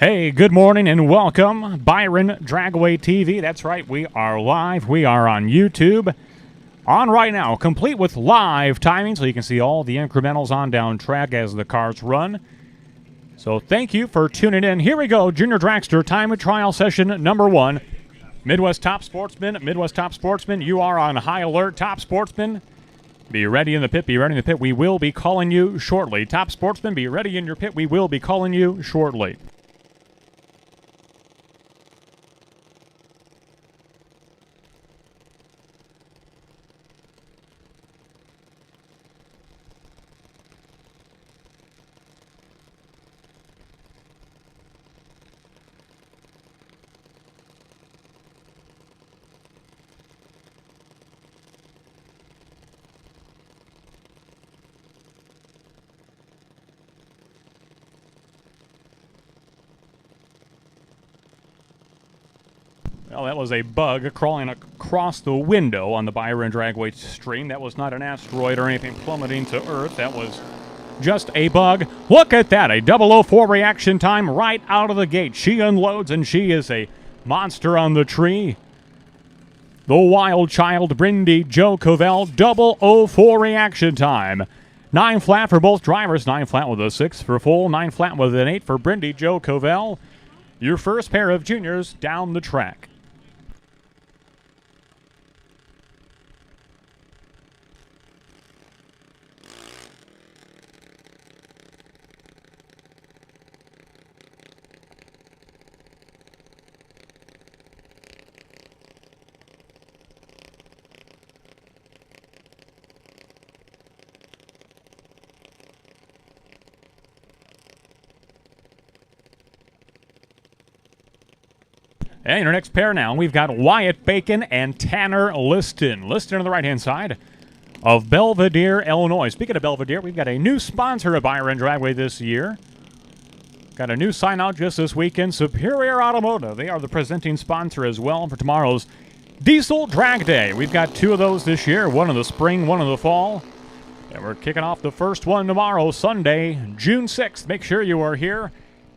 Hey, good morning and welcome, Byron Dragway TV. That's right, we are live. We are on YouTube. On right now, complete with live timing, so you can see all the incrementals on down track as the cars run. So thank you for tuning in. Here we go, Junior Dragster time of trial session number 1. Midwest Top Sportsman, you are on high alert. Top Sportsman, be ready in the pit, We will be calling you shortly. Top Sportsman, be ready in your pit. We will be calling you shortly. Well, that was a bug crawling across the window on the Byron Dragway stream. That was not an asteroid or anything plummeting to Earth. That was just a bug. Look at that, a 004 reaction time right out of the gate. She unloads, and she is a monster on the tree. The Wild Child, Brindy, Joe Covell, 004 reaction time. 9 flat for both drivers. 9 flat with a 6 for full. 9 flat with an 8 for Brindy, Joe Covell. Your first pair of juniors down the track. And your next pair now, we've got Wyatt Bacon and Tanner Liston. Liston on the right-hand side of Belvedere, Illinois. Speaking of Belvedere, we've got a new sponsor of Byron Dragway this year. Got a new sign-out just this weekend, Superior Automotive. They are the presenting sponsor as well for tomorrow's Diesel Drag Day. We've got 2 of those this year, one in the spring, one in the fall. And we're kicking off the first one tomorrow, Sunday, June 6th. Make sure you are here.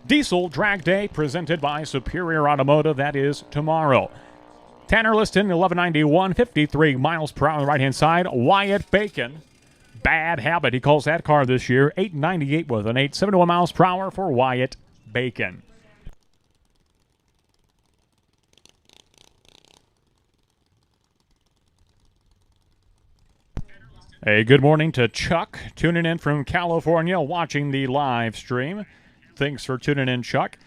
Diesel Drag Day presented by Superior Automotive. That is tomorrow. Tanner Liston, 1191, 53 miles per hour on the right-hand side. Wyatt Bacon, Bad Habit. He calls that car this year. 898 with an 8, 71 miles per hour for Wyatt Bacon. Hey, good morning to Chuck, tuning in from California, watching the live stream. Thanks for tuning in, Chuck.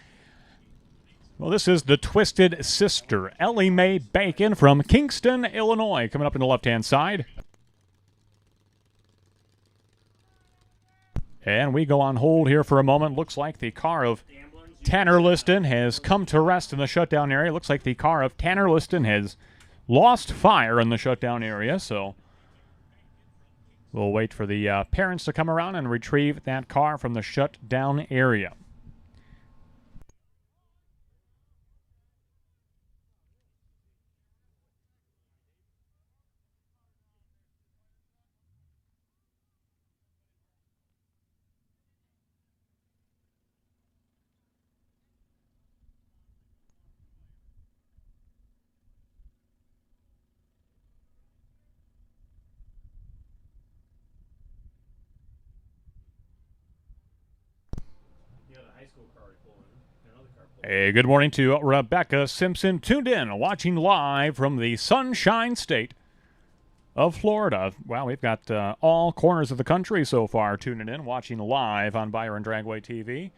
Well, this is the Twisted Sister, Ellie Mae Bacon from Kingston, Illinois, coming up in the left-hand side. And we go on hold here for a moment. Looks like the car of Tanner Liston has come to rest in the shutdown area. Looks like the car of Tanner Liston has lost fire in the shutdown area, so we'll wait for the parents to come around and retrieve that car from the shutdown area. Hey, good morning to Rebecca Simpson, tuned in, watching live from the Sunshine State of Florida. Wow, we've got all corners of the country so far tuning in, watching live on Byron Dragway TV.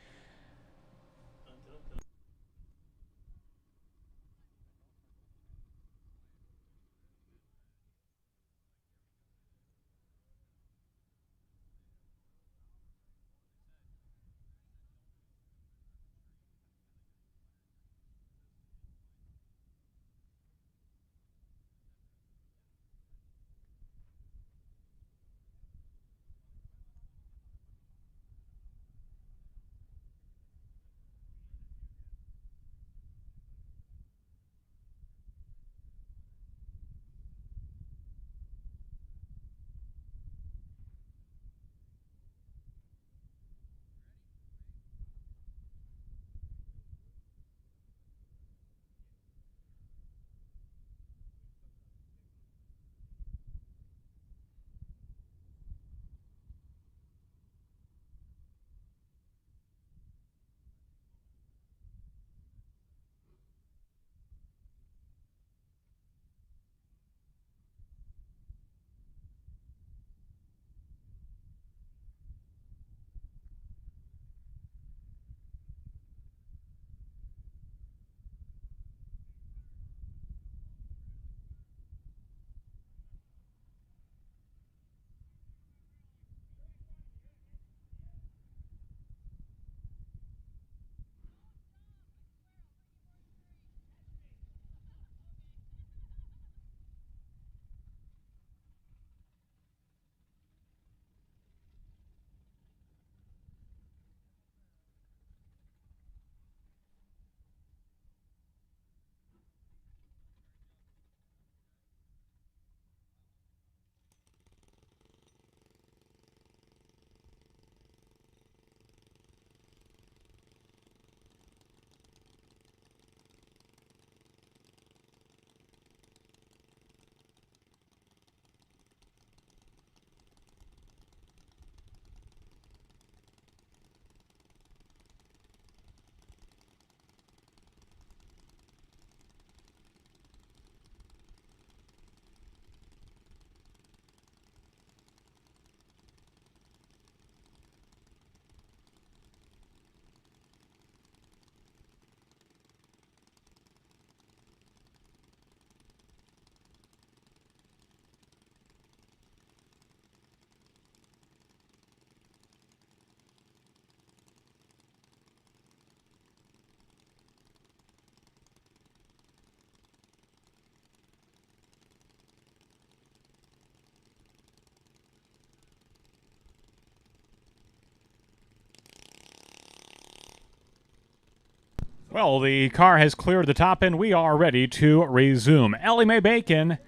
Well, the car has cleared the top end. We are ready to resume. Ellie Mae Bacon,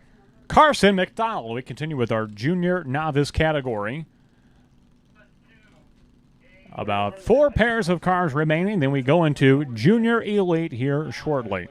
Carson McDonald. We continue with our junior novice category. About 4 pairs of cars remaining. Then we go into junior elite here shortly.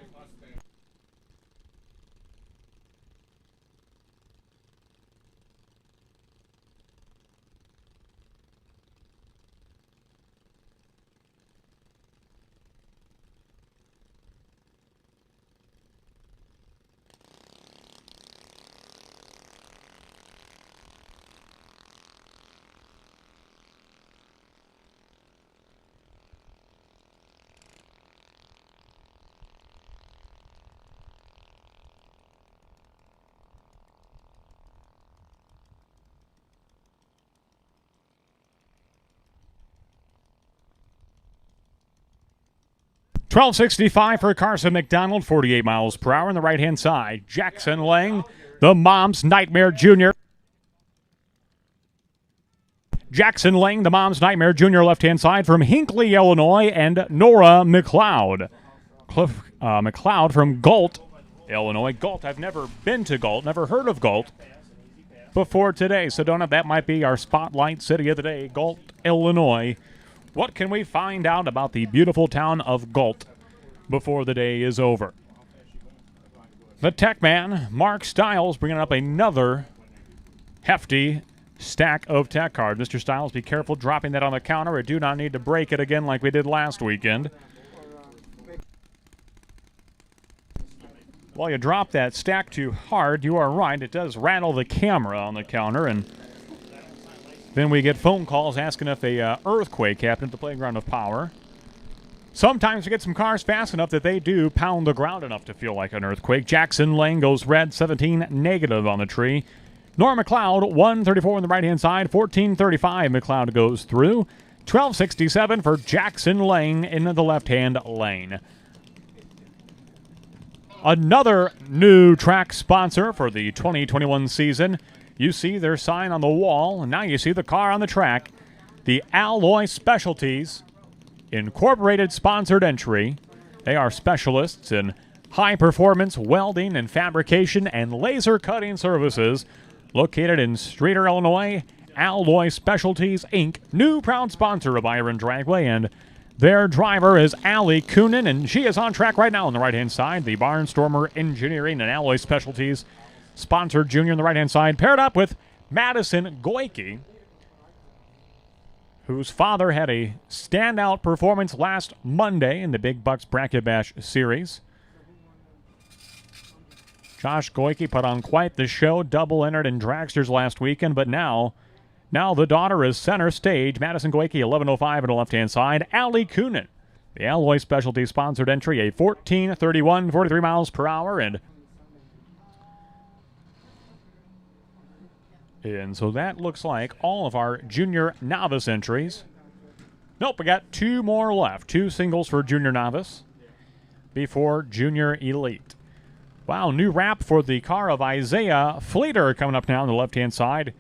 $12.65 for Carson McDonald, 48 miles per hour on the right-hand side. Jackson Lang, the Mom's Nightmare Jr. Jackson Lang, the Mom's Nightmare Jr. left-hand side from Hinckley, Illinois, and Nora McLeod. Cliff McLeod from Galt, Illinois. Galt, I've never been to Galt, never heard of Galt before today. Sedona, that might be our spotlight city of the day, Galt, Illinois. What can we find out about the beautiful town of Galt before the day is over? The tech man, Mark Stiles, bringing up another hefty stack of tech cards. Mr. Stiles, be careful dropping that on the counter. I do not need to break it again like we did last weekend. Well, you drop that stack too hard, you are right. It does rattle the camera on the counter, and then we get phone calls asking if a earthquake happened at the Playground of Power. Sometimes we get some cars fast enough that they do pound the ground enough to feel like an earthquake. Jackson Lang goes red, 17 negative on the tree. Nora McLeod, 134 on the right-hand side, 1435 McLeod goes through. 1267 for Jackson Lang in the left-hand lane. Another new track sponsor for the 2021 season. You see their sign on the wall, and now you see the car on the track. The Alloy Specialties Incorporated sponsored entry. They are specialists in high-performance welding and fabrication and laser cutting services. Located in Streator, Illinois, Alloy Specialties, Inc., new proud sponsor of Byron Dragway, and their driver is Allie Coonan, and she is on track right now on the right-hand side. The Barnstormer Engineering and Alloy Specialties sponsored junior on the right-hand side, paired up with Madison Goike, whose father had a standout performance last Monday in the Big Bucks Bracket Bash Series. Josh Goike put on quite the show, double entered in Dragsters last weekend, but now the daughter is center stage. Madison Goike, 1105 on the left-hand side. Allie Coonan, the Alloy Specialty sponsored entry, a 14:31, 43 miles per hour, and so that looks like all of our junior novice entries. Nope, we got 2 more left. 2 singles for junior novice before junior elite. Wow, new wrap for the car of Isaiah Fleeter coming up now on the left-hand side.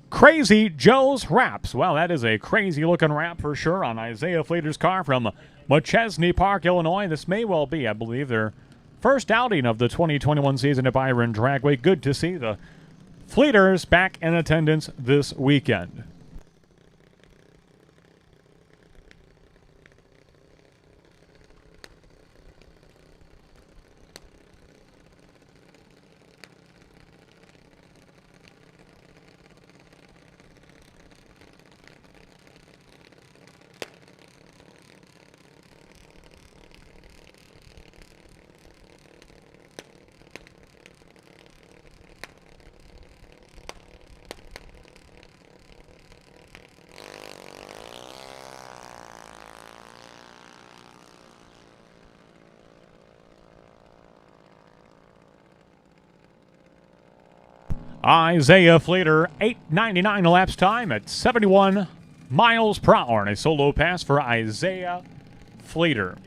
Crazy Joe's Wraps. Wow, that is a crazy-looking wrap for sure on Isaiah Fleeter's car from Machesney Park, Illinois. This may well be, I believe, their first outing of the 2021 season at Byron Dragway. Good to see the Fleeters back in attendance this weekend. Isaiah Fleeter, 8:99 elapsed time at 71 miles per hour. And a solo pass for Isaiah Fleeter.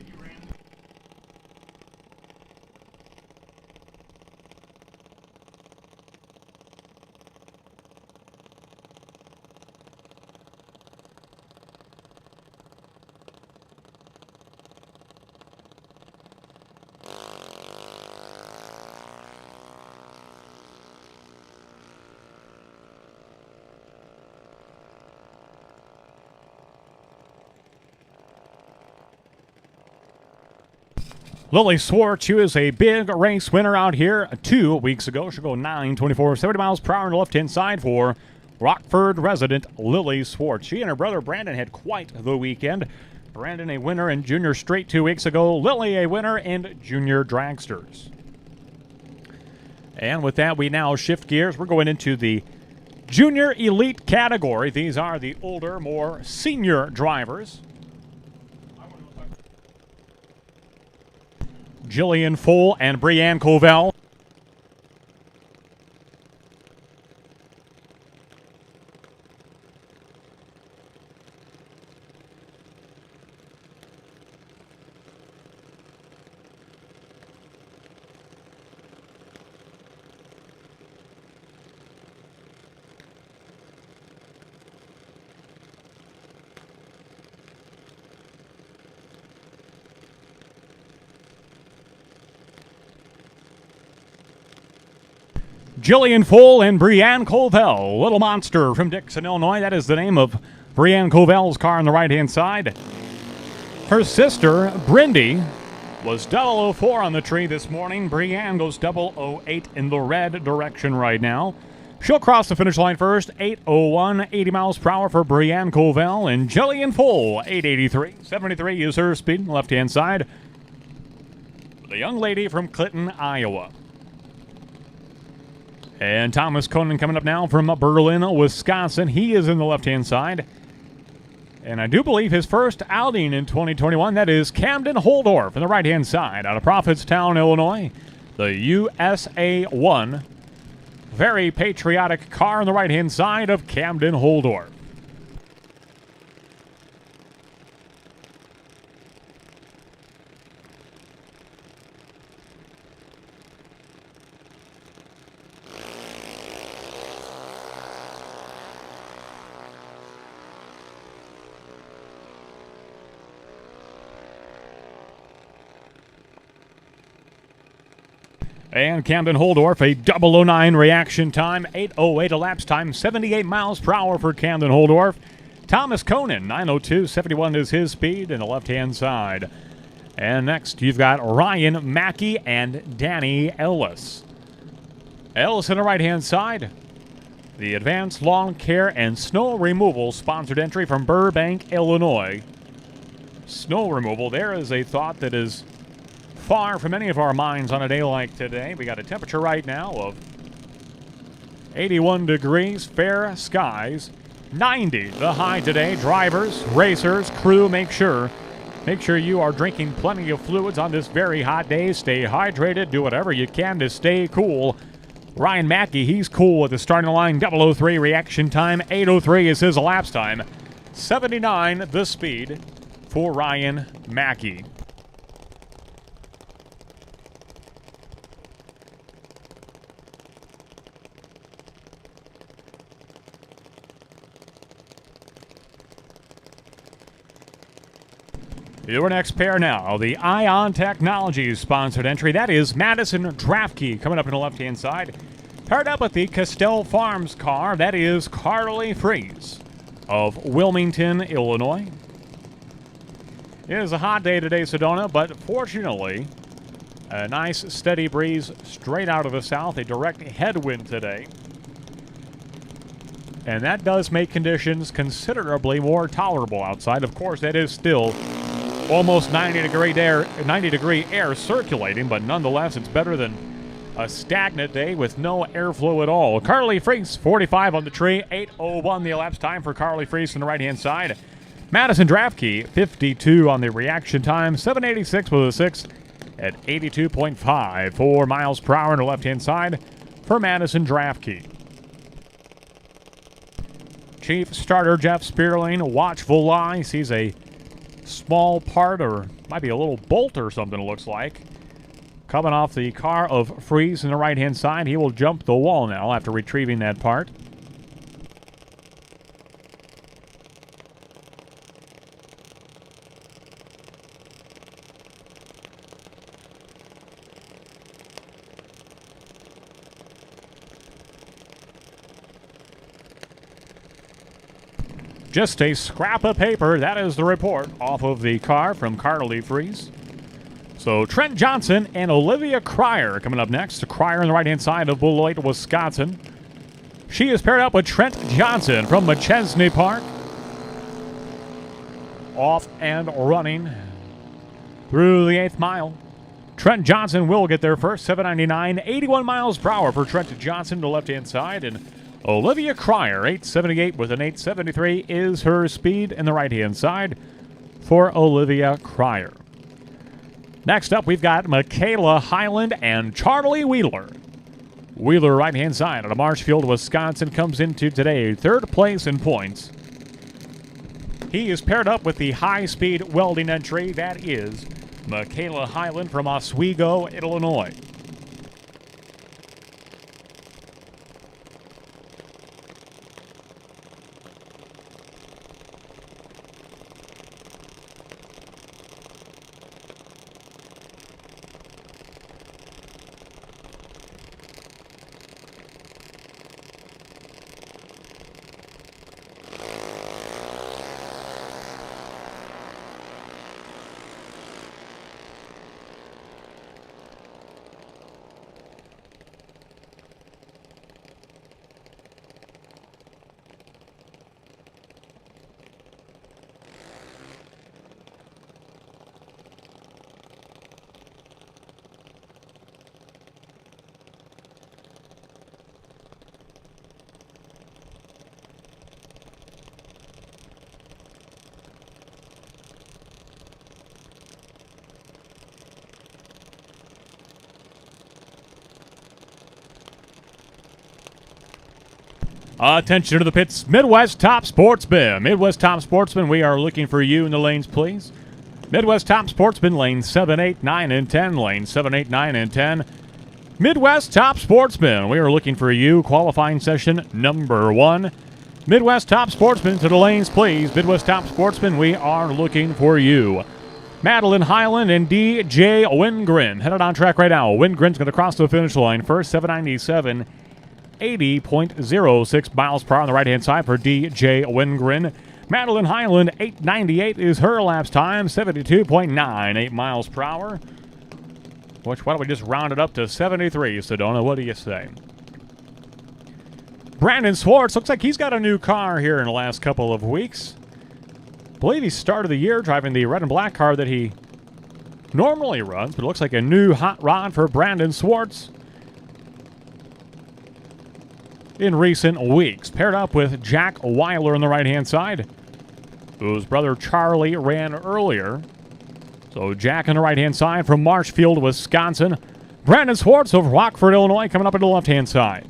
Lily Swartz, she was a big race winner out here 2 weeks ago. She'll go 9:24, 70 miles per hour on the left-hand side for Rockford resident Lily Swartz. She and her brother Brandon had quite the weekend. Brandon a winner in Junior Straight 2 weeks ago. Lily a winner in Junior Dragsters. And with that, we now shift gears. We're going into the Junior Elite category. These are the older, more senior drivers. Jillian Fohl and Brianne Covell. Jillian Fohl and Brianne Covell. Little Monster from Dixon, Illinois. That is the name of Brianne Covell's car on the right-hand side. Her sister, Brindy, was 004 on the tree this morning. Brianne goes 008 in the red direction right now. She'll cross the finish line first. 8:01, 80 miles per hour for Brianne Covell. And Jillian Fohl, 8:83. 73 is her speed on the left-hand side. The young lady from Clinton, Iowa. And Thomas Conan coming up now from Berlin, Wisconsin. He is in the left-hand side. And I do believe his first outing in 2021, that is Camden Holdorf on the right-hand side out of Prophetstown, Illinois. The USA 1. Very patriotic car on the right-hand side of Camden Holdorf. And Camden Holdorf, a 009 reaction time, 8:08 elapsed time, 78 miles per hour for Camden Holdorf. Thomas Conan, 9:02, 71 is his speed in the left-hand side. And next, you've got Ryan Mackey and Danny Ellis. Ellis on the right-hand side. The Advanced Lawn Care and Snow Removal sponsored entry from Burbank, Illinois. Snow removal, there is a thought that is far from any of our minds on a day like today. We got a temperature right now of 81 degrees, fair skies, 90 the high today. Drivers, racers, crew, make sure you are drinking plenty of fluids on this very hot day. Stay hydrated, do whatever you can to stay cool. Ryan Mackey, he's cool at the starting line. 003 reaction time, 8:03 is his elapsed time, 79 the speed for Ryan Mackey. Your next pair now, the Ion Technologies sponsored entry. That is Madison Draftkey coming up on the left-hand side. Paired up with the Castell Farms car, that is Carly Freeze of Wilmington, Illinois. It is a hot day today, Sedona, but fortunately, a nice steady breeze straight out of the south, a direct headwind today. And that does make conditions considerably more tolerable outside. Of course, that is still almost 90 degree air circulating, but nonetheless, it's better than a stagnant day with no airflow at all. Carly Freese, 45 on the tree, 8:01 the elapsed time for Carly Freese on the right-hand side. Madison Draftkey, 52 on the reaction time, 786 with a 6 at 82.54 miles per hour on the left-hand side for Madison Draftkey. Chief starter Jeff Spearling, watchful eye, sees a small part, or might be a little bolt or something, it looks like, coming off the car of Freeze on the right-hand side. He will jump the wall now after retrieving that part. Just a scrap of paper, that is the report off of the car from Carly Freeze. So Trent Johnson and Olivia Cryer coming up next. Cryer on the right-hand side of Beloit, Wisconsin. She is paired up with Trent Johnson from McChesney Park. Off and running through the 8th mile. Trent Johnson will get there first, 7:99, 81 miles per hour for Trent Johnson to the left-hand side. And Olivia Cryer, 8:78 with an 8:73 is her speed in the right-hand side for Olivia Cryer. Next up, we've got Michaela Highland and Charlie Wheeler. Wheeler, right-hand side out of Marshfield, Wisconsin, comes into today 3rd place in points. He is paired up with the high-speed welding entry. That is Michaela Highland from Oswego, Illinois. Attention to the pits. Midwest Top Sportsman. Midwest Top Sportsman, we are looking for you in the lanes, please. Midwest Top Sportsman, lanes 7, 8, 9, and 10. Lanes 7, 8, 9, and 10. Midwest Top Sportsman, we are looking for you. Qualifying session number 1. Midwest Top Sportsman to the lanes, please. Midwest Top Sportsman, we are looking for you. Madeline Highland and DJ Wingren headed on track right now. Wingren's going to cross the finish line first, 7:97. 80.06 miles per hour on the right-hand side for DJ Wingren. Madeline Highland, 8:98 is her lapse time, 72.98 miles per hour. Why don't we just round it up to 73, Sedona? What do you say? Brandon Swartz, looks like he's got a new car here in the last couple of weeks. I believe he started the year driving the red and black car that he normally runs, but it looks like a new hot rod for Brandon Swartz in recent weeks. Paired up with Jack Weiler on the right-hand side, whose brother Charlie ran earlier. So Jack on the right-hand side from Marshfield, Wisconsin. Brandon Swartz of Rockford, Illinois, coming up on the left-hand side.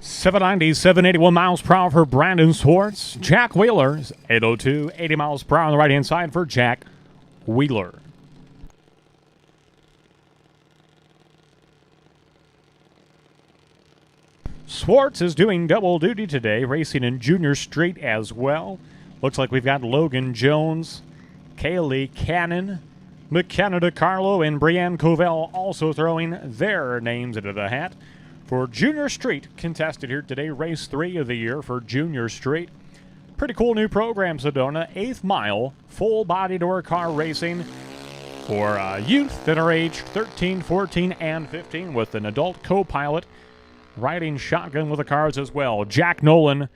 .790, 781 miles per hour for Brandon Swartz. Jack Wheeler, 802, 80 miles per hour on the right-hand side for Jack Wheeler. Swartz is doing double duty today, racing in Junior Street as well. Looks like we've got Logan Jones, Kaylee Cannon, McKenna DiCarlo, and Brianne Covell also throwing their names into the hat for Junior Street, contested here today, race 3 of the year for Junior Street. Pretty cool new program, Sedona. 8th mile, full-body door car racing for youth that are aged 13, 14, and 15 with an adult co-pilot riding shotgun with the cars as well. Jack Nolan,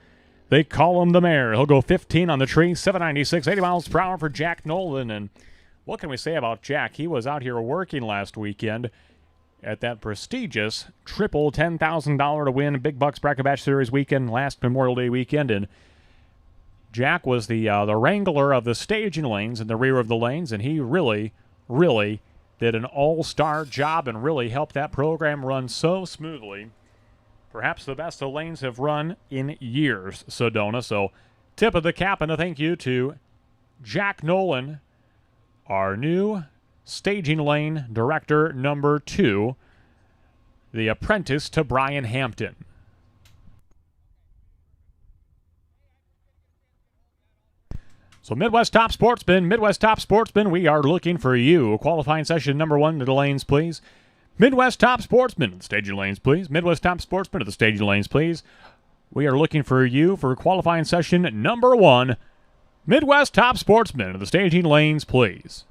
they call him the mayor. He'll go 15 on the tree, 796, 80 miles per hour for Jack Nolan. And what can we say about Jack? He was out here working last weekend at that prestigious triple $10,000 to win Big Bucks Bracket Batch Series weekend, last Memorial Day weekend. And Jack was the wrangler of the staging lanes in the rear of the lanes, and he really did an all-star job and really helped that program run so smoothly. Perhaps the best the lanes have run in years, Sedona. So tip of the cap and a thank you to Jack Nolan, our new staging lane director number 2, the apprentice to Brian Hampton. So Midwest Top Sportsman, we are looking for you. Qualifying session number 1 to the lanes, please. Midwest Top Sportsman, to the staging lanes, please. Midwest Top Sportsman, to the staging lanes, please. We are looking for you for qualifying session number 1. Midwest Top Sportsman, to the staging lanes, please.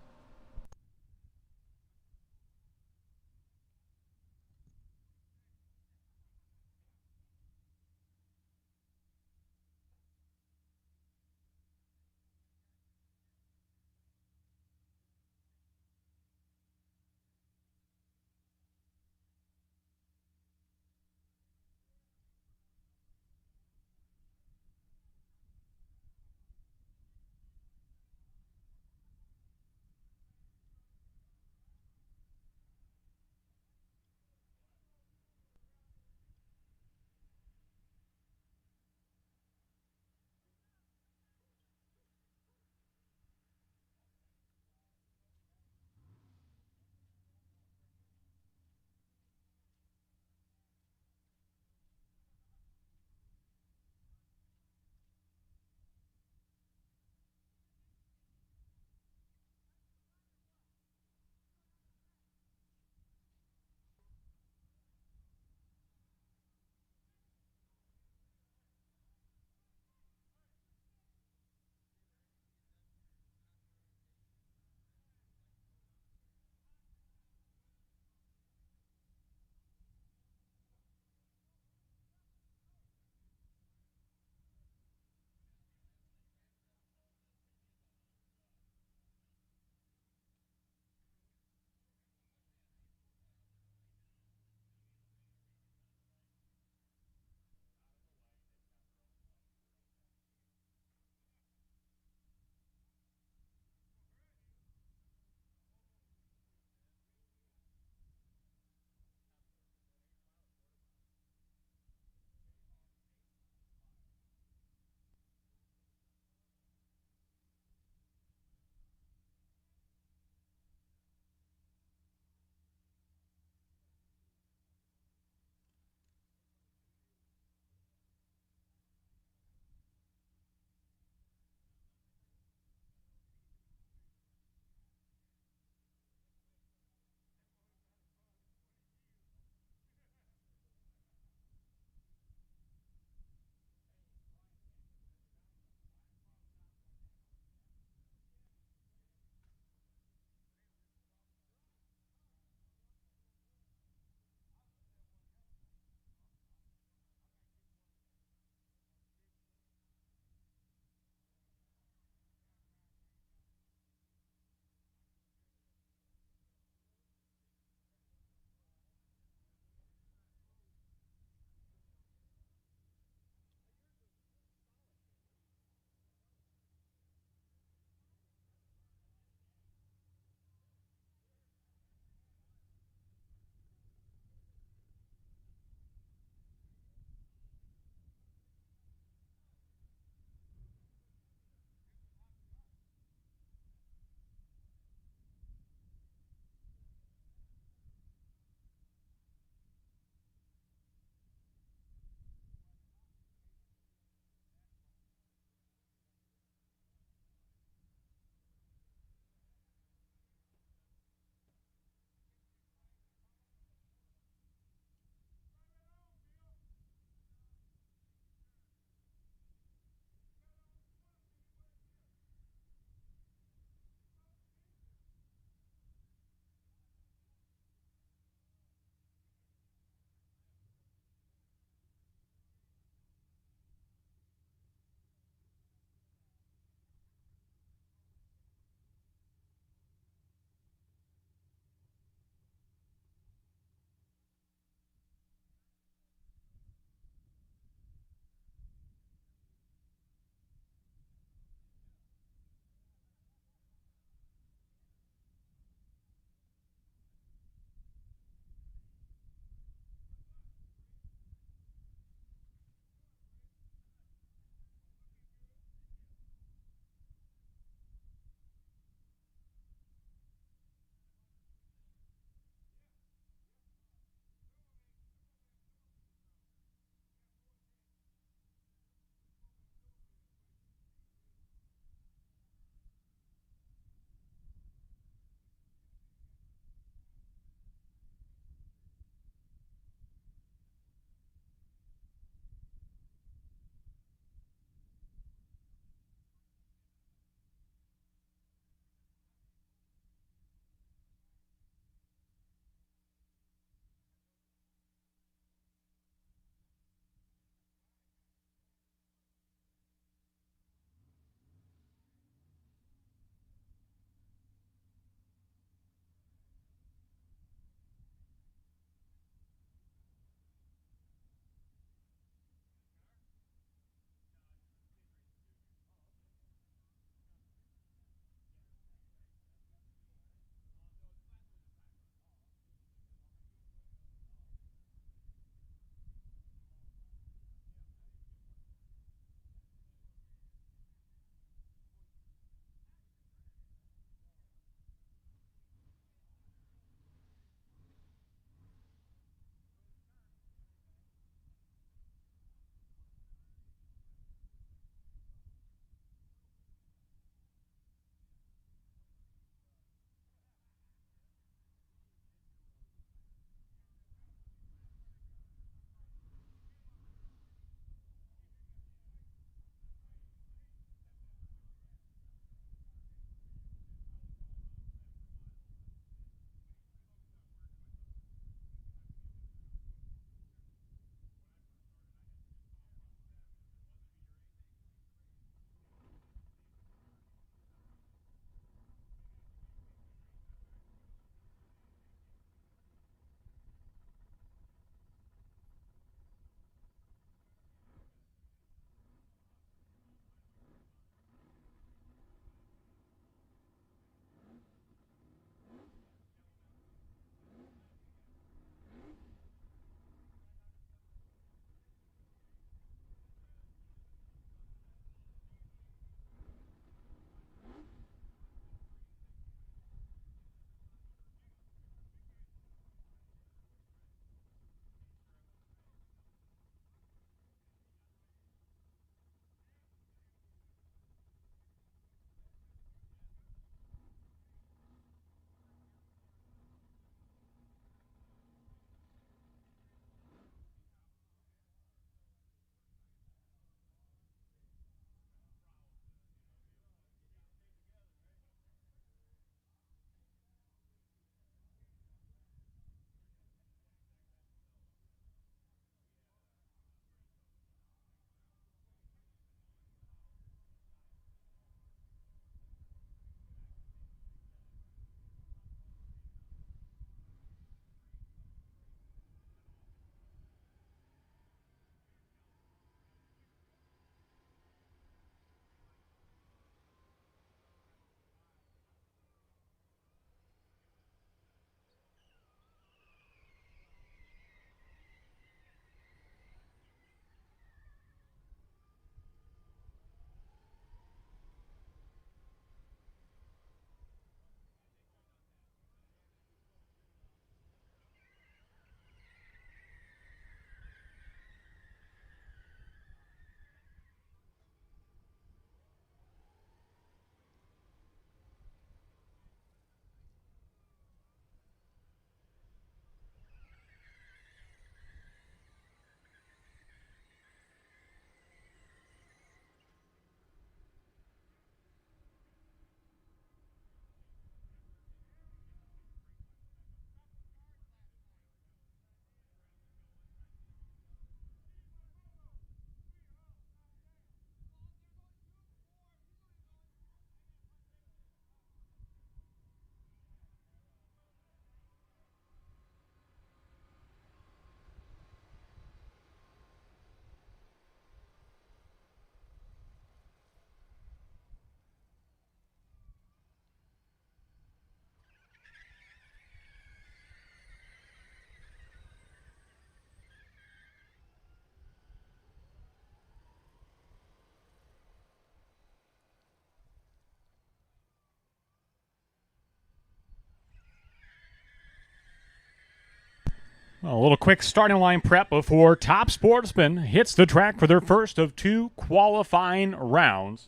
A little quick starting line prep before Top Sportsman hits the track for their first of 2 qualifying rounds.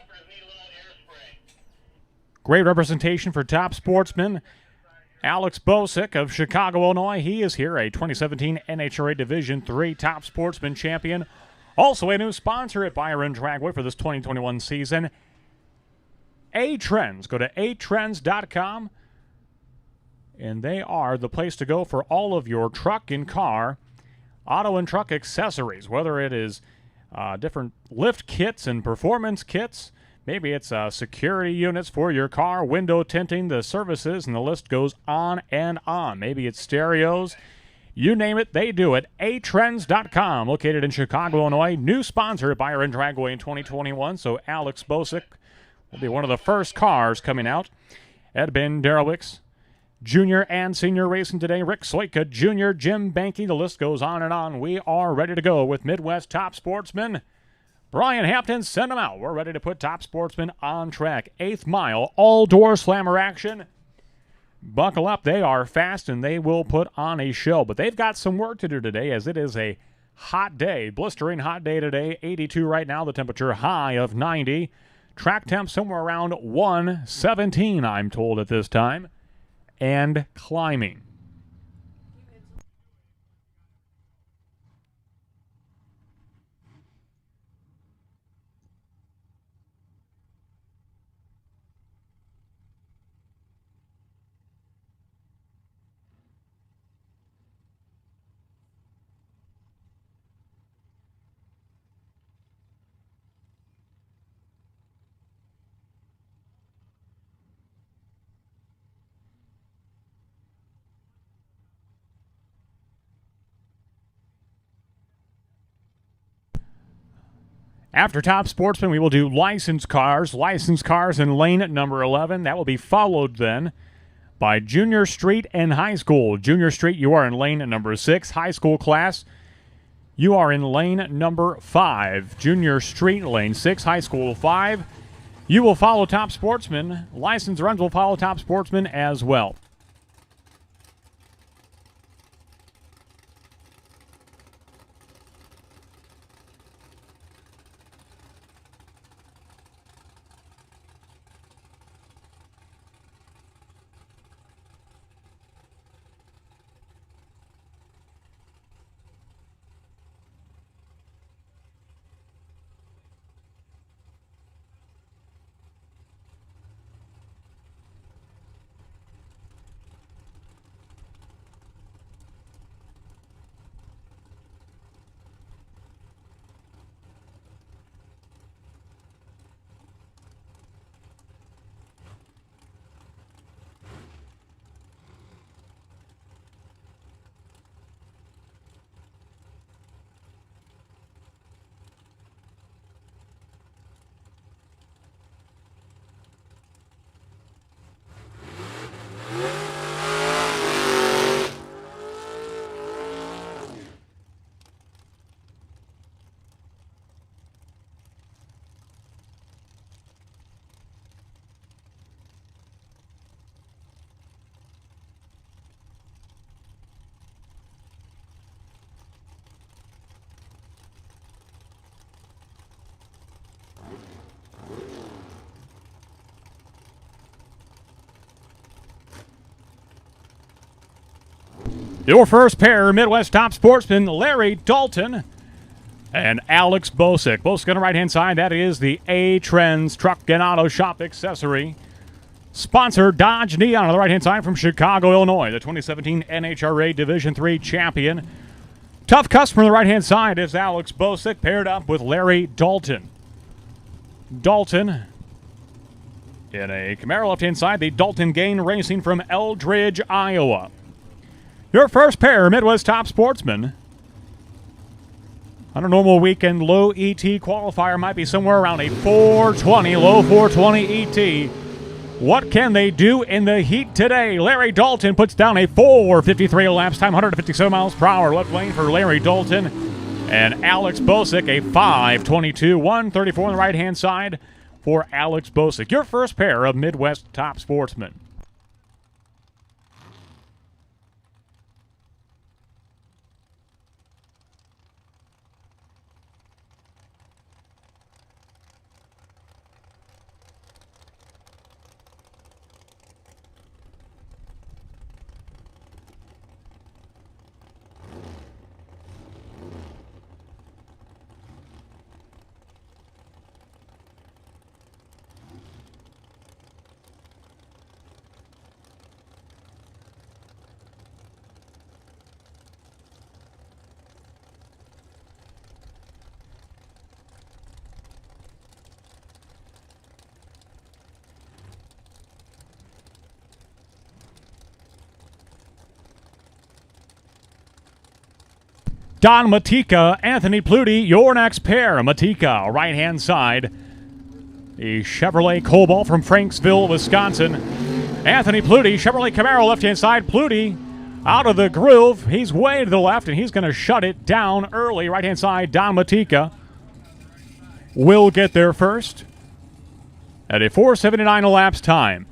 Great representation for Top Sportsman. Alex Bosick of Chicago, Illinois. He is here, a 2017 NHRA Division III Top Sportsman champion. Also a new sponsor at Byron Dragway for this 2021 season. A-Trends. Go to atrends.com. And they are the place to go for all of your truck and car, auto and truck accessories, whether it is different lift kits and performance kits. Maybe it's security units for your car, window tinting, the services, and the list goes on and on. Maybe it's stereos. You name it, they do it. atrends.com, located in Chicago, Illinois. New sponsor at Byron Dragway in 2021, so Alex Bosick will be one of the first cars coming out. Ed Ben Derowicz, Junior and Senior racing today. Rick Soika Jr., Jim Banky, the list goes on and on. We are ready to go with Midwest Top Sportsman. Brian Hampton, send them out. We're ready to put Top Sportsman on track. 8th mile, all-door slammer action. Buckle up. They are fast, and they will put on a show. But they've got some work to do today, as it is a hot day, blistering hot day today. 82 right now, the temperature high of 90. Track temp somewhere around 117, I'm told, at this time. And climbing. After Top Sportsman, we will do licensed cars in lane number 11. That will be followed then by Junior Street and High School. Junior Street, you are in lane number 6. High School class, you are in lane number 5. Junior Street, lane 6. High School, 5. You will follow Top Sportsman. Licensed runs will follow Top Sportsman as well. Your first pair, Midwest Top Sportsman, Larry Dalton and Alex Bosick. Bosick on the right-hand side, that is the A-Trends Truck and Auto Shop accessory. Sponsor, Dodge Neon on the right-hand side from Chicago, Illinois, the 2017 NHRA Division III champion. Tough customer on the right-hand side is Alex Bosick, paired up with Larry Dalton. Dalton in a Camaro left-hand side, the Dalton Gain Racing from Eldridge, Iowa. Your first pair, Midwest Top Sportsman. On a normal weekend, low ET qualifier might be somewhere around a 420, low 420 ET. What can they do in the heat today? Larry Dalton puts down a 4:53 elapsed time, 157 miles per hour. Left lane for Larry Dalton. And Alex Bosick, a 5:22, 134 on the right-hand side for Alex Bosick. Your first pair of Midwest Top Sportsmen. Don Matika, Anthony Pluty, your next pair. Matika, right-hand side. The Chevrolet Cobalt from Franksville, Wisconsin. Anthony Pluty, Chevrolet Camaro, left-hand side. Pluty out of the groove. He's way to the left, and he's going to shut it down early. Right-hand side, Don Matika will get there first at a 4:79 elapsed time.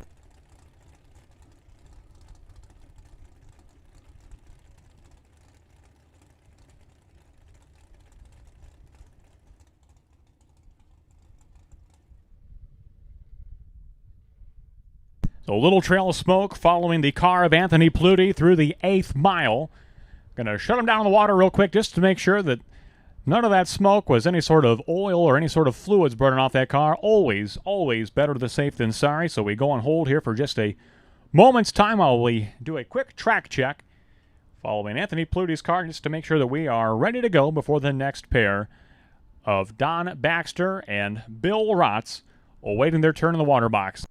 A little trail of smoke following the car of Anthony Pluty through the 8th mile. Going to shut him down in the water real quick just to make sure that none of that smoke was any sort of oil or any sort of fluids burning off that car. Always, always better to the safe than sorry. So we go on hold here for just a moment's time while we do a quick track check following Anthony Pluty's car just to make sure that we are ready to go before the next pair of Don Baxter and Bill Rotz awaiting their turn in the water box.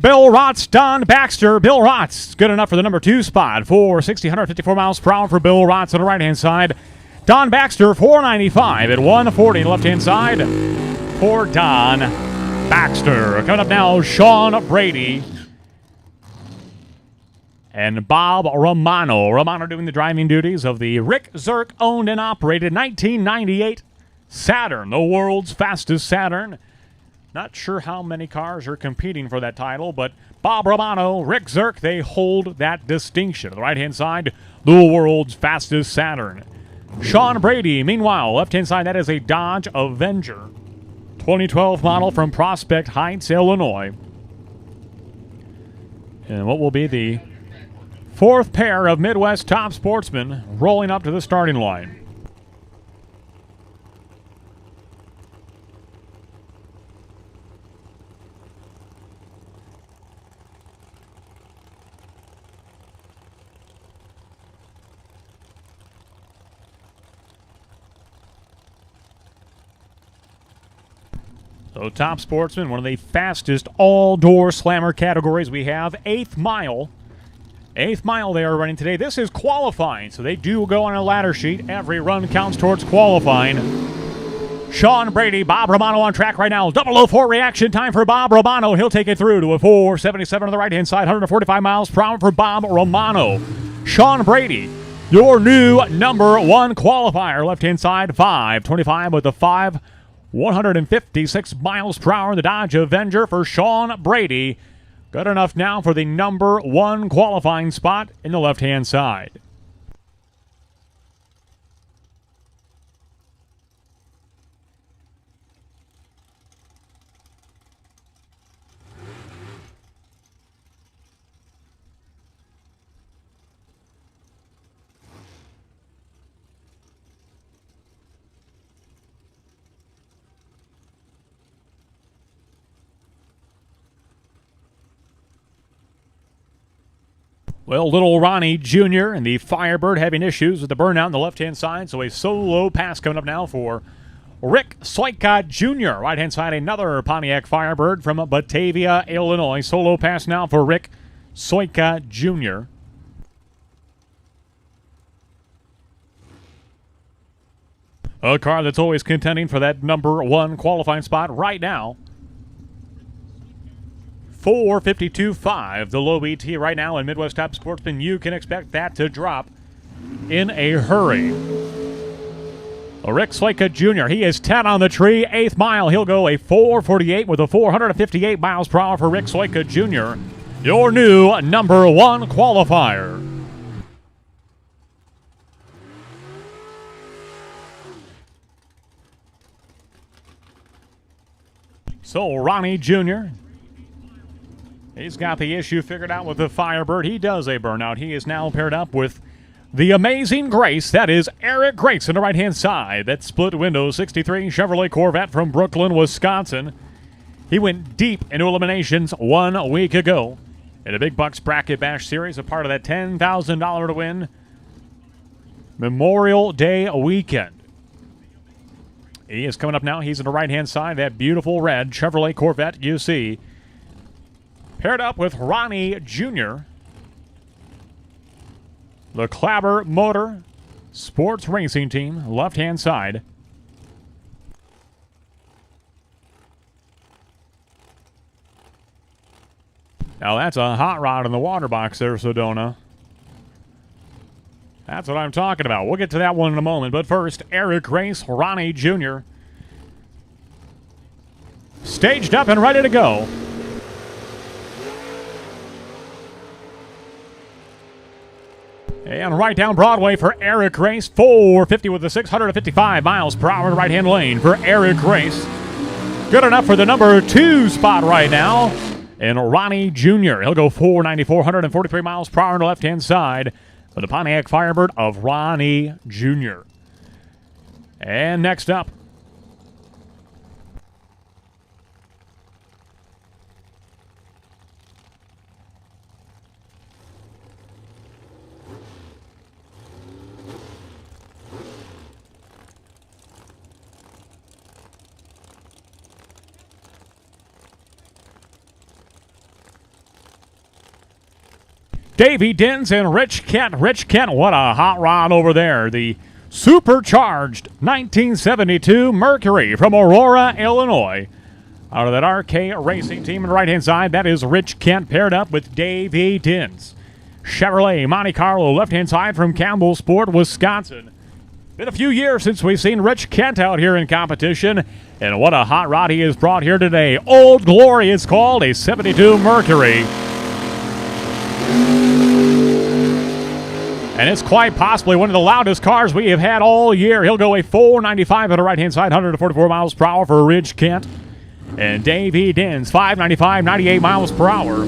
Bill Rotz, Don Baxter. Bill Rotz, good enough for the number 2 spot. 460, 154 miles per hour for Bill Rotz on the right-hand side. Don Baxter, 495 at 140 on the left-hand side for Don Baxter. Coming up now, Sean Brady and Bob Romano. Romano doing the driving duties of the Rick Zirk owned and operated 1998 Saturn, the world's fastest Saturn. Not sure how many cars are competing for that title, but Bob Romano, Rick Zirk, they hold that distinction. On the right-hand side, the world's fastest Saturn. Sean Brady, meanwhile, left-hand side, that is a Dodge Avenger. 2012 model from Prospect Heights, Illinois. And what will be the 4th pair of Midwest top sportsmen rolling up to the starting line. So top sportsman, one of the fastest all-door slammer categories we have, 8th mile. 8th mile they are running today. This is qualifying, so they do go on a ladder sheet. Every run counts towards qualifying. Sean Brady, Bob Romano on track right now. 004 reaction time for Bob Romano. He'll take it through to a 477 on the right-hand side. 145 miles per hour for Bob Romano. Sean Brady, your new number 1 qualifier. Left-hand side, 525 with the 156 miles per hour. The Dodge Avenger for Sean Brady. Good enough now for the number 1 qualifying spot in the left-hand side. Well, little Ronnie Jr. and the Firebird having issues with the burnout on the left-hand side, so a solo pass coming up now for Rick Soika Jr. Right-hand side, another Pontiac Firebird from Batavia, Illinois. Solo pass now for Rick Soika Jr. A car that's always contending for that number 1 qualifying spot right now. 452.5, the low ET right now in Midwest Top Sportsman. You can expect that to drop in a hurry. Rick Soika Jr., he is 10 on the tree, 8th mile. He'll go a 448 with a 458 miles per hour for Rick Soika Jr., your new number 1 qualifier. So Ronnie Jr., he's got the issue figured out with the Firebird. He does a burnout. He is now paired up with the Amazing Grace. That is Eric Grace on the right-hand side. That split window 63 Chevrolet Corvette from Brooklyn, Wisconsin. He went deep into eliminations 1 week ago in a Big Bucks Bracket Bash Series, a part of that $10,000 to win Memorial Day weekend. He is coming up now. He's on the right-hand side. That beautiful red Chevrolet Corvette you see. Paired up with Ronnie Jr., the Clabber Motor Sports Racing Team, left-hand side. Now that's a hot rod in the water box there, Sedona. That's what I'm talking about. We'll get to that one in a moment. But first, Eric Grace, Ronnie Jr. staged up and ready to go. And right down Broadway for Eric Grace, 450 with the 655 miles per hour in the right-hand lane for Eric Grace. Good enough for the number 2 spot right now. And Ronnie Jr., he'll go 494, 143 miles per hour on the left-hand side for the Pontiac Firebird of Ronnie Jr. And next up, Davey Dins and Rich Kent. Rich Kent, what a hot rod over there. The supercharged 1972 Mercury from Aurora, Illinois. Out of that RK Racing team on the right-hand side, that is Rich Kent paired up with Davey Dins. Chevrolet Monte Carlo, left-hand side from Campbellsport, Wisconsin. Been a few years since we've seen Rich Kent out here in competition, and what a hot rod he has brought here today. Old Glory is called, a 72 Mercury. And it's quite possibly one of the loudest cars we have had all year. He'll go a 495 on the right-hand side, 144 miles per hour for Rich Kent. And Davey Dins, 595, 98 miles per hour.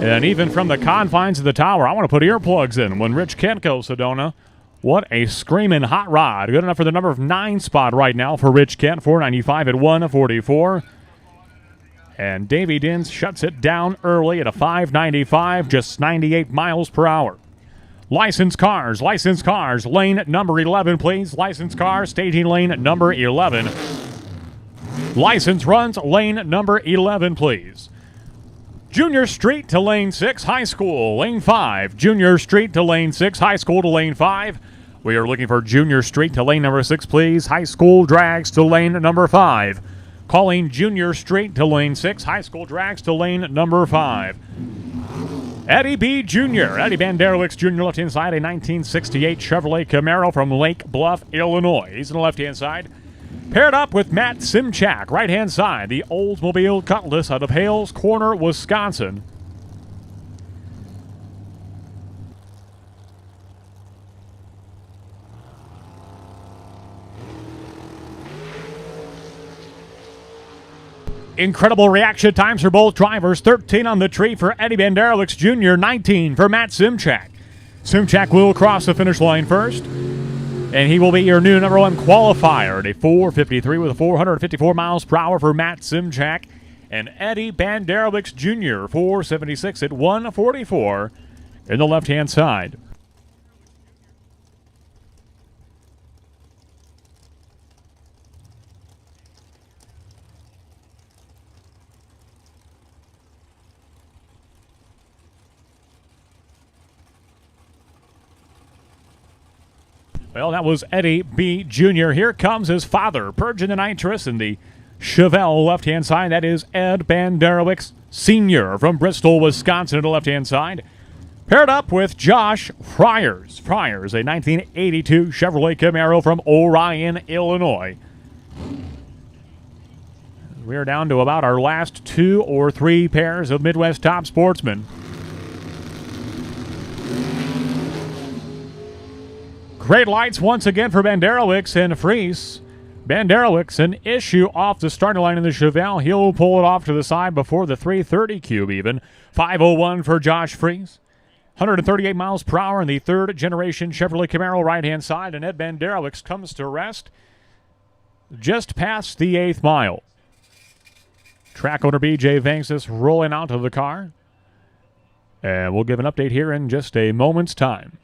And even from the confines of the tower, I want to put earplugs in when Rich Kent goes, Sedona. What a screaming hot rod. Good enough for the number 9 spot right now for Rich Kent, 495 at 144. And Davey Dins shuts it down early at a 595, just 98 miles per hour. Licensed cars, lane number 11, please. Licensed cars, staging lane number 11. License runs, lane number 11, please. Junior Street to lane 6, high school, lane 5. Junior Street to lane 6, high school to lane 5. We are looking for Junior Street to lane number 6, please. High school drags to lane number 5. Calling Junior Street to lane 6, high school drags to lane number 5. Eddie B. Jr., Eddie Banderowicz Jr., left-hand side, a 1968 Chevrolet Camaro from Lake Bluff, Illinois. He's on the left-hand side. Paired up with Matt Simchak, right-hand side, the Oldsmobile Cutlass out of Hales Corner, Wisconsin. Incredible reaction times for both drivers. 13 on the tree for Eddie Banderowicz Jr., 19 for Matt Simchak. Simchak will cross the finish line first, and he will be your new number 1 qualifier at a 453 with 454 miles per hour for Matt Simchak. And Eddie Banderowicz Jr., 476 at 144 in the left-hand side. Well, that was Eddie B. Jr. Here comes his father, purging the nitrous in the Chevelle left-hand side. That is Ed Banderowicz Sr. from Bristol, Wisconsin to the left-hand side. Paired up with Josh Friars. Friars, a 1982 Chevrolet Camaro from Orion, Illinois. We are down to about our last 2 or 3 pairs of Midwest Top Sportsmen. Great lights once again for Banderowicz and Fries. Banderowicz, an issue off the starting line in the Chevelle. He'll pull it off to the side before the 330 cube even. 501 for Josh Fries. 138 miles per hour in the third generation Chevrolet Camaro right-hand side. And Ed Banderowicz comes to rest just past the 8th mile. Track owner B.J. Vanxis rolling out of the car. And we'll give an update here in just a moment's time.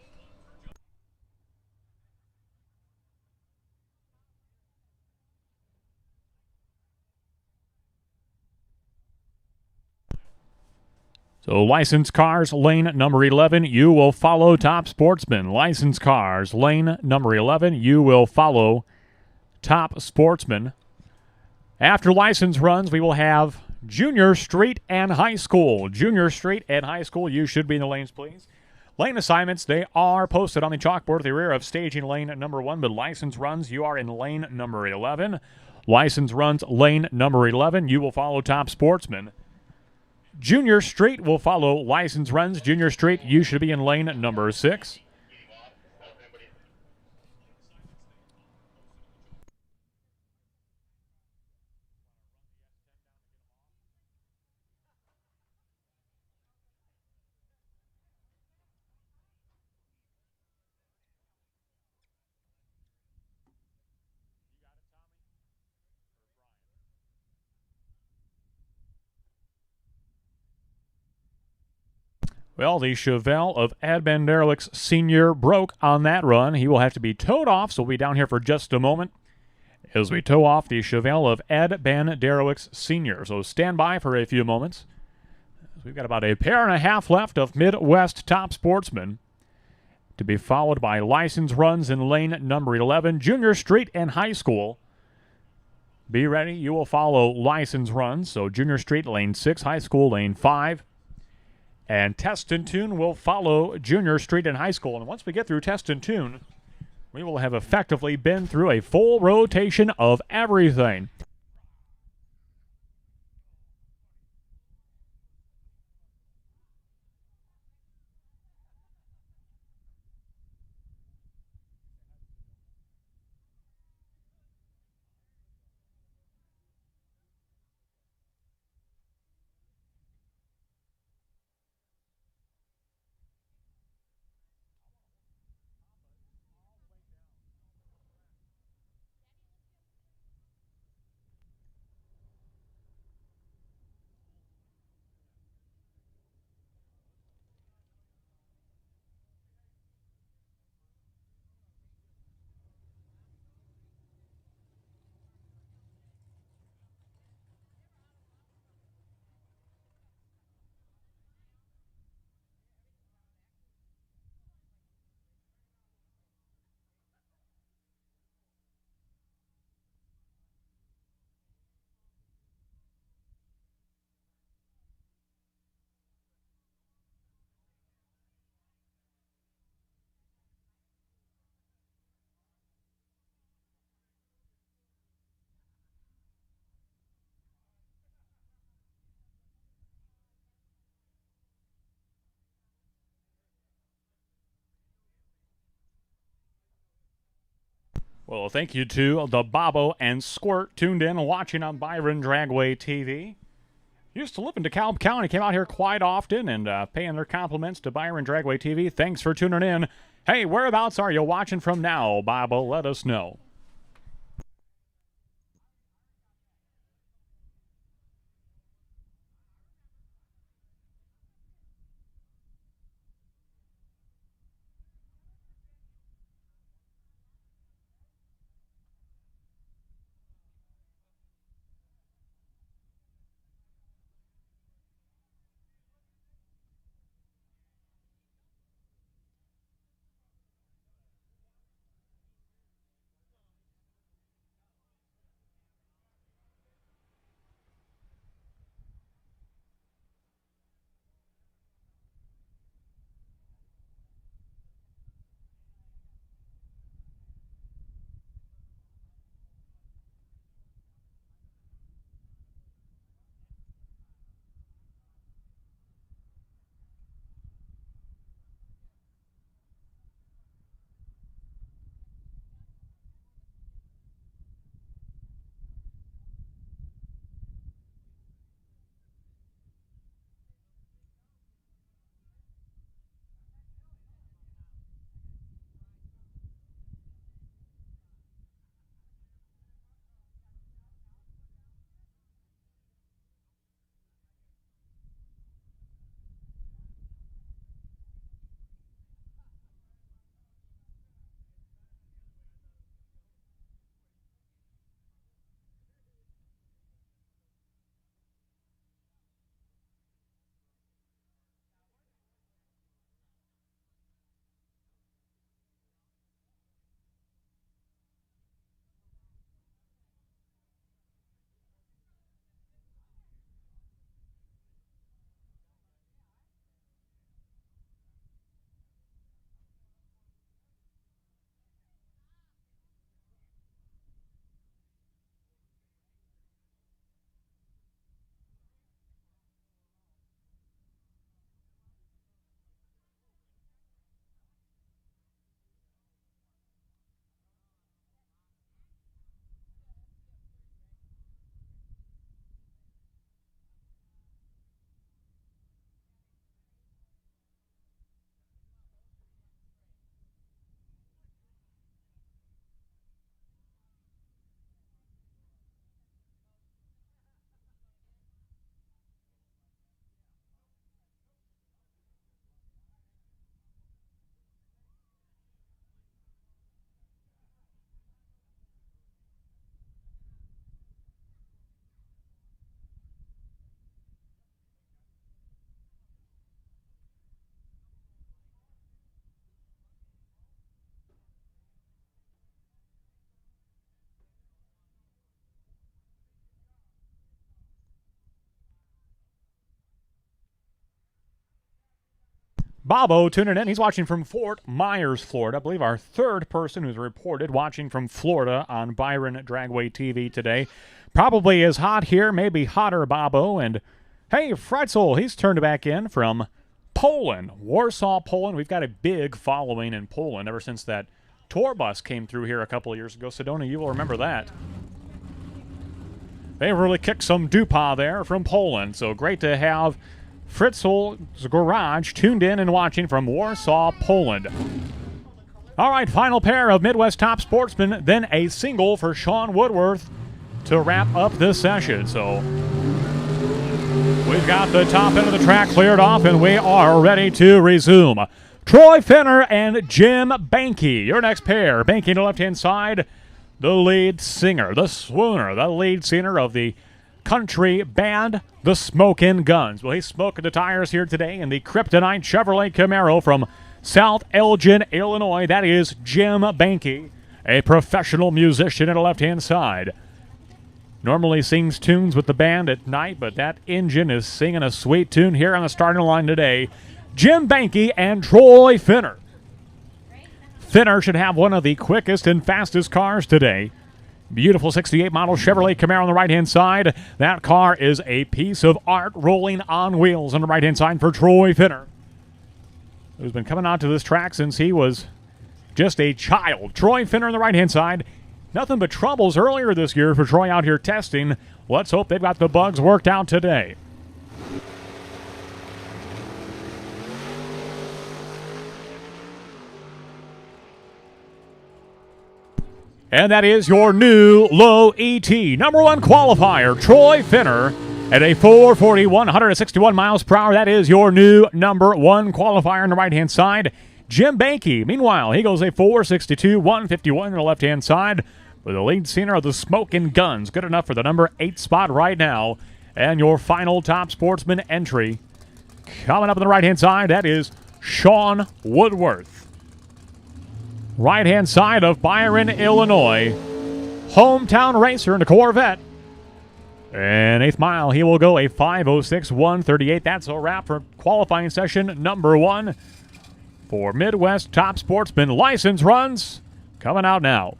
So licensed cars, lane number 11, you will follow Top Sportsman. Licensed cars, lane number 11, you will follow Top Sportsman. After license runs, we will have Junior Street and High School. Junior Street and High School, you should be in the lanes, please. Lane assignments, they are posted on the chalkboard at the rear of staging lane number 1, but license runs, you are in lane number 11. License runs, lane number 11, you will follow Top Sportsman. Junior Street will follow license runs. Junior Street, you should be in lane number 6. Well, the Chevelle of Ed Banderowicz Sr. broke on that run. He will have to be towed off, so we'll be down here for just a moment as we tow off the Chevelle of Ed Banderowicz Sr. So stand by for a few moments. we've got about a pair and a half left of Midwest Top Sportsman, to be followed by license runs in lane number 11, Junior Street and High School. Be ready. You will follow license runs. So Junior Street, lane 6, High School, lane 5. And Test and Tune will follow Junior Street and High School. And once we get through Test and Tune, we will have effectively been through a full rotation of everything. Well, thank you to the Bobo and Squirt tuned in and watching on Byron Dragway TV. Used to live in DeKalb County, came out here quite often and paying their compliments to Byron Dragway TV. Thanks for tuning in. Hey, whereabouts are you watching from now, Bobo? Let us know. Bobo tuning in. He's watching from Fort Myers, Florida. I believe our third person who's reported watching from Florida on Byron Dragway TV today. Probably is hot here, maybe hotter, Bobo. And hey, Fretzel, he's turned back in from Poland, Warsaw, Poland. We've got a big following in Poland ever since that tour bus came through here a couple of years ago. Sedona, you will remember that. They really kicked some dupa there from Poland. So great to have Fritzel's Garage tuned in and watching from Warsaw, Poland. All right, final pair of Midwest Top Sportsmen, then a single for Sean Woodworth to wrap up this session. So we've got the top end of the track cleared off, and we are ready to resume. Troy Finner and Jim Banky, your next pair. Banky to the left-hand side, the lead singer, the swooner, the lead singer of the country band, the Smokin' Guns. Well, he's smoking the tires here today in the Kryptonite Chevrolet Camaro from South Elgin, Illinois. That is Jim Banky, a professional musician at the left-hand side. Normally sings tunes with the band at night, but that engine is singing a sweet tune here on the starting line today. Jim Banky and Troy Finner. Finner should have one of the quickest and fastest cars today. Beautiful 68 model Chevrolet Camaro on the right-hand side. That car is a piece of art rolling on wheels on the right-hand side for Troy Finner, who's been coming onto this track since he was just a child. Troy Finner on the right-hand side. Nothing but troubles earlier this year for Troy out here testing. Let's hope they've got the bugs worked out today. And that is your new low ET. Number one qualifier, Troy Finner, at a 441, 161 miles per hour. That is your new number one qualifier on the right-hand side. Jim Banky, meanwhile, he goes a 462, 151 on the left-hand side with the lead singer of the Smokin' Guns. Good enough for the number 8 spot right now. And your final Top Sportsman entry coming up on the right-hand side, that is Sean Woodworth. Right-hand side of Byron, Illinois. Hometown racer in a Corvette. And 8th mile, he will go a 5:06, 138. That's a wrap for qualifying session number 1 for Midwest Top Sportsman. License runs coming out now.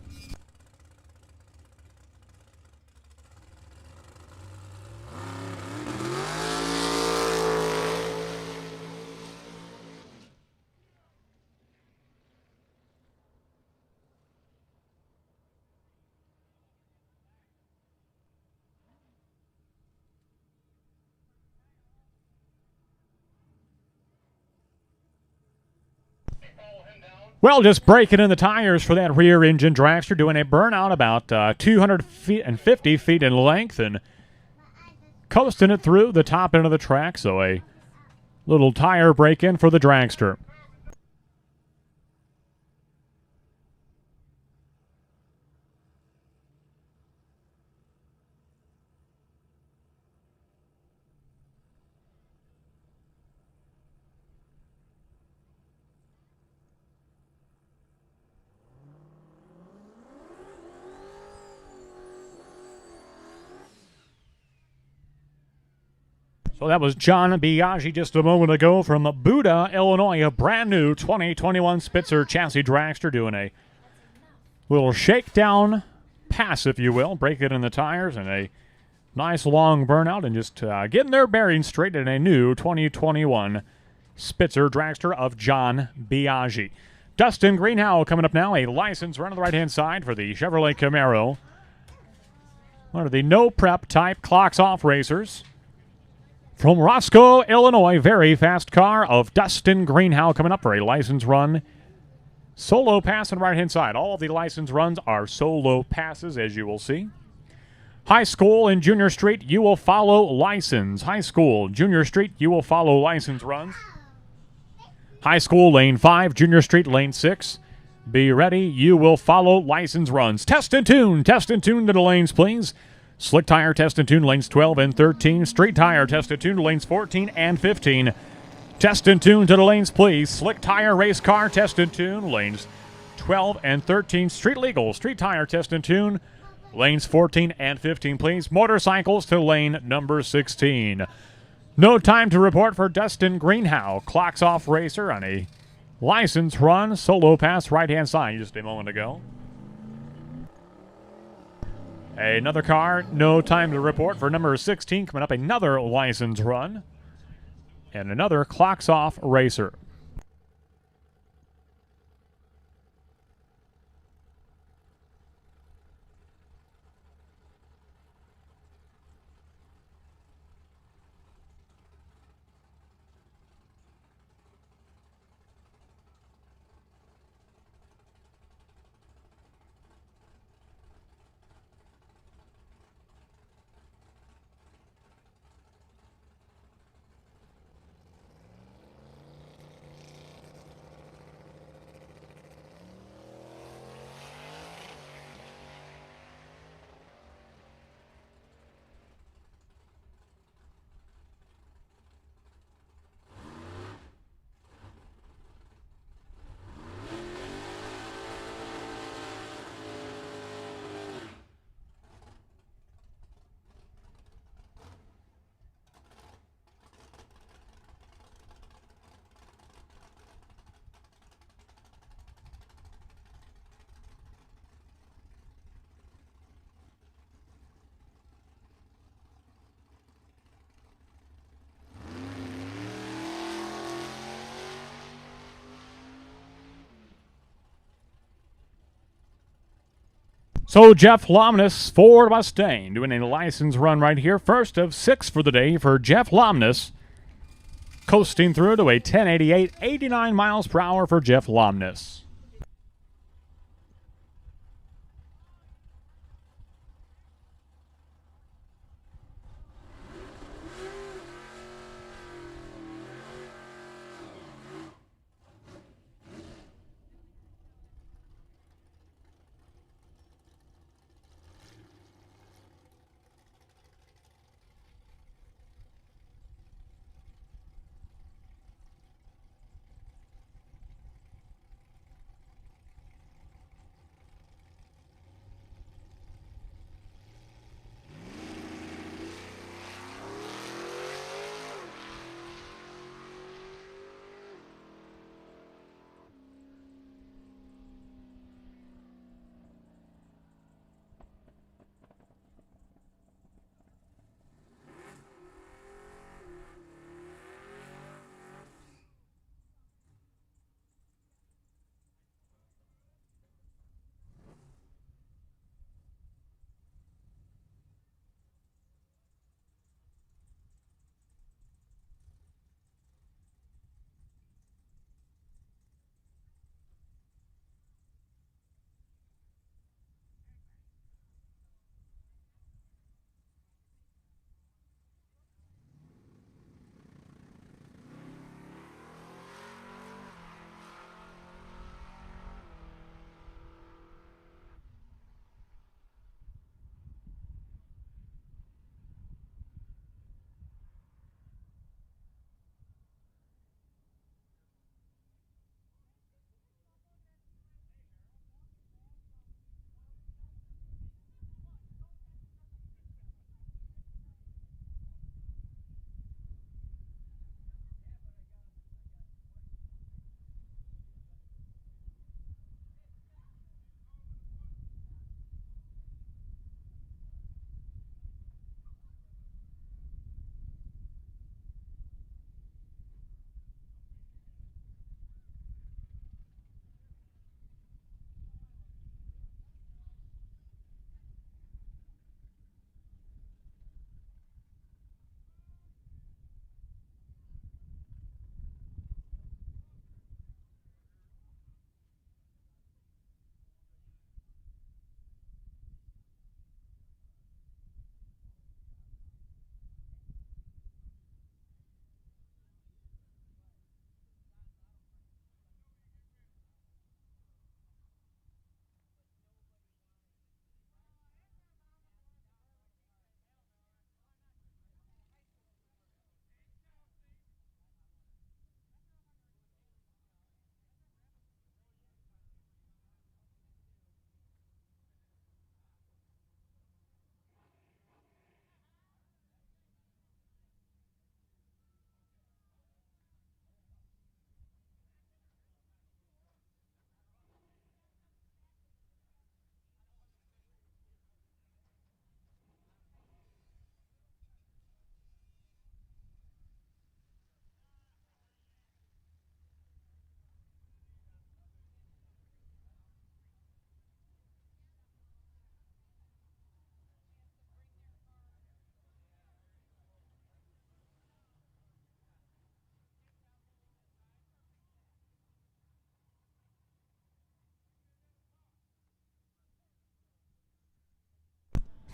Well, just breaking in the tires for that rear engine Dragster, doing a burnout about 250 feet in length and coasting it through the top end of the track. So a little tire break-in for the Dragster. So that was John Biaggi just a moment ago from Buda, Illinois, a brand new 2021 Spitzer chassis Dragster, doing a little shakedown pass, if you will, break it in the tires and a nice long burnout and just getting their bearings straight in a new 2021 Spitzer Dragster of John Biaggi. Dustin Greenhow coming up now, a license run on the right-hand side for the Chevrolet Camaro. One of the no-prep type clocks-off racers. From Roscoe, Illinois, very fast car of Dustin Greenhow coming up for a license run. Solo pass on the right-hand side. All of the license runs are solo passes, as you will see. High School and Junior Street, you will follow license. High School, Junior Street, you will follow license runs. High School, lane 5, Junior Street, lane 6. Be ready, you will follow license runs. Test and tune to the lanes, please. Slick Tire Test and Tune, lanes 12 and 13. Street Tire Test and Tune, lanes 14 and 15. Test and Tune to the lanes, please. Slick Tire Race Car Test and Tune, lanes 12 and 13. Street Legal Street Tire Test and Tune, lanes 14 and 15, please. Motorcycles to lane number 16. No time to report for Dustin Greenhow. Clocks off racer on a license run. Solo pass right-hand side just a moment ago. Another car, no time to report for number 16. Coming up, another license run. And another clocks off racer. So Jeff Lomness, Ford Mustang, doing a license run right here. First of 6 for the day for Jeff Lomness. Coasting through to a 1088, 89 miles per hour for Jeff Lomness.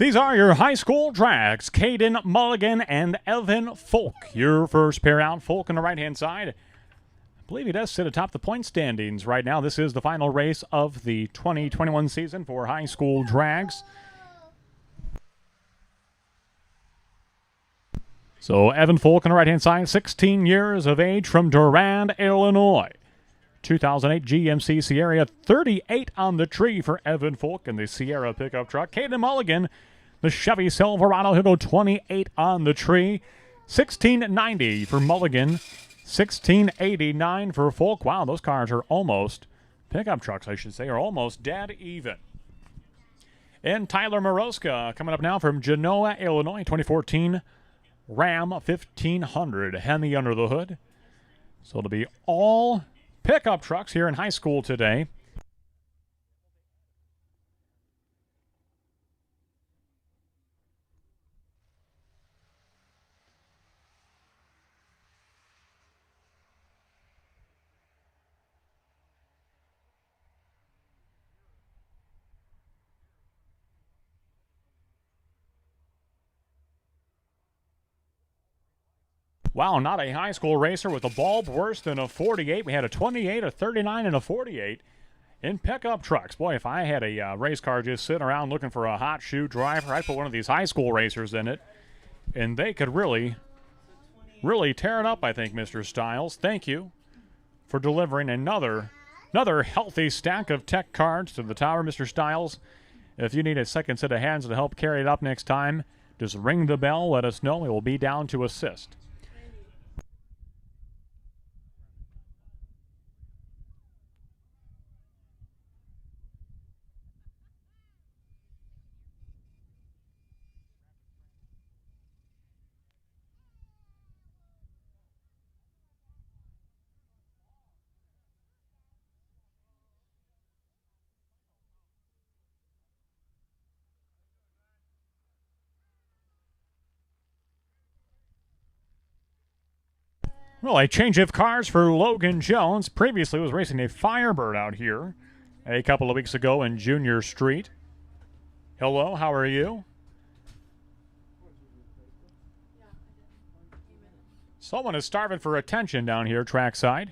These are your high school drags, Caden Mulligan and Evan Folk. Your first pair out, Folk on the right-hand side. I believe he does sit atop the point standings right now. This is the final race of the 2021 season for high school drags. So Evan Folk on the right-hand side, 16 years of age from Durand, Illinois. 2008 GMC Sierra, 38 on the tree for Evan Folk in the Sierra pickup truck. Caden Mulligan, the Chevy Silverado, he'll go 28 on the tree. 1690 for Mulligan, 1689 for Folk. Wow, those cars are almost, pickup trucks I should say, are almost dead even. And Tyler Moroska coming up now from Genoa, Illinois, 2014 Ram 1500 Hemi under the hood. So it'll be all pickup trucks here in high school today. Wow, not a high school racer with a bulb worse than a 48. We had a 28, a 39, and a 48 in pickup trucks. Boy, if I had a race car just sitting around looking for a hot shoe driver, I'd put one of these high school racers in it, and they could really tear it up, I think, Mr. Stiles. Thank you for delivering another healthy stack of tech cards to the tower, Mr. Stiles. If you need a second set of hands to help carry it up next time, just ring the bell, let us know. We will be down to assist. Well, a change of cars for Logan Jones. Previously was racing a Firebird out here a couple of weeks ago in Junior Street. Hello, how are you? Someone is starving for attention down here trackside.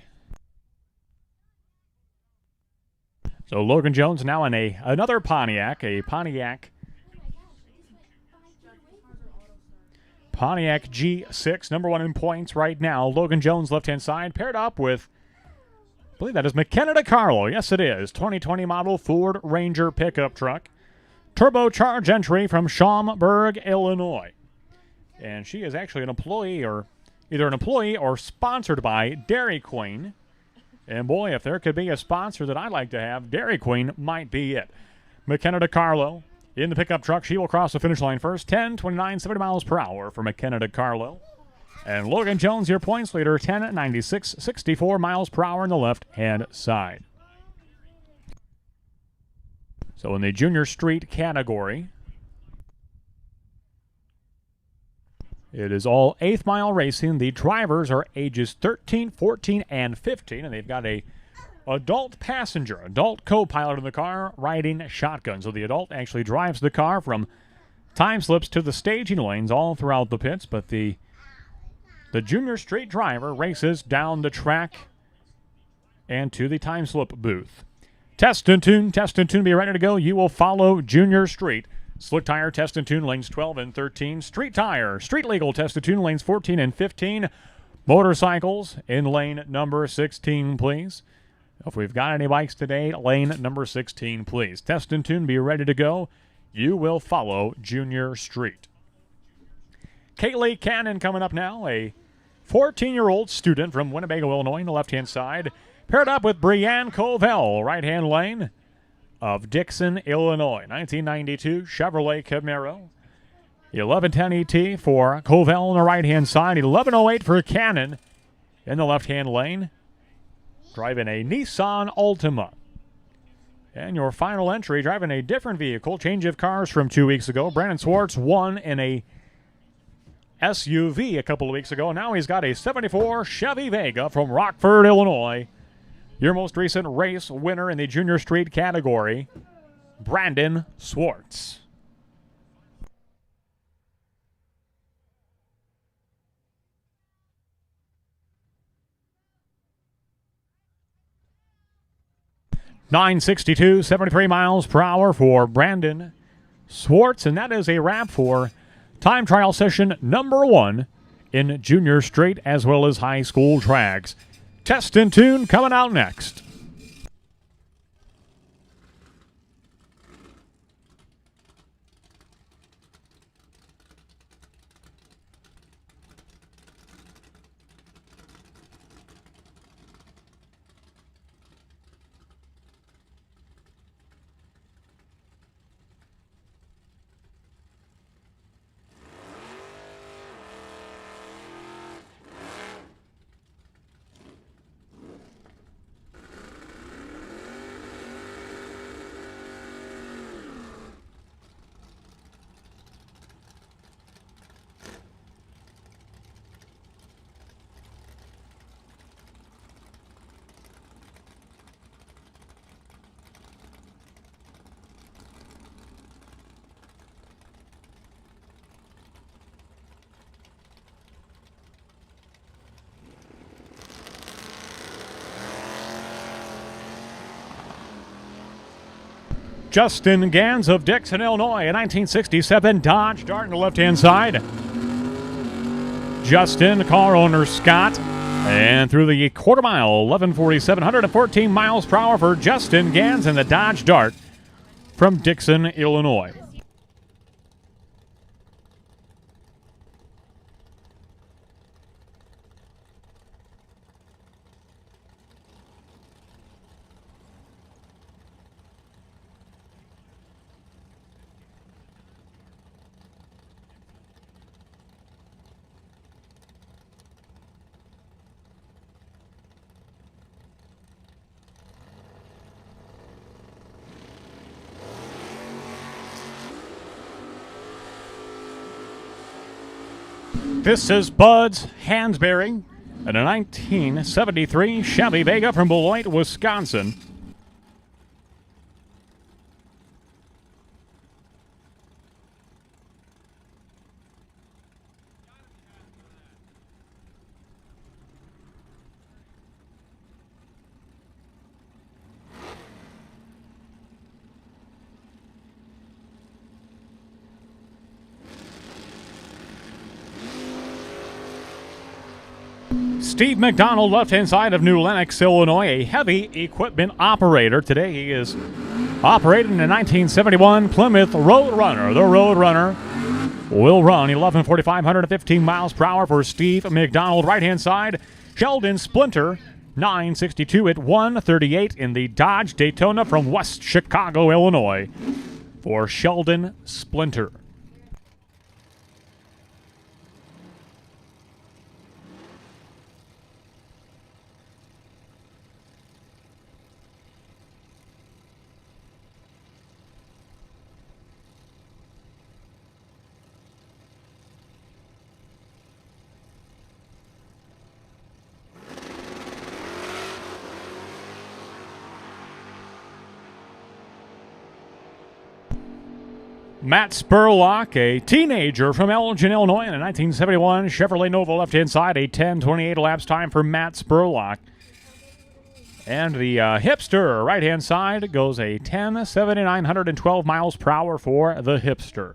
So Logan Jones now in another Pontiac, a Pontiac G6, number one in points right now. Logan Jones, left-hand side, paired up with, I believe that is McKenna DiCarlo. Yes, it is. 2020 model Ford Ranger pickup truck. Turbocharged entry from Schaumburg, Illinois. And she is actually an employee, or either an employee or sponsored by Dairy Queen. And boy, if there could be a sponsor that I'd like to have, Dairy Queen might be it. McKenna DiCarlo in the pickup truck. She will cross the finish line first. 10, 29, 70 miles per hour for McKenna DiCarlo. And Logan Jones, your points leader, 10, 96, 64 miles per hour on the left-hand side. So in the Junior Street category, it is all 8th mile racing. The drivers are ages 13, 14, and 15, and they've got a adult passenger, adult co-pilot in the car, riding shotgun. So the adult actually drives the car from time slips to the staging lanes all throughout the pits, but the Junior Street driver races down the track and to the time slip booth. Test and tune, be ready to go. You will follow Junior Street. Slick tire, test and tune, lanes 12 and 13. Street tire, street legal, test and tune, lanes 14 and 15. Motorcycles in lane number 16, please. If we've got any bikes today, lane number 16, please. Test and tune, be ready to go. You will follow Junior Street. Kaylee Cannon coming up now, a 14-year-old student from Winnebago, Illinois, on the left-hand side. Paired up with Brianne Covell, right-hand lane of Dixon, Illinois. 1992 Chevrolet Camaro. 1110 ET for Covell on the right-hand side. 1108 for Cannon in the left-hand lane. Driving a Nissan Altima. And your final entry, driving a different vehicle. Change of cars from 2 weeks ago. Brandon Swartz won in a SUV a couple of weeks ago. Now he's got a 74 Chevy Vega from Rockford, Illinois. Your most recent race winner in the Junior Street category, Brandon Swartz. 962, 73 miles per hour for Brandon Swartz. And that is a wrap for time trial session number 1 in junior straight as well as high school tracks. Test and tune coming out next. Justin Gans of Dixon, Illinois, a 1967 Dodge Dart on the left-hand side. Justin, car owner Scott, and through the quarter mile, 11:47, 114 miles per hour for Justin Gans in the Dodge Dart from Dixon, Illinois. This is Bud's Hansberry and a 1973 Chevy Vega from Beloit, Wisconsin. Steve McDonald, left-hand side of New Lenox, Illinois, a heavy equipment operator. Today he is operating a 1971 Plymouth Roadrunner. The Roadrunner will run 11:45, 115 miles per hour for Steve McDonald. Right-hand side, Sheldon Splinter, 962 at 138 in the Dodge Daytona from West Chicago, Illinois, for Sheldon Splinter. Matt Spurlock, a teenager from Elgin, Illinois, in a 1971 Chevrolet Nova left-hand side, a 10:28 elapsed time for Matt Spurlock. And the hipster right-hand side goes a 10:79, 112 miles per hour for the hipster.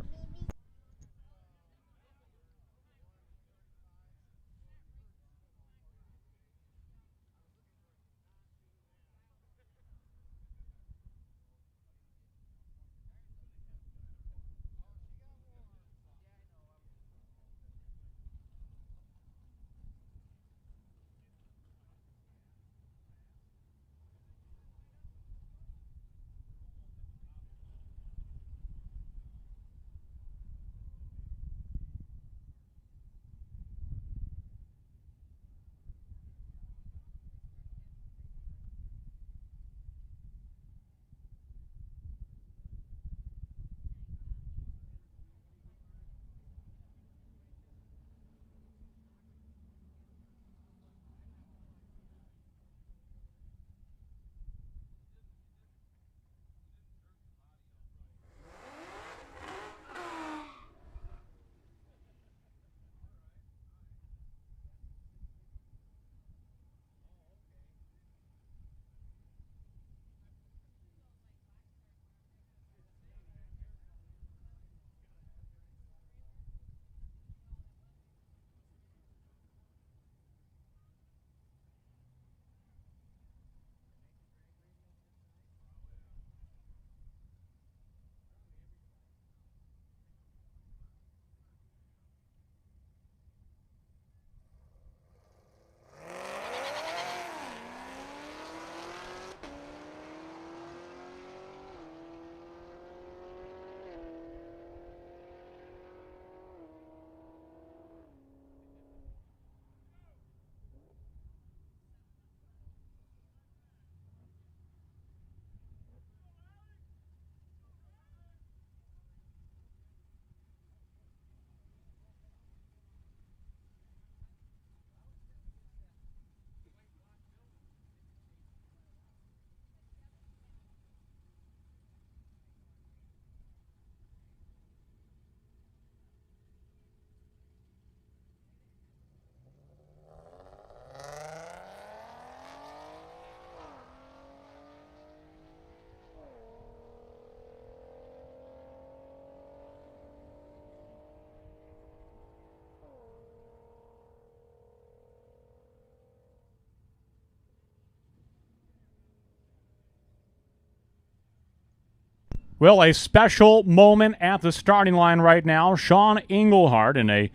Well, a special moment at the starting line right now. Sean Engelhardt in a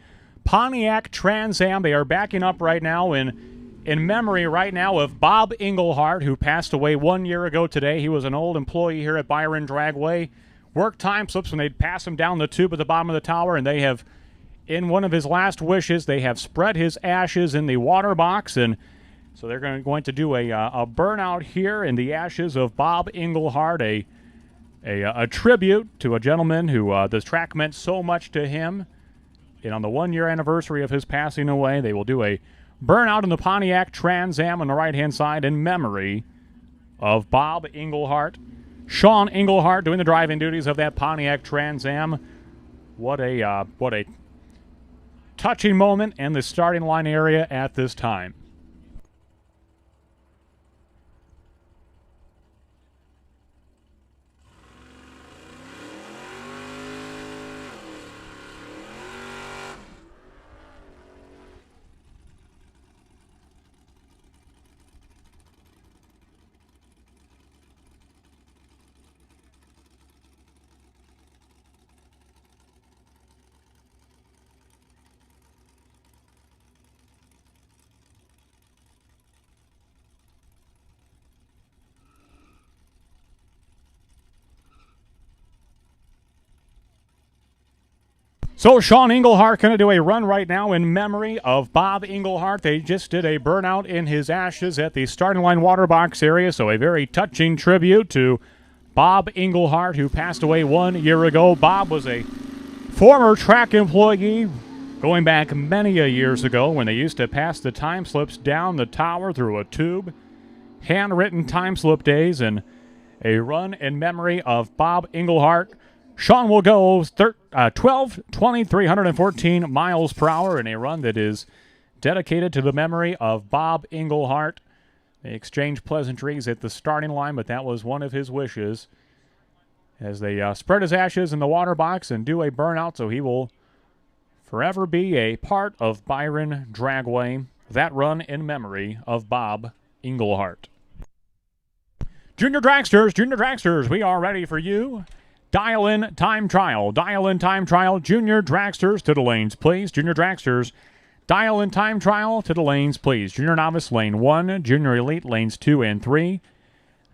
Pontiac Trans Am. They are backing up right now in memory right now of Bob Engelhardt, who passed away 1 year ago today. He was an old employee here at Byron Dragway. Worked time slips when they'd pass him down the tube at the bottom of the tower, and they have, in one of his last wishes, they have spread his ashes in the water box, and so they're going to do a burnout here in the ashes of Bob Engelhardt, a tribute to a gentleman who this track meant so much to him. And on the 1 year anniversary of his passing away, they will do a burnout in the Pontiac Trans Am on the right-hand side in memory of Bob Engelhardt. Sean Engelhardt doing the driving duties of that Pontiac Trans Am. What a touching moment in the starting line area at this time. So Sean Engelhardt going to do a run right now in memory of Bob Engelhardt. They just did a burnout in his ashes at the starting line water box area, so a very touching tribute to Bob Engelhardt, who passed away 1 year ago. Bob was a former track employee going back many years ago when they used to pass the time slips down the tower through a tube. Handwritten time slip days, and a run in memory of Bob Engelhardt. Sean will go 12, 20, 314 miles per hour in a run that is dedicated to the memory of Bob Engelhardt. They exchanged pleasantries at the starting line, but that was one of his wishes as they spread his ashes in the water box and do a burnout, so he will forever be a part of Byron Dragway. That run in memory of Bob Engelhardt. Junior Dragsters, we are ready for you. Dial in time trial. Junior Dragsters to the lanes, please. Junior Dragsters, dial in time trial to the lanes, please. Junior Novice, lane 1. Junior Elite, lanes 2 and 3.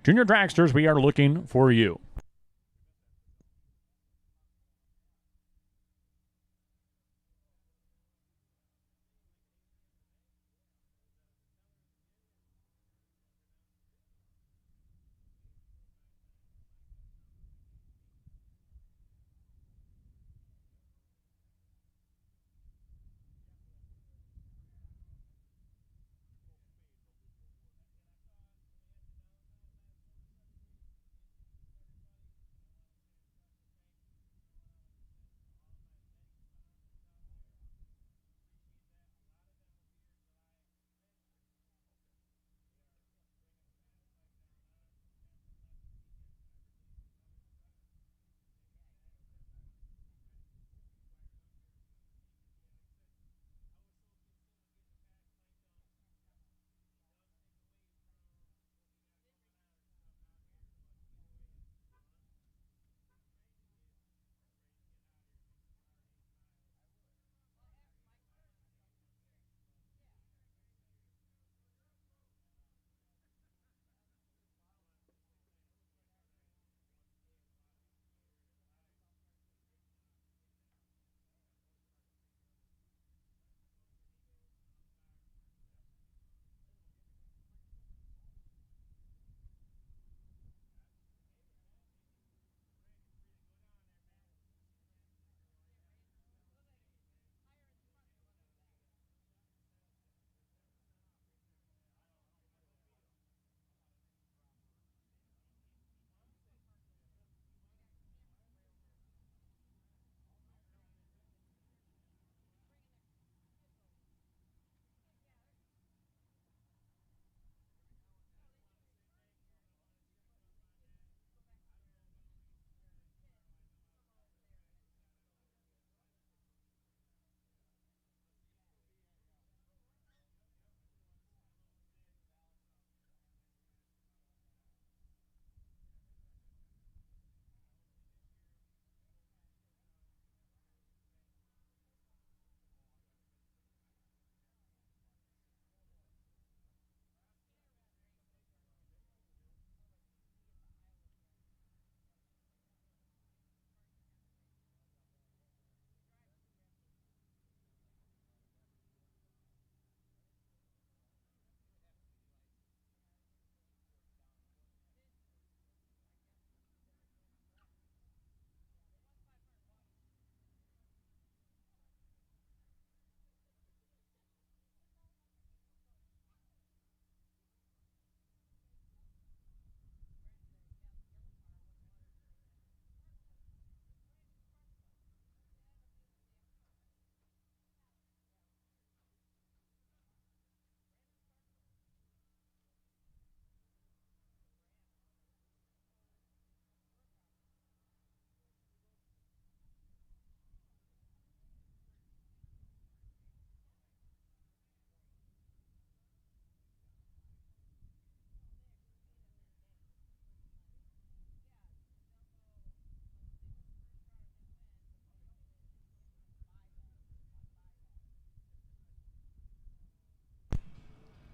Junior Dragsters, we are looking for you.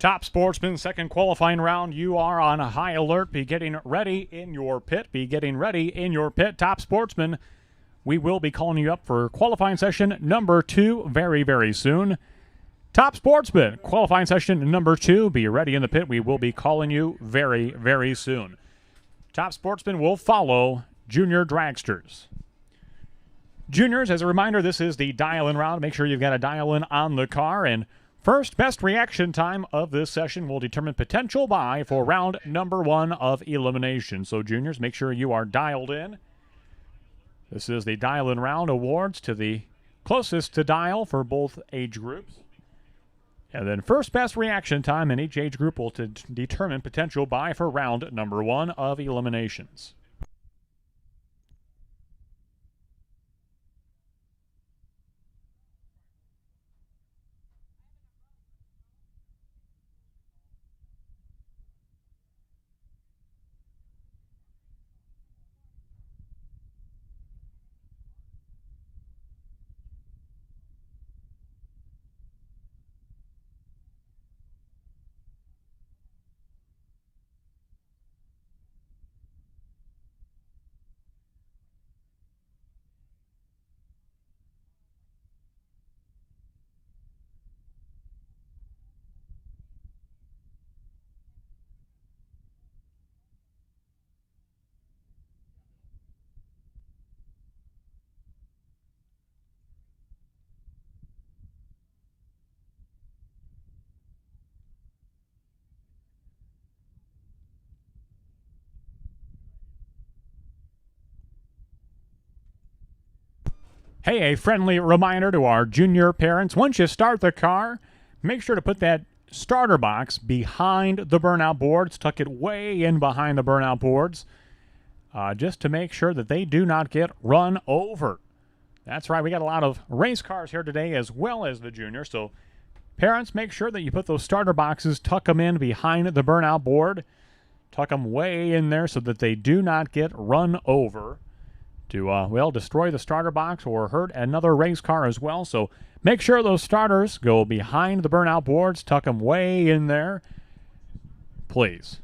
Top Sportsman, second qualifying round. You are on a high alert. Be getting ready in your pit. Be getting ready in your pit. Top Sportsman, we will be calling you up for qualifying session number 2 very, very soon. Top Sportsman, qualifying session number 2. Be ready in the pit. We will be calling you very, very soon. Top Sportsman will follow Junior Dragsters. Juniors, as a reminder, this is the dial-in round. Make sure you've got a dial-in on the car. And first best reaction time of this session will determine potential bye for round number 1 of elimination. So, juniors, make sure you are dialed in. This is the dial-in round. Awards to the closest to dial for both age groups. And then first best reaction time in each age group will determine potential bye for round number 1 of eliminations. Hey, a friendly reminder to our junior parents. Once you start the car, make sure to put that starter box behind the burnout boards. Tuck it way in behind the burnout boards just to make sure that they do not get run over. That's right. We got a lot of race cars here today as well as the juniors. So parents, make sure that you put those starter boxes, tuck them in behind the burnout board. Tuck them way in there so that they do not get run over to, destroy the starter box or hurt another race car as well. So make sure those starters go behind the burnout boards. Tuck them way in there, please.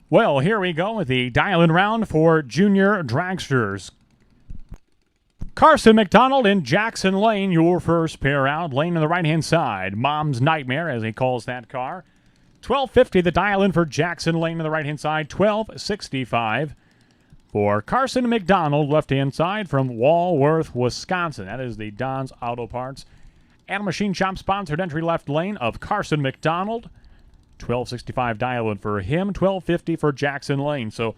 Well, here we go with the dial-in round for junior dragsters. Carson McDonald and Jackson Lane, your first pair out. Lane on the right-hand side. Mom's Nightmare, as he calls that car. 1250 the dial-in for Jackson Lane on the right-hand side. 1265 for Carson McDonald, left-hand side from Walworth, Wisconsin. That is the Don's Auto Parts and Machine Shop sponsored entry left lane of Carson McDonald. 1265 dial-in for him. 1250 for Jackson Lane. So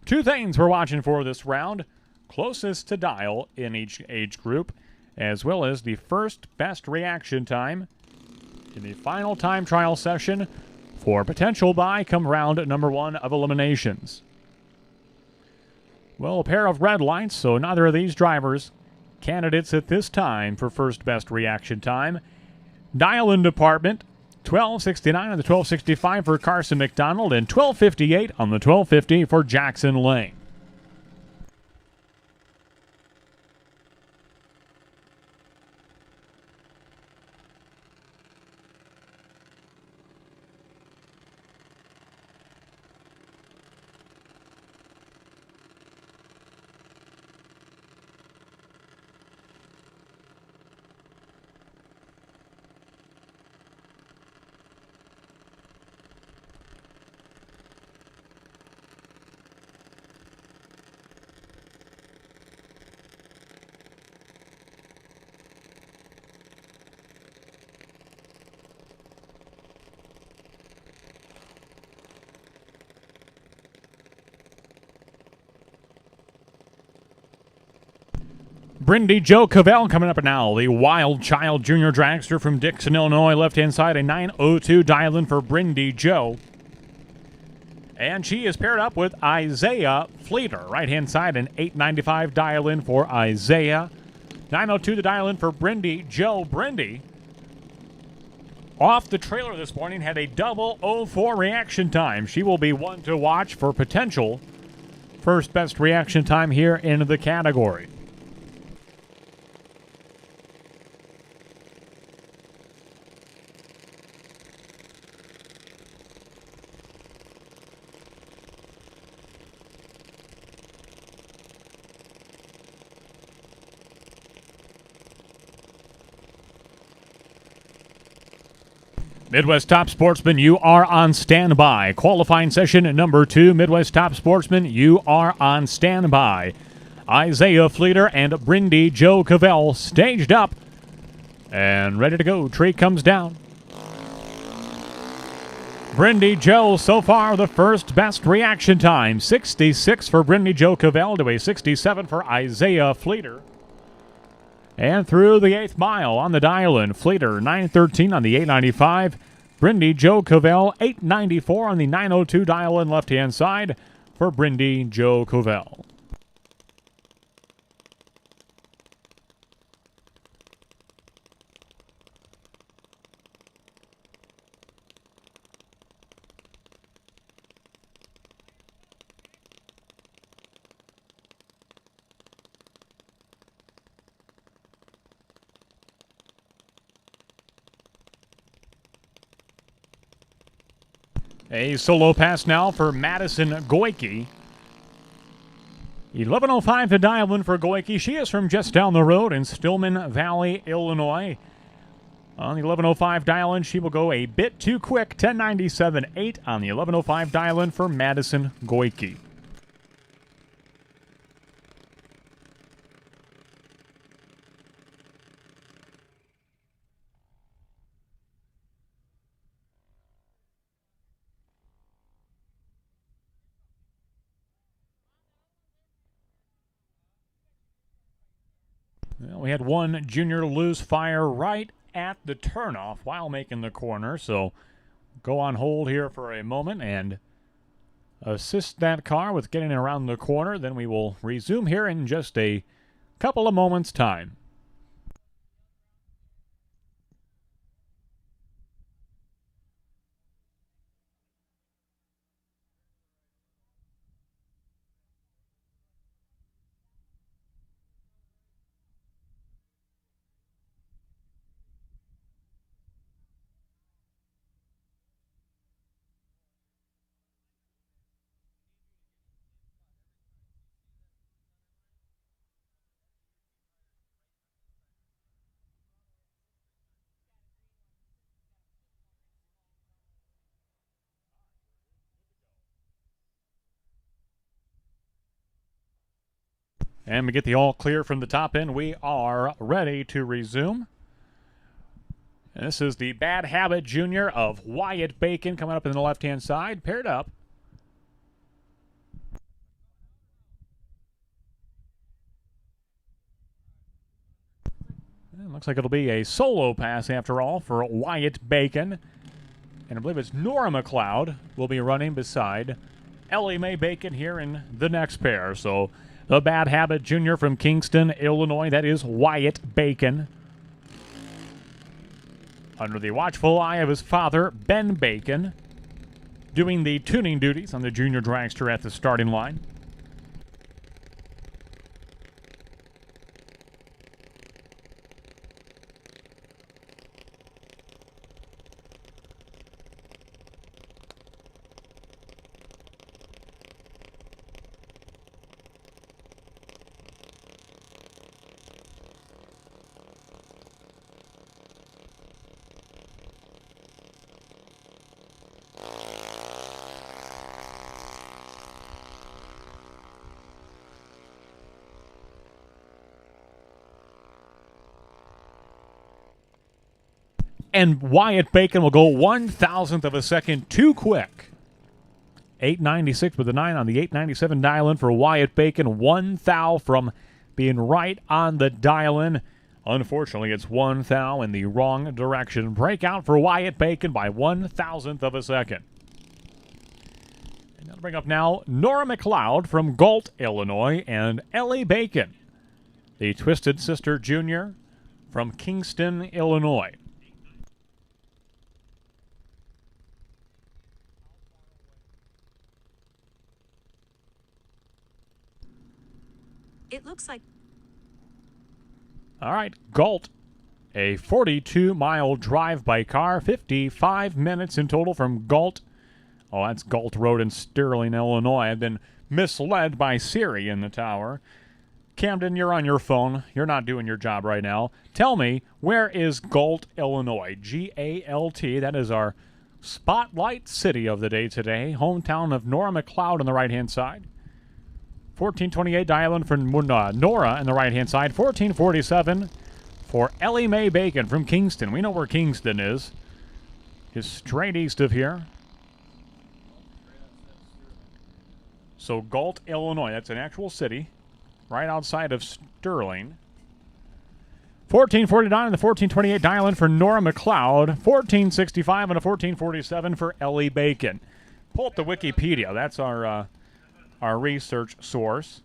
two things we're watching for this round. Closest to dial in each age group, as well as the first best reaction time in the final time trial session for potential buy come round number 1 of eliminations. Well, a pair of red lights, so neither of these drivers candidates at this time for first best reaction time. Dial-in department, 1269 on the 1265 for Carson McDonald and 1258 on the 1250 for Jackson Lane. Brindy Joe Cavell coming up now. The Wild Child Junior Dragster from Dixon, Illinois. Left-hand side, a 902 dial-in for Brindy Joe. And she is paired up with Isaiah Fleeter. Right-hand side, an 895 dial-in for Isaiah. 902 the dial-in for Brindy Joe. Brindy, off the trailer this morning, had a double 04 reaction time. She will be one to watch for potential first best reaction time here in the category. Midwest Top Sportsman, you are on standby. Qualifying session number 2. Midwest Top Sportsman, you are on standby. Isaiah Fleeter and Brindy Joe Cavell staged up and ready to go. Tree comes down. Brindy Joe, so far the first best reaction time. 66 for Brindy Joe Cavell to a 67 for Isaiah Fleeter. And through the 8th mile on the dial-in, Fleeter 913 on the 895. Brindy Joe Cavell 894 on the 902 dial-in left-hand side for Brindy Joe Cavell. A solo pass now for Madison Goyke. 11:05 to dial in for Goyke. She is from just down the road in Stillman Valley, Illinois. On the 11:05 dial-in, she will go a bit too quick. 10:97.8 on the 11:05 dial-in for Madison Goyke. Well, we had one junior lose fire right at the turnoff while making the corner, so go on hold here for a moment and assist that car with getting around the corner. Then we will resume here in just a couple of moments' time. And we get the all clear from the top end. We are ready to resume. And this is the Bad Habit Junior of Wyatt Bacon coming up in the left-hand side, paired up. And looks like it'll be a solo pass after all for Wyatt Bacon. And I believe it's Nora McLeod will be running beside Ellie Mae Bacon here in the next pair. So the Bad Habit Junior from Kingston, Illinois, that is Wyatt Bacon. Under the watchful eye of his father, Ben Bacon, doing the tuning duties on the junior dragster at the starting line. And Wyatt Bacon will go 1,000th of a second too quick. 896 with the 9 on the 897 dial-in for Wyatt Bacon. 1 thou from being right on the dial-in. Unfortunately, it's 1 thou in the wrong direction. Breakout for Wyatt Bacon by 1,000th of a second. And that'll bring up now Nora McLeod from Galt, Illinois, and Ellie Bacon, the Twisted Sister Junior from Kingston, Illinois. It looks like... All right, Galt, a 42-mile drive by car, 55 minutes in total from Galt. Oh, that's Galt Road in Sterling, Illinois. I've been misled by Siri in the tower. Camden, you're on your phone. You're not doing your job right now. Tell me, where is Galt, Illinois? G-A-L-T. That is our spotlight city of the day today. Hometown of Nora McLeod on the right-hand side. 1428 dial-in for Nora on the right-hand side. 1447 for Ellie Mae Bacon from Kingston. We know where Kingston is. It's straight east of here. So Galt, Illinois. That's an actual city right outside of Sterling. 1449 and the 1428 dial-in for Nora McLeod. 1465 and a 1447 for Ellie Bacon. Pull up the Wikipedia. That's our research source.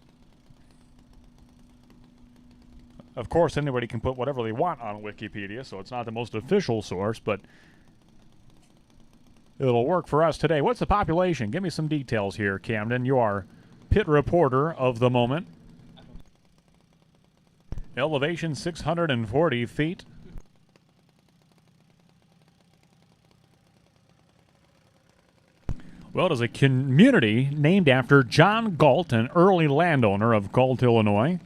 Of course, anybody can put whatever they want on Wikipedia, so it's not the most official source, but it'll work for us today. What's the population? Give me some details here, Camden. You are pit reporter of the moment. Elevation 640 feet. Well, it is a community named after John Galt, an early landowner of Galt, Illinois.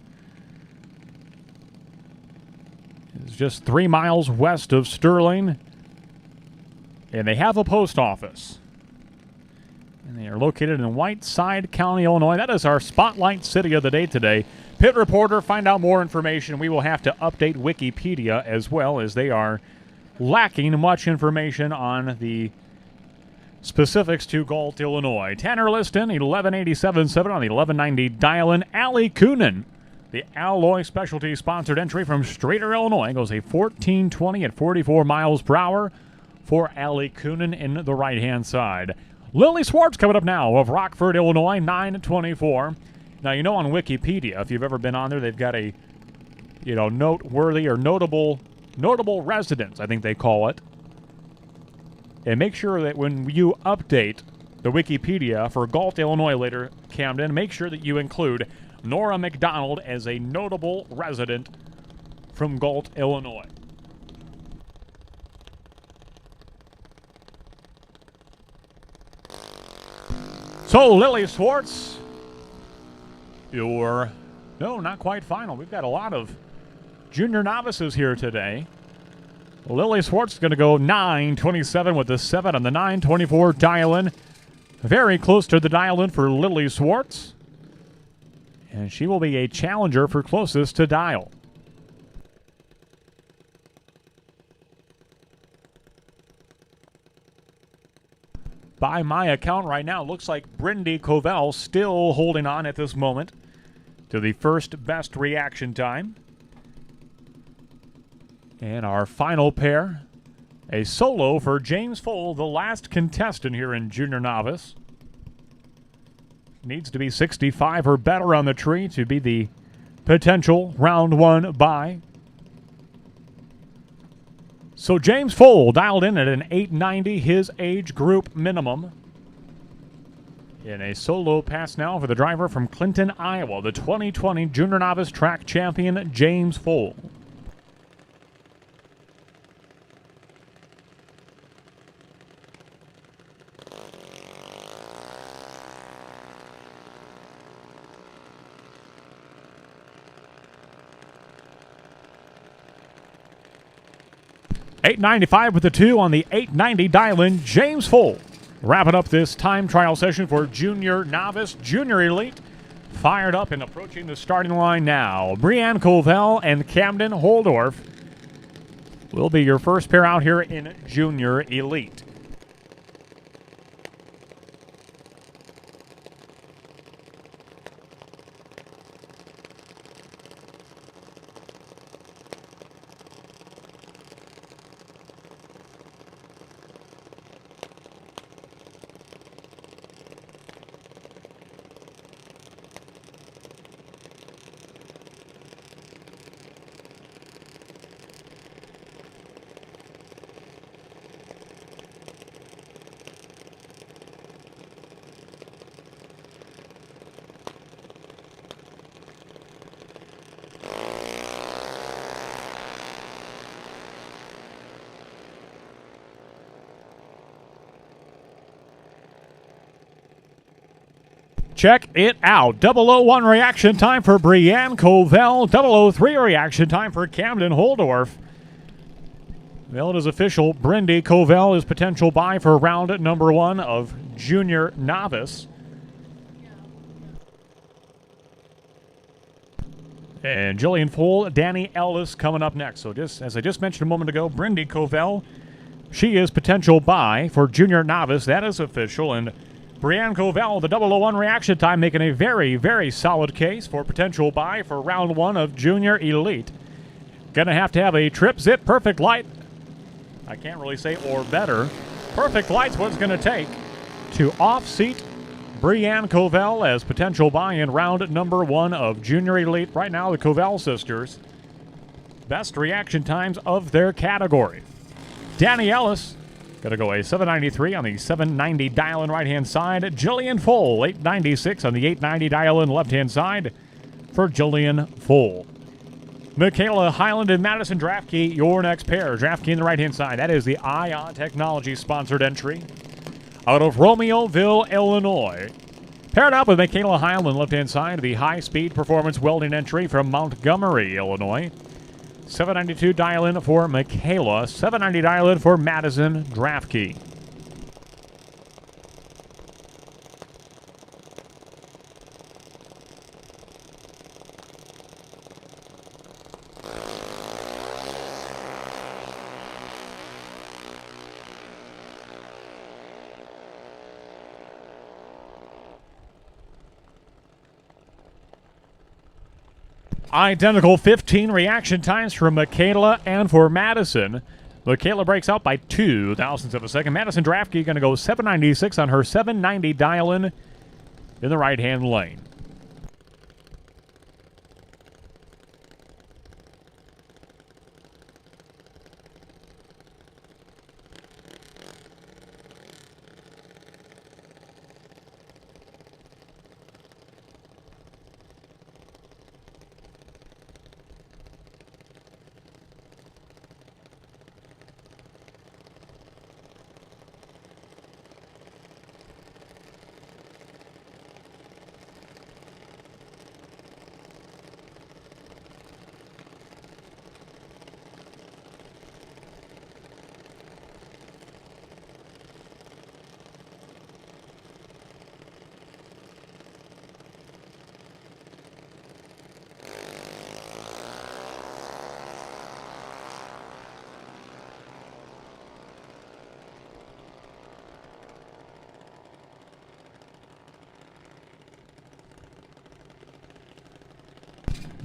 It's just 3 miles west of Sterling, and they have a post office. And they are located in Whiteside County, Illinois. That is our spotlight city of the day today. Pit reporter, find out more information. We will have to update Wikipedia as well, as they are lacking much information on the specifics to Galt, Illinois. Tanner Liston, 1187.7 on the 1190 dial-in. Allie Coonan, the Alloy Specialty sponsored entry from Streator, Illinois, goes a 1420 at 44 miles per hour for Allie Coonan in the right-hand side. Lily Swartz coming up now of Rockford, Illinois, 924. Now, you know on Wikipedia, if you've ever been on there, they've got a, noteworthy or notable residence, I think they call it. And make sure that when you update the Wikipedia for Galt, Illinois later, Camden, make sure that you include Nora McDonald as a notable resident from Galt, Illinois. So, Lily Swartz, no, not quite final. We've got a lot of junior novices here today. Lily Swartz is going to go 927 with the 7 on the 924 dial-in. Very close to the dial-in for Lily Swartz. And she will be a challenger for closest to dial. By my account right now, it looks like Brindy Covell still holding on at this moment to the first best reaction time. And our final pair, a solo for James Foal, the last contestant here in Junior Novice. Needs to be 65 or better on the tree to be the potential round one bye. So James Foal dialed in at an 890, his age group minimum. In a solo pass now for the driver from Clinton, Iowa, the 2020 Junior Novice Track Champion, James Foal. $8.95 with the 2 on the 890 dial-in, James Foal. Wrapping up this time trial session for Junior Novice, Junior Elite. Fired up and approaching the starting line now. Brianne Covell and Camden Holdorf will be your first pair out here in Junior Elite. Check it out. 001 reaction time for Brianne Covell. 003 reaction time for Camden Holdorf. Well, it is official. Brindy Covell is potential bye for round number 1 of Junior Novice. And Jillian Foal, Danny Ellis coming up next. So just as I just mentioned a moment ago, Brindy Covell, she is potential bye for Junior Novice. That is official. And Brianne Covell, the 001 reaction time, making a very, very solid case for potential bye for round 1 of Junior Elite. Gonna have to have a trip zip perfect light. I can't really say or better. Perfect light's what it's gonna take to off-seat Brianne Covell as potential bye in round number 1 of Junior Elite. Right now, the Covell sisters, best reaction times of their category. Danny Ellis, gonna go a 793 on the 790 dial-in right-hand side. Jillian Foal, 896 on the 890 dial-in left-hand side for Jillian Foal. Michaela Highland and Madison Draftkey, your next pair. Draftkey on the right-hand side. That is the Ion Technology sponsored entry out of Romeoville, Illinois. Paired up with Michaela Highland, left-hand side, the high-speed performance welding entry from Montgomery, Illinois. 792 dial-in for Michaela, 790 dial-in for Madison Draftkey. Identical 15 reaction times for Michaela and for Madison. Michaela breaks out by 2 thousandths of a second. Madison Draftkey going to go 796 on her 790 dial-in the right-hand lane.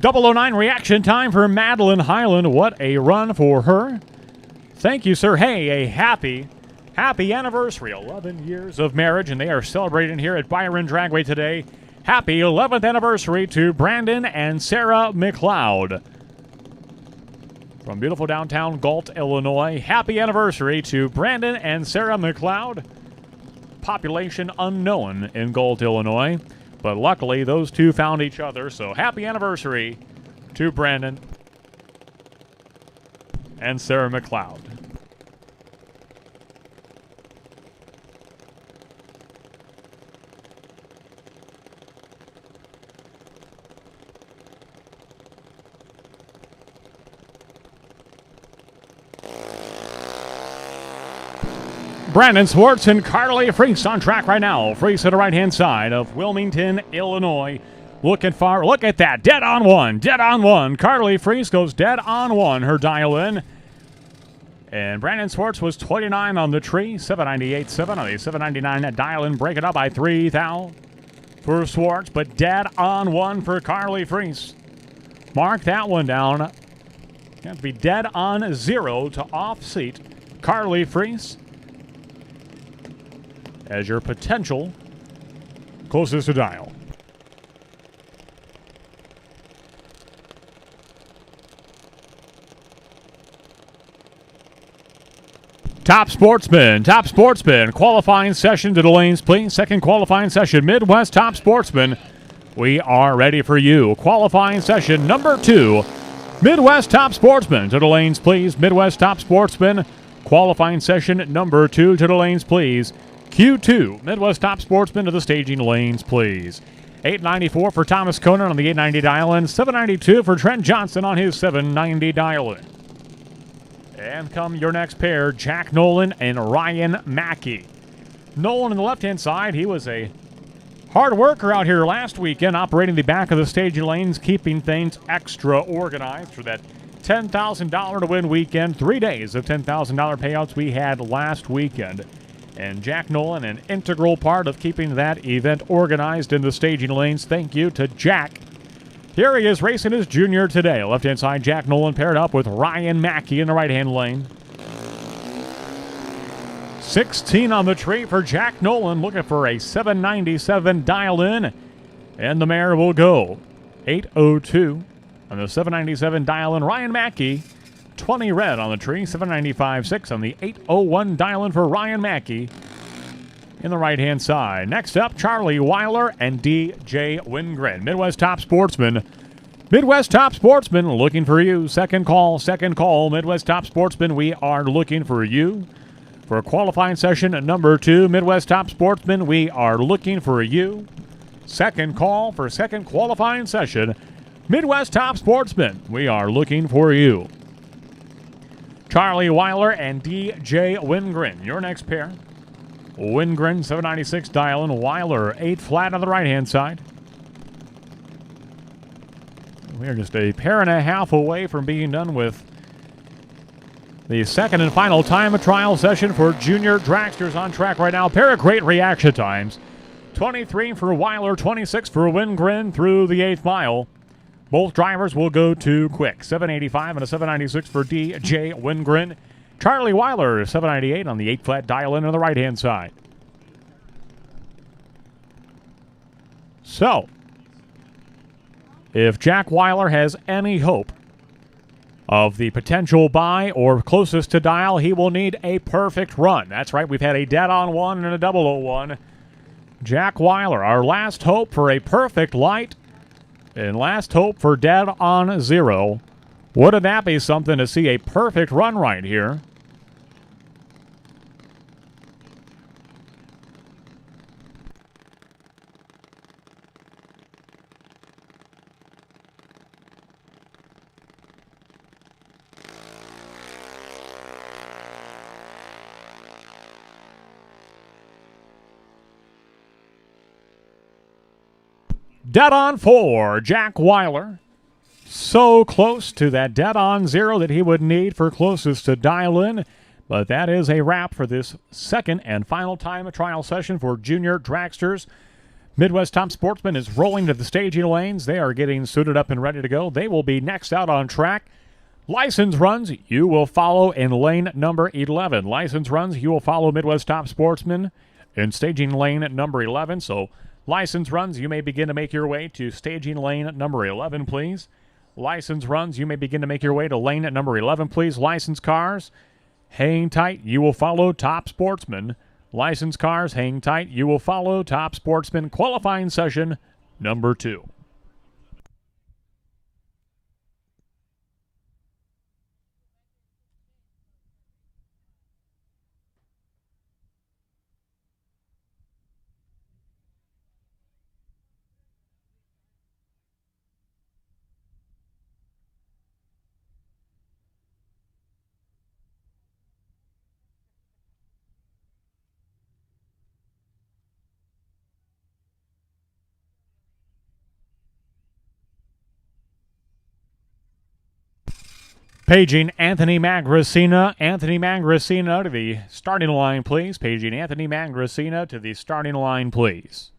009 reaction time for Madeline Highland. What a run for her. Thank you, sir. Hey, a happy anniversary. 11 years of marriage, and they are celebrating here at Byron Dragway today. Happy 11th anniversary to Brandon and Sarah McLeod. From beautiful downtown Galt, Illinois. Happy anniversary to Brandon and Sarah McLeod. Population unknown in Galt, Illinois. But luckily, those two found each other. So happy anniversary to Brandon and Sarah McLeod. Brandon Swartz and Carly Freese on track right now. Freese to the right-hand side of Wilmington, Illinois. Looking far. Look at that. Dead on one. Dead on one. Carly Freese goes dead on one. Her dial in. And Brandon Swartz was 29 on the tree. 798.7 on the 799 dial in. Break it up by 3 thou for Swartz. But dead on one for Carly Freese. Mark that one down. Have to be dead on 0 to off seat. Carly Freese as your potential closest to dial. Top Sportsman, qualifying session to the lanes, please. Second qualifying session, Midwest Top Sportsman. We are ready for you. Qualifying session number 2, Midwest Top Sportsman to the lanes, please. Midwest Top Sportsman, qualifying session number 2 to the lanes, please. Q2, Midwest Top Sportsman to the staging lanes, please. 894 for Thomas Conan on the 890 dial-in. 792 for Trent Johnson on his 790 dial-in. And come your next pair, Jack Nolan and Ryan Mackey. Nolan on the left-hand side, he was a hard worker out here last weekend, operating the back of the staging lanes, keeping things extra organized for that $10,000 to win weekend. 3 days of $10,000 payouts we had last weekend. And Jack Nolan, an integral part of keeping that event organized in the staging lanes. Thank you to Jack. Here he is racing his junior today. Left-hand side, Jack Nolan paired up with Ryan Mackey in the right-hand lane. 16 on the tree for Jack Nolan, looking for a 797 dial-in. And the mare will go 802 on the 797 dial-in. Ryan Mackey, 20 red on the tree, 795.6 on the 801 dial-in for Ryan Mackey in the right-hand side. Next up, Charlie Weiler and DJ Wingren. Midwest Top Sportsman. Midwest Top Sportsman looking for you. Second call. Midwest Top Sportsman, we are looking for you. For qualifying session number 2, Midwest Top Sportsman, we are looking for you. Second call for second qualifying session. Midwest Top Sportsman, we are looking for you. Charlie Weiler and DJ Wingren, your next pair. Wingren, 796 dial-in. Weiler, 8 flat on the right-hand side. We are just a pair and a half away from being done with the second and final time of trial session for junior dragsters on track right now. Pair of great reaction times. 23 for Weiler, 26 for Wingren through the 8th mile. Both drivers will go to quick. 785 and a 796 for DJ Wingren. Charlie Weiler, 798 on the 8-flat dial-in on the right-hand side. So, if Jack Weiler has any hope of the potential bye or closest to dial, he will need a perfect run. That's right, we've had a dead-on one and a double-o-one. Jack Weiler, our last hope for a perfect light and last hope for dead on 0. Wouldn't that be something to see a perfect run right here? Dead on 4, Jack Weiler. So close to that dead on 0 that he would need for closest to dial in. But that is a wrap for this second and final time of trial session for junior dragsters. Midwest Top Sportsman is rolling to the staging lanes. They are getting suited up and ready to go. They will be next out on track. License runs, you will follow in lane number 11. License runs, you will follow Midwest Top Sportsman in staging lane number 11. So license runs, you may begin to make your way to staging lane number 11, please. License runs, you may begin to make your way to lane number 11, please. License cars, hang tight, you will follow Top Sportsman. License cars, hang tight, you will follow Top Sportsman. Qualifying session number 2. Paging Anthony Magracina. Anthony Magracina to the starting line, please. Paging Anthony Magracina to the starting line, please.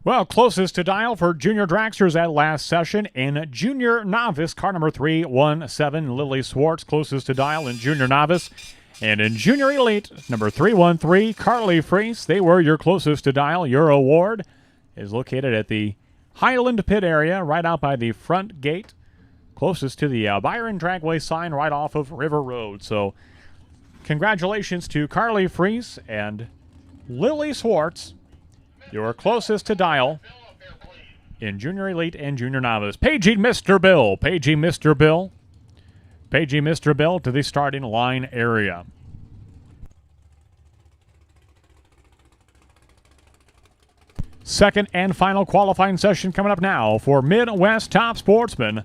Well, closest to dial for junior dragsters at last session in junior novice, car number 317, Lily Swartz, closest to dial in junior novice. And in junior elite, number 313, Carly Freese, they were your closest to dial. Your award is located at the Highland Pit area, right out by the front gate, closest to the Byron Dragway sign right off of River Road. So congratulations to Carly Freese and Lily Swartz. You're closest to dial in junior elite and junior novice. Paging Mr. Bill. Paging Mr. Bill. Paging Mr. Bill to the starting line area. Second and final qualifying session coming up now for Midwest Top Sportsman.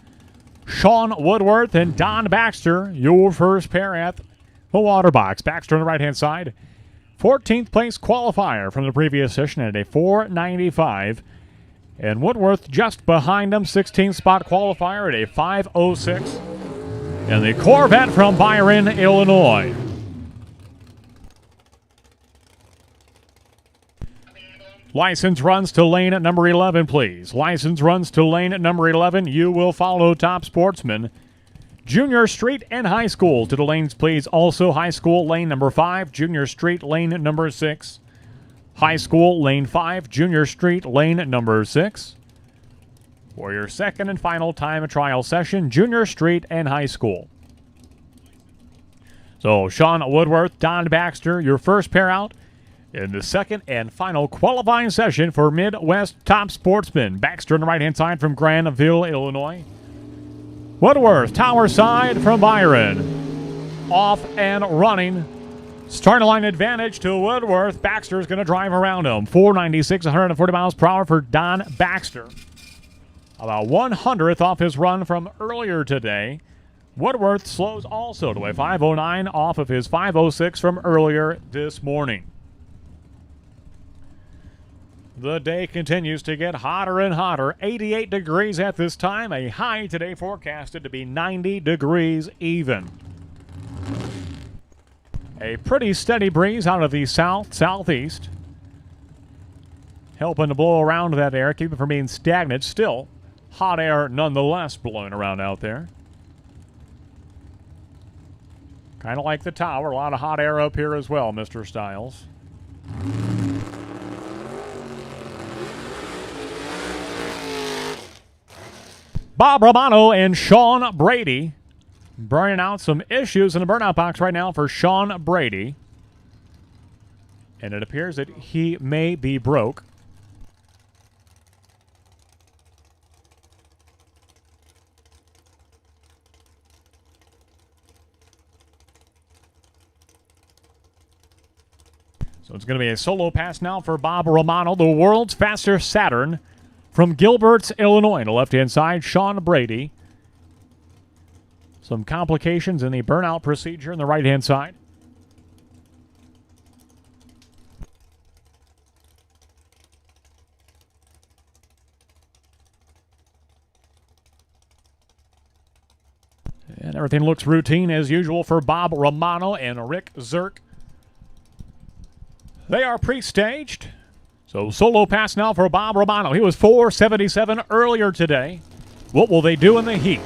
Sean Woodworth and Don Baxter, your first pair at the water box. Baxter on the right-hand side. 14th place qualifier from the previous session at a 495. And Woodworth just behind him, 16th spot qualifier at a 506. And the Corvette from Byron, Illinois. License runs to lane at number 11, please. License runs to lane at number 11. You will follow Top Sportsman. Junior Street and High School to the lanes, please. Also, High School, lane number 5. Junior Street, lane number 6. High School, lane 5. Junior Street, lane number 6. For your second and final time trial session, Junior Street and High School. So, Sean Woodworth, Don Baxter, your first pair out in the second and final qualifying session for Midwest Top Sportsman. Baxter on the right-hand side from Granville, Illinois. Woodworth, tower side from Byron. Off and running. Starting line advantage to Woodworth. Baxter's going to drive around him. 496, 140 miles per hour for Don Baxter. About 100th off his run from earlier today. Woodworth slows also to a 509 off of his 506 from earlier this morning. The day continues to get hotter and hotter. 88 degrees at this time. A high today forecasted to be 90 degrees even. A pretty steady breeze out of the south-southeast. Helping to blow around that air, keep it from being stagnant. Still, hot air nonetheless blowing around out there. Kind of like the tower. A lot of hot air up here as well, Mr. Stiles. Bob Romano and Sean Brady burning out some issues in the burnout box right now for Sean Brady. And it appears that he may be broke. So it's going to be a solo pass now for Bob Romano, the world's fastest Saturn. From Gilbert's, Illinois, on the left-hand side, Sean Brady. Some complications in the burnout procedure on the right-hand side. And everything looks routine as usual for Bob Romano and Rick Zirk. They are pre-staged. So solo pass now for Bob Romano. He was 477 earlier today. What will they do in the heat?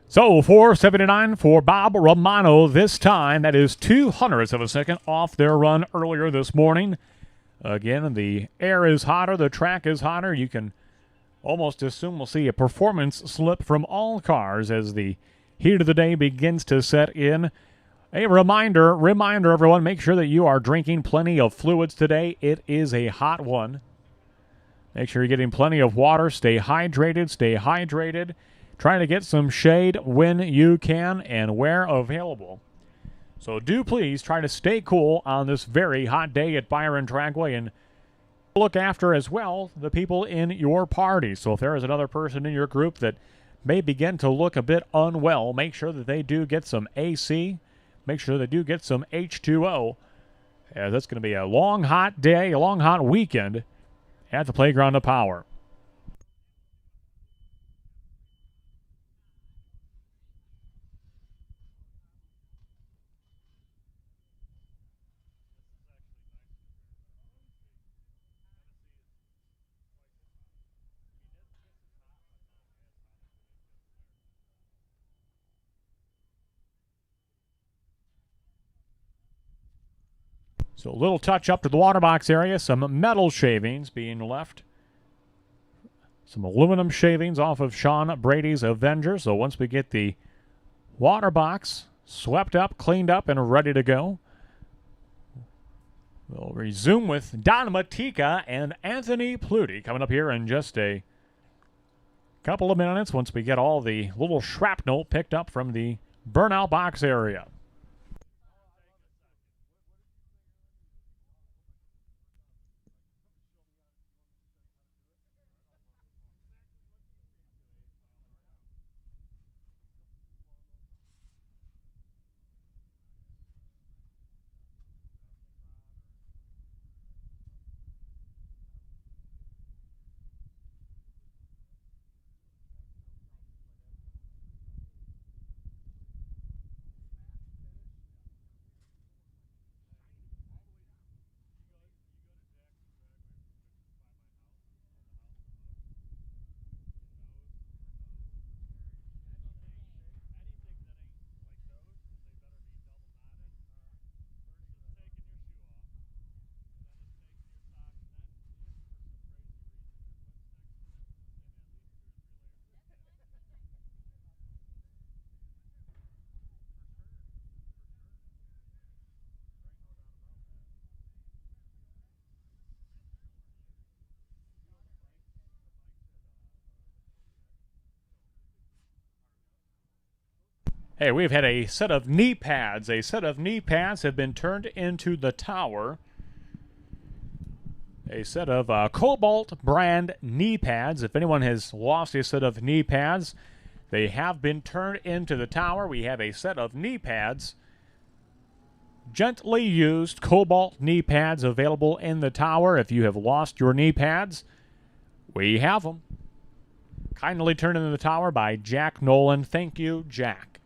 So 479 for Bob Romano this time. That is 200ths of a second off their run earlier this morning. Again, the air is hotter, the track is hotter. You can almost assume we'll see a performance slip from all cars as the heat of the day begins to set in. A reminder everyone, make sure that you are drinking plenty of fluids today. It is a hot one. Make sure you're getting plenty of water. Stay hydrated. Try to get some shade when you can and where available. So do please try to stay cool on this very hot day at Byron Dragway and look after as well the people in your party. So if there is another person in your group that may begin to look a bit unwell, make sure that they do get some AC. Make sure they do get some H2O. As that's going to be a long, hot day, a long, hot weekend at the Playground of Power. So a little touch up to the water box area. Some metal shavings being left. Some aluminum shavings off of Sean Brady's Avenger. So once we get the water box swept up, cleaned up, and ready to go, we'll resume with Don Matika and Anthony Pluti coming up here in just a couple of minutes once we get all the little shrapnel picked up from the burnout box area. Hey, we've had a set of knee pads. A set of knee pads have been turned into the tower. A set of Cobalt brand knee pads. If anyone has lost a set of knee pads, they have been turned into the tower. We have a set of knee pads. Gently used Cobalt knee pads available in the tower. If you have lost your knee pads, we have them. Kindly turned into the tower by Jack Nolan. Thank you, Jack.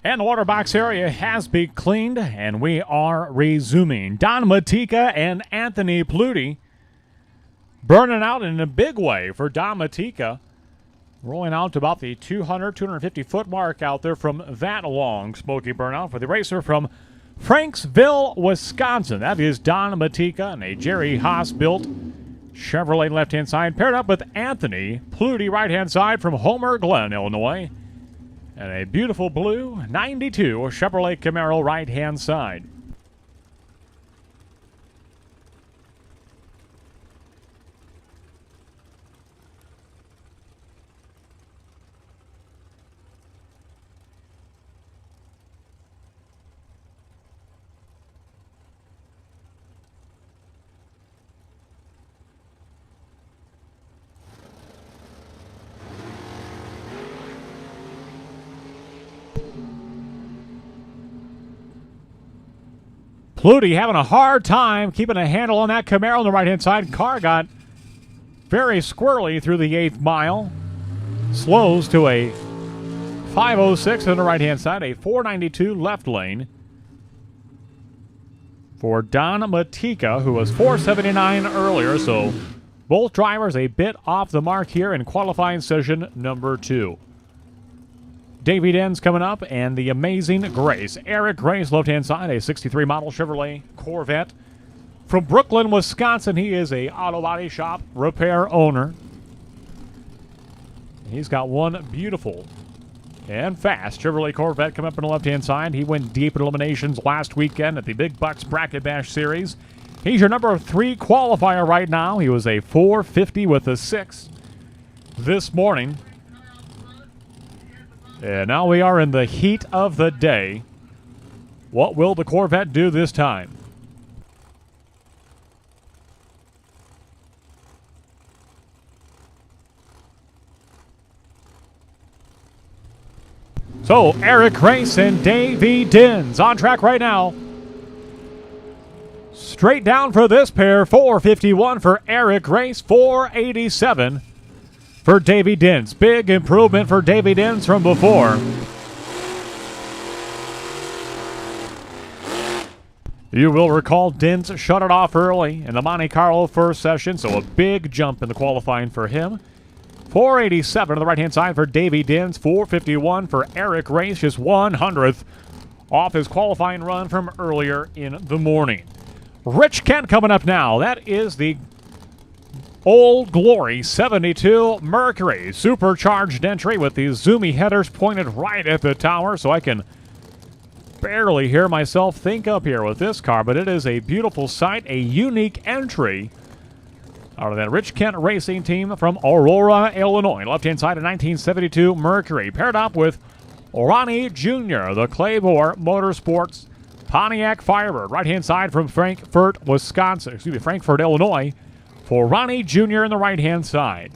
And the water box area has been cleaned, and we are resuming. Don Matika and Anthony Pluti burning out in a big way for Don Matika. Rolling out to about the 200, 250-foot mark out there from that long smoky burnout for the racer from Franksville, Wisconsin. That is Don Matika and a Jerry Haas-built Chevrolet left-hand side, paired up with Anthony Pluti right-hand side from Homer Glen, Illinois. And a beautiful blue 92 Chevrolet Camaro right-hand side. Pluti having a hard time keeping a handle on that Camaro on the right-hand side. Car got very squirrely through the 8th mile. Slows to a 5:06 on the right-hand side, a 4:92 left lane for Don Matika, who was 4:79 earlier. So both drivers a bit off the mark here in qualifying session number 2. Davey Den's coming up, and the amazing Grace. Eric Grace, left-hand side, a 63 model Chevrolet Corvette. From Brooklyn, Wisconsin, he is a auto body shop repair owner. He's got one beautiful and fast Chevrolet Corvette coming up on the left-hand side. He went deep in eliminations last weekend at the Big Bucks Bracket Bash Series. He's your number 3 qualifier right now. He was a 450 with a 6 this morning. And now we are in the heat of the day. What will the Corvette do this time? So, Eric Grace and Davey Dins on track right now. Straight down for this pair, 451 for Eric Grace, 487 for Davey Dins. Big improvement for Davey Dins from before. You will recall Dins shut it off early in the Monte Carlo first session, so a big jump in the qualifying for him. 487 on the right-hand side for Davey Dins, 451 for Eric Grace, just 100th off his qualifying run from earlier in the morning. Rich Kent coming up now. That is the Old Glory 72 Mercury supercharged entry with these zoomy headers pointed right at the tower, so I can barely hear myself think up here with this car, but it is a beautiful sight, a unique entry out of that Rich Kent racing team from Aurora, Illinois. Left-hand side of 1972 Mercury, paired up with Ronnie Jr., the Claymore Motorsports Pontiac Firebird. Right-hand side from Frankfort, Illinois, for Ronnie Jr. in the right-hand side.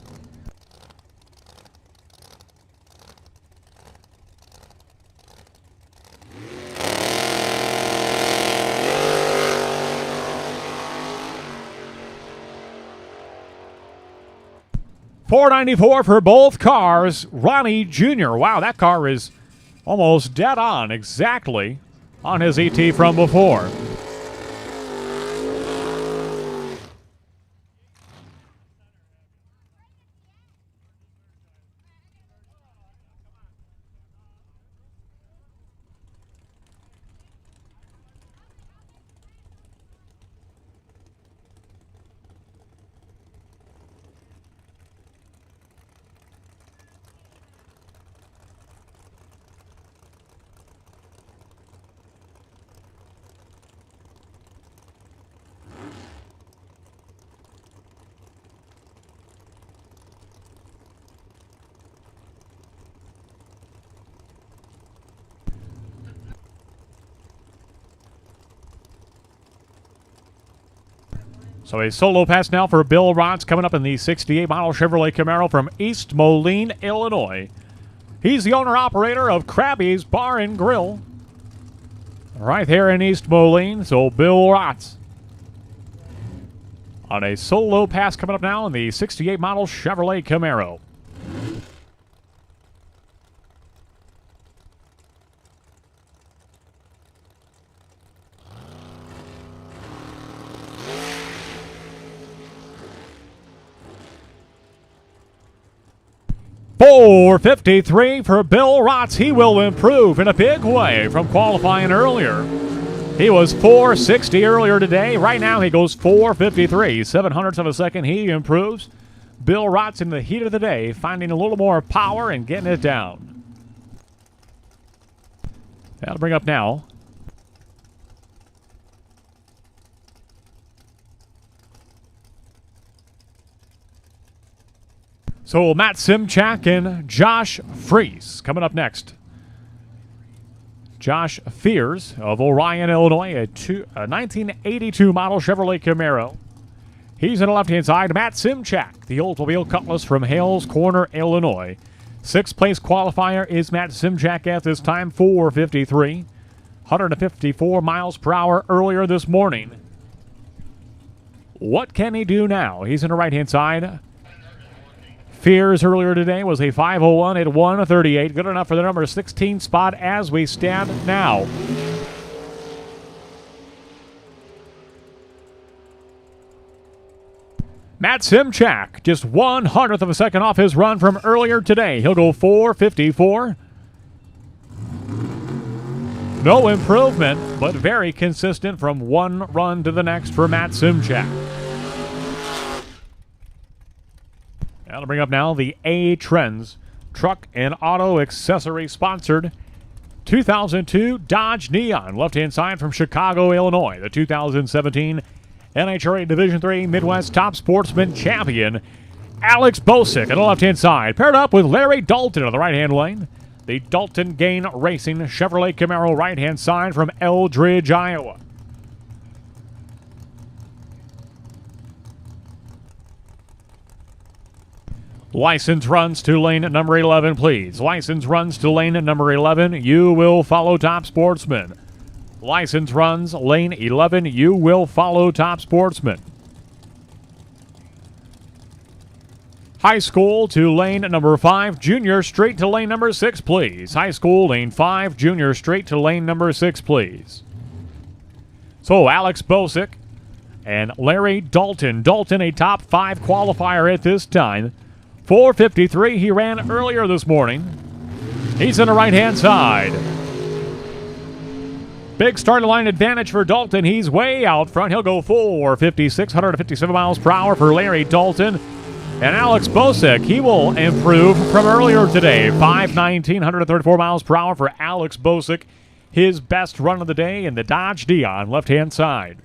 $494 for both cars. Ronnie Jr. Wow, that car is almost dead on, exactly on his ET from before. So a solo pass now for Bill Rotz coming up in the 68 model Chevrolet Camaro from East Moline, Illinois. He's the owner-operator of Krabby's Bar and Grill right there in East Moline. So Bill Rotz on a solo pass coming up now in the 68 model Chevrolet Camaro. 4:53 for Bill Rotz. He will improve in a big way from qualifying earlier. He was 4:60 earlier today. Right now he goes 4:53. 700ths of a second. He improves. Bill Rotz in the heat of the day, finding a little more power and getting it down. That'll bring up now so Matt Simchak and Josh Freese coming up next. Josh Fears of Orion, Illinois, a 1982 model Chevrolet Camaro. He's in the left-hand side. Matt Simchak, the Oldsmobile Cutlass from Hales Corner, Illinois. Sixth place qualifier is Matt Simchak at this time, 4:53. 154 miles per hour earlier this morning. What can he do now? He's in the right-hand side. Fears earlier today was a 5:01 at 1:38. Good enough for the number 16 spot as we stand now. Matt Simchak, just 1/100th of a second off his run from earlier today. He'll go 4:54. No improvement, but very consistent from one run to the next for Matt Simchak. That'll bring up now the A Trends Truck and Auto Accessory sponsored 2002 Dodge Neon, left-hand side from Chicago, Illinois. The 2017 NHRA Division III Midwest Top Sportsman Champion, Alex Bosick on the left-hand side, paired up with Larry Dalton on the right-hand lane. The Dalton Gain Racing Chevrolet Camaro right-hand side from Eldridge, Iowa. License runs to lane number 11, please. License runs to lane number 11. You will follow Top Sportsman. License runs lane 11. You will follow Top Sportsman. High school to lane number 5. Junior straight to lane number 6, please. High school lane 5. Junior straight to lane number 6, please. So Alex Bosick and Larry Dalton. Dalton a top 5 qualifier at this time. 4:53 he ran earlier this morning. He's in the right-hand side. Big starting line advantage for Dalton. He's way out front. He'll go 4:56, 157 miles per hour for Larry Dalton. And Alex Bosick, he will improve from earlier today. 5:19, 134 miles per hour for Alex Bosick. His best run of the day in the Dodge Neon, left-hand side.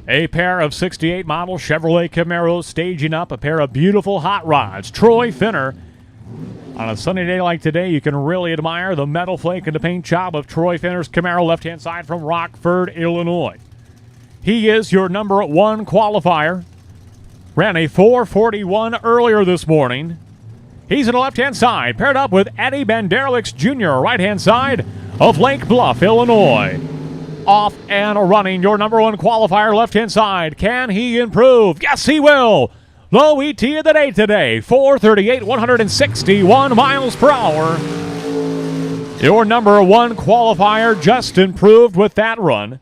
A pair of 68 model Chevrolet Camaros staging up a pair of beautiful hot rods. Troy Finner. On a sunny day like today, you can really admire the metal flake and the paint job of Troy Finner's Camaro, left-hand side from Rockford, Illinois. He is your number 1 qualifier. Ran a 4:41 earlier this morning. He's in the left-hand side, paired up with Eddie Banderlix Jr., right-hand side of Lake Bluff, Illinois. Off and running, your number 1 qualifier, left-hand side. Can he improve? Yes, he will. Low ET of the day today, 4:38, 161 miles per hour. Your number 1 qualifier just improved with that run.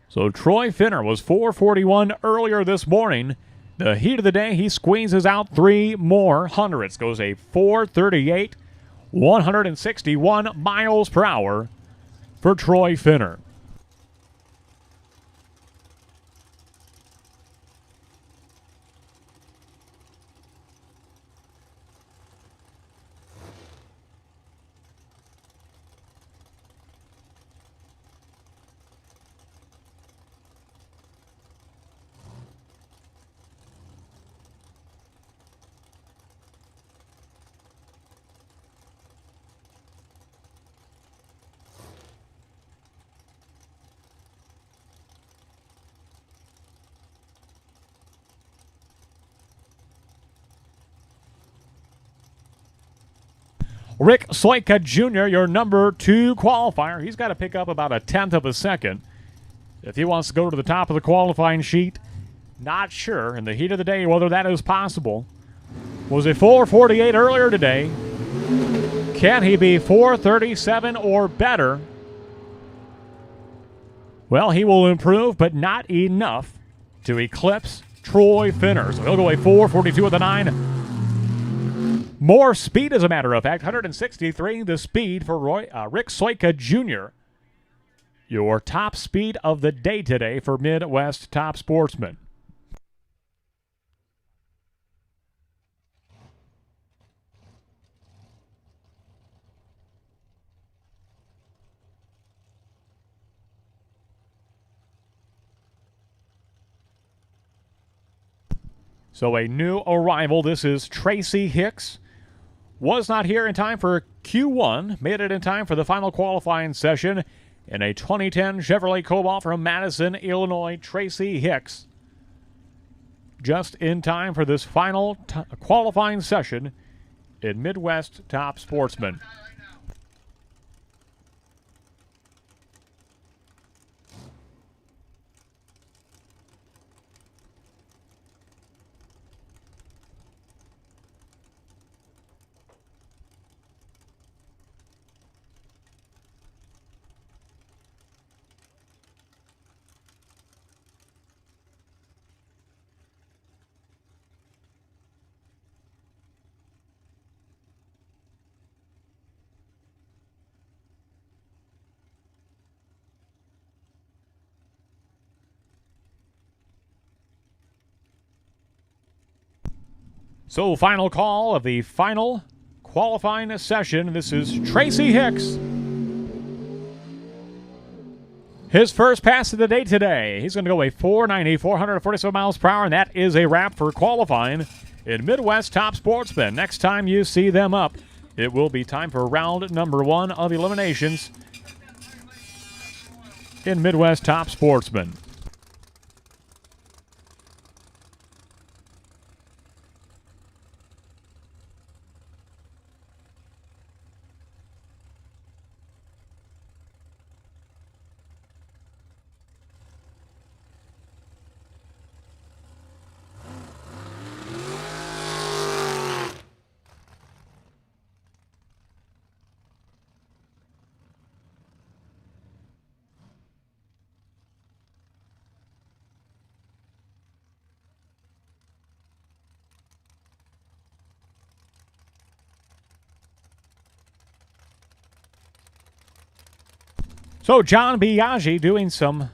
So Troy Finner was 4:41 earlier this morning. The heat of the day, he squeezes out 3 more hundredths. Goes a 4:38, 161 miles per hour for Troy Finner. Rick Soika Jr., your number 2 qualifier. He's got to pick up about a tenth of a second if he wants to go to the top of the qualifying sheet. Not sure in the heat of the day whether that is possible. Was a 4:48 earlier today. Can he be 4:37 or better? Well, he will improve, but not enough to eclipse Troy Finner. So he'll go a 4:42 with a 9. More speed, as a matter of fact. 163 the speed for Rick Soika Jr. Your top speed of the day today for Midwest Top Sportsman. So a new arrival. This is Tracy Hicks. Was not here in time for Q1. Made it in time for the final qualifying session in a 2010 Chevrolet Cobalt from Madison, Illinois. Tracy Hicks. Just in time for this final qualifying session in Midwest Top Sportsman. So, final call of the final qualifying session. This is Tracy Hicks. His first pass of the day today. He's going to go a 490, 447 miles per hour, and that is a wrap for qualifying in Midwest Top Sportsman. Next time you see them up, it will be time for round number 1 of eliminations in Midwest Top Sportsman. So John Biaggi doing some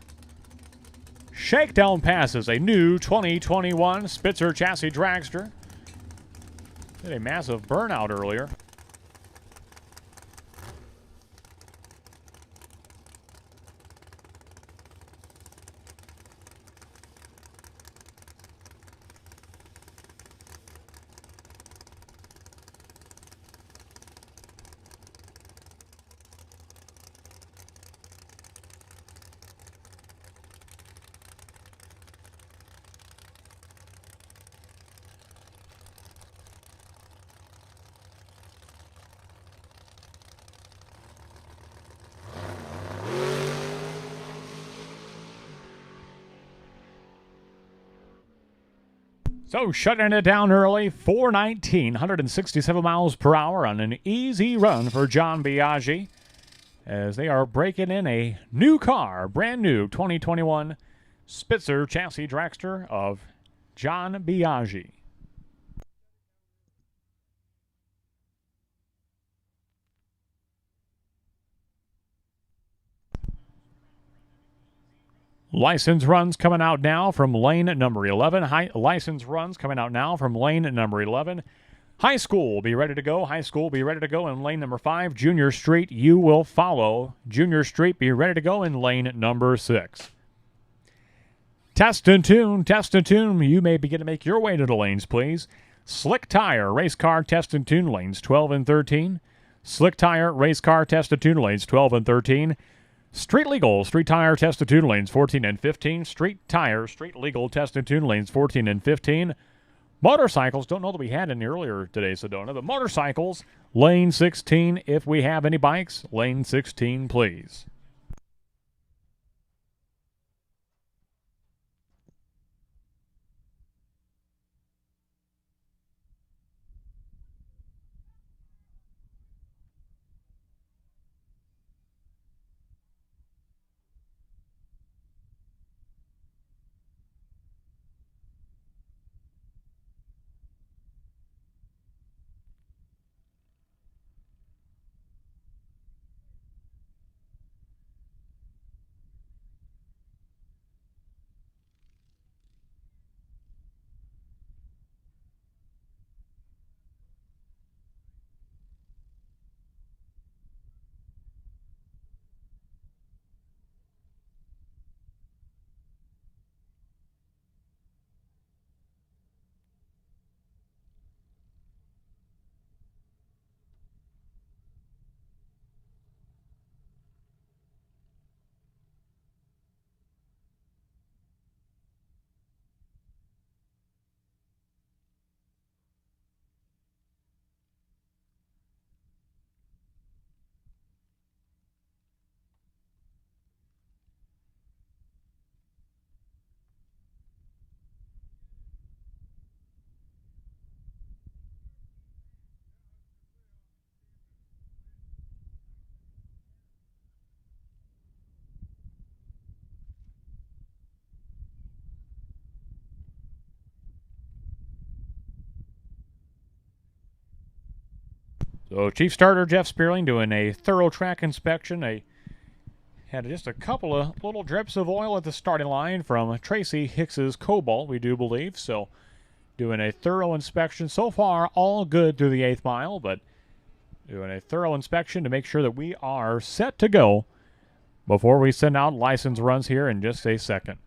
shakedown passes. A new 2021 Spitzer chassis dragster. Did a massive burnout earlier. So shutting it down early, 419, 167 miles per hour on an easy run for John Biaggi as they are breaking in a new car, brand new 2021 Spitzer chassis dragster of John Biaggi. License runs coming out now from lane number 11. License runs coming out now from lane number 11. High school will be ready to go. High school will be ready to go in lane number 5. Junior Street, you will follow. Junior Street, be ready to go in lane number 6. Test and tune. Test and tune. You may begin to make your way to the lanes, please. Slick Tire, race car, test and tune lanes 12 and 13. Slick Tire, race car, test and tune lanes 12 and 13. Street Legal, Street Tire, Test and Tune lanes 14 and 15. Street Tire, Street Legal, Test and Tune lanes 14 and 15. Motorcycles, don't know that we had any earlier today, Sedona, but motorcycles, Lane 16, if we have any bikes, lane 16, please. So Chief Starter Jeff Spearling doing a thorough track inspection. Had just a couple of little drips of oil at the starting line from Tracy Hicks's Cobalt, we do believe. So doing a thorough inspection. So far, all good through the 8th mile, but doing a thorough inspection to make sure that we are set to go before we send out license runs here in just a second.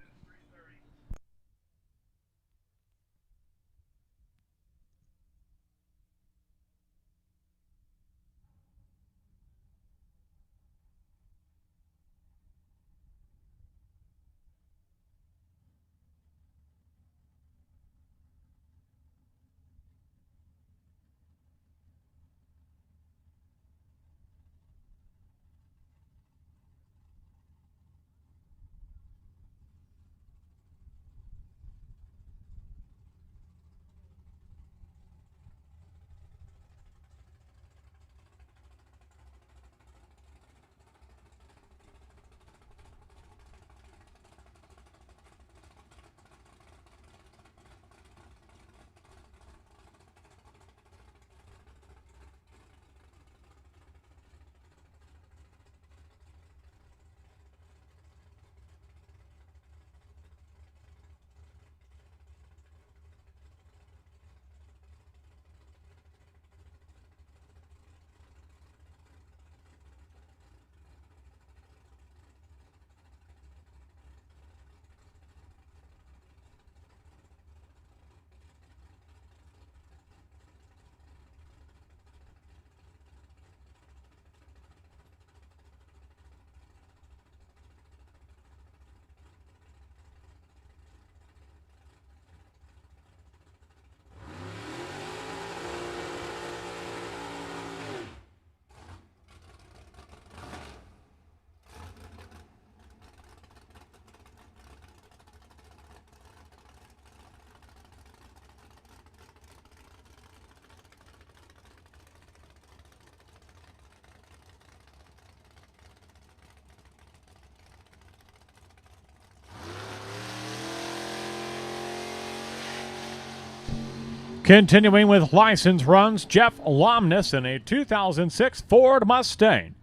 Continuing with license runs, Jeff Lomness in a 2006 Ford Mustang.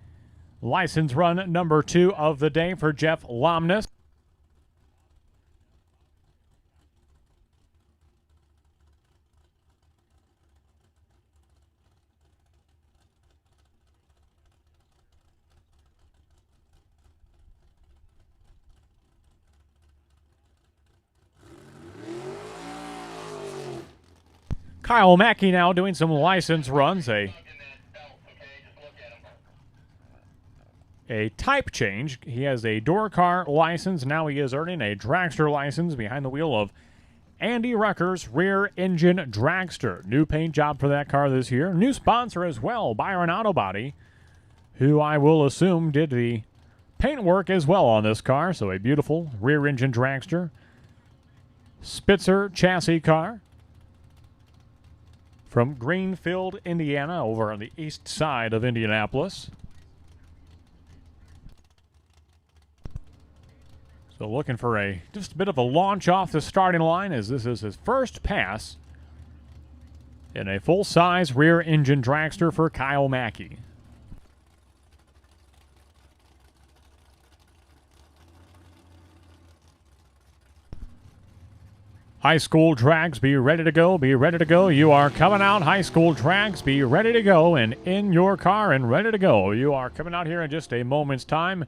License run number 2 of the day for Jeff Lomness. Kyle Mackey now doing some license runs, a type change. He has a door car license. Now he is earning a dragster license behind the wheel of Andy Rucker's rear engine Dragster. New paint job for that car this year. New sponsor as well, Byron Auto Body, who I will assume did the paint work as well on this car. So a beautiful rear engine Dragster. Spitzer chassis car from Greenfield, Indiana, over on the east side of Indianapolis. So looking for just a bit of a launch off the starting line, as this is his first pass in a full-size rear engine Dragster for Kyle Mackey. High school drags, be ready to go, be ready to go. You are coming out, high school drags, be ready to go, and in your car and ready to go. You are coming out here in just a moment's time.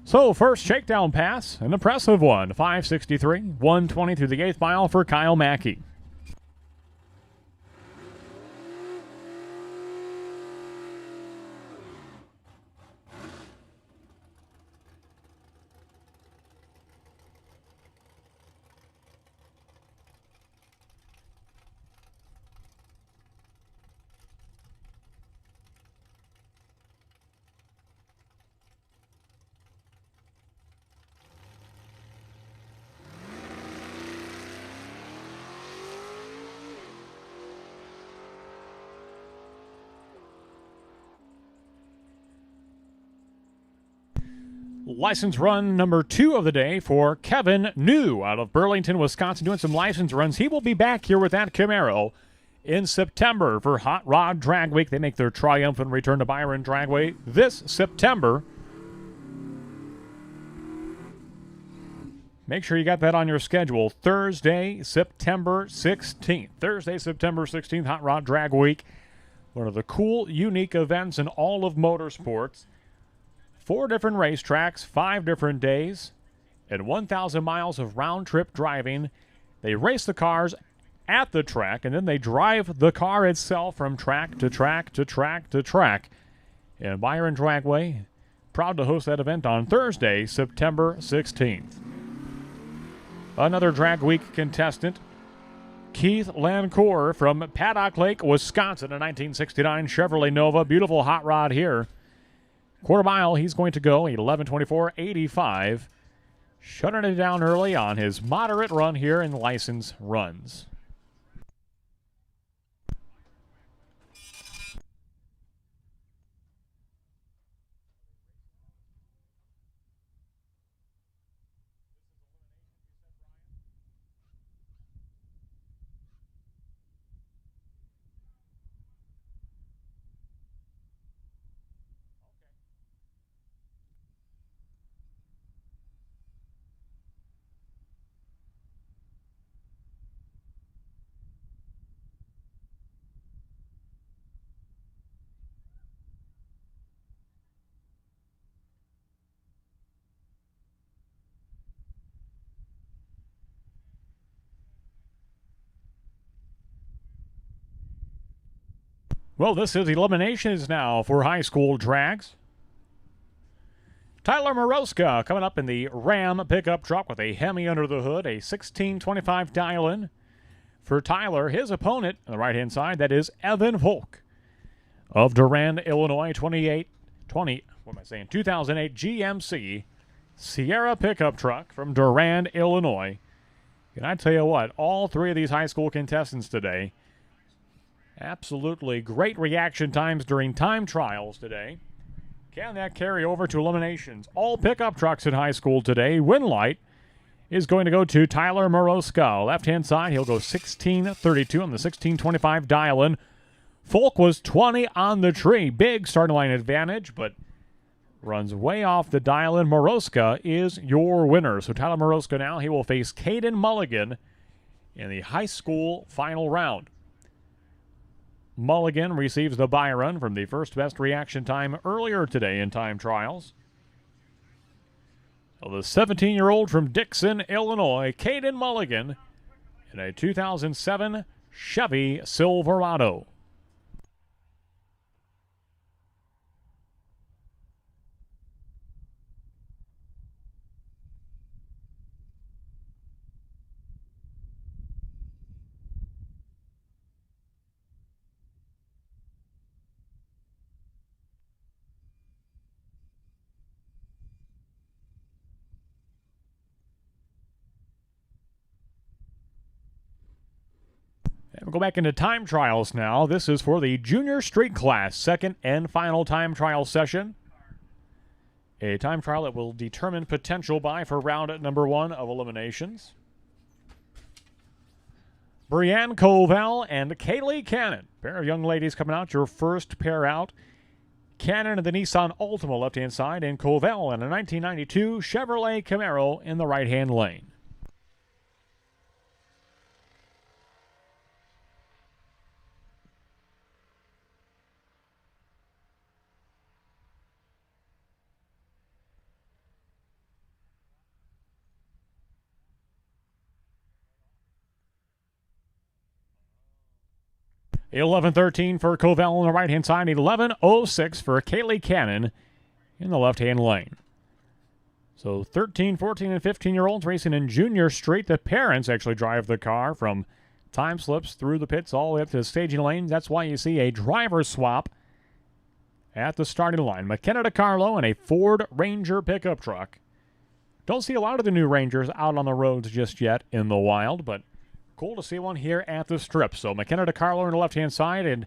So, first shakedown pass, an impressive one, 563, 120 through the 8th mile for Kyle Mackey. License run number 2 of the day for Kevin New out of Burlington, Wisconsin, doing some license runs. He will be back here with that Camaro in September for Hot Rod Drag Week. They make their triumphant return to Byron Dragway this September. Make sure you got that on your schedule. Thursday, September 16th. Thursday, September 16th, Hot Rod Drag Week. One of the cool, unique events in all of motorsports. 4 different racetracks, 5 different days, and 1,000 miles of round-trip driving. They race the cars at the track, and then they drive the car itself from track to track to track to track. And Byron Dragway, proud to host that event on Thursday, September 16th. Another Drag Week contestant, Keith Lancour from Paddock Lake, Wisconsin, a 1969 Chevrolet Nova. Beautiful hot rod here. Quarter mile, he's going to go 11:24.85. Shutting it down early on his moderate run here in license runs. Well, this is eliminations now for high school drags. Tyler Moroska coming up in the Ram pickup truck with a Hemi under the hood, a 1625 dial-in. For Tyler, his opponent on the right-hand side, that is Evan Volk of Durand, Illinois, 2008 GMC Sierra pickup truck from Durand, Illinois. And I tell you what, all 3 of these high school contestants today, absolutely great reaction times during time trials today. Can that carry over to eliminations? All pickup trucks in high school today. Win light is going to go to Tyler Moroska. Left-hand side, he'll go 1632 on the 1625 dial-in. Folk was 20 on the tree. Big starting line advantage, but runs way off the dial-in. Moroska is your winner. So Tyler Moroska now, he will face Caden Mulligan in the high school final round. Mulligan receives the Byron from the first best reaction time earlier today in time trials. So the 17-year-old from Dixon, Illinois, Caden Mulligan, in a 2007 Chevy Silverado. We'll go back into time trials now. This is for the junior street class, second and final time trial session. A time trial that will determine potential bye for round number 1 of eliminations. Brianne Colville and Kaylee Cannon. Pair of young ladies coming out. Your first pair out. Cannon in the Nissan Altima left-hand side, and Colville in a 1992 Chevrolet Camaro in the right-hand lane. $11.13 for Covell on the right-hand side. $11.06 for Kaylee Cannon in the left-hand lane. So 13, 14, and 15-year-olds racing in Junior Street. The parents actually drive the car from time slips through the pits all the way up to the staging lanes. That's why you see a driver swap at the starting line. McKenna DiCarlo in a Ford Ranger pickup truck. Don't see a lot of the new Rangers out on the roads just yet in the wild, but cool to see one here at the strip. So McKenna DiCarlo on the left-hand side, and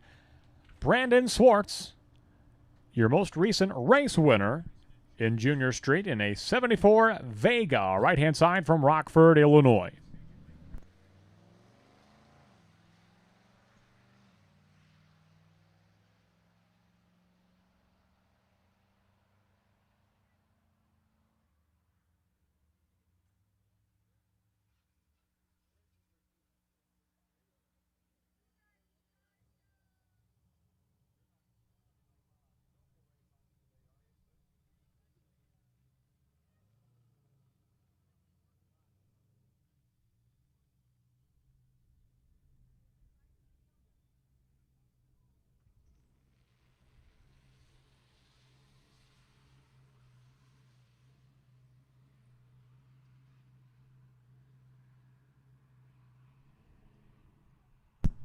Brandon Swartz, your most recent race winner in Junior Street in a 74 Vega, right-hand side from Rockford, Illinois.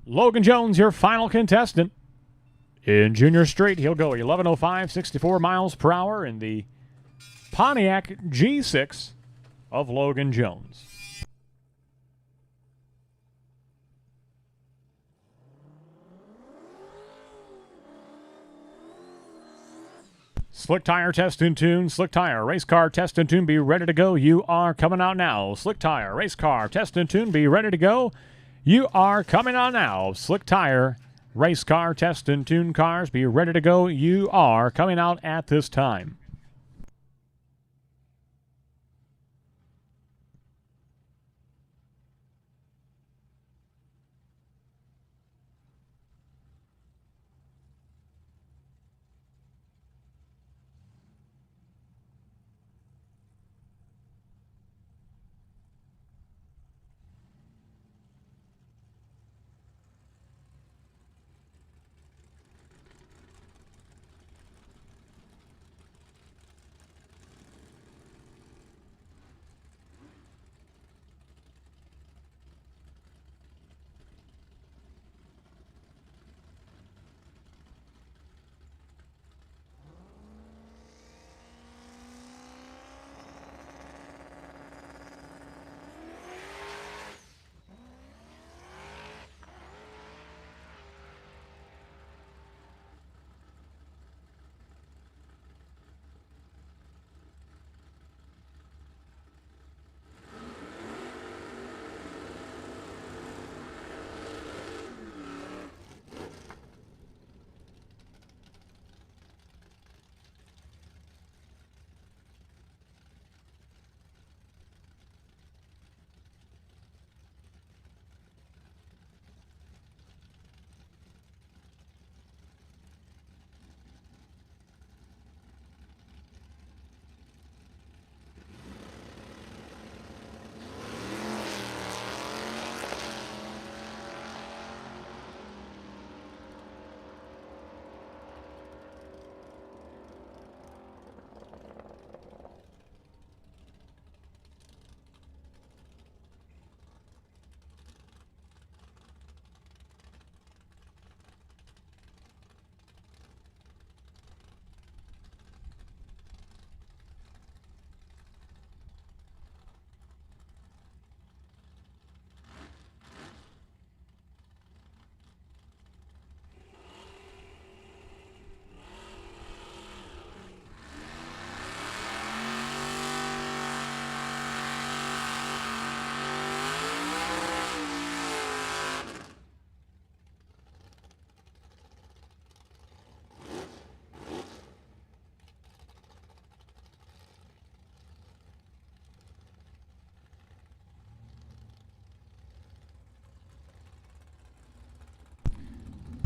Logan Jones, your final contestant. In Junior Street, he'll go 11:05, 64 miles per hour in the Pontiac G6 of Logan Jones. Slick Tire Test and Tune. Slick Tire Race Car Test and Tune, be ready to go. You are coming out now. Slick Tire Race Car Test and Tune, be ready to go. You are coming on now. Slick Tire Race Car Test and Tune cars, be ready to go. You are coming out at this time.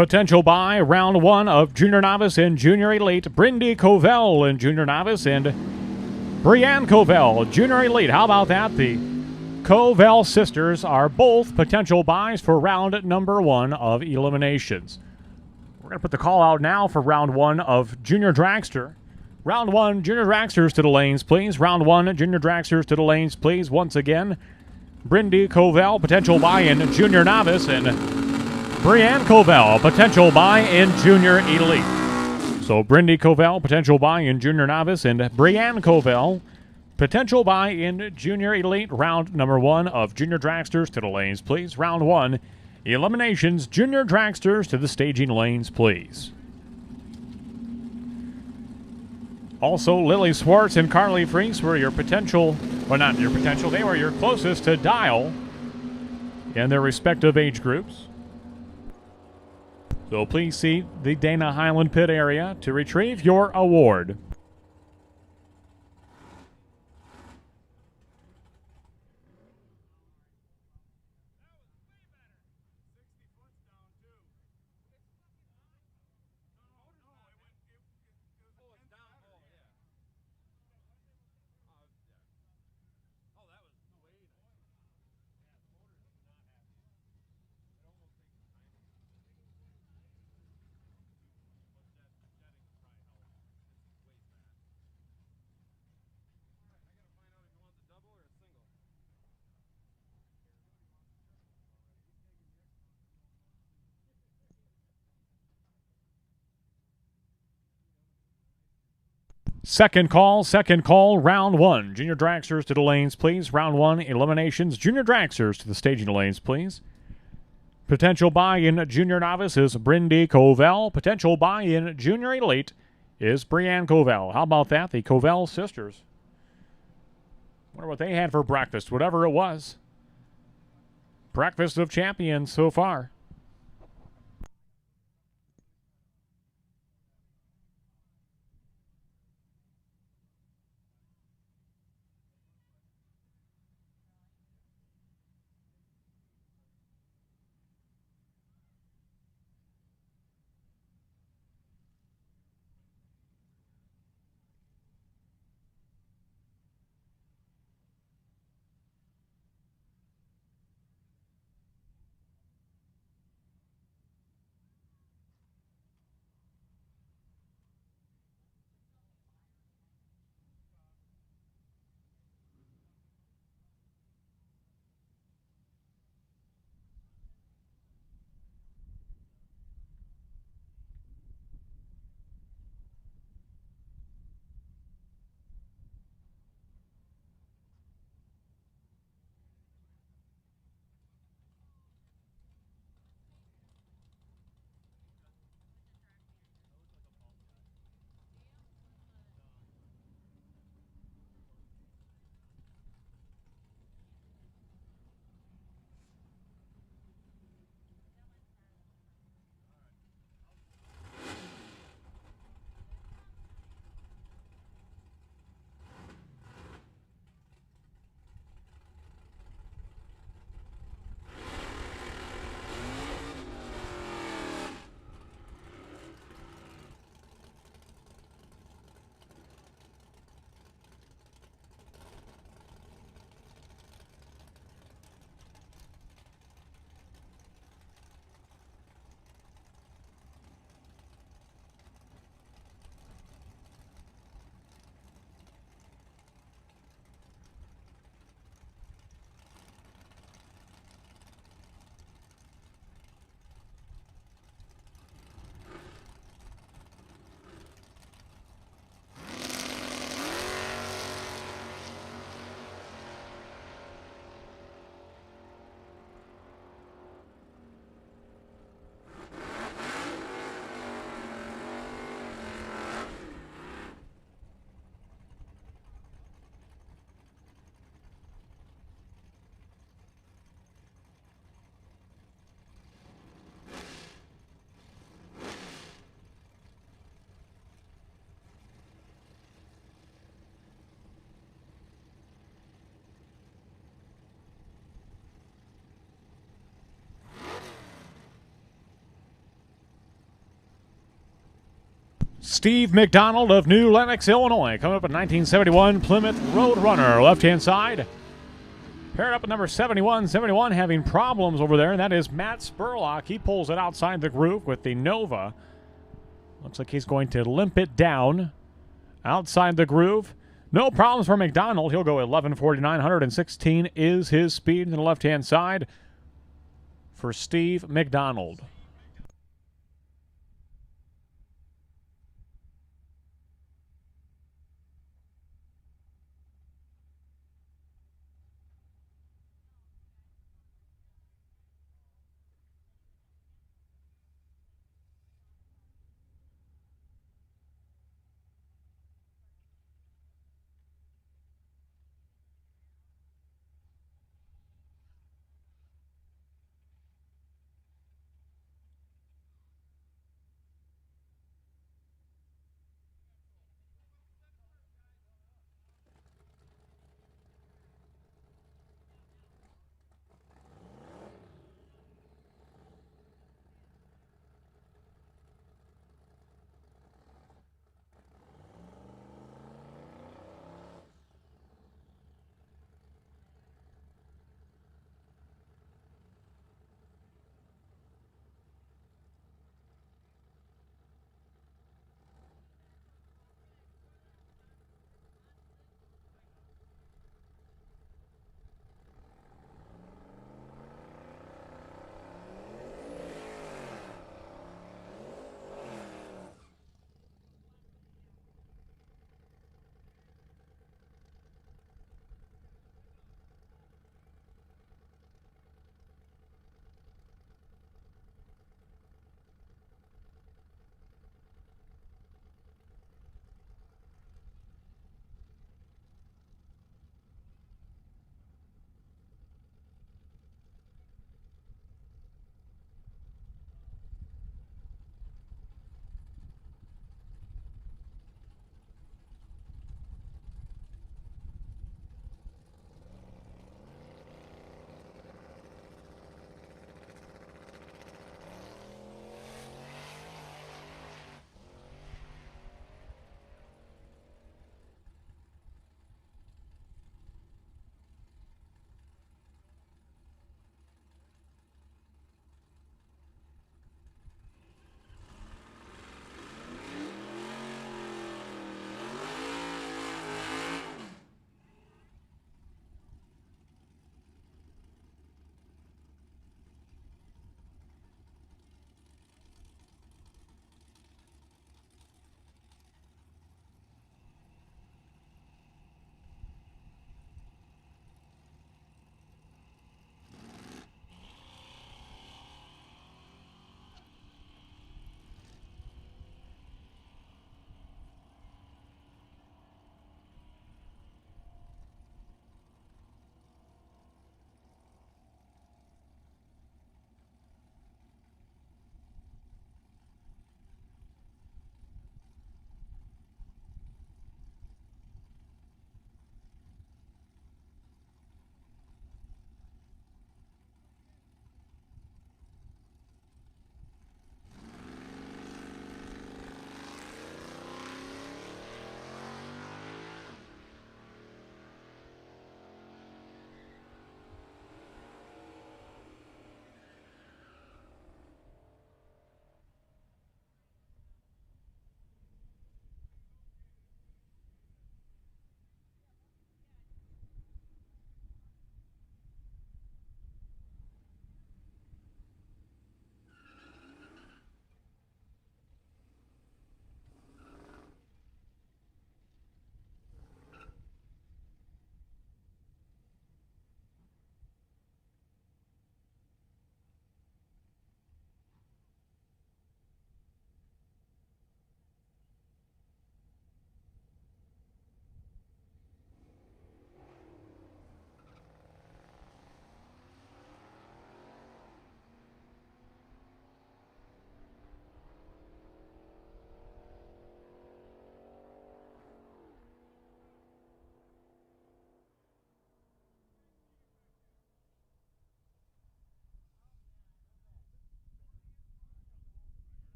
Potential bye, round 1 of Junior Novice and Junior Elite. Brindy Covell in Junior Novice and Brianne Covell, Junior Elite. How about that? The Covell sisters are both potential buys for round number 1 of eliminations. We're going to put the call out now for round 1 of Junior Dragster. Round 1, Junior Dragsters to the lanes, please. Round 1, Junior Dragsters to the lanes, please. Once again, Brindy Covell, potential buy in Junior Novice, and Brianne Covell, potential buy in Junior Elite. So Brindy Covell, potential buy in Junior Novice, and Brianne Covell, potential buy in Junior Elite. Round number 1 of Junior Dragsters to the lanes, please. Round 1, eliminations, Junior Dragsters to the staging lanes, please. Also, Lily Swartz and Carly Freese were your potential, well, not your potential, they were your closest to dial in their respective age groups. So please see the Dana Highland Pit area to retrieve your award. Second call, round 1. Junior Dragsters to the lanes, please. Round 1, eliminations. Junior Dragsters to the staging lanes, please. Potential buy in Junior Novice is Brindy Covell. Potential buy in Junior Elite is Brianne Covell. How about that? The Covell sisters. Wonder what they had for breakfast, whatever it was. Breakfast of champions so far. Steve McDonald of New Lenox, Illinois, coming up in 1971 Plymouth Roadrunner, left-hand side. Paired up at number 71. 71 having problems over there, and that is Matt Spurlock. He pulls it outside the groove with the Nova. Looks like he's going to limp it down outside the groove. No problems for McDonald. He'll go 11:49. 116 is his speed in the left-hand side for Steve McDonald.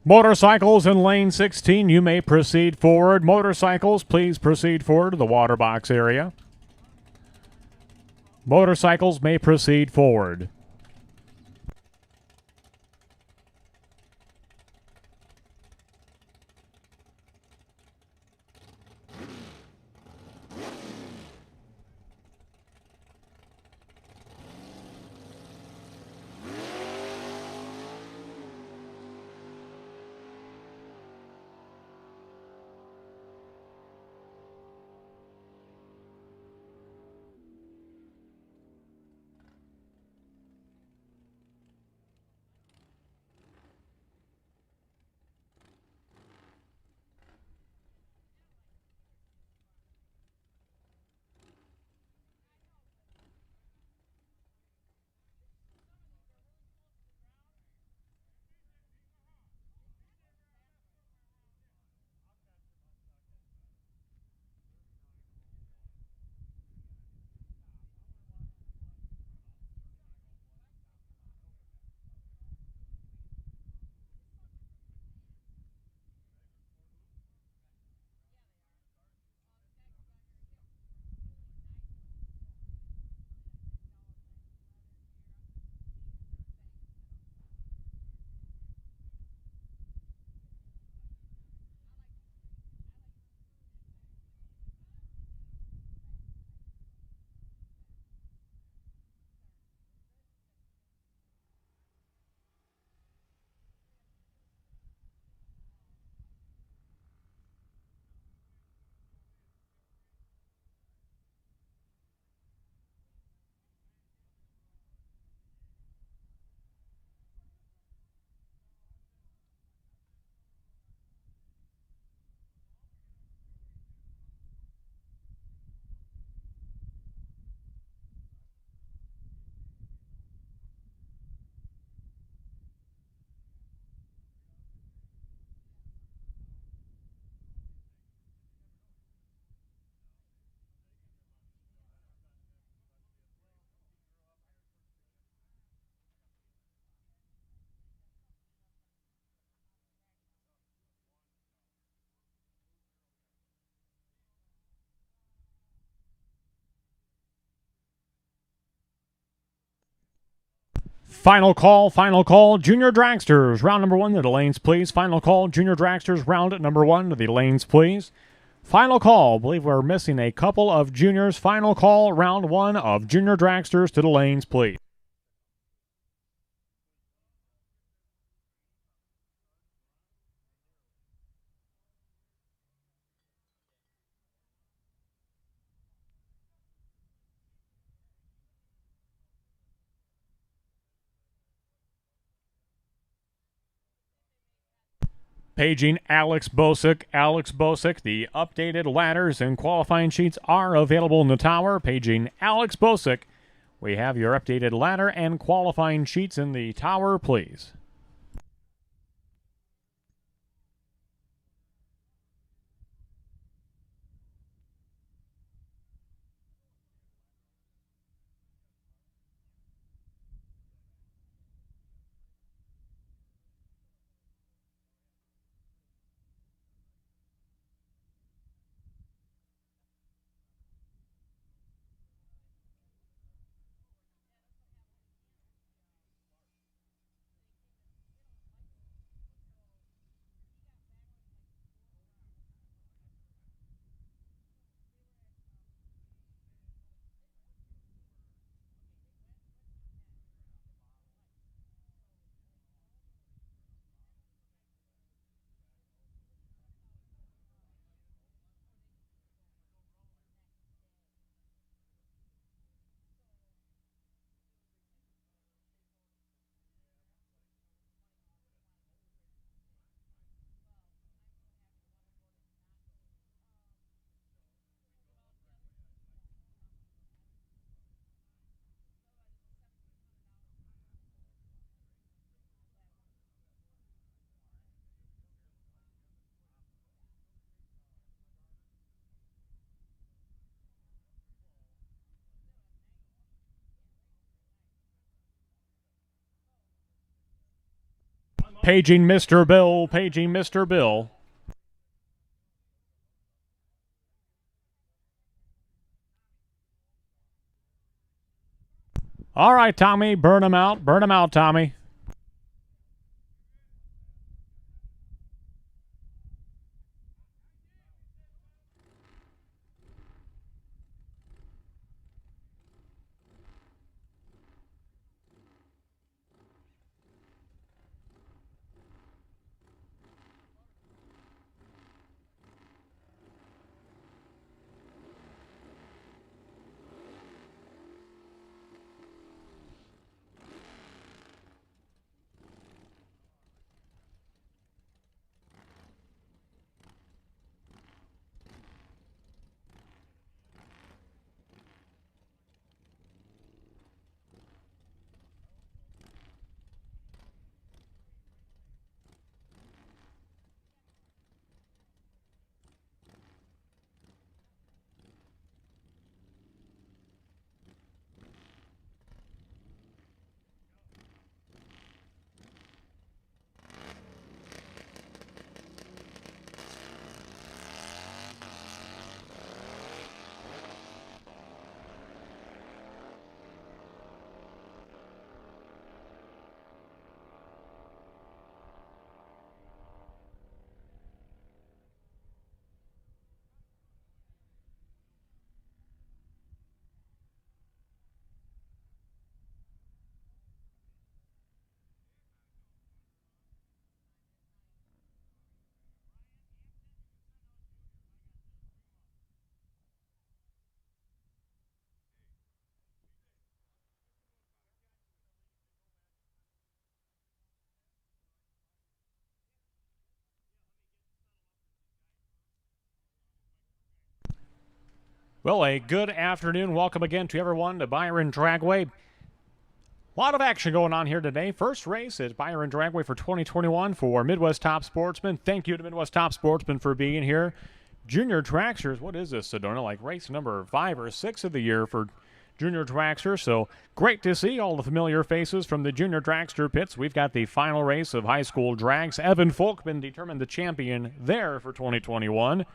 Motorcycles in lane 16, you may proceed forward. Motorcycles, please proceed forward to the water box area. Motorcycles may proceed forward. Final call, Junior Dragsters, round number 1 to the lanes, please. Final call, Junior Dragsters, round number 1 to the lanes, please. Final call, believe we're missing a couple of juniors. Final call, round 1 of Junior Dragsters to the lanes, please. Paging Alex Bosick. The updated ladders and qualifying sheets are available in the tower. Paging Alex Bosick. We have your updated ladder and qualifying sheets in the tower, please. Paging Mr. Bill, paging Mr. Bill. All right, Tommy, burn him out. Burn him out, Tommy. Well, a good afternoon. Welcome again to everyone to Byron Dragway. A lot of action going on here today. First race is Byron Dragway for 2021 for Midwest Top Sportsman. Thank you to Midwest Top Sportsman for being here. Junior Dragsters, what is this, Sedona? Like race number 5 or 6 of the year for Junior Dragster. So great to see all the familiar faces from the Junior Dragster pits. We've got the final race of high school drags. Evan Folkman determined the champion there for 2021.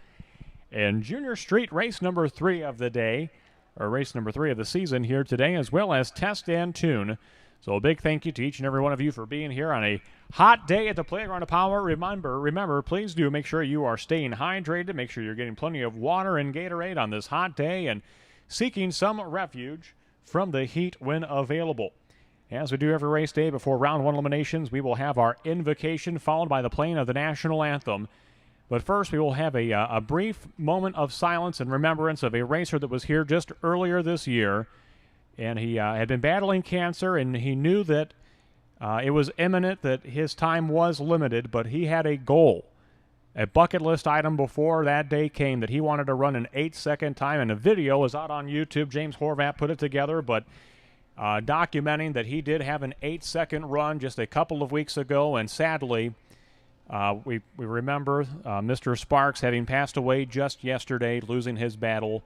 And Junior Street race number 3 of the day, or race number 3 of the season here today, as well as Test and Tune. So a big thank you to each and every one of you for being here on a hot day at the Playground of Power. Remember, please do make sure you are staying hydrated. Make sure you're getting plenty of water and Gatorade on this hot day and seeking some refuge from the heat when available. As we do every race day before round 1 eliminations, we will have our invocation followed by the playing of the national anthem. But first, we will have a brief moment of silence and remembrance of a racer that was here just earlier this year. And he had been battling cancer, and he knew that it was imminent, that his time was limited, but he had a goal, a bucket list item before that day came, that he wanted to run an 8-second time. And a video is out on YouTube. James Horvat put it together, but documenting that he did have an 8-second run just a couple of weeks ago, and sadly, we remember Mr. Sparks having passed away just yesterday, losing his battle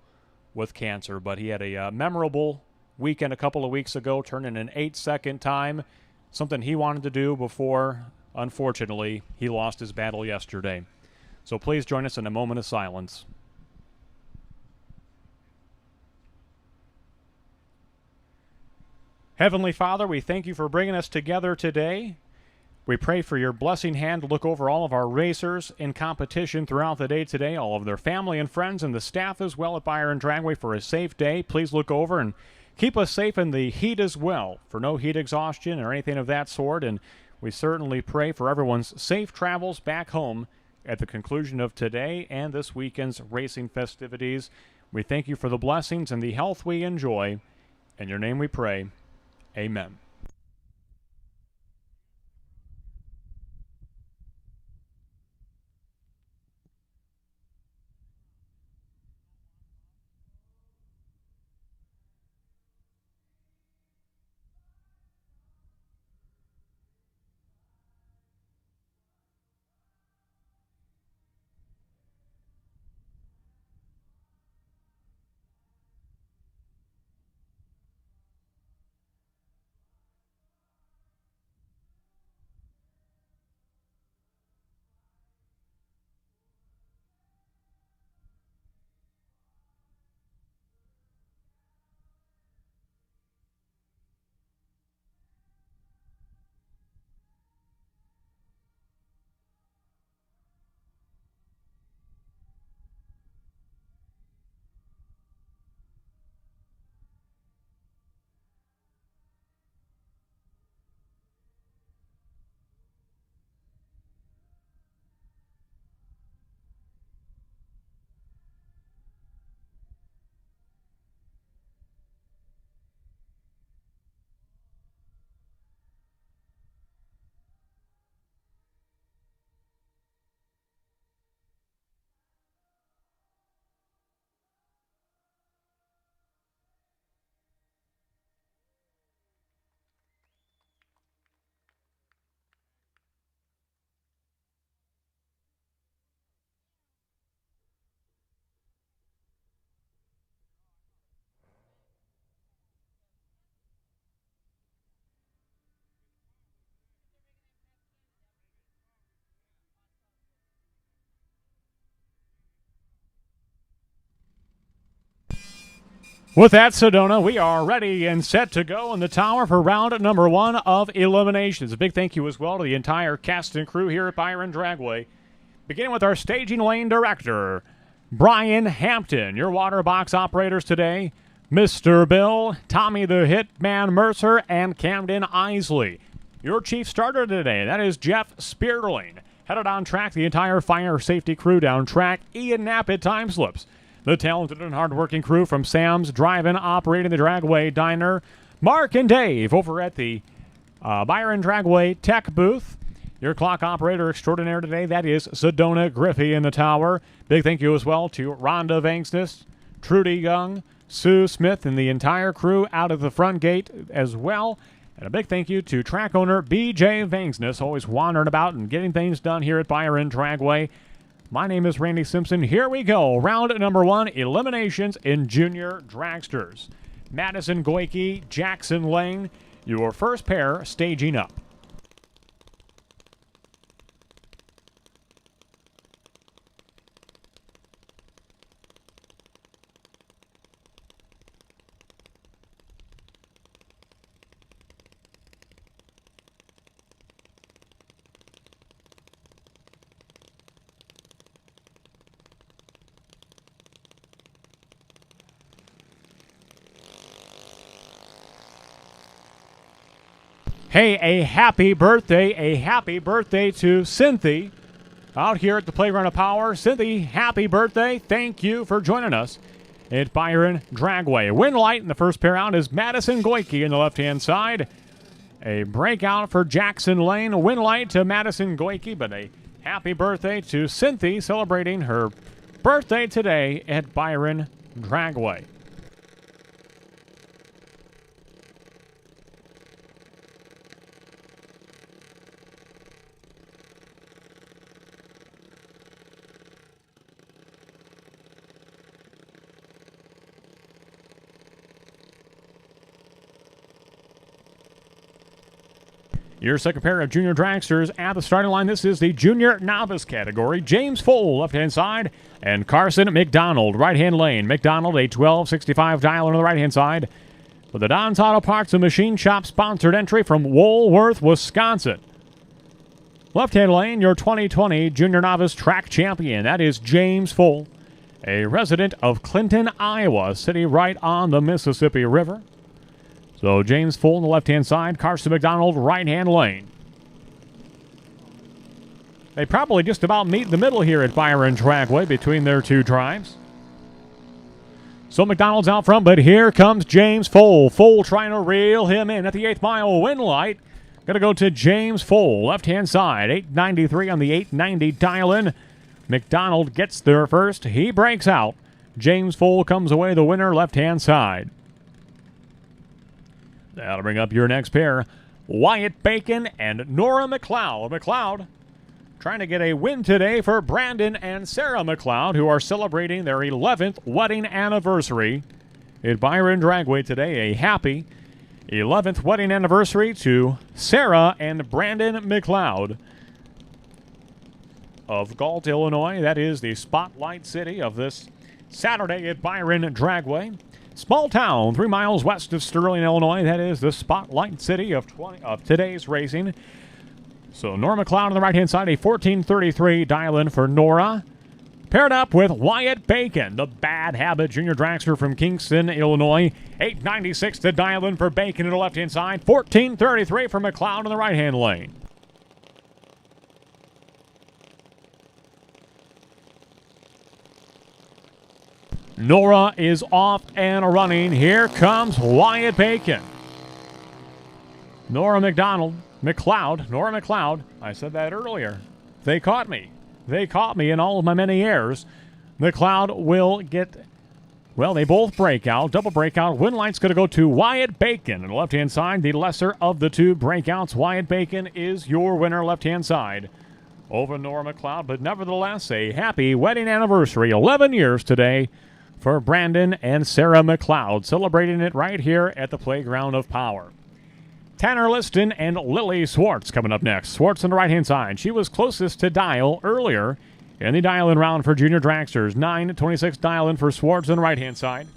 with cancer. But he had a memorable weekend a couple of weeks ago, turning an 8-second time, something he wanted to do before, unfortunately, he lost his battle yesterday. So please join us in a moment of silence. Heavenly Father, we thank you for bringing us together today. We pray for your blessing hand to look over all of our racers in competition throughout the day today, all of their family and friends and the staff as well at Byron Dragway for a safe day. Please look over and keep us safe in the heat as well, for no heat exhaustion or anything of that sort. And we certainly pray for everyone's safe travels back home at the conclusion of today and this weekend's racing festivities. We thank you for the blessings and the health we enjoy. In your name we pray. Amen. With that, Sedona, we are ready and set to go in the tower for round number 1 of eliminations. A big thank you as well to the entire cast and crew here at Byron Dragway. Beginning with our staging lane director, Brian Hampton. Your water box operators today, Mr. Bill, Tommy the Hitman Mercer, and Camden Isley. Your chief starter today, that is Jeff Spearling. Headed on track, the entire fire safety crew down track, Ian Knapp at time slips. The talented and hardworking crew from Sam's Drive-In operating the Dragway Diner. Mark and Dave over at the Byron Dragway Tech booth. Your clock operator extraordinaire today, that is Sedona Griffey in the tower. Big thank you as well to Rhonda Vangsness, Trudy Young, Sue Smith, and the entire crew out of the front gate as well. And a big thank you to track owner B.J. Vangsness, always wandering about and getting things done here at Byron Dragway. My name is Randy Simpson. Here we go. Round number 1, eliminations in junior dragsters. Madison Goike, Jackson Lane, your first pair staging up. Hey, a happy birthday to Cynthia out here at the Playground of Power. Cynthia, happy birthday. Thank you for joining us at Byron Dragway. Win light in the first pair out is Madison Goike in the left-hand side. A breakout for Jackson Lane. Win light to Madison Goike, but a happy birthday to Cynthia celebrating her birthday today at Byron Dragway. Your second pair of junior dragsters at the starting line. This is the junior novice category. James Foll, left-hand side, and Carson McDonald, right-hand lane. McDonald, a 1265 dial on the right-hand side. With the Don's Auto Parts and Machine Shop sponsored entry from Woolworth, Wisconsin. Left-hand lane, your 2020 junior novice track champion. That is James Foll, a resident of Clinton, Iowa, city right on the Mississippi River. So James Foll on the left-hand side, Carson McDonald, right-hand lane. They probably just about meet in the middle here at Byron Dragway between their two drives. So McDonald's out front, but here comes James Foll. Foll trying to reel him in at the 8th mile win light. Going to go to James Foll, left-hand side, 893 on the 890 dial-in. McDonald gets there first. He breaks out. James Foll comes away the winner, left-hand side. That'll bring up your next pair, Wyatt Bacon and Nora McLeod. McLeod trying to get a win today for Brandon and Sarah McLeod, who are celebrating their 11th wedding anniversary at Byron Dragway today. A happy 11th wedding anniversary to Sarah and Brandon McLeod of Galt, Illinois. That is the spotlight city of this Saturday at Byron Dragway. Small town, 3 miles west of Sterling, Illinois. That is the spotlight city of today's racing. So Nora McLeod on the right-hand side, a 1433 dial-in for Nora. Paired up with Wyatt Bacon, the Bad Habit junior dragster from Kingston, Illinois. 896 to dial-in for Bacon on the left-hand side. 1433 for McLeod on the right-hand lane. Nora is off and running. Here comes Wyatt Bacon. Nora McLeod. I said that earlier. They caught me. They caught me in all of my many errors. McLeod will get, well, they both break out. Double breakout. Win light's going to go to Wyatt Bacon. On the left-hand side, the lesser of the two breakouts. Wyatt Bacon is your winner, left-hand side, over Nora McLeod. But nevertheless, a happy wedding anniversary. 11 years today for Brandon and Sarah McLeod, celebrating it right here at the Playground of Power. Tanner Liston and Lily Swartz coming up next. Swartz on the right-hand side. She was closest to dial earlier in the dial-in round for junior dragsters. 926 dial-in for Swartz on the right-hand side.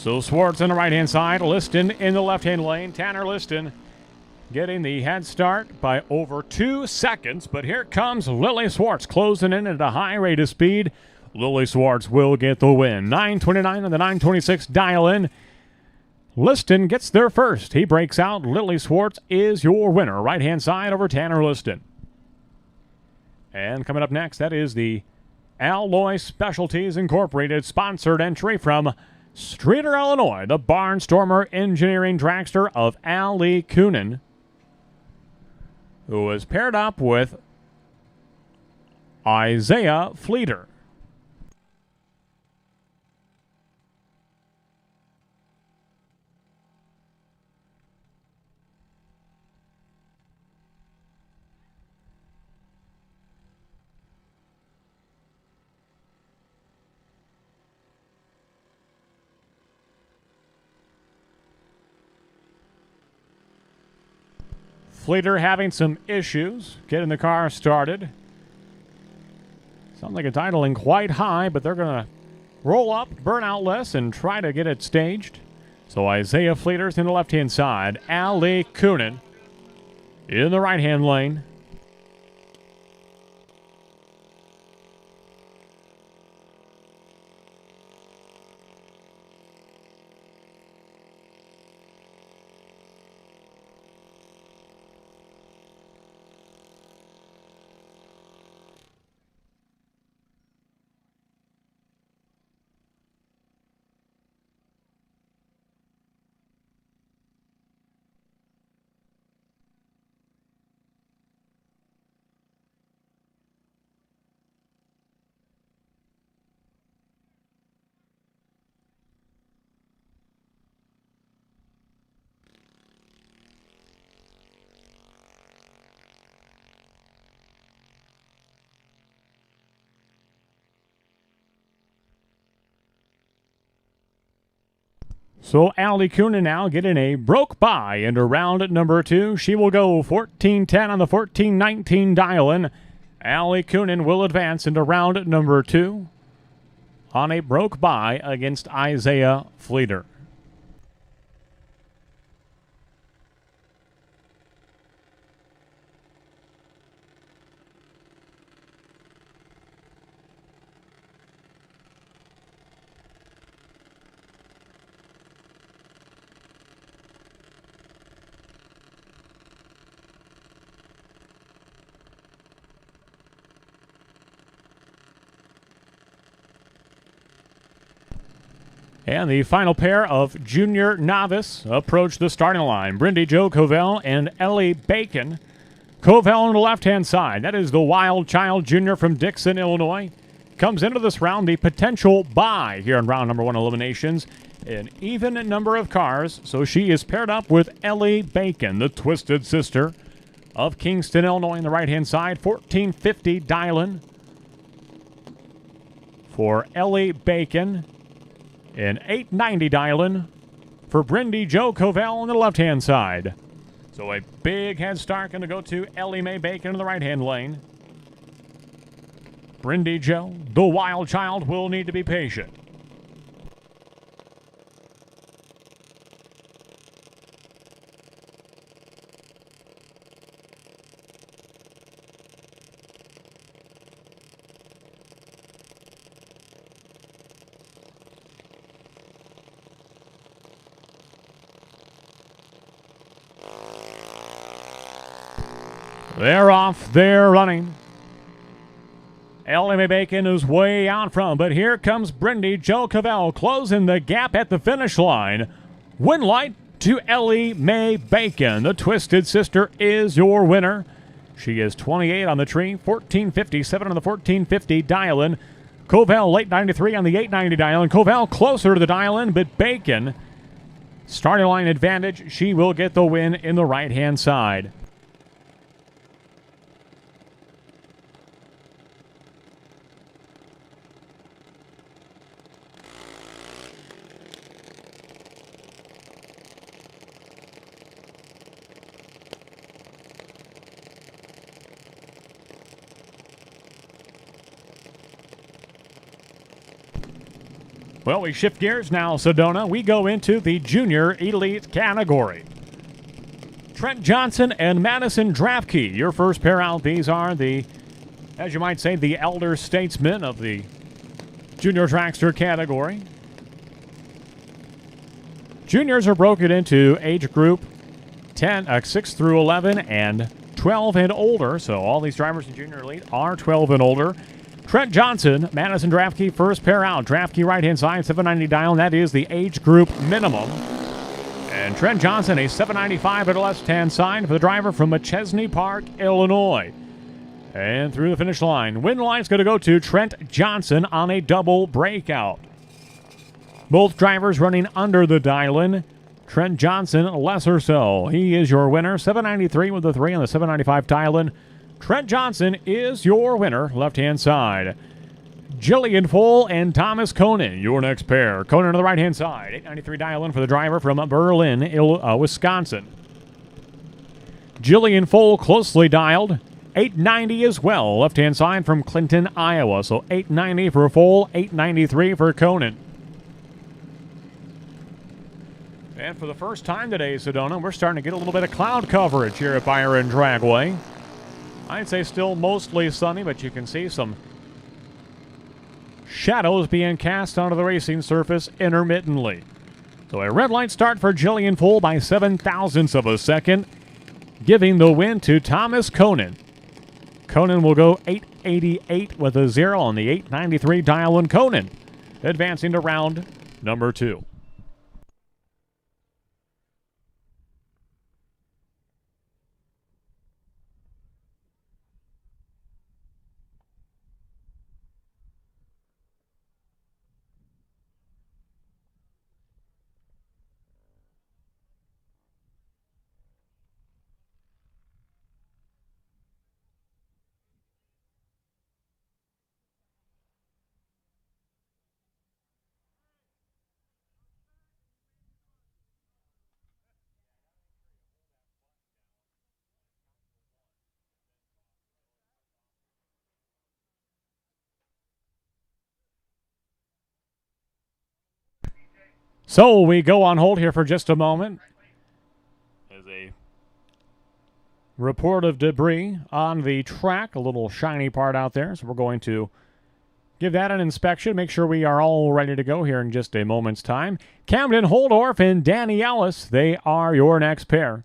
So Swartz on the right-hand side, Liston in the left-hand lane. Tanner Liston getting the head start by over 2 seconds. But here comes Lily Swartz closing in at a high rate of speed. Lily Swartz will get the win. 9:29 on the 9:26 dial-in. Liston gets there first. He breaks out. Lily Swartz is your winner. Right-hand side over Tanner Liston. And coming up next, that is the Alloy Specialties Incorporated sponsored entry from Streator, Illinois, the Barnstormer Engineering Dragster of Ali Coonan, who is paired up with Isaiah Fleeter. Fleeter having some issues getting the car started. Sounds like it's idling quite high, but they're going to roll up, burn out less, and try to get it staged. So Isaiah Fleeter's in the left-hand side. Ali Coonan in the right-hand lane. So Ali Coonan now getting a broke by into round number 2. She will go 14:10 on the 14:19 dial-in. Ali Coonan will advance into round number 2 on a broke by against Isaiah Fleeter. And the final pair of junior novice approach the starting line. Brindy Jo Covell and Ellie Bacon. Covell on the left-hand side. That is the Wild Child Jr. from Dixon, Illinois. Comes into this round the potential bye here in round number 1 eliminations. An even number of cars, so she is paired up with Ellie Bacon, the twisted sister of Kingston, Illinois on the right-hand side. 1450 dial-in for Ellie Bacon. And 890 dial-in for Brindy Jo Covell on the left-hand side. So a big head start going to go to Ellie Mae Bacon in the right-hand lane. Brindy Jo, the Wild Child, will need to be patient. They're off, they're running. Ellie Mae Bacon is way out front, but here comes Brindy Jo Covell closing the gap at the finish line. Win light to Ellie Mae Bacon. The twisted sister is your winner. She is 28 on the tree, 1457 on the 1450 dial-in. Covell late 93 on the 890 dial-in. Covell closer to the dial-in, but Bacon, starting line advantage. She will get the win in the right-hand side. Well, we shift gears now, Sedona. We go into the junior elite category. Trent Johnson and Madison Drapke, your first pair out. These are the, as you might say, the elder statesmen of the junior dragster category. Juniors are broken into age group 6 through 11 and 12 and older. So all these drivers in junior elite are 12 and older. Trent Johnson, Madison Drapke, first pair out. Drapke right-hand side, 790 dial, and that is the age group minimum. And Trent Johnson, a 795 at the left-hand side for the driver from Machesney Park, Illinois. And through the finish line. Win line's going to go to Trent Johnson on a double breakout. Both drivers running under the dial-in. Trent Johnson, lesser so. He is your winner. 793 with the 3 on the 795 dial-in. Trent Johnson is your winner, left-hand side. Jillian Foal and Thomas Conan, your next pair. Conan on the right-hand side. 893 dial-in for the driver from Berlin, Wisconsin. Jillian Foal closely dialed. 890 as well, left-hand side from Clinton, Iowa. So 890 for Foal, 893 for Conan. And for the first time today, Sedona, we're starting to get a little bit of cloud coverage here at Byron Dragway. I'd say still mostly sunny, but you can see some shadows being cast onto the racing surface intermittently. So a red light start for Jillian Foal by 0.07 of a second, giving the win to Thomas Conan. Conan will go 888 with a 0 on the 893 dial, and Conan advancing to round number 2. So we go on hold here for just a moment. There's a report of debris on the track, a little shiny part out there. So we're going to give that an inspection, make sure we are all ready to go here in just a moment's time. Camden Holdorf and Danny Ellis, they are your next pair.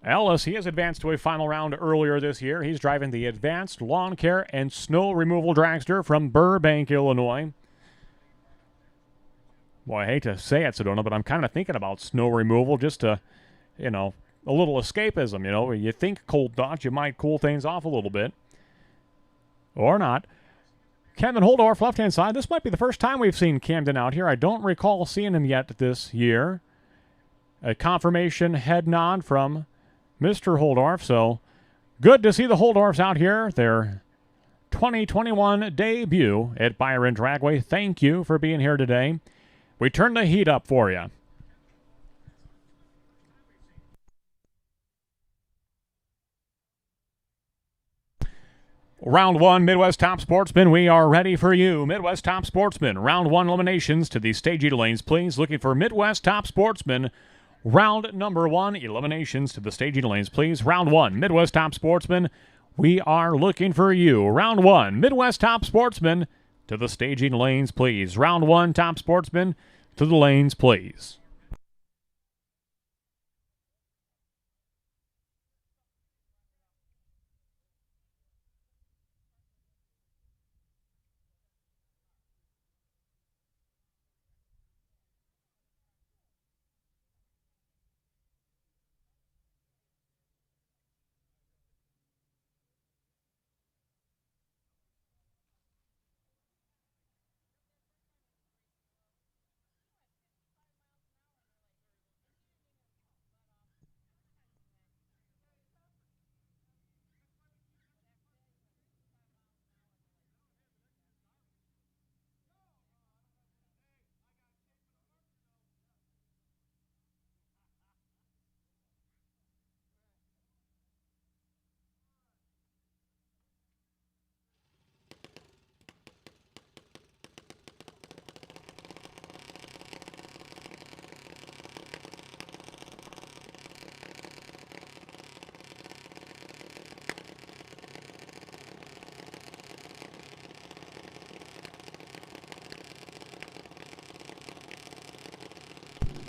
Ellis, he has advanced to a final round earlier this year. He's driving the Advanced Lawn Care and Snow Removal Dragster from Burbank, Illinois. Boy, I hate to say it, Sedona, but I'm kind of thinking about snow removal just to, a little escapism, You think cold thoughts, you might cool things off a little bit. Or not. Camden Holdorf, left-hand side. This might be the first time we've seen Camden out here. I don't recall seeing him yet this year. A confirmation head nod from Mr. Holdorf, so good to see the Holdorfs out here. Their 2021 debut at Byron Dragway. Thank you for being here today. We turn the heat up for you. Round 1, Midwest Top Sportsman, we are ready for you. Midwest Top Sportsman, Round 1 eliminations to the stagey lanes, please. Looking for Midwest Top Sportsman, Round number 1, eliminations to the staging lanes, please. Round 1, Midwest Top Sportsman, we are looking for you. Round 1, Midwest Top Sportsman, to the staging lanes, please. Round 1, Top Sportsman, to the lanes, please.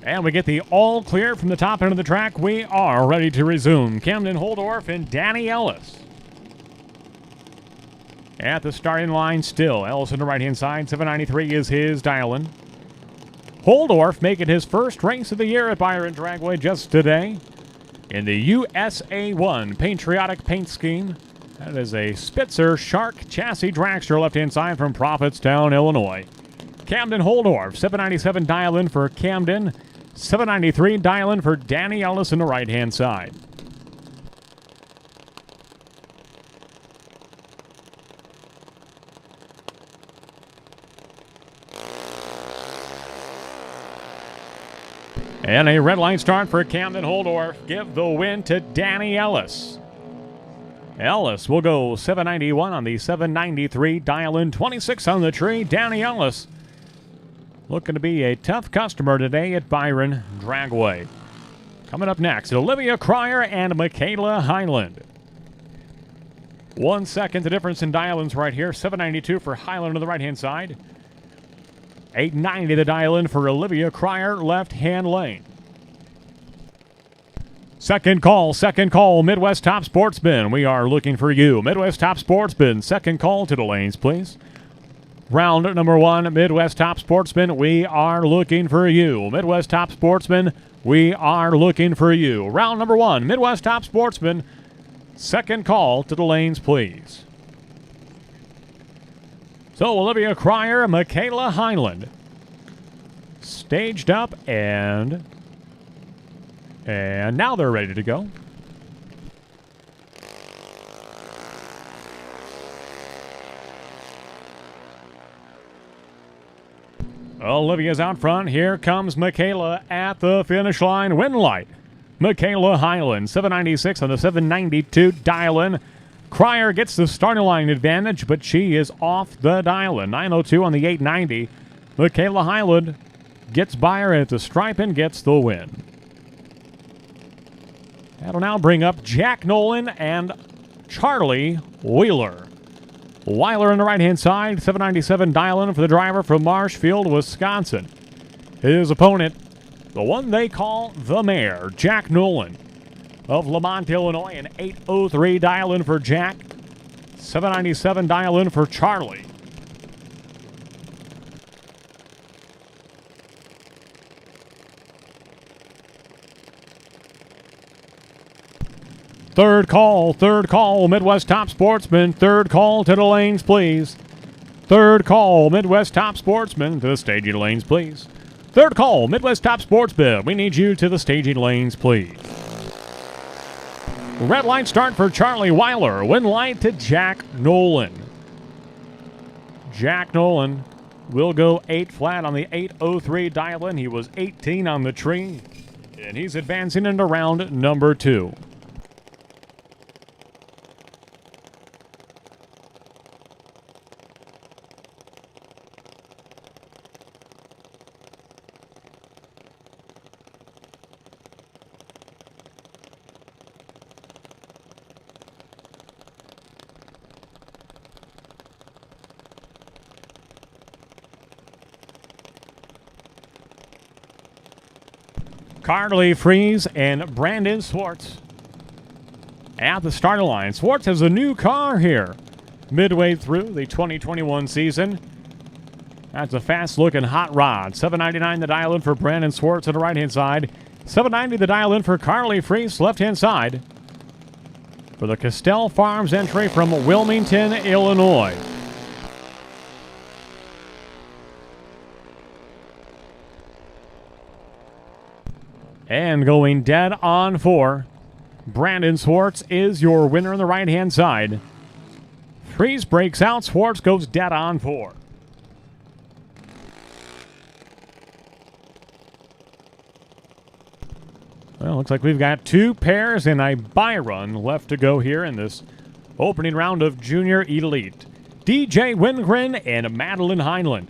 And we get the all clear from the top end of the track. We are ready to resume. Camden Holdorf and Danny Ellis at the starting line still. Ellis on the right-hand side. 793 is his dial-in. Holdorf making his first race of the year at Byron Dragway just today in the USA 1 Patriotic Paint Scheme. That is a Spitzer Shark Chassis Dragster left-hand side from Prophetstown, Illinois. Camden Holdorf, 797 dial-in for Camden. 793 dial-in for Danny Ellis on the right-hand side. And a red line start for Camden Holdorf. Give the win to Danny Ellis. Ellis will go 791 on the 793 dial-in, 26 on the tree. Danny Ellis looking to be a tough customer today at Byron Dragway. Coming up next, Olivia Cryer and Michaela Highland. 1 second the difference in dial-ins right here. 792 for Highland on the right-hand side. 890 the dial-in for Olivia Cryer, left-hand lane. Second call, Midwest Top Sportsman. We are looking for you. Midwest Top Sportsman, second call to the lanes, please. Round number 1, Midwest Top Sportsman, we are looking for you. Midwest Top Sportsman, we are looking for you. Round number 1, Midwest Top Sportsman, second call to the lanes, please. So Olivia Cryer, Michaela Highland, staged up and now they're ready to go. Olivia's out front. Here comes Michaela at the finish line. Win light. Michaela Highland, 796 on the 792 dial-in. Cryer gets the starting line advantage, but she is off the dial-in. 902 on the 890. Michaela Highland gets by her at the stripe and gets the win. That'll now bring up Jack Nolan and Charlie Wheeler. Weiler on the right-hand side, 797 dial-in for the driver from Marshfield, Wisconsin. His opponent, the one they call the Mayor, Jack Nolan of Lamont, Illinois, an 803 dial-in for Jack, 797 dial-in for Charlie. Third call, Midwest Top Sportsman. Third call to the lanes, please. Third call, Midwest Top Sportsman, to the staging lanes, please. Third call, Midwest Top Sportsman. We need you to the staging lanes, please. Red line start for Charlie Weiler. Win light to Jack Nolan. Jack Nolan will go 8 flat on the 803 dial-in. He was 18 on the tree, and he's advancing into round number 2. Carly Freeze and Brandon Swartz at the starting line. Swartz has a new car here midway through the 2021 season. That's a fast-looking hot rod. 799 the dial-in for Brandon Swartz on the right-hand side. 790 the dial-in for Carly Freeze, left-hand side. For the Castell Farms entry from Wilmington, Illinois. And going dead on 4, Brandon Swartz is your winner on the right-hand side. Freeze breaks out. Swartz goes dead on 4. Well, looks like we've got 2 pairs and a Byron left to go here in this opening round of Junior Elite. DJ Wingren and Madeline Heinlein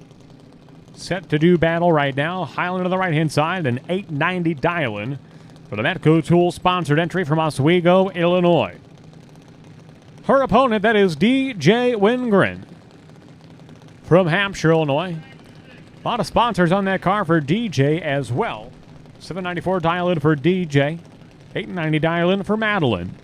set to do battle right now. Highland on the right-hand side, an 890 dial-in for the Metco Tools sponsored entry from Oswego, Illinois. Her opponent, that is DJ Wingren from Hampshire, Illinois. A lot of sponsors on that car for DJ as well. $7.94 dial-in for DJ. $8.90 dial-in for Madeline.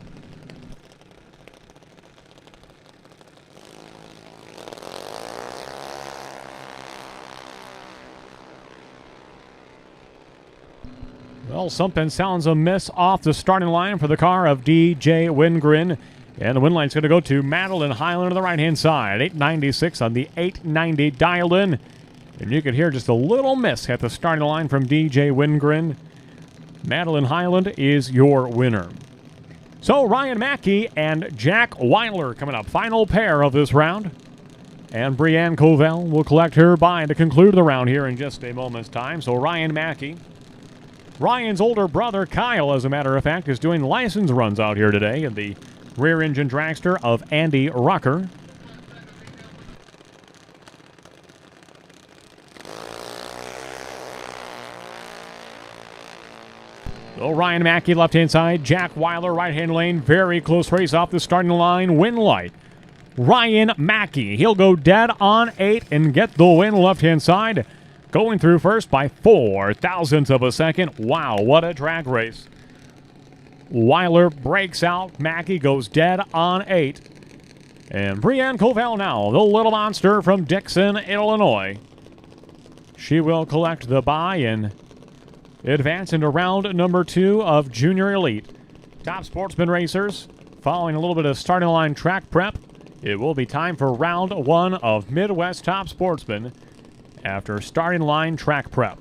Well, something sounds amiss off the starting line for the car of DJ Wingren. And the win line's going to go to Madeline Highland on the right-hand side. $8.96 on the $8.90 dial-in. And you can hear just a little miss at the starting line from DJ Wingren. Madeline Highland is your winner. So Ryan Mackey and Jack Weiler coming up. Final pair of this round. And Brianne Covell will collect her bye to conclude the round here in just a moment's time. So Ryan Mackey. Ryan's older brother, Kyle, as a matter of fact, is doing license runs out here today in the rear-engine dragster of Andy Rucker. So Ryan Mackey, left-hand side. Jack Weiler, right-hand lane. Very close race off the starting line. Win light. Ryan Mackey. He'll go dead on 8 and get the win left-hand side. Going through first by 4 thousandths of a second. Wow, what a drag race. Weiler breaks out. Mackey goes dead on 8. And Brianne Covell now, the little monster from Dixon, Illinois. She will collect the bye and advance into round number 2 of Junior Elite. Top Sportsman racers, following a little bit of starting line track prep, it will be time for round 1 of Midwest Top Sportsman after starting line track prep.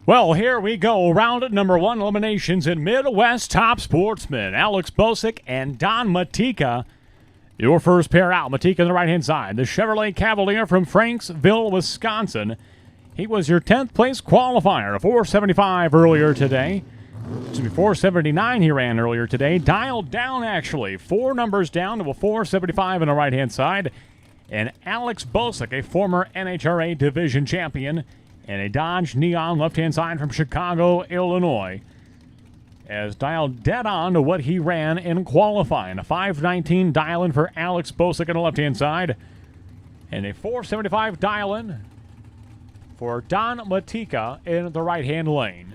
Well, here we go. Round number 1, eliminations in Midwest Top Sportsman. Alex Bosick and Don Matika. Your first pair out. Matika on the right-hand side. The Chevrolet Cavalier from Franksville, Wisconsin. He was your 10th place qualifier. A 475 earlier today. 479 he ran earlier today. Dialed down, actually. 4 numbers down to a 475 on the right-hand side. And Alex Bosick, a former NHRA division champion, and a Dodge Neon left-hand side from Chicago, Illinois, as dialed dead on to what he ran in qualifying. A 519 dial-in for Alex Bosick on the left-hand side, and a 475 dial-in for Don Matika in the right-hand lane.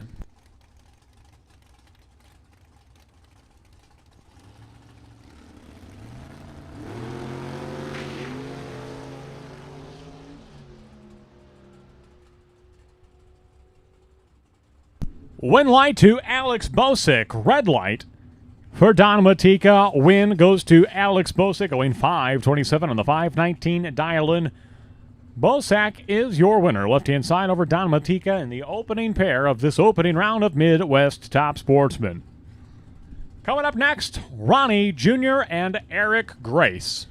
Win light to Alex Bosick. Red light for Don Matika. Win goes to Alex Bosick, going 527 on the 519 dial-in. Bosick is your winner. Left-hand side over Don Matika in the opening pair of this opening round of Midwest Top Sportsman. Coming up next, Ronnie Jr. and Eric Grace.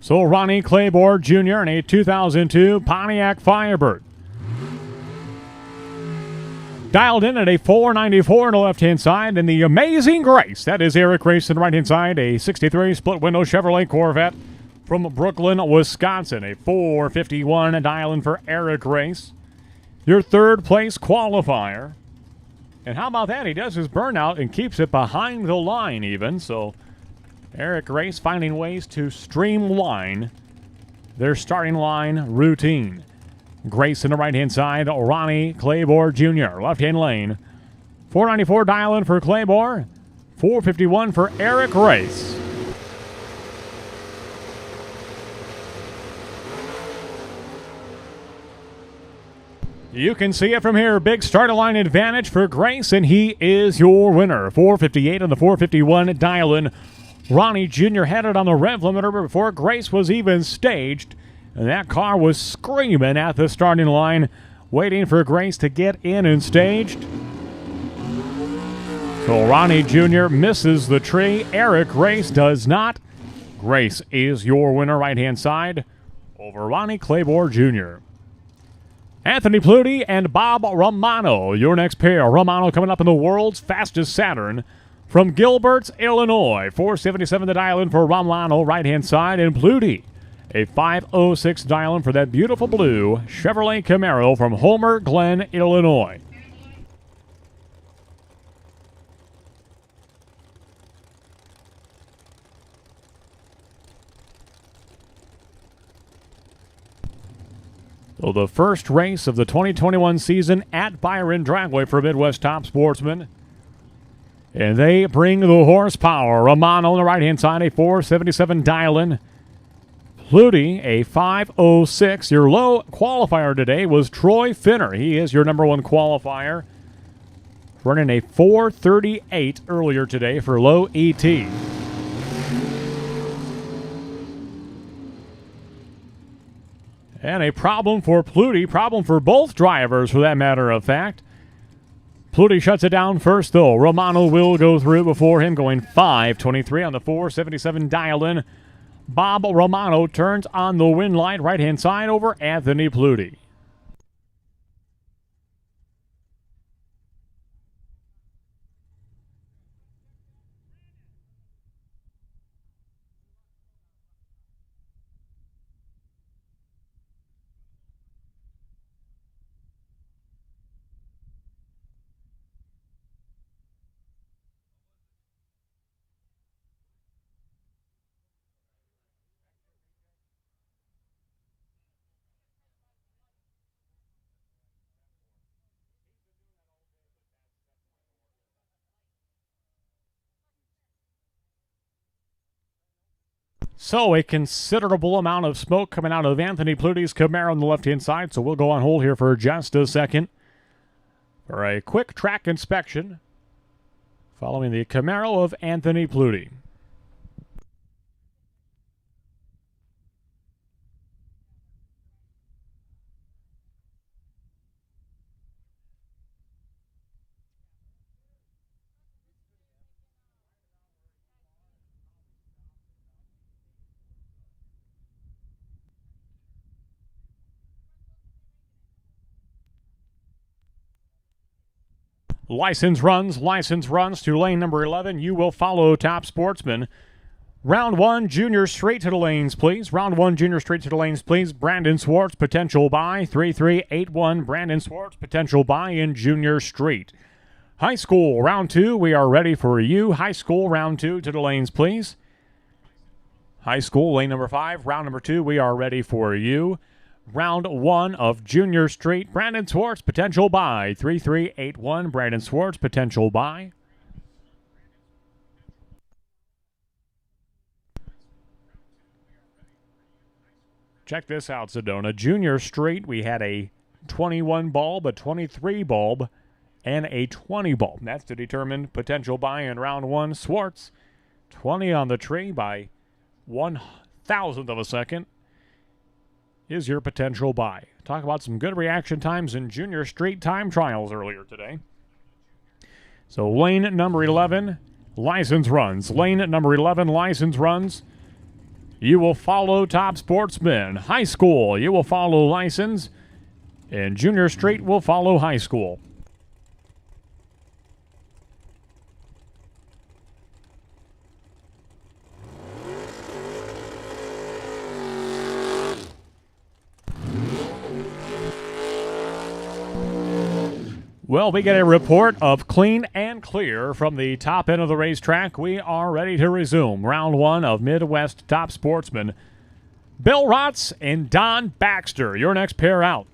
So Ronnie Claiborne Jr. in a 2002 Pontiac Firebird. Dialed in at a 494 on the left-hand side. And the Amazing Grace, that is Eric Grace on the right-hand side. A 63 split-window Chevrolet Corvette from Brooklyn, Wisconsin. A 451 dial-in for Eric Grace. Your third-place qualifier. And how about that? He does his burnout and keeps it behind the line even, so Eric Grace finding ways to streamline their starting line routine. Grace in the right-hand side, Ronnie Claiborne Jr. Left-hand lane. 494 dial-in for Claiborne. 451 for Eric Grace. You can see it from here. Big starting line advantage for Grace, and he is your winner. 458 on the 451 dial-in. Ronnie Jr. had it on the rev limiter before Grace was even staged. And that car was screaming at the starting line, waiting for Grace to get in and staged. So Ronnie Jr. misses the tree. Eric Grace does not. Grace is your winner, right-hand side, over Ronnie Claiborne Jr. Anthony Pluti and Bob Romano, your next pair. Romano coming up in the world's fastest Saturn from Gilbert's, Illinois. 477 the dial-in for Romano, right-hand side, and Pluti, a 506 dial-in for that beautiful blue Chevrolet Camaro from Homer Glen, Illinois. So the first race of the 2021 season at Byron Dragway for Midwest Top Sportsman. And they bring the horsepower. Romano on the right-hand side, a 477 dial-in. Pluti, a 506. Your low qualifier today was Troy Finner. He is your number one qualifier. Running a 438 earlier today for low ET. And a problem for Pluti, problem for both drivers for that matter of fact. Pluti shuts it down first, though. Romano will go through before him, going 523 on the 477 dial-in. Bob Romano turns on the win light, right-hand side over Anthony Pluti. So a considerable amount of smoke coming out of Anthony Pluti's Camaro on the left-hand side, so we'll go on hold here for just a second for a quick track inspection following the Camaro of Anthony Pluti. License runs to lane number 11. You will follow Top Sportsman. Round 1, junior straight to the lanes, please. Round 1, junior straight to the lanes, please. Brandon Swartz, potential bye. 3381, Brandon Swartz, potential bye in junior straight. High school, round 2, we are ready for you. High school, round 2 to the lanes, please. High school, lane number 5. Round number 2, we are ready for you. Round 1 of junior straight. Brandon Swartz, potential bye. 3381, Brandon Swartz, potential bye. Check this out, Sedona. Junior straight, we had a 21 bulb, a 23 bulb, and a 20 bulb. That's to determine potential bye in round 1. Swartz, 20 on the tree by 1,000th of a second is your potential bye. Talk about some good reaction times in junior straight time trials earlier today. So lane number 11, license runs. Lane number 11, license runs. You will follow Top Sportsman. High school, you will follow license. And junior straight will follow high school. Well, we get a report of clean and clear from the top end of the racetrack. We are ready to resume round 1 of Midwest Top Sportsman. Bill Rotz and Don Baxter, your next pair out.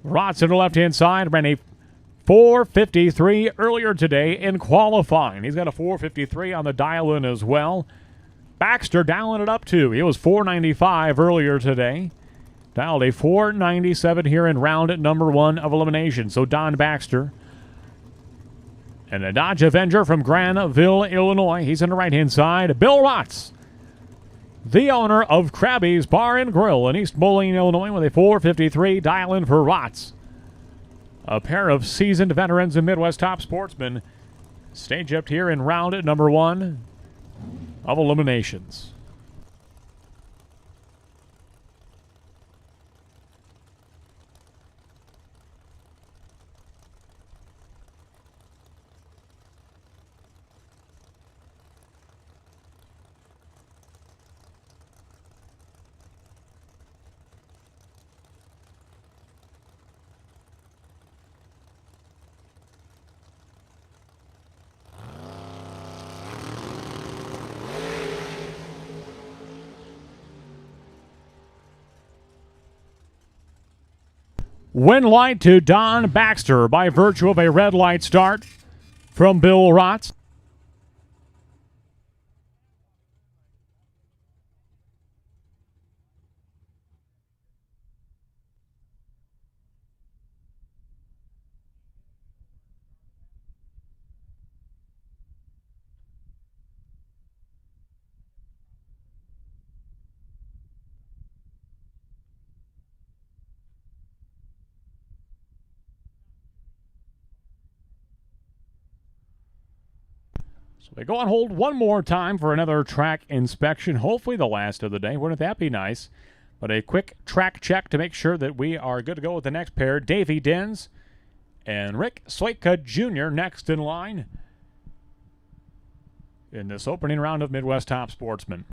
Rotz on the left-hand side ran a 4:53 earlier today in qualifying. He's got a 4:53 on the dial-in as well. Baxter dialing it up too. He was 4:95 earlier today. Dialed a 4:97 here in round number 1 of elimination. So Don Baxter and a Dodge Avenger from Granville, Illinois. He's on the right-hand side. Bill Rotz, the owner of Krabby's Bar and Grill in East Moline, Illinois, with a 4:53 dial-in for Rotz. A pair of seasoned veterans in Midwest Top Sportsmen stage up here in round number 1 of eliminations. Win light to Don Baxter by virtue of a red light start from Bill Rotz. So we go on hold one more time for another track inspection, hopefully the last of the day. Wouldn't that be nice? But a quick track check to make sure that we are good to go with the next pair. Davey Dins and Rick Switka Jr. next in line in this opening round of Midwest Top Sportsman.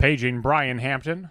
Paging Brian Hampton.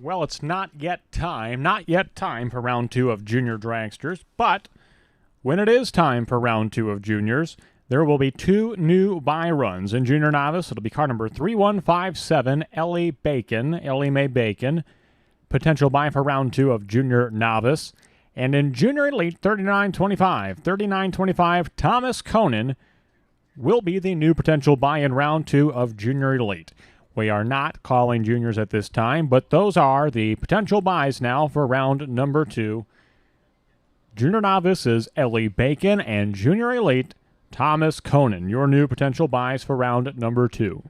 Well, it's not yet time for round 2 of Junior Dragsters, but when it is time for round 2 of Juniors, there will be 2 new bye runs. In Junior Novice, it'll be car number 3157, Ellie Mae Bacon, potential bye for round 2 of Junior Novice. And in Junior Elite, 3925, Thomas Conan will be the new potential bye in round 2 of Junior Elite. We are not calling juniors at this time, but those are the potential buys now for round number 2. Junior Novice is Ellie Bacon, and Junior Elite, Thomas Conan, your new potential buys for round number 2.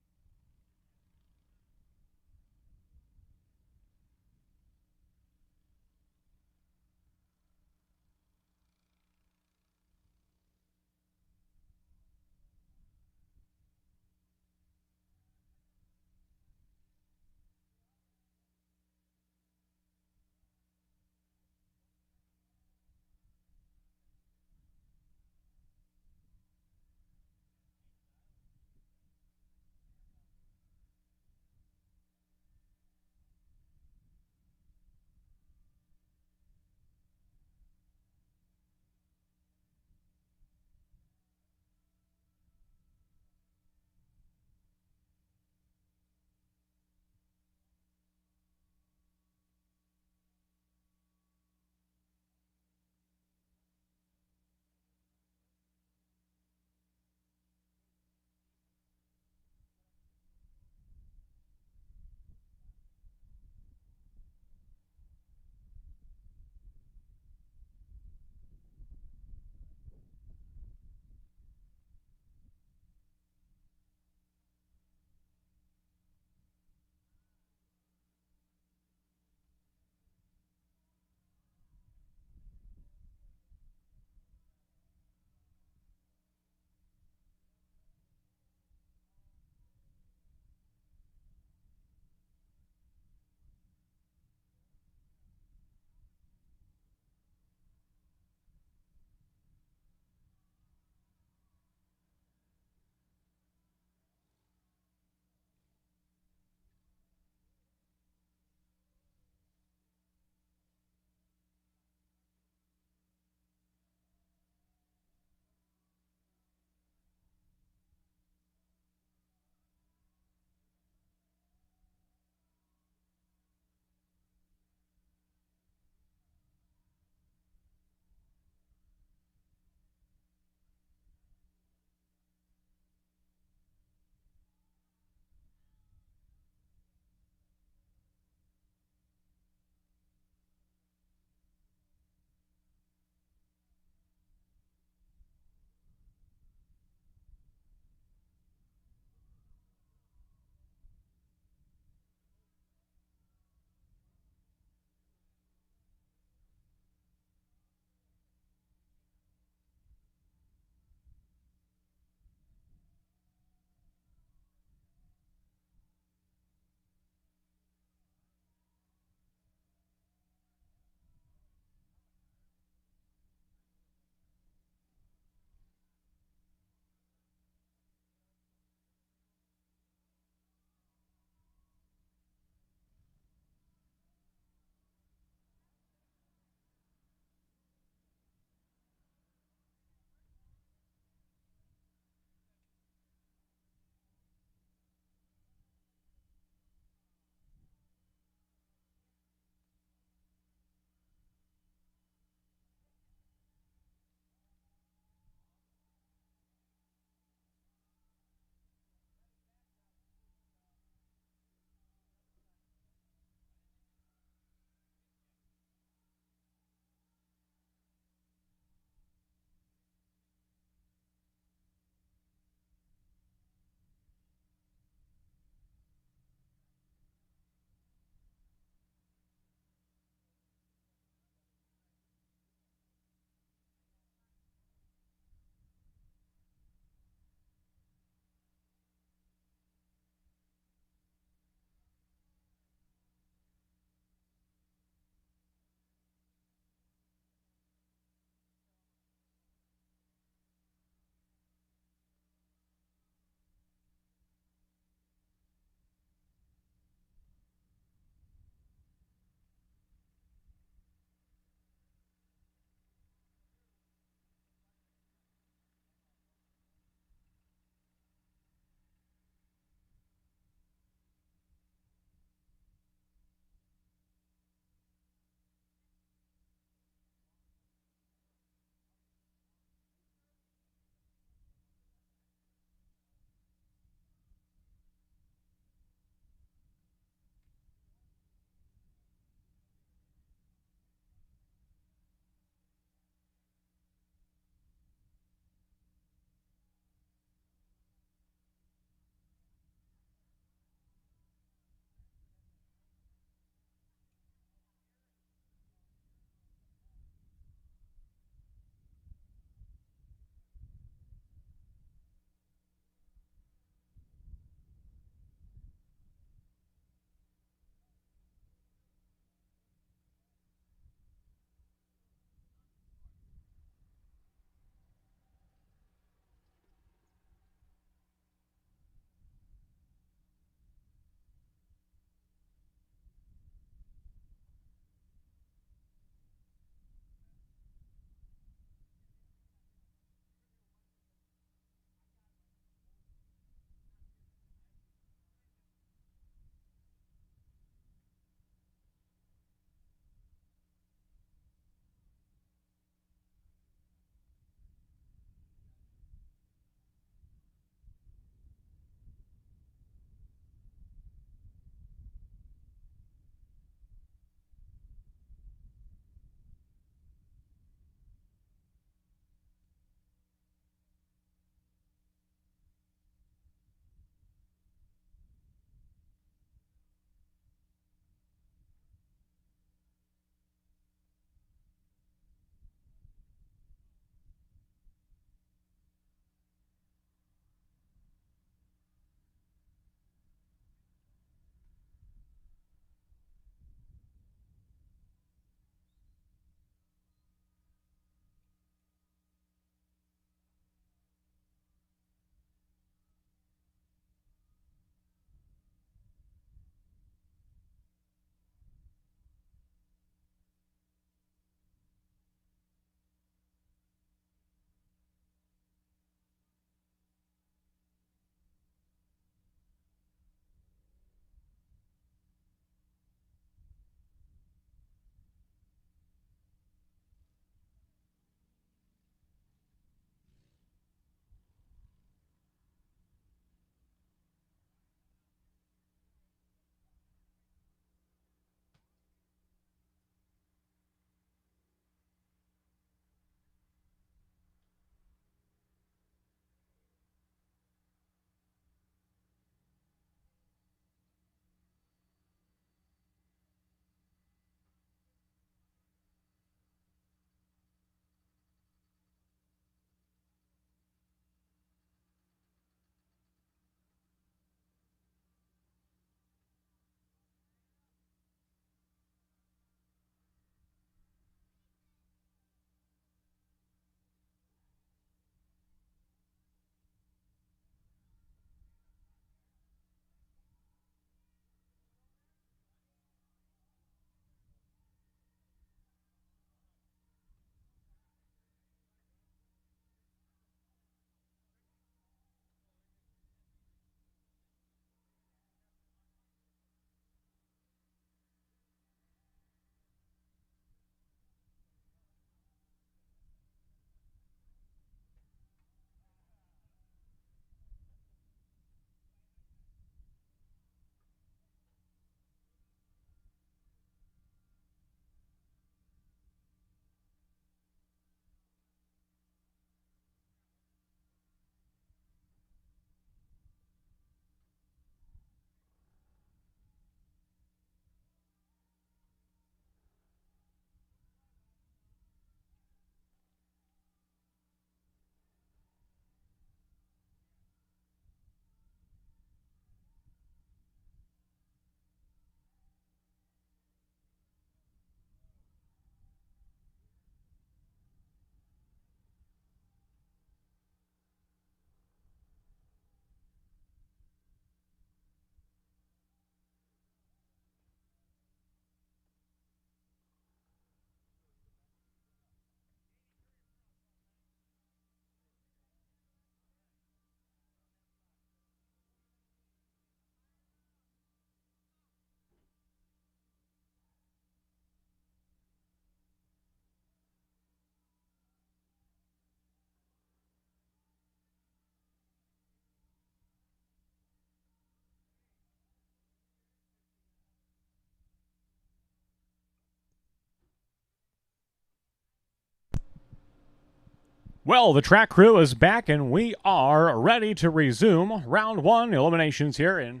Well, the track crew is back, and we are ready to resume round one eliminations here in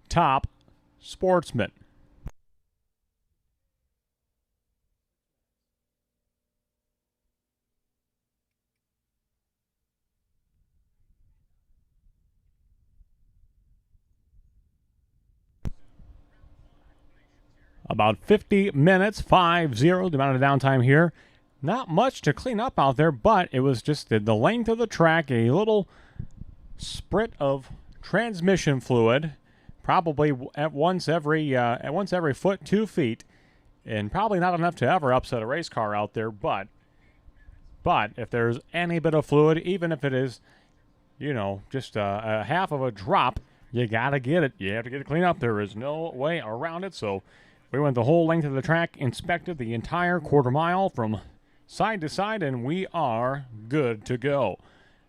Top Sportsman. About 50 minutes, 5-0, the amount of downtime here. Not much to clean up out there, but it was just the length of the track, a little sprit of transmission fluid, probably at once every foot, 2 feet, and probably not enough to ever upset a race car out there. But if there's any bit of fluid, even if it is, just a half of a drop, you gotta get it. You have to get it cleaned up. There is no way around it. So we went the whole length of the track, inspected the entire quarter mile from side to side, and we are good to go.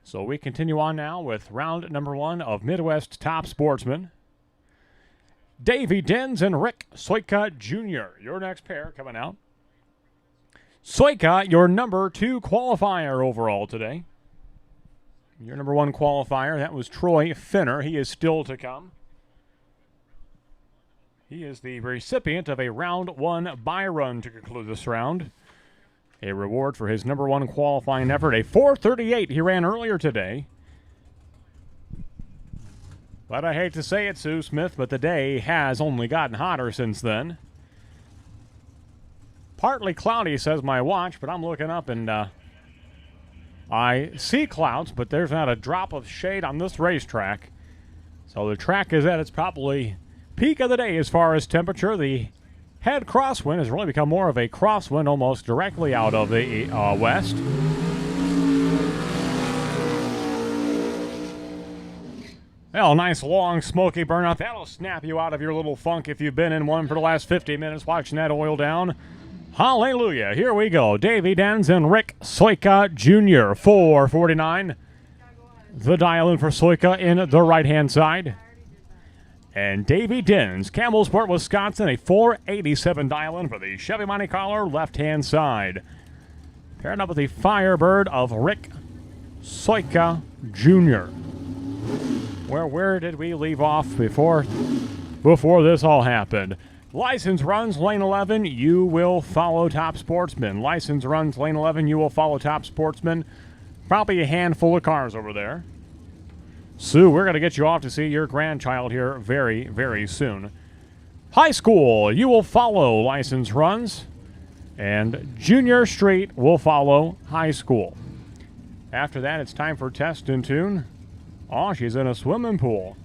So we continue on now with round number one of Midwest Top Sportsman. Davey Dens and Rick Soika Jr., your next pair coming out. Soika, your number 2 qualifier overall today. Your number 1 qualifier, that was Troy Finner. He is still to come. He is the recipient of a round 1 buy run to conclude this round. A reward for his number 1 qualifying effort, a 4:38 he ran earlier today. But I hate to say it, Sue Smith, but the day has only gotten hotter since then. Partly cloudy, says my watch, but I'm looking up and I see clouds, but there's not a drop of shade on this racetrack. So the track is at its probably peak of the day as far as temperature. The head crosswind has really become more of a crosswind almost directly out of the west. Well, nice long smoky burnout. That'll snap you out of your little funk if you've been in one for the last 50 minutes watching that oil down. Hallelujah. Here we go. Davey Dens and Rick Soika Jr. 4:49. The dial-in for Soika in the right-hand side. And Davey Dens, Campbellsport, Wisconsin, a 4:87 dial-in for the Chevy Monte Carlo left-hand side. Paired up with the Firebird of Rick Soika Jr. Where did we leave off before this all happened? License runs lane 11, you will follow Top Sportsman. License runs lane 11, you will follow Top Sportsman. Probably a handful of cars over there. Sue, we're going to get you off to see your grandchild here very, very soon. High school, you will follow license runs. And Junior Street will follow high school. After that, it's time for test and tune. Oh, she's in a swimming pool.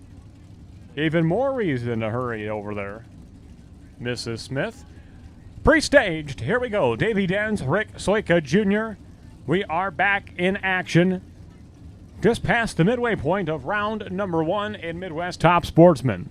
Even more reason to hurry over there. Mrs. Smith. Pre-staged, here we go. Davey Dens, Rick Soika Jr. We are back in action. Just past the midway point of round number 1 in Midwest Top Sportsman.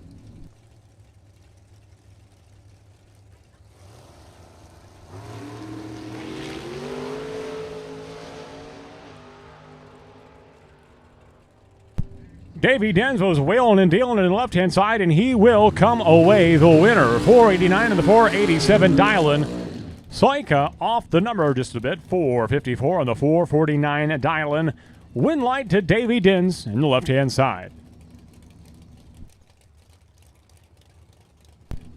Davey Dens was wailing and dealing in the left-hand side, and he will come away the winner. 4:89 and the 4:87 dial-in. Soika off the number just a bit. 4:54 on the 4:49 dial-in. Win light to Davey Dens in the left-hand side.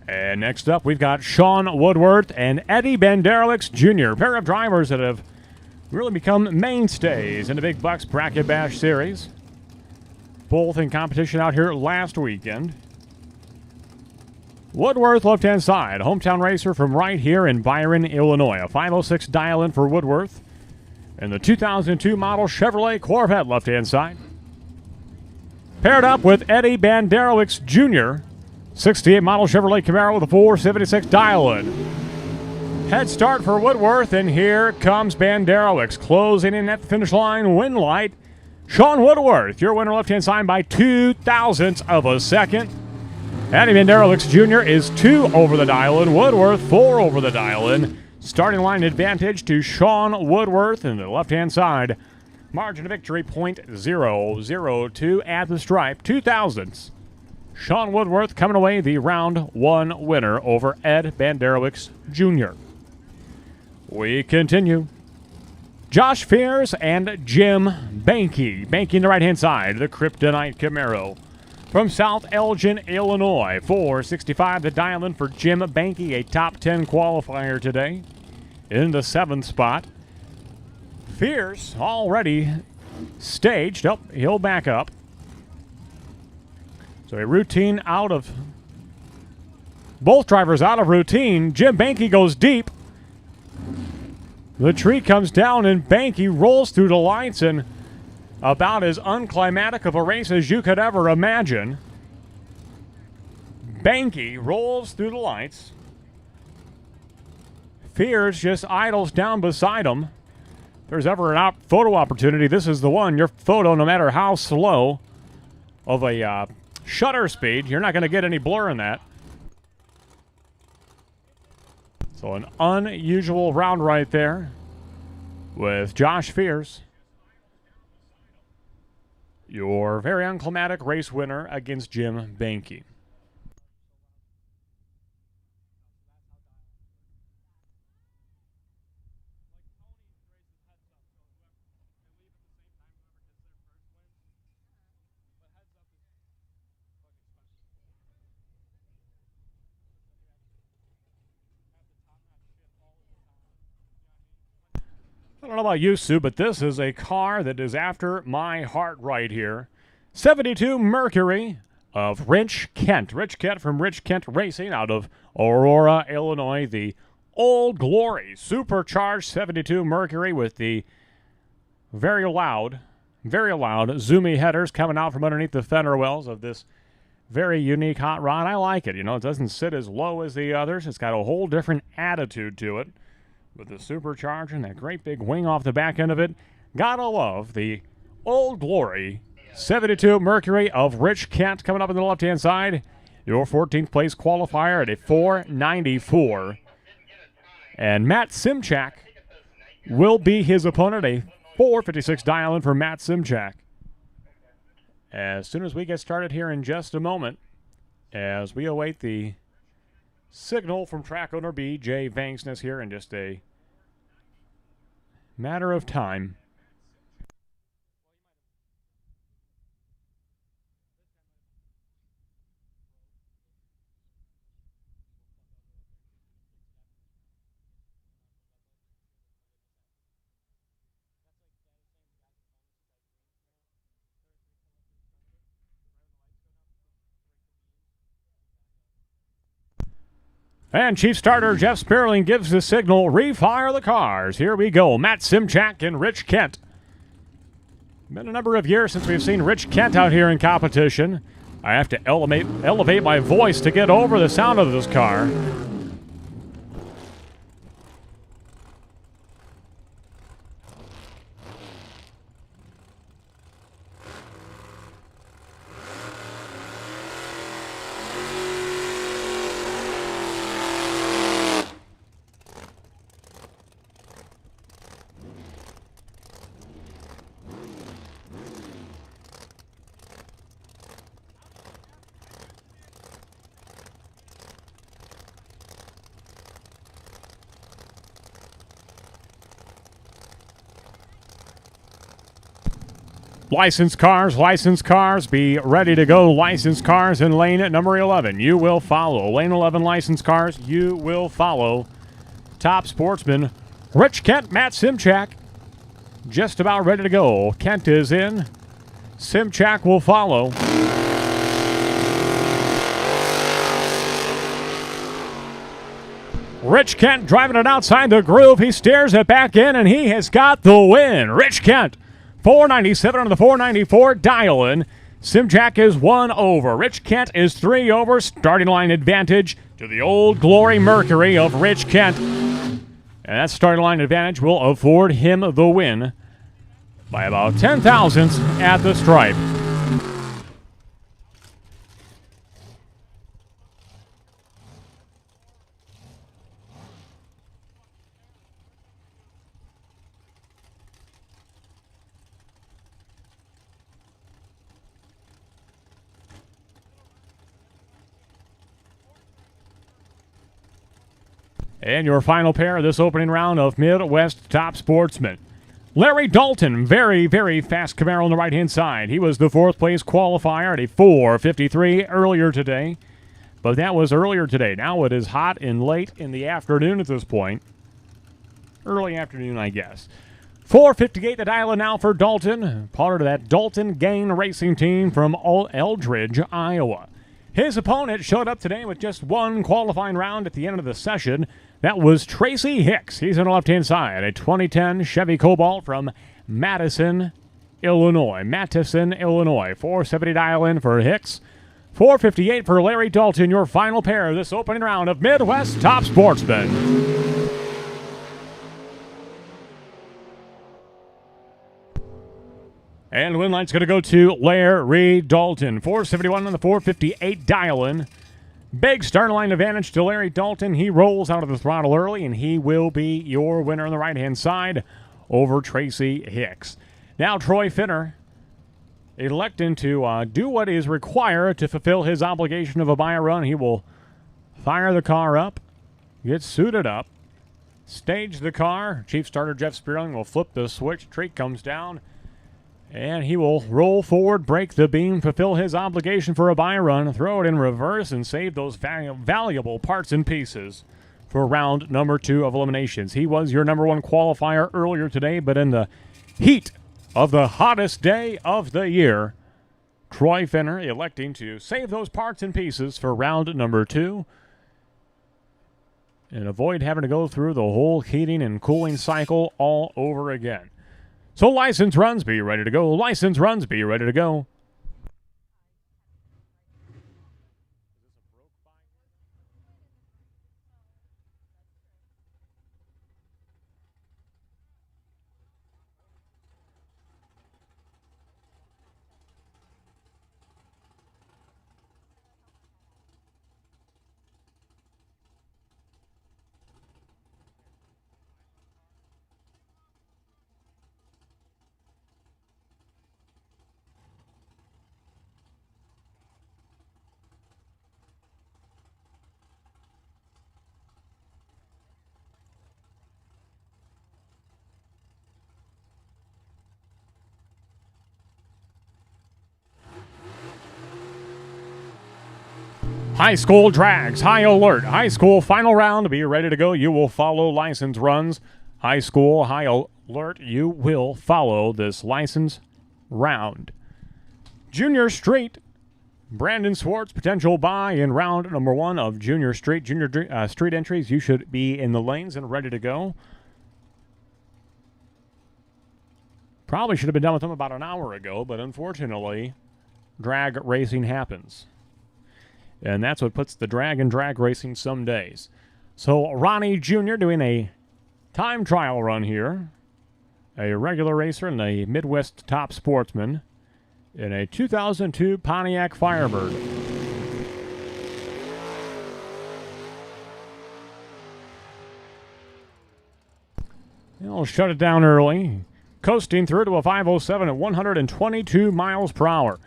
And next up, we've got Sean Woodworth and Eddie Banderowicz Jr., a pair of drivers that have really become mainstays in the Big Bucks Bracket Bash Series. Both in competition out here last weekend. Woodworth, left-hand side, hometown racer from right here in Byron, Illinois. A 506 dial-in for Woodworth. And the 2002 model Chevrolet Corvette, left-hand side. Paired up with Eddie Banderowicz Jr., 68 model Chevrolet Camaro with a 476 dial-in. Head start for Woodworth, and here comes Banderowicz closing in at the finish line. Win light. Sean Woodworth, your winner, left-hand side by 0.02 of a second. Eddie Banderowicz Jr. is 2 over the dial-in. Woodworth 4 over the dial-in. Starting line advantage to Sean Woodworth in the left-hand side. Margin of victory 0.002 at the stripe. 0.02. Sean Woodworth coming away the round 1 winner over Ed Banderowicz Jr. We continue. Josh Fears and Jim Banky. Banky on the right-hand side, the Kryptonite Camaro. From South Elgin, Illinois, 465 the dial-in for Jim Banky, a top 10 qualifier today. In the 7th spot, Fears already staged. Oh, he'll back up. So a routine out of... Both drivers out of routine. Jim Banky goes deep. The tree comes down and Banky rolls through the lights in about as unclimatic of a race as you could ever imagine. Banky rolls through the lights. Fears just idles down beside him. If there's ever a photo opportunity, this is the one. Your photo, no matter how slow of a shutter speed, you're not going to get any blur in that. So an unusual round right there with Josh Fears, your very unclimatic race winner against Jim Banky. I don't know about you, Sue, but this is a car that is after my heart right here. 72 Mercury of Rich Kent. Rich Kent from Rich Kent Racing out of Aurora, Illinois. The Old Glory supercharged 72 Mercury with the very loud zoomy headers coming out from underneath the fender wells of this very unique hot rod. I like it. You know, it doesn't sit as low as the others. It's got a whole different attitude to it. With the supercharger and that great big wing off the back end of it. Gotta love the Old Glory 72 Mercury of Rich Kent coming up on the left-hand side. Your 14th place qualifier at a 494. And Matt Simchak will be his opponent, a 456 dial-in for Matt Simchak. As soon as we get started here in just a moment, as we await the signal from track owner B.J. Vangsness here in just a matter of time. And Chief Starter Jeff Sperling gives the signal, refire the cars. Here we go, Matt Simchak and Rich Kent. Been a number of years since we've seen Rich Kent out here in competition. I have to elevate my voice to get over the sound of this car. Licensed cars, be ready to go. Licensed cars in lane at number 11. You will follow. Lane 11 licensed cars, you will follow. Top Sportsman, Rich Kent, Matt Simchak. Just about ready to go. Kent is in. Simchak will follow. Rich Kent driving it outside the groove. He steers it back in, and he has got the win. Rich Kent, 497 on the 494 dial-in. Simchak is 1 over. Rich Kent is 3 over. Starting line advantage to the Old Glory Mercury of Rich Kent. And that starting line advantage will afford him the win by about 10 thousandths at the stripe. And your final pair of this opening round of Midwest Top Sportsman. Larry Dalton, very, very fast Camaro on the right-hand side. He was the fourth-place qualifier at a 4:53 earlier today. But that was earlier today. Now it is hot and late in the afternoon at this point. Early afternoon, I guess. 4:58 the dial-in now for Dalton, part of that Dalton Gain Racing team from Eldridge, Iowa. His opponent showed up today with just one qualifying round at the end of the session. That was Tracy Hicks. He's on the left-hand side, a 2010 Chevy Cobalt from Madison, Illinois. 470 dial-in for Hicks. 4:58 for Larry Dalton, your final pair of this opening round of Midwest Top Sportsman. And win line's going to go to Larry Dalton. 471 on the 4:58 dial-in. Big starting line advantage to Larry Dalton. He rolls out of the throttle early, and he will be your winner on the right-hand side over Tracy Hicks. Now Troy Finner electing to do what is required to fulfill his obligation of a buy run. He will fire the car up, get suited up, stage the car. Chief starter Jeff Spearling will flip the switch. Treat comes down. And he will roll forward, break the beam, fulfill his obligation for a buy run, throw it in reverse, and save those valuable parts and pieces for round number 2 of eliminations. He was your number 1 qualifier earlier today, but in the heat of the hottest day of the year, Troy Finner electing to save those parts and pieces for round number 2 and avoid having to go through the whole heating and cooling cycle all over again. So license runs, be ready to go. License runs, be ready to go. High school drags, high alert, high school final round, be ready to go. You will follow license runs. High school, high alert, you will follow this license round. Junior Street, Brandon Swartz, potential buy in round number 1 of Junior Street. Junior Street entries, you should be in the lanes and ready to go. Probably should have been done with them about an hour ago, but unfortunately, drag racing happens. And that's what puts the drag in drag racing some days. So Ronnie Jr. doing a time trial run here. A regular racer and a Midwest Top Sportsman in a 2002 Pontiac Firebird. He'll shut it down early. Coasting through to a 507 at 122 miles per hour.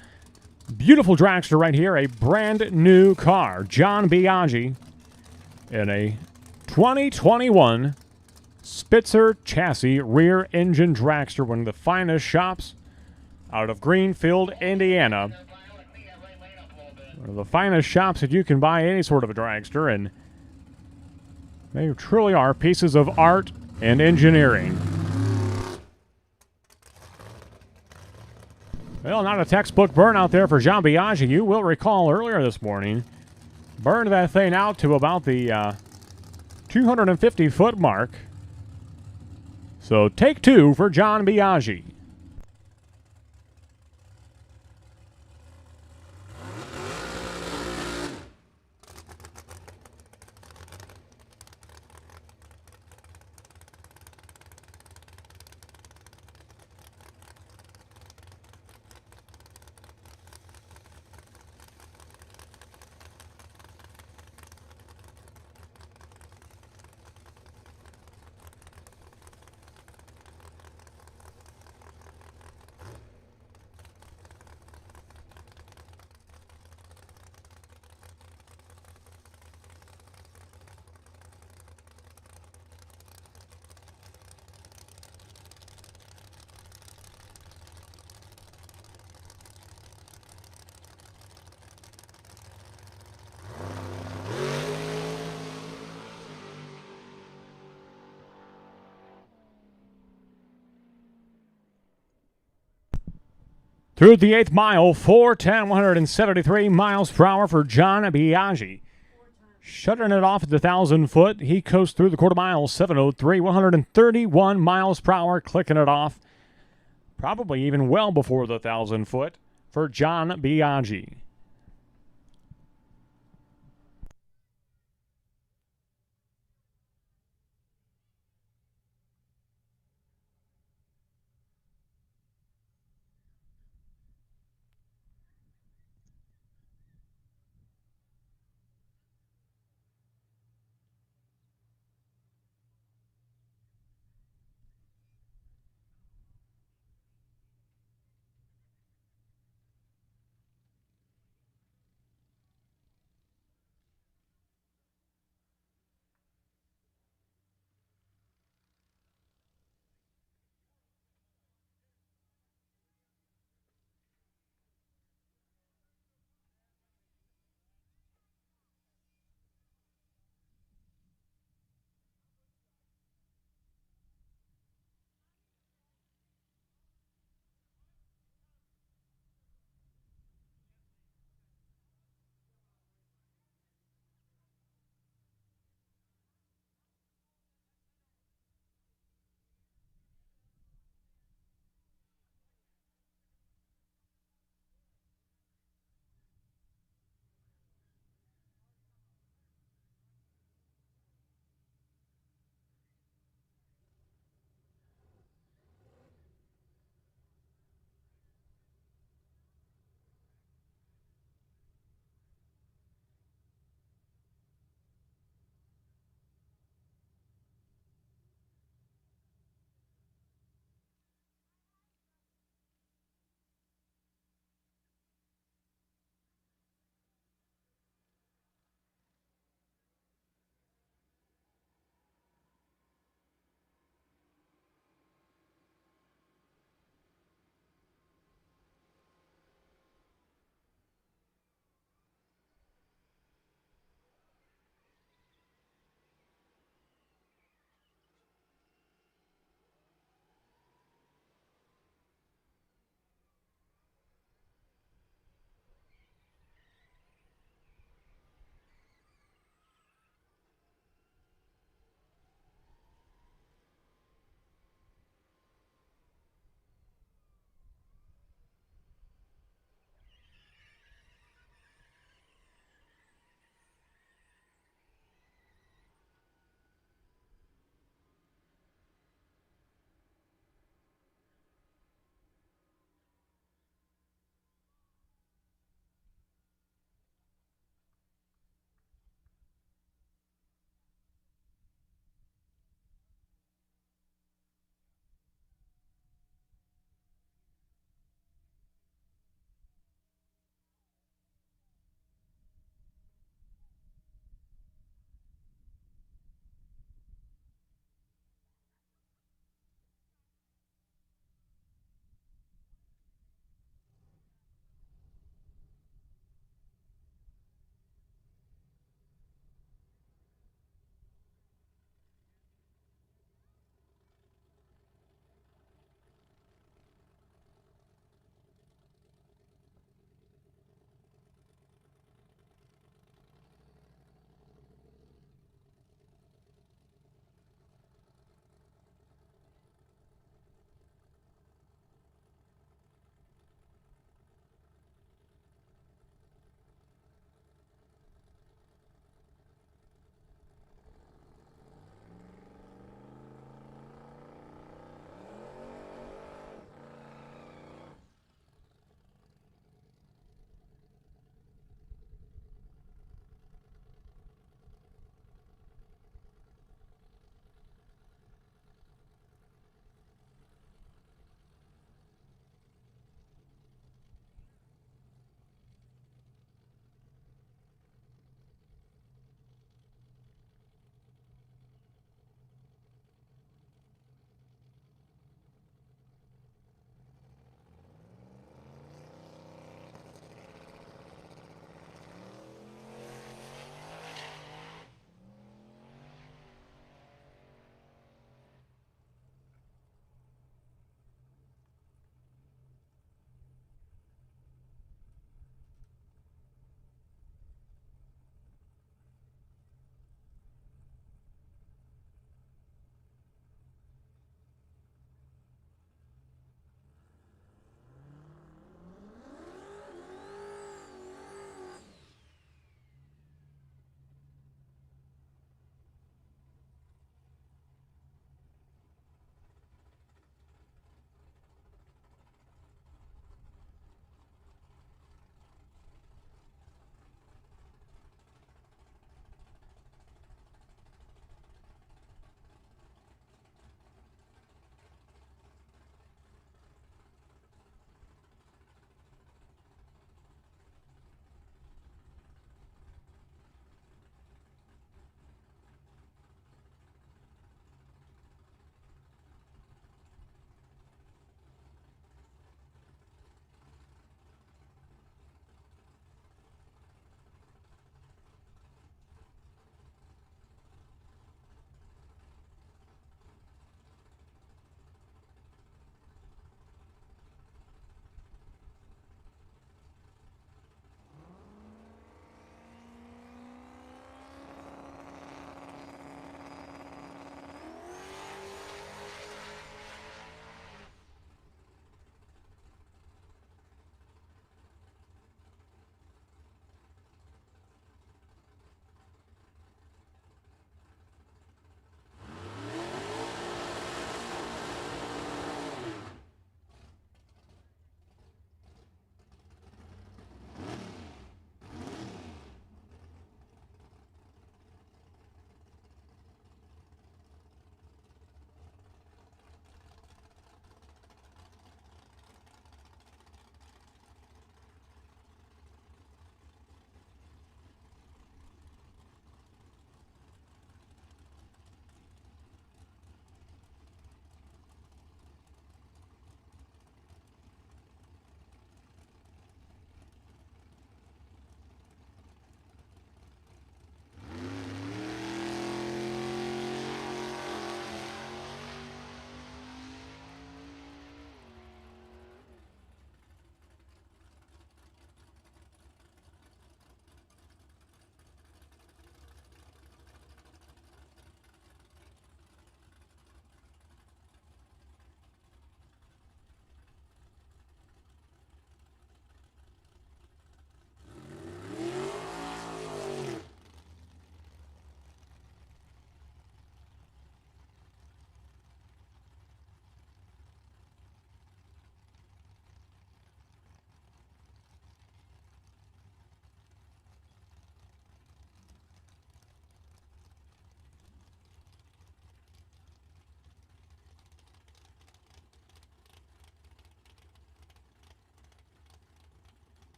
Beautiful dragster right here, a brand new car. John Biaggi in a 2021 Spitzer chassis rear engine dragster, one of the finest shops out of Greenfield, Indiana. One of the finest shops that you can buy any sort of a dragster, and they truly are pieces of art and engineering. Well, not a textbook burn out there for John Biaggi. You will recall earlier this morning, burned that thing out to about the 250-foot mark. So take 2 for John Biaggi. Through the 8th mile, 4:10, 173 miles per hour for John Biaggi. Shutting it off at the 1,000 foot. He coasts through the quarter mile, 7:03, 131 miles per hour, clicking it off. Probably even well before the 1,000 foot for John Biaggi.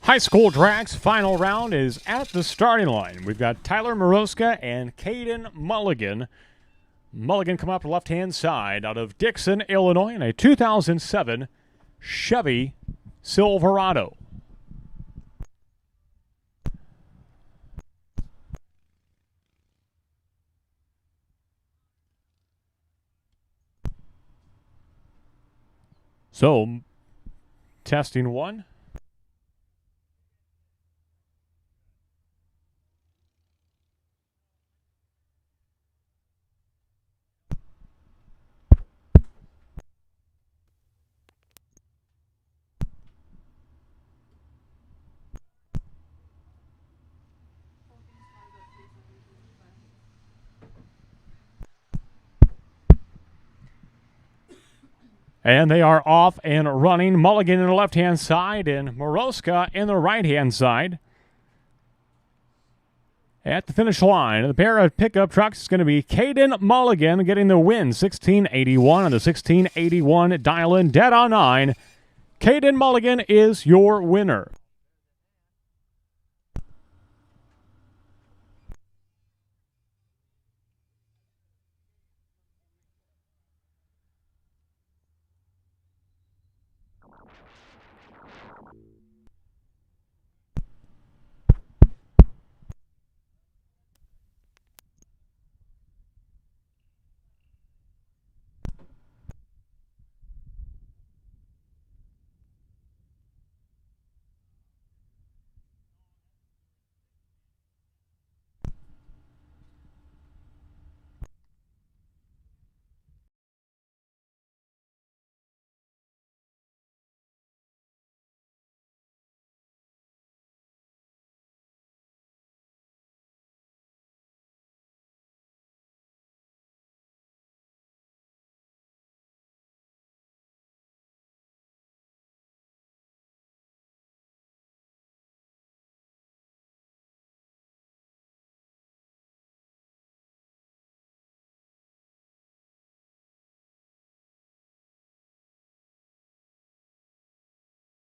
High school drags final round is at the starting line. We've got Tyler Moroska and Caden Mulligan. Mulligan come up left-hand side out of Dixon, Illinois, in a 2007 Chevy Silverado. So, testing one. And they are off and running. Mulligan in the left-hand side and Moroska in the right-hand side. At the finish line, the pair of pickup trucks is going to be Caden Mulligan getting the win. 1681 on the 1681 dial-in, dead on 9. Caden Mulligan is your winner.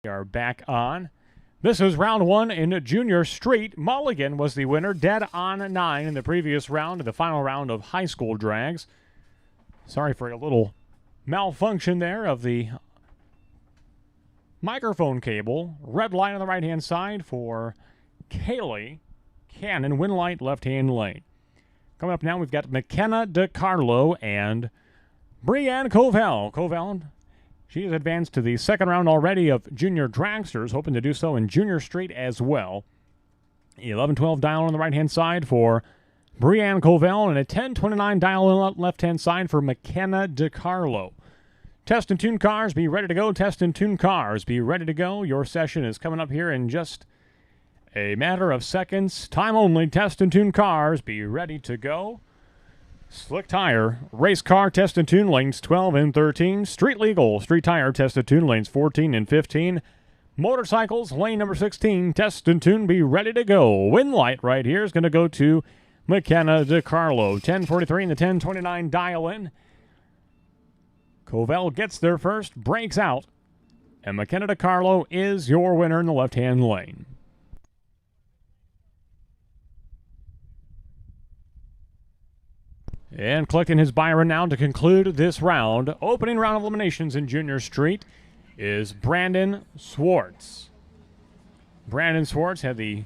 We are back on. This is round one in Junior Street. Mulligan was the winner, dead on 9 in the previous round, the final round of high school drags. Sorry for a little malfunction there of the microphone cable. Red line on the right-hand side for Kaylee Cannon, win light left-hand lane. Coming up now, we've got McKenna DeCarlo and Brianne Covell. Covell, she has advanced to the second round already of Junior Dragsters, hoping to do so in Junior Street as well. 11-12 dial on the right-hand side for Brianne Covell and a 10-29 dial on the left-hand side for McKenna DeCarlo. Test and tune cars, be ready to go. Test and tune cars, be ready to go. Your session is coming up here in just a matter of seconds. Time only. Test and tune cars, be ready to go. Slick Tire, race car test and tune lanes 12 and 13. Street Legal, street tire test and tune lanes 14 and 15. Motorcycles, lane number 16, test and tune, be ready to go. Win light right here is going to go to McKenna DeCarlo. 1043 and the 1029 dial in. Covell gets there first, breaks out, and McKenna DeCarlo is your winner in the left-hand lane. And clicking his Byron now to conclude this round. Opening round of eliminations in Junior Street is Brandon Swartz. Brandon Swartz had the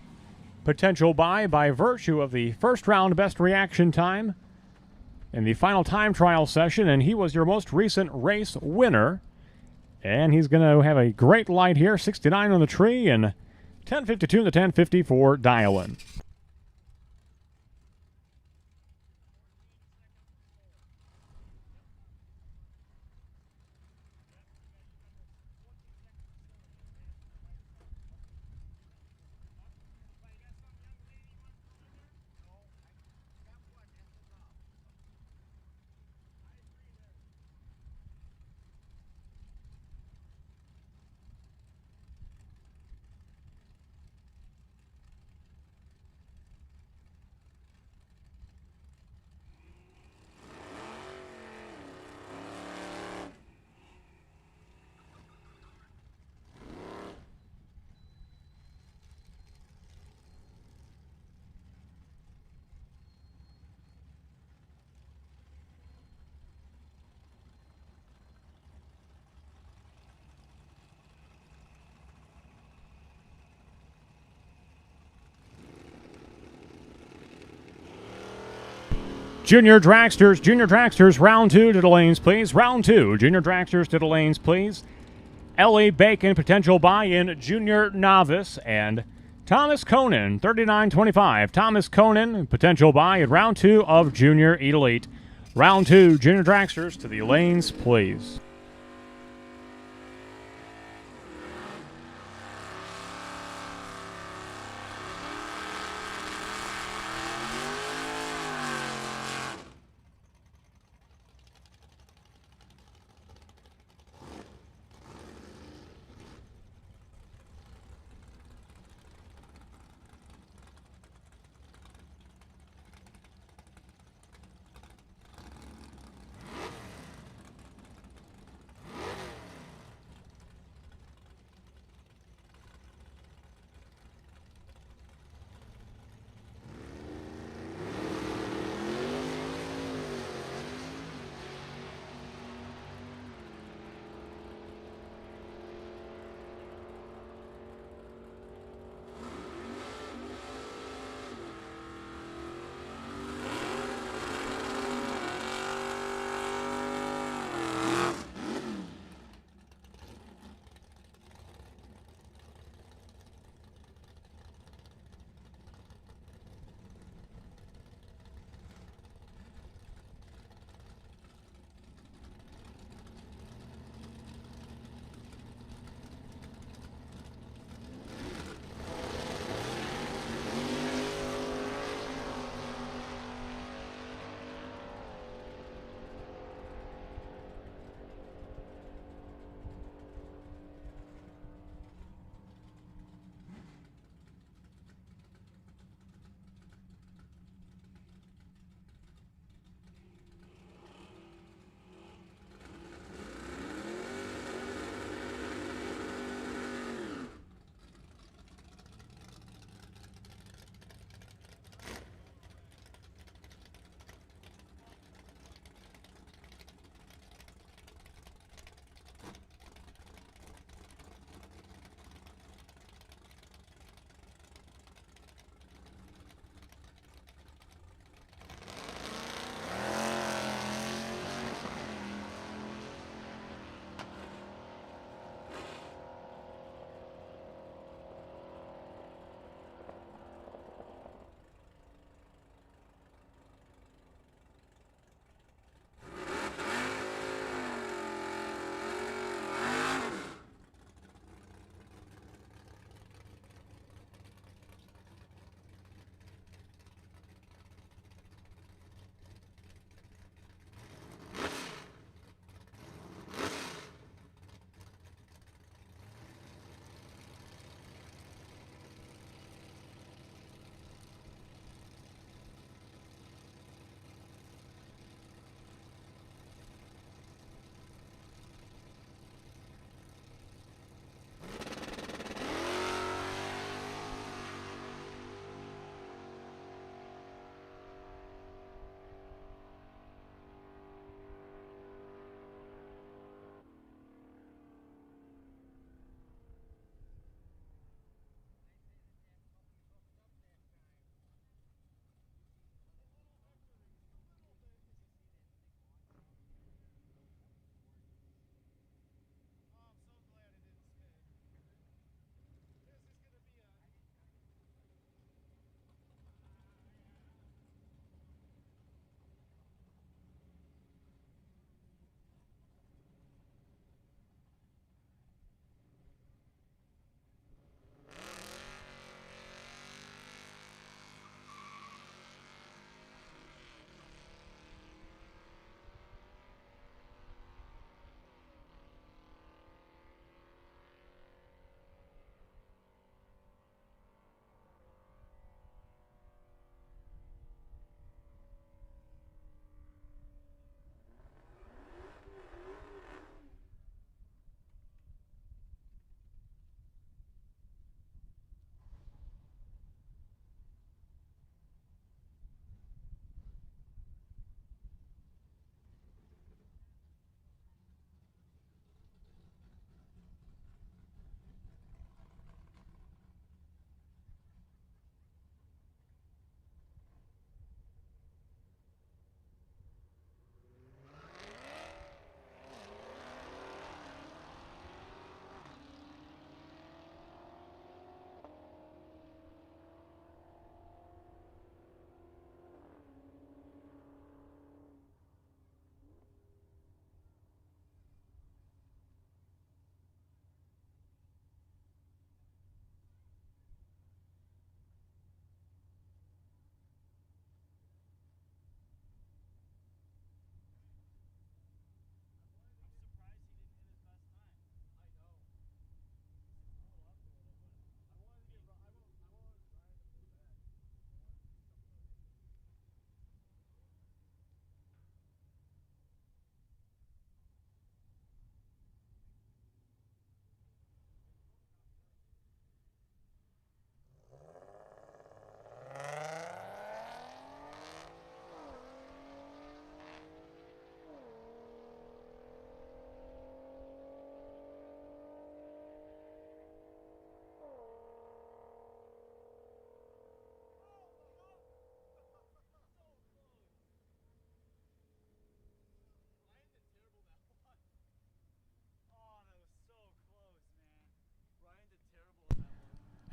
potential by virtue of the first round best reaction time in the final time trial session, and he was your most recent race winner. And he's going to have a great light here, 69 on the tree and 1052 in the 1054 dial-in. Junior Dragsters, round 2 to the lanes, please. Round 2, Junior Dragsters to the lanes, please. Ellie Bacon, potential buy-in, Junior Novice, and Thomas Conan, 39.25. Thomas Conan, potential buy in round 2 of Junior Elite. Round 2, Junior Dragsters to the lanes, please.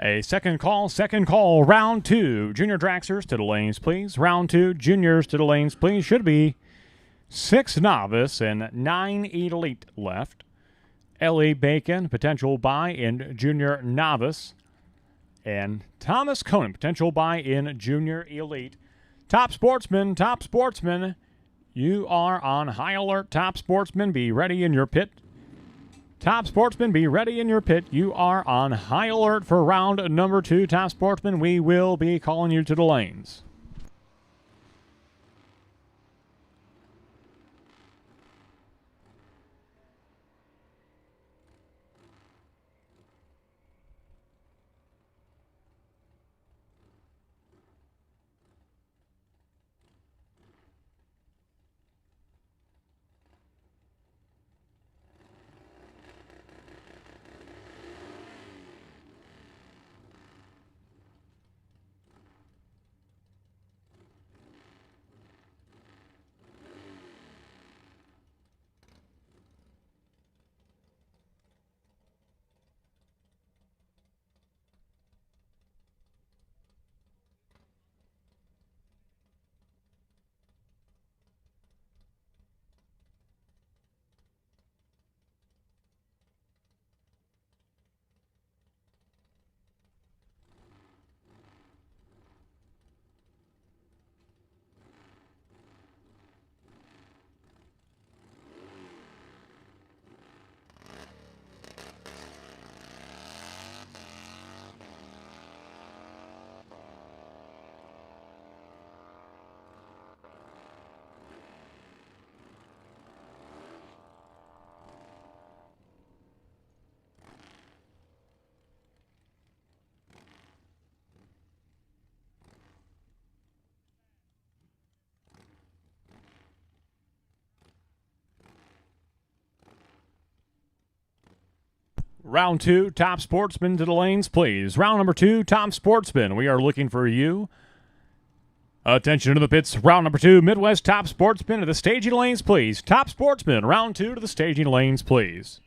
A second call, round 2. Junior Dragsters to the lanes, please. Round 2, juniors to the lanes, please. Should be 6 novice and 9 elite left. Ellie Bacon, potential buy in junior novice. And Thomas Conan, potential buy in junior elite. Top Sportsman, you are on high alert. Top Sportsman, be ready in your pit. Top Sportsman, be ready in your pit. You are on high alert for round number 2. Top Sportsman, we will be calling you to the lanes. Round 2, Top Sportsman to the lanes, please. Round number 2, Top Sportsman. We are looking for you. Attention to the pits. Round number 2, Midwest Top Sportsman to the staging lanes, please. Top Sportsman, round 2 to the staging lanes, please.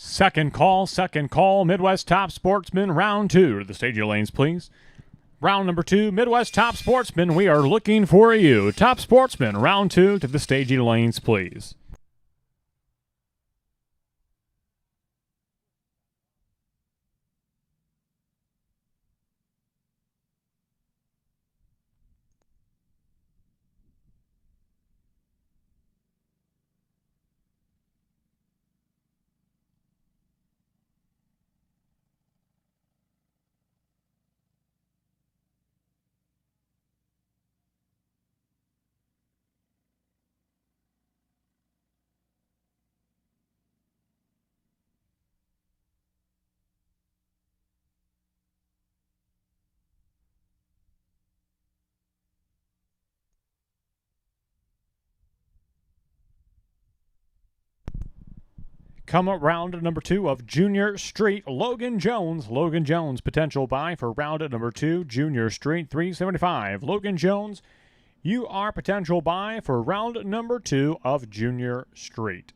Second call, Midwest Top Sportsman, round 2 to the staging lanes, please. Round number 2, Midwest Top Sportsman. We are looking for you. Top Sportsman, round 2, to the staging lanes, please. Come up round number 2 of Junior Street, Logan Jones. Logan Jones, potential buy for round number 2, Junior Street, $375. Logan Jones, you are potential buy for round number 2 of Junior Street.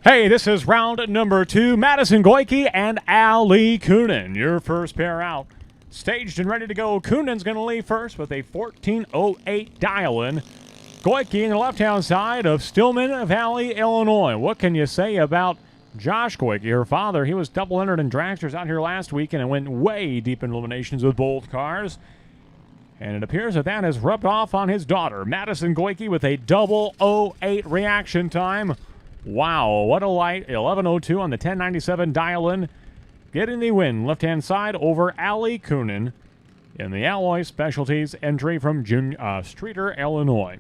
Hey, this is round number 2. Madison Goike and Ali Coonan, your first pair out. Staged and ready to go. Coonan's going to leave first with a 14:08 dial-in. Goike in the left-hand side of Stillman Valley, Illinois. What can you say about Josh Goike, her father? He was double-entered in Dragsters out here last week and went way deep in eliminations with both cars. And it appears that that has rubbed off on his daughter. Madison Goike with a double 08 reaction time. Wow, what a light. 11:02 on the 1097 dial-in. Getting the win left-hand side over Ali Coonan in the Alloy Specialties entry from Streeter, Illinois.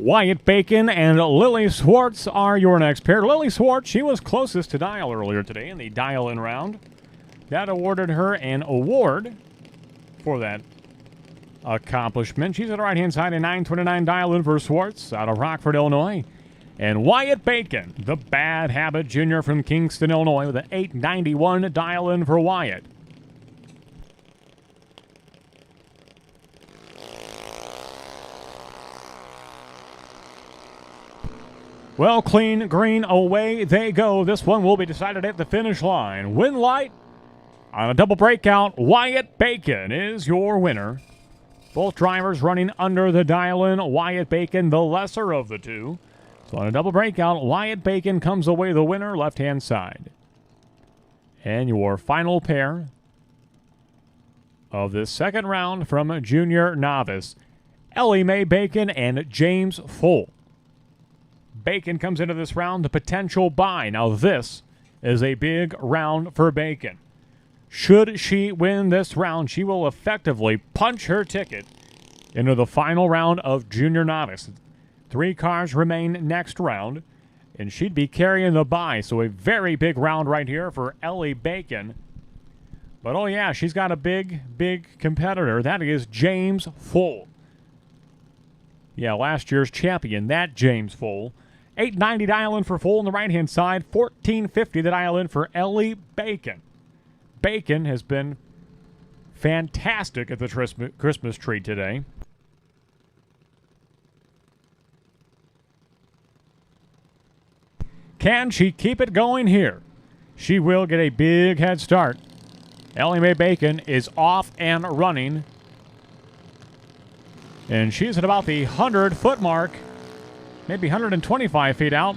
Wyatt Bacon and Lily Swartz are your next pair. Lily Swartz, she was closest to dial earlier today in the dial-in round. That awarded her an award for that accomplishment. She's at the right-hand side, a 929 dial-in for Swartz out of Rockford, Illinois. And Wyatt Bacon, the Bad Habit Jr. from Kingston, Illinois, with an 891 dial-in for Wyatt. Well, clean green, away they go. This one will be decided at the finish line. Win light on a double breakout. Wyatt Bacon is your winner. Both drivers running under the dial-in. Wyatt Bacon, the lesser of the two. So on a double breakout, Wyatt Bacon comes away the winner, left-hand side. And your final pair of this second round from Junior Novice, Ellie Mae Bacon and James Full. Bacon comes into this round, the potential buy. Now this is a big round for Bacon. Should she win this round, she will effectively punch her ticket into the final round of Junior Novice. 3 cars remain next round, and she'd be carrying the buy. So a very big round right here for Ellie Bacon. But oh yeah, she's got a big competitor. That is James Full. Yeah, last year's champion, that James Full. $8.90 dial-in for Full on the right-hand side. $14.50 the dial-in for Ellie Bacon. Bacon has been fantastic at the Christmas tree today. Can she keep it going here? She will get a big head start. Ellie Mae Bacon is off and running. And she's at about the 100-foot mark, maybe 125 feet out,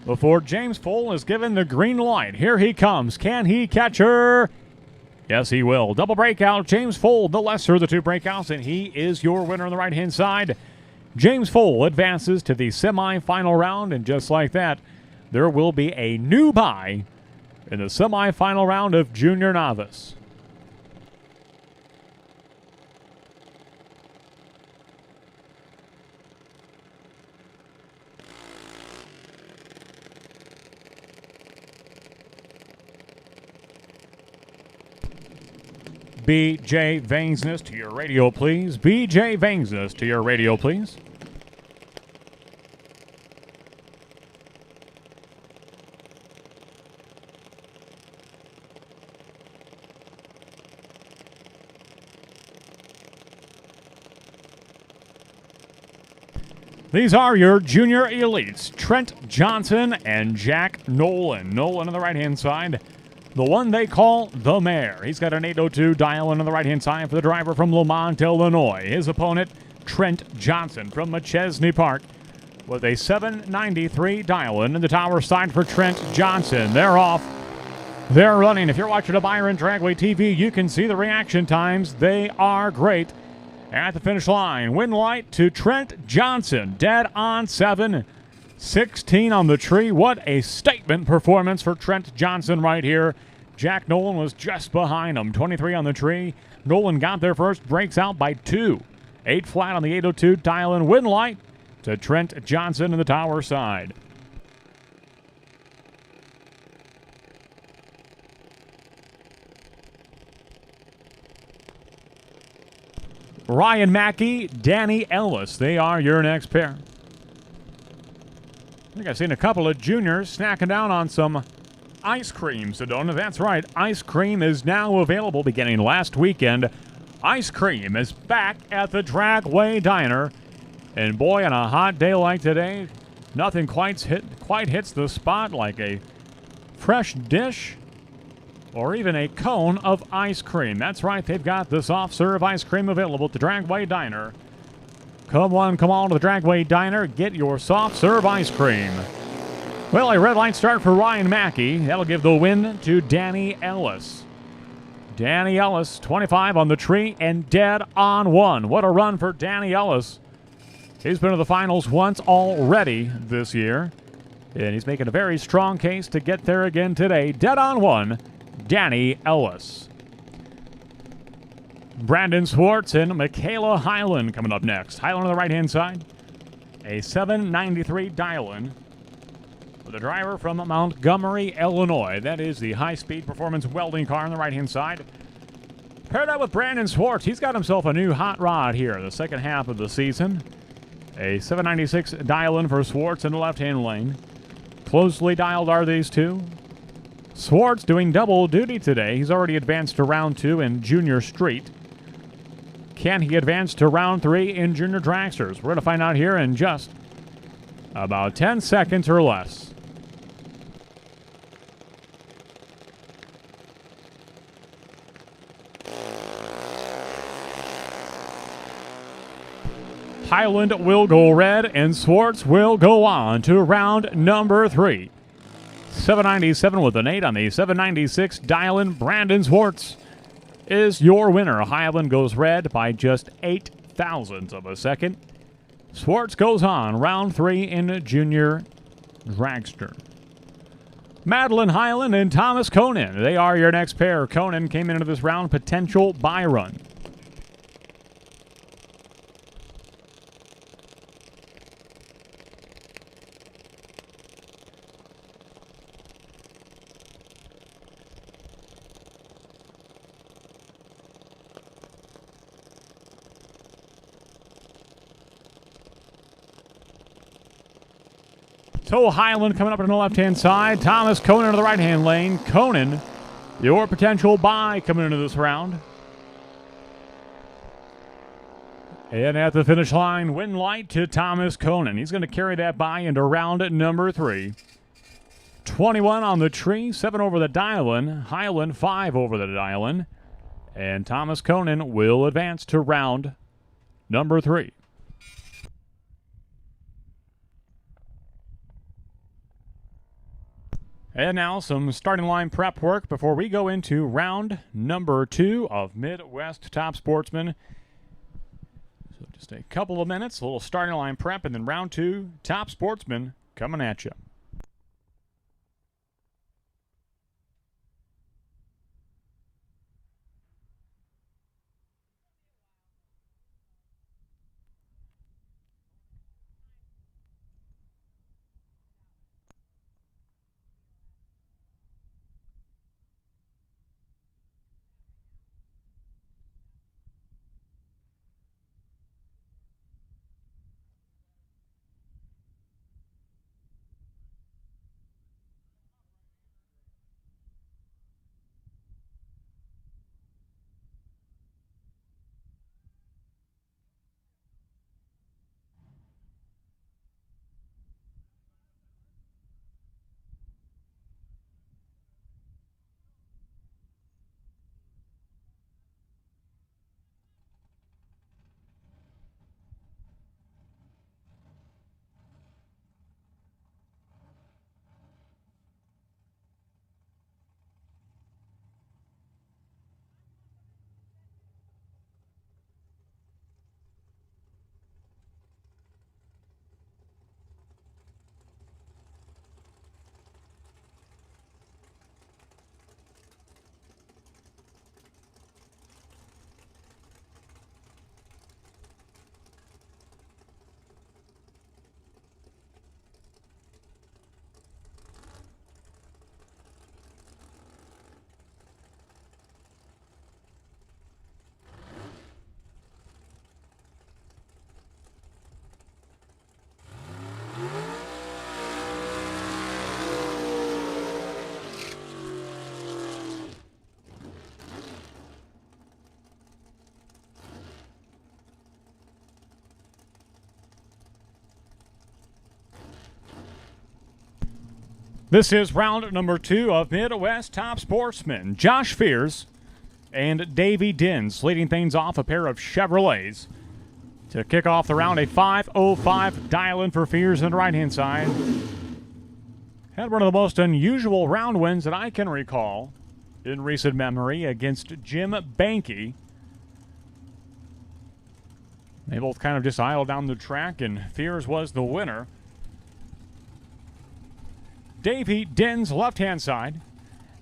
before James Full is given the green light. Here he comes. Can he catch her? Yes, he will. Double breakout. James Full, the lesser of the two breakouts, and he is your winner on the right-hand side. James Full advances to the semifinal round, and just like that, there will be a new bye in the semifinal round of Junior Novice. BJ Vainsness to your radio, please. BJ Vainsness to your radio, please. These are your junior elites, Trent Johnson and Jack Nolan. Nolan on the right-hand side, the one they call the Mayor. He's got an 802 dial-in on the right-hand side for the driver from Lamont, Illinois. His opponent, Trent Johnson from McChesney Park, with a 793 dial-in in the tower side for Trent Johnson. They're off. They're running. If you're watching a Byron Dragway TV, you can see the reaction times. They are great. At the finish line, win light to Trent Johnson, dead on 7, 16 on the tree. What a statement performance for Trent Johnson right here. Jack Nolan was just behind him, 23 on the tree. Nolan got there first, breaks out by 2. 8 flat on the 802 dial-in, win light to Trent Johnson in the tower side. Ryan Mackey, Danny Ellis. They are your next pair. I think I've seen a couple of juniors snacking down on some ice cream, Sedona. That's right. Ice cream is now available beginning last weekend. Ice cream is back at the Dragway Diner. And boy, on a hot day like today, nothing quite hits the spot like a fresh dish or even a cone of ice cream. That's right, they've got the soft serve ice cream available at the Dragway Diner. Come on to the Dragway Diner, get your soft serve ice cream. Well, a red light start for Ryan Mackey. That'll give the win to Danny Ellis. Danny Ellis, 25 on the tree and dead on 1. What a run for Danny Ellis. He's been to the finals once already this year, and he's making a very strong case to get there again today. Dead on 1. Danny Ellis. Brandon Swartz and Michaela Hyland coming up next. Hyland on the right-hand side. A 793 dial-in with a driver from Montgomery, Illinois. That is the high-speed performance welding car on the right-hand side. Paired up with Brandon Swartz. He's got himself a new hot rod here the second half of the season. A 796 dial-in for Swartz in the left-hand lane. Closely dialed are these two. Swartz doing double duty today. He's already advanced to round 2 in Junior Street. Can he advance to round 3 in Junior Dragsters? We're going to find out here in just about 10 seconds or less. Highland will go red, and Swartz will go on to round number 3. 797 with an 8 on the 796 dial-in. Brandon Swartz is your winner. Highland goes red by just 8 thousandths of a second. Swartz goes on round 3 in Junior Dragster. Madeline Highland and Thomas Conan. They are your next pair. Conan came into this round potential bye run. So Highland coming up on the left-hand side. Thomas Conan to the right-hand lane. Conan, your potential bye coming into this round. And at the finish line, win light to Thomas Conan. He's going to carry that bye into round number 3. 21 on the tree, 7 over the dial-in. Highland 5 over the dial-in. And Thomas Conan will advance to round number 3. And now some starting line prep work before we go into round number 2 of Midwest Top Sportsman. So just a couple of minutes, a little starting line prep, and then round 2, Top Sportsman coming at you. This is round number 2 of Midwest Top Sportsman. Josh Fears and Davey Dins leading things off, a pair of Chevrolets. To kick off the round, a 5:05 dial-in for Fears on the right-hand side. Had one of the most unusual round wins that I can recall in recent memory against Jim Banky. They both kind of just idled down the track, and Fears was the winner. Davey Dins, left-hand side.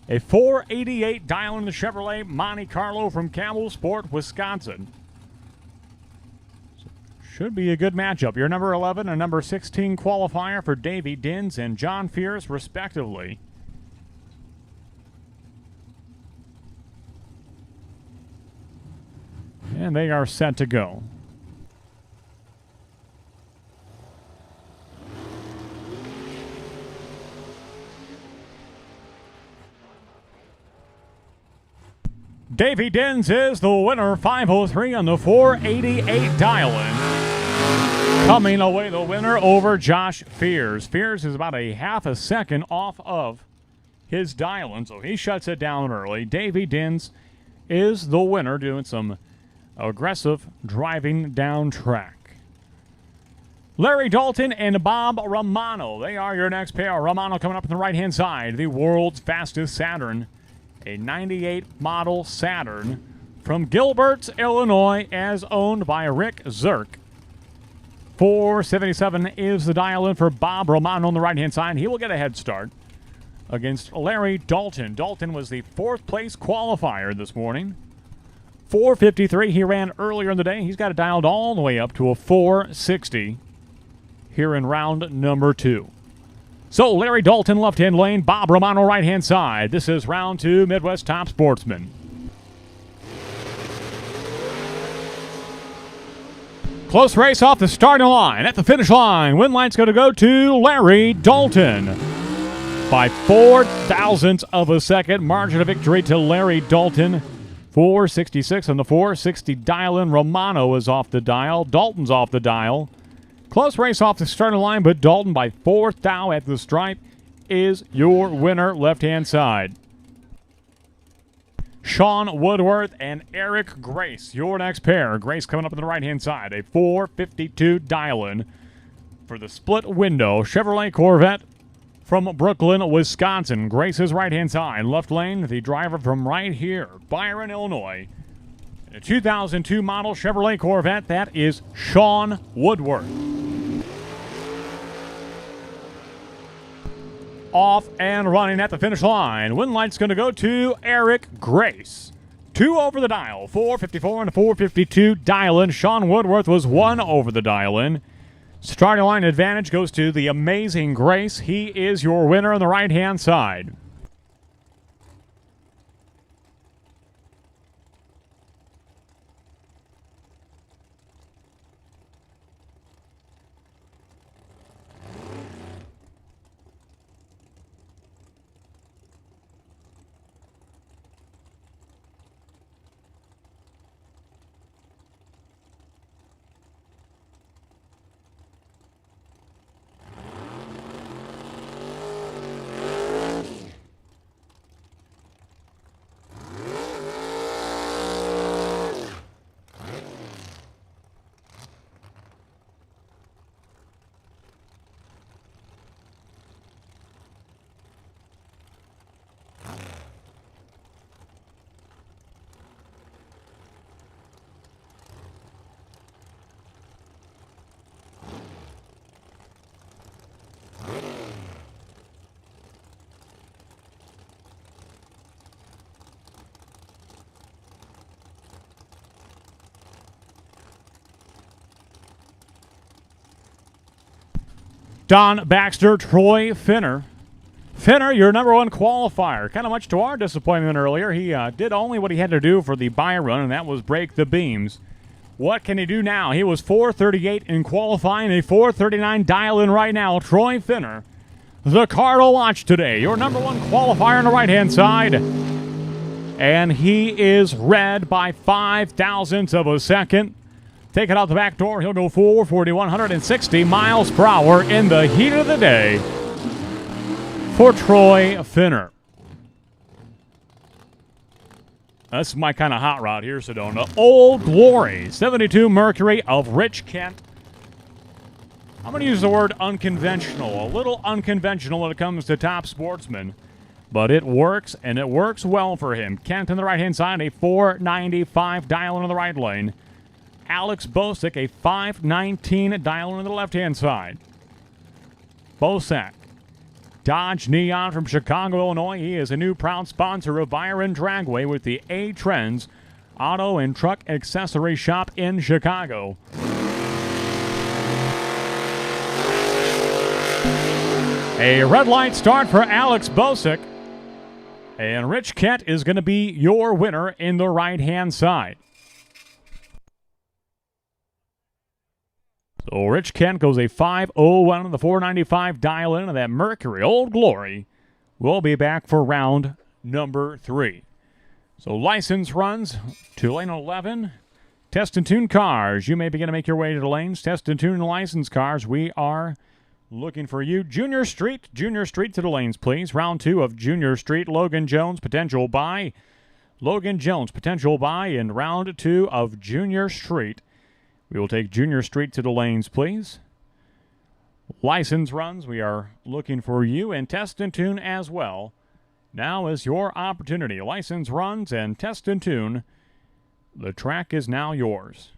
A 488 dial in the Chevrolet Monte Carlo from Campbell Sport, Wisconsin. So should be a good matchup. Your number 11 and number 16 qualifier for Davey Dins and John Fears, respectively. And they are set to go. Davey Dins is the winner, 503 on the 488 dial-in. Coming away the winner over Josh Fears. Fears is about a half a second off of his dial-in, so he shuts it down early. Davey Dins is the winner, doing some aggressive driving down track. Larry Dalton and Bob Romano, they are your next pair. Romano coming up on the right-hand side, the world's fastest Saturn. A 98 model Saturn from Gilbert, Illinois, as owned by Rick Zirk. 477 is the dial-in for Bob Romano on the right-hand side. He will get a head start against Larry Dalton. Dalton was the 4th place qualifier this morning. 453 he ran earlier in the day. He's got it dialed all the way up to a 460 here in round number 2. So Larry Dalton, left-hand lane, Bob Romano, right-hand side. This is round 2, Midwest Top Sportsman. Close race off the starting line. At the finish line, win line's going to go to Larry Dalton. By 4 thousandths of a second, margin of victory to Larry Dalton. 466 on the 460 dial-in. Romano is off the dial. Dalton's off the dial. Close race off the starting line, but Dalton by 4 thou at the stripe is your winner, left-hand side. Sean Woodworth and Eric Grace, your next pair. Grace coming up on the right-hand side, a 452 dial-in for the split window Chevrolet Corvette from Brooklyn, Wisconsin. Grace's right-hand side, left lane, the driver from right here, Byron, Illinois. A 2002 model Chevrolet Corvette, that is Sean Woodworth. Off and running at the finish line. Win light's going to go to Eric Grace. 2 over the dial, 454 and a 452 dial-in. Sean Woodworth was 1 over the dial-in. Starting line advantage goes to the amazing Grace. He is your winner on the right-hand side. Don Baxter, Troy Finner. Finner, your number 1 qualifier. Kind of much to our disappointment earlier. He did only what he had to do for the Byron, and that was break the beams. What can he do now? He was 438 in qualifying, a 439 dial-in right now. Troy Finner, the car to watch today. Your number 1 qualifier on the right-hand side. And he is red by 5 thousandths of a second. Take it out the back door. He'll go 440, 160 miles per hour in the heat of the day for Troy Finner. That's my kind of hot rod here, Sedona. Old Glory, 72 Mercury of Rich Kent. I'm going to use the word unconventional. A little unconventional when it comes to top sportsmen. But it works, and it works well for him. Kent on the right-hand side, a 495 dial in the right lane. Alex Bosick, a 519 dial on the left-hand side. Bosick, Dodge Neon from Chicago, Illinois. He is a new proud sponsor of Byron Dragway with the A-Trends Auto and Truck Accessory Shop in Chicago. A red light start for Alex Bosick. And Rich Kent is going to be your winner in the right-hand side. So Rich Kent goes a 501 on the 495 dial-in of that Mercury. Old Glory will be back for round number 3. So license runs to lane 11. Test and tune cars. You may begin to make your way to the lanes. Test and tune license cars. We are looking for you. Junior Street to the lanes, please. Round 2 of Junior Street. Logan Jones, potential buy. Logan Jones, potential buy in round 2 of Junior Street. We will take Junior Street to the lanes, please. License runs, we are looking for you, and test and tune as well. Now is your opportunity. License runs and test and tune. The track is now yours.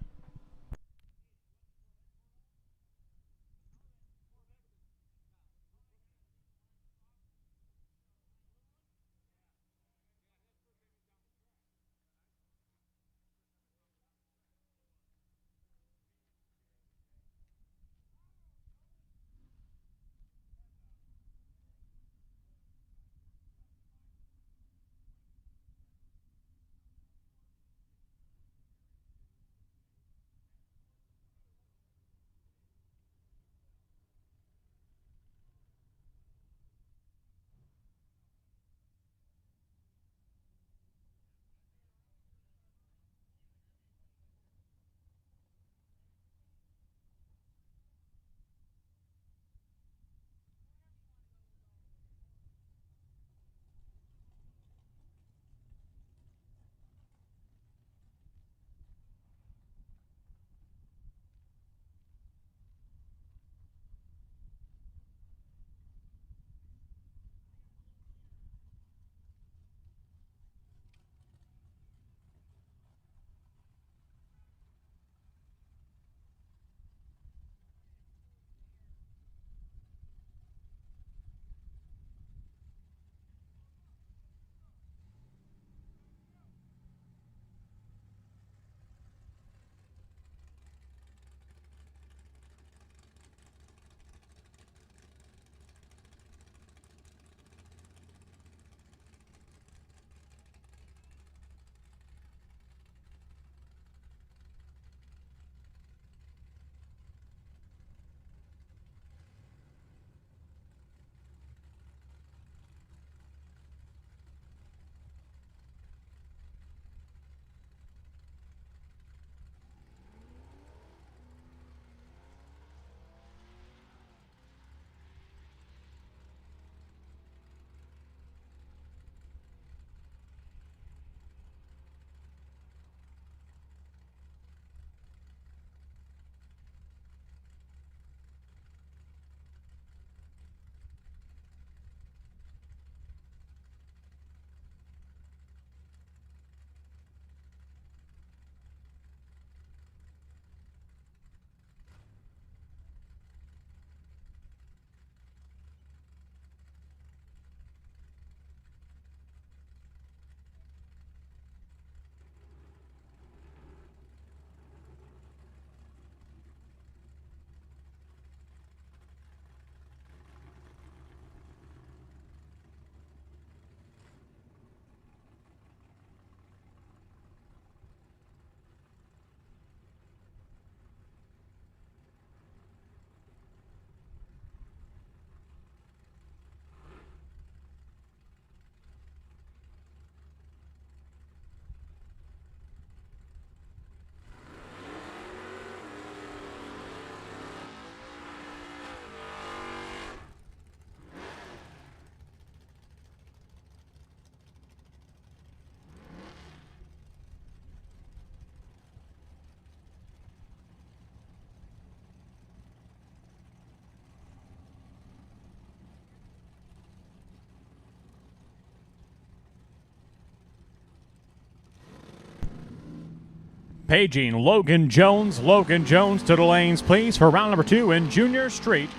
Paging Logan Jones. Logan Jones to the lanes, please, for round number 2 in Junior Street.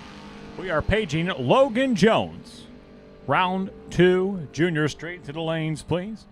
We are paging Logan Jones. Round 2, Junior Street, to the lanes, please.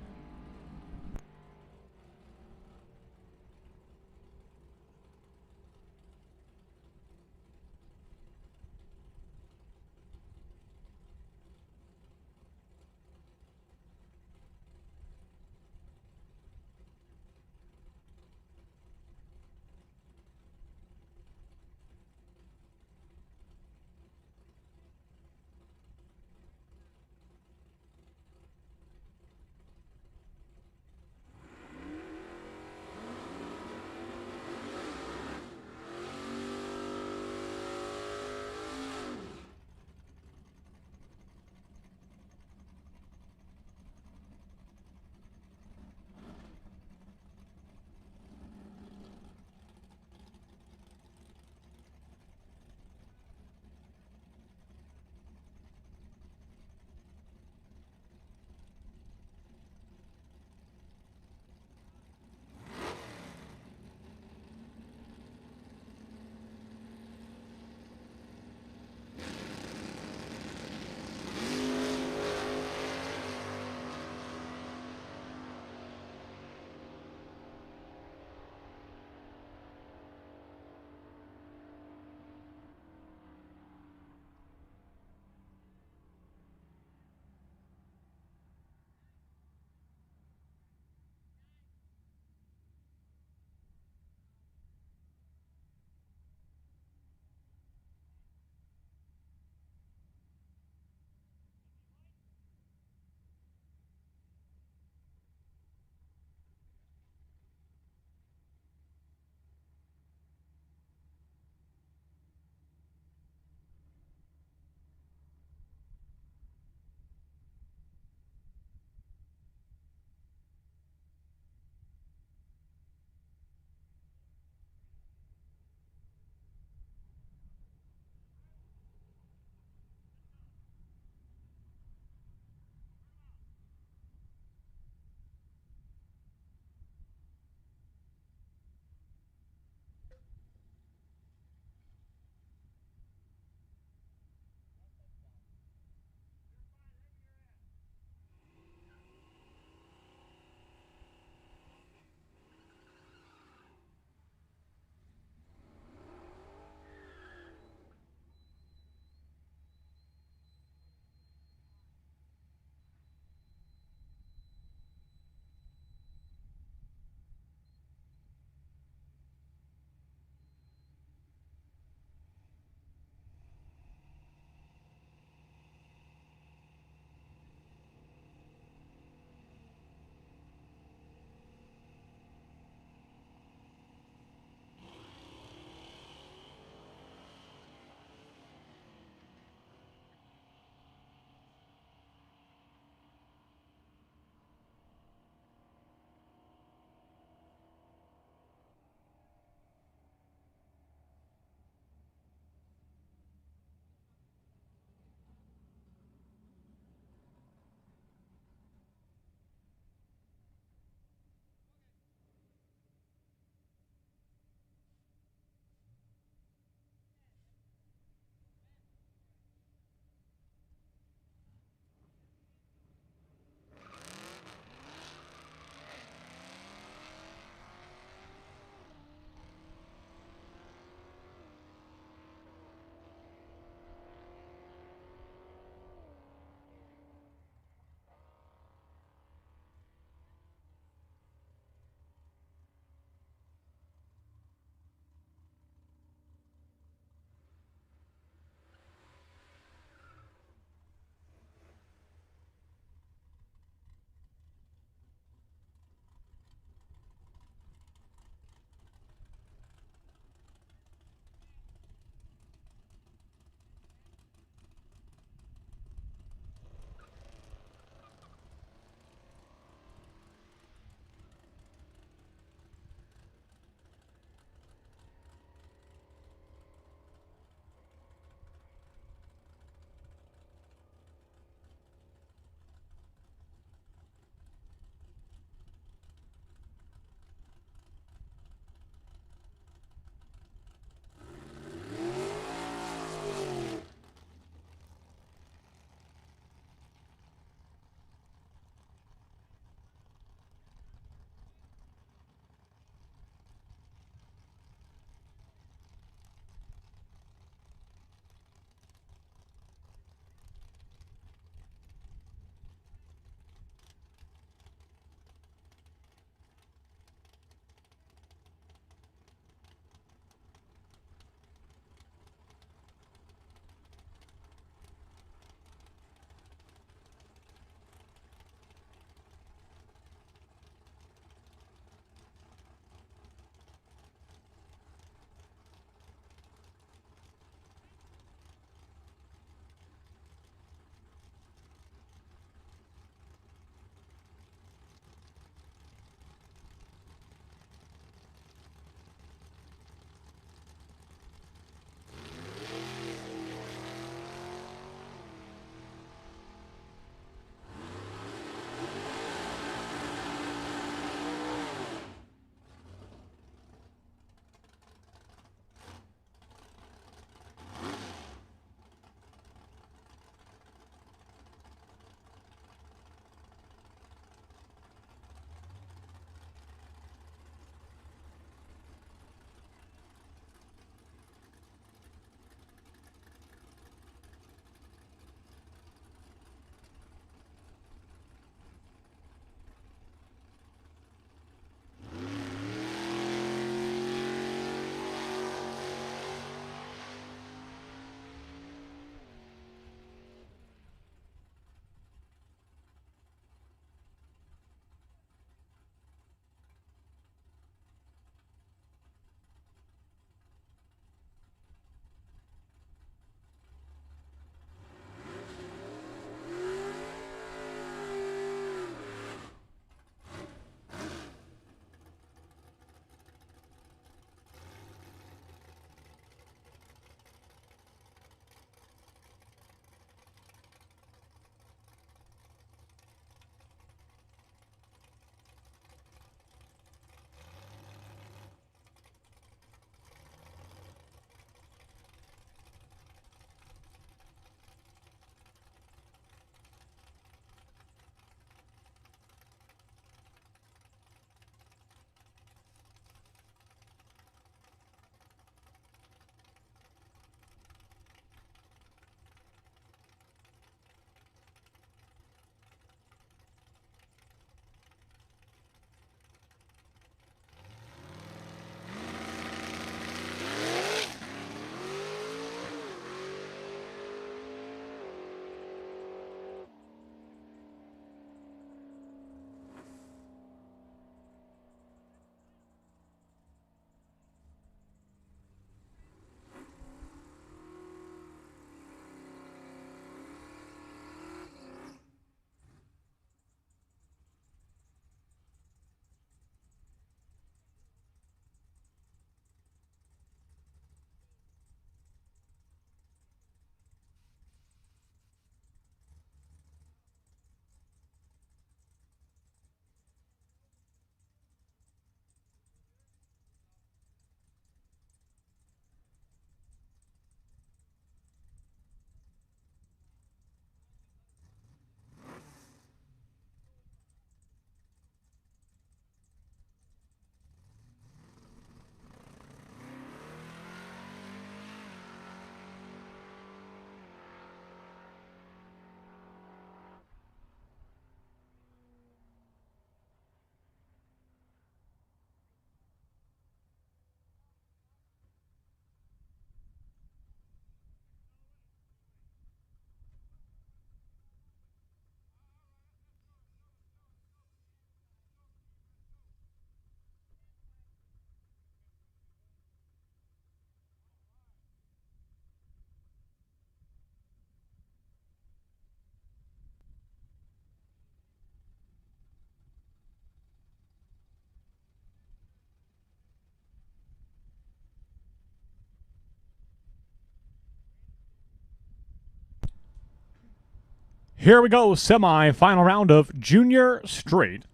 Here we go, semi-final round of Junior Street.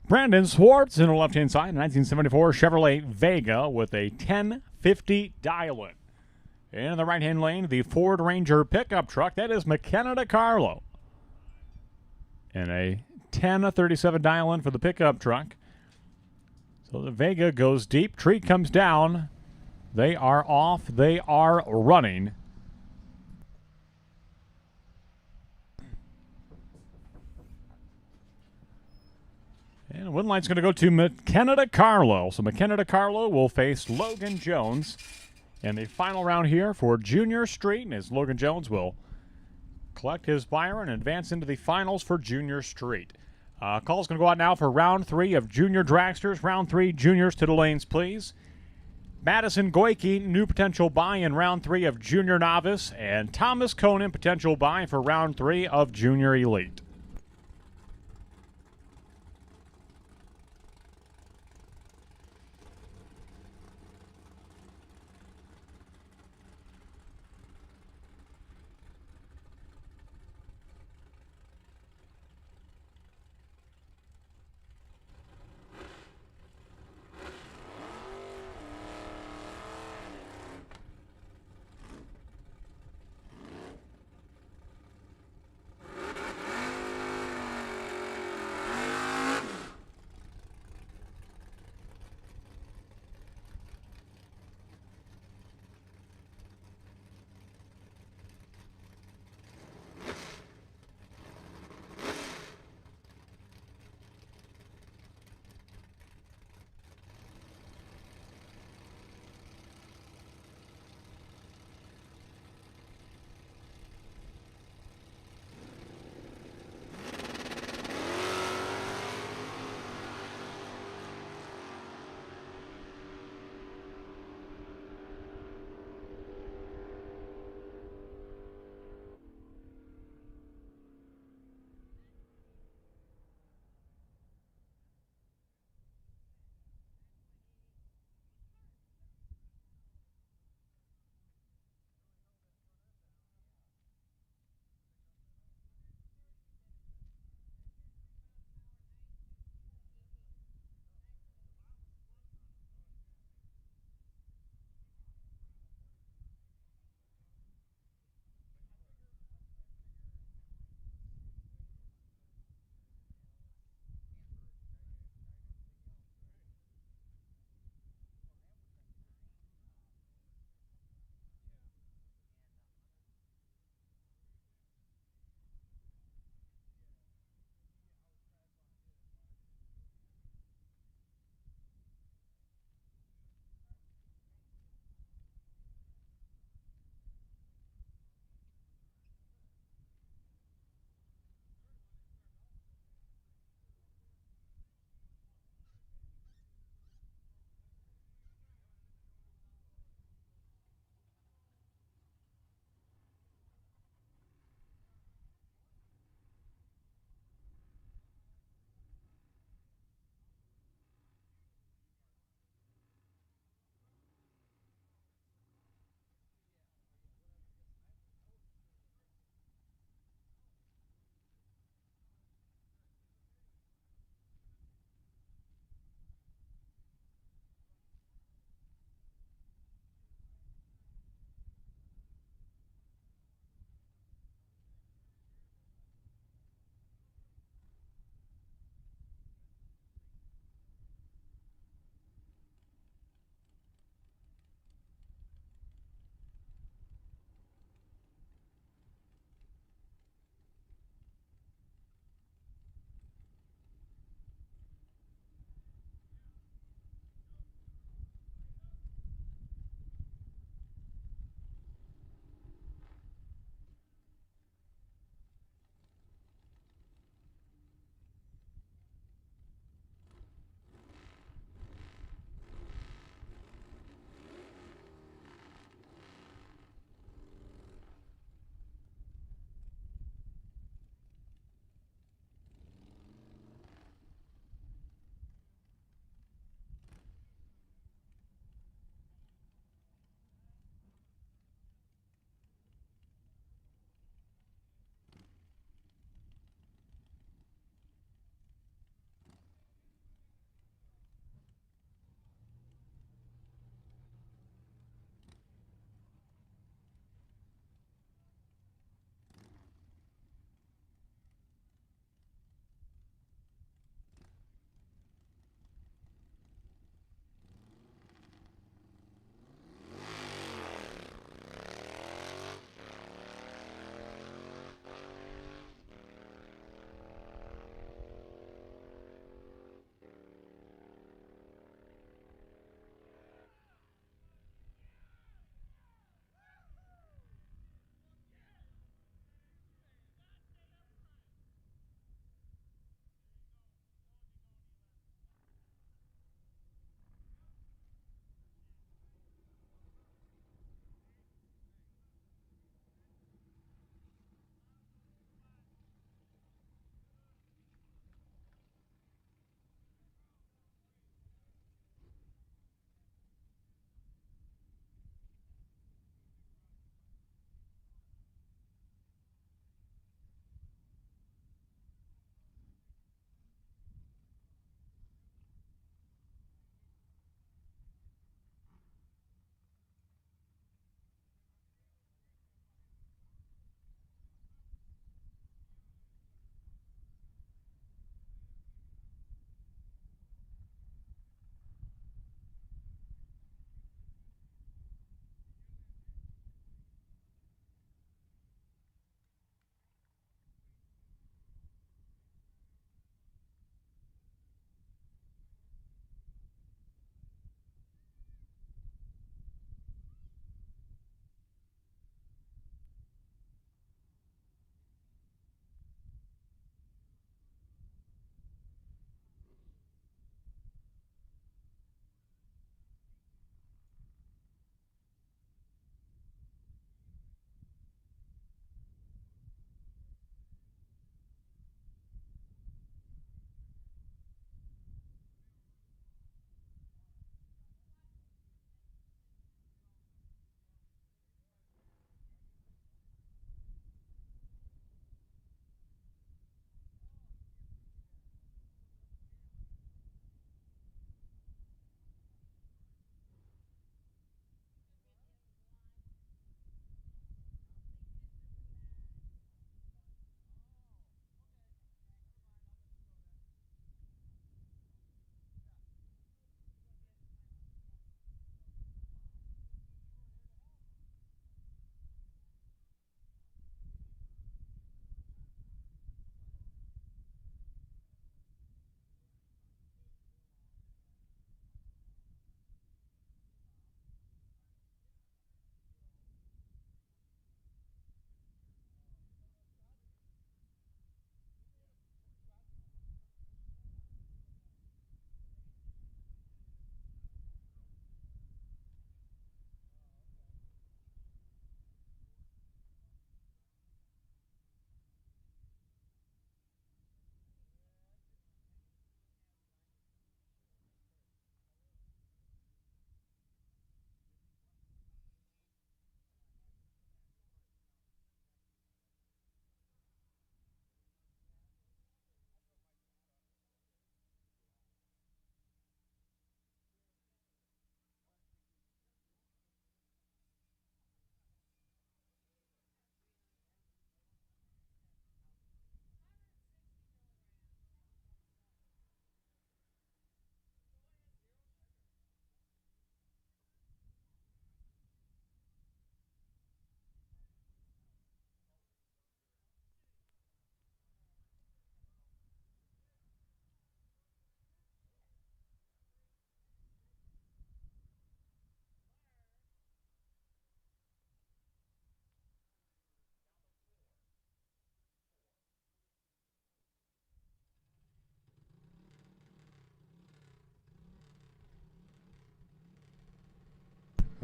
Brandon Swartz in the left-hand side, 1974 Chevrolet Vega with a 1050 dial-in. In the right-hand lane, the Ford Ranger pickup truck. That is McKenna DeCarlo. And a 1037 dial-in for the pickup truck. So the Vega goes deep. Tree comes down. They are off. They are running. And one line's going to go to McKenna DeCarlo. So McKenna DeCarlo will face Logan Jones in the final round here for Junior Street, as Logan Jones will collect his Byron and advance into the finals for Junior Street. Call's going to go out now for round 3 of Junior Dragsters. Round 3, juniors to the lanes, please. Madison Goike, new potential buy in round 3 of Junior Novice, and Thomas Conan, potential buy for round 3 of Junior Elite.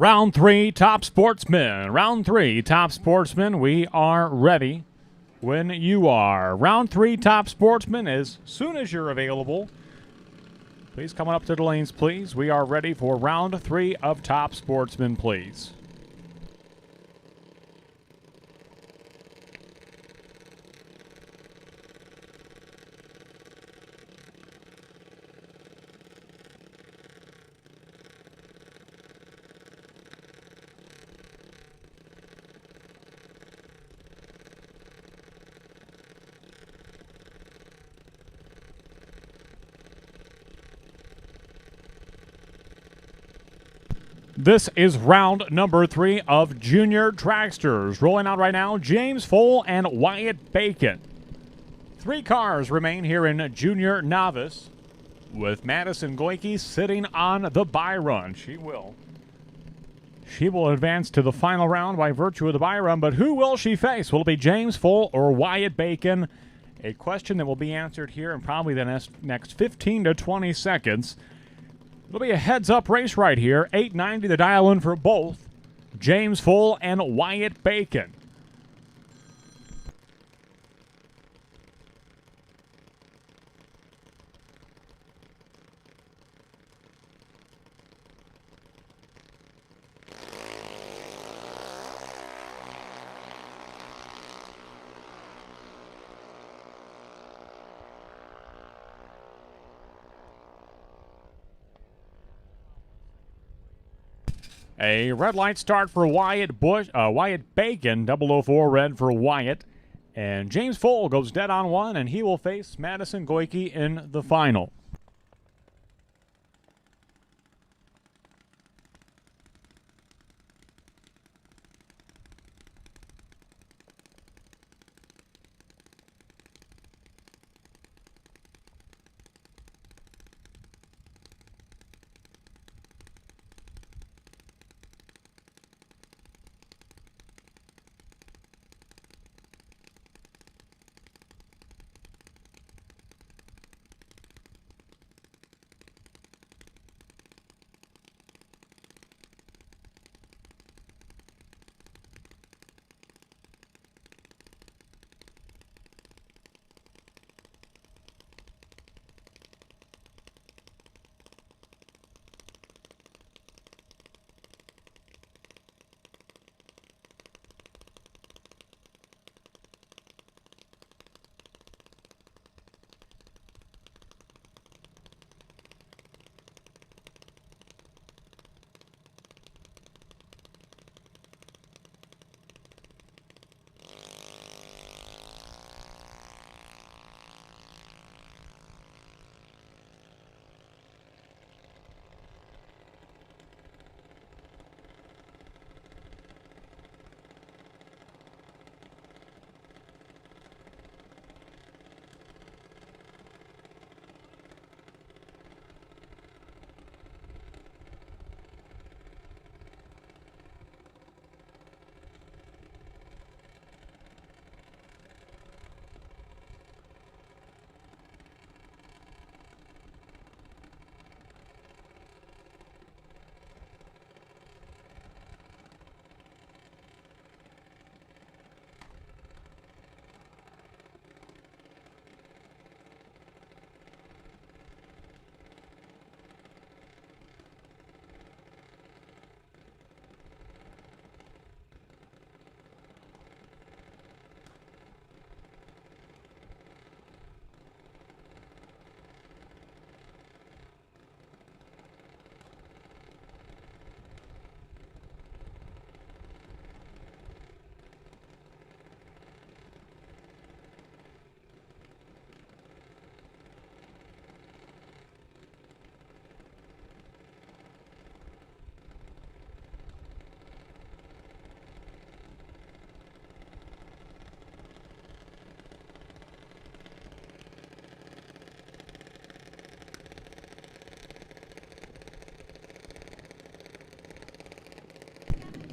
Round 3, Top Sportsman. Round 3, Top Sportsman. We are ready when you are. Round 3, Top Sportsman, as soon as you're available. Please come on up to the lanes, please. We are ready for round 3 of Top Sportsman, please. This is round number 3 of Junior Dragsters. Rolling out right now, James Foal and Wyatt Bacon. 3 cars remain here in Junior Novice, with Madison Goike sitting on the bye run. She will advance to the final round by virtue of the bye run, but who will she face? Will it be James Foal or Wyatt Bacon? A question that will be answered here in probably the next 15 to 20 seconds. It'll be a heads-up race right here. 890 the dial-in for both James Foal and Wyatt Bacon. A red light start for Wyatt Bacon, 004 red for Wyatt. And James Foal goes dead on one, and he will face Madison Goike in the final.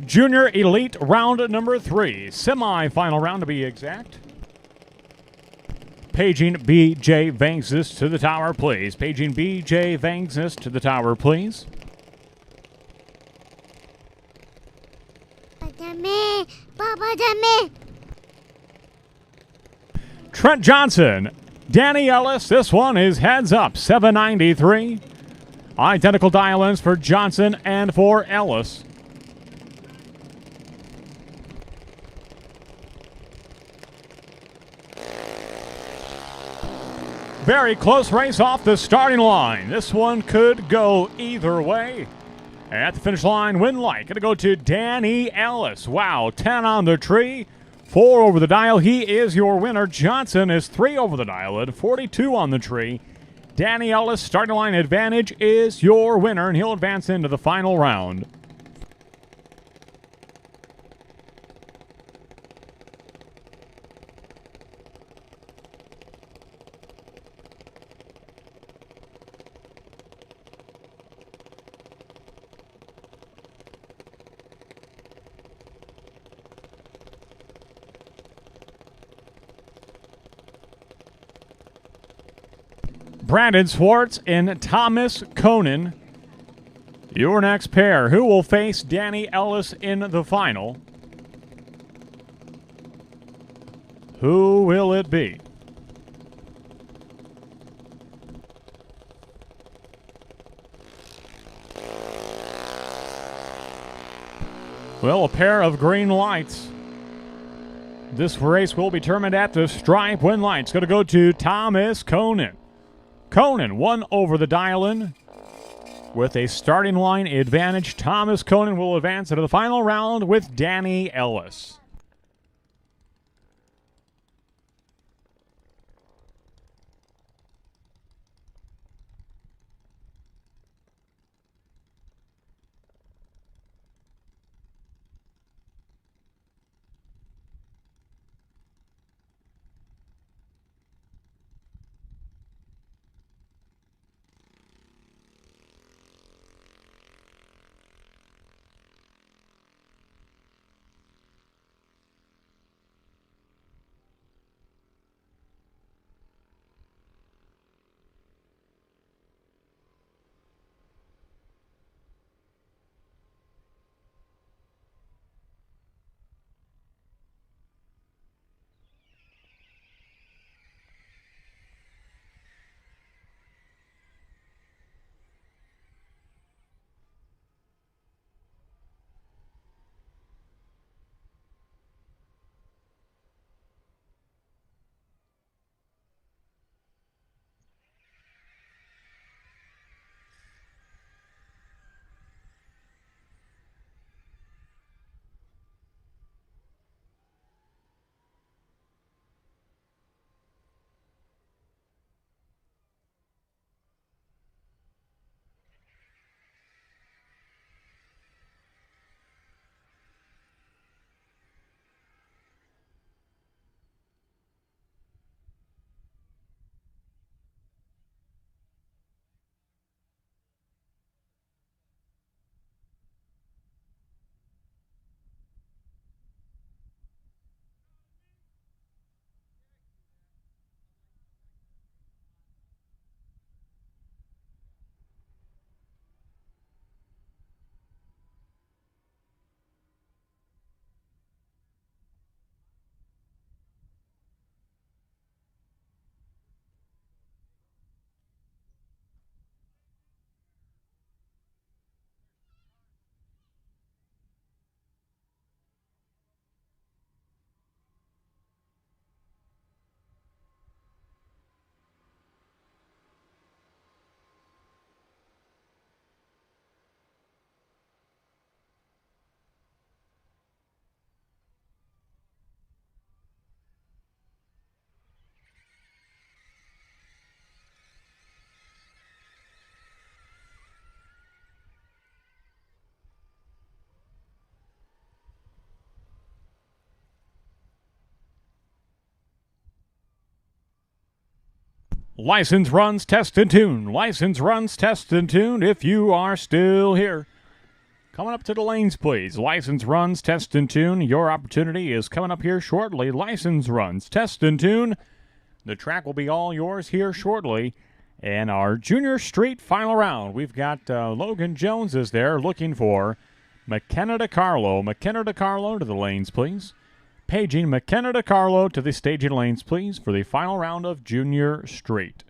Junior Elite round number 3, semi-final round to be exact. Paging B.J. Vangsness to the tower, please. Paging B.J. Vangsness to the tower, please. Dame, Papa Dame. Trent Johnson, Danny Ellis. This one is heads up, 793. Identical dial-ins for Johnson and for Ellis. Very close race off the starting line. This one could go either way. At the finish line, win light. Going to go to Danny Ellis. Wow, 10 on the tree, 4 over the dial. He is your winner. Johnson is 3 over the dial at 42 on the tree. Danny Ellis, starting line advantage, is your winner, and he'll advance into the final round. Brandon Swartz and Thomas Conan. Your next pair. Who will face Danny Ellis in the final? Who will it be? Well, a pair of green lights. This race will be determined at the stripe. Win light's going to go to Thomas Conan. Conan, 1 over the dial-in. With a starting line advantage, Thomas Conan will advance into the final round with Danny Ellis. License runs, test and tune. License runs, test and tune. If you are still here. Coming up to the lanes, please. License runs, test and tune. Your opportunity is coming up here shortly. License runs, test and tune. The track will be all yours here shortly. And our Junior Street final round. We've got Logan Jones is there looking for McKenna DiCarlo. McKenna DiCarlo to the lanes, please. Paging McKenna DiCarlo to the staging lanes, please, for the final round of Junior Street.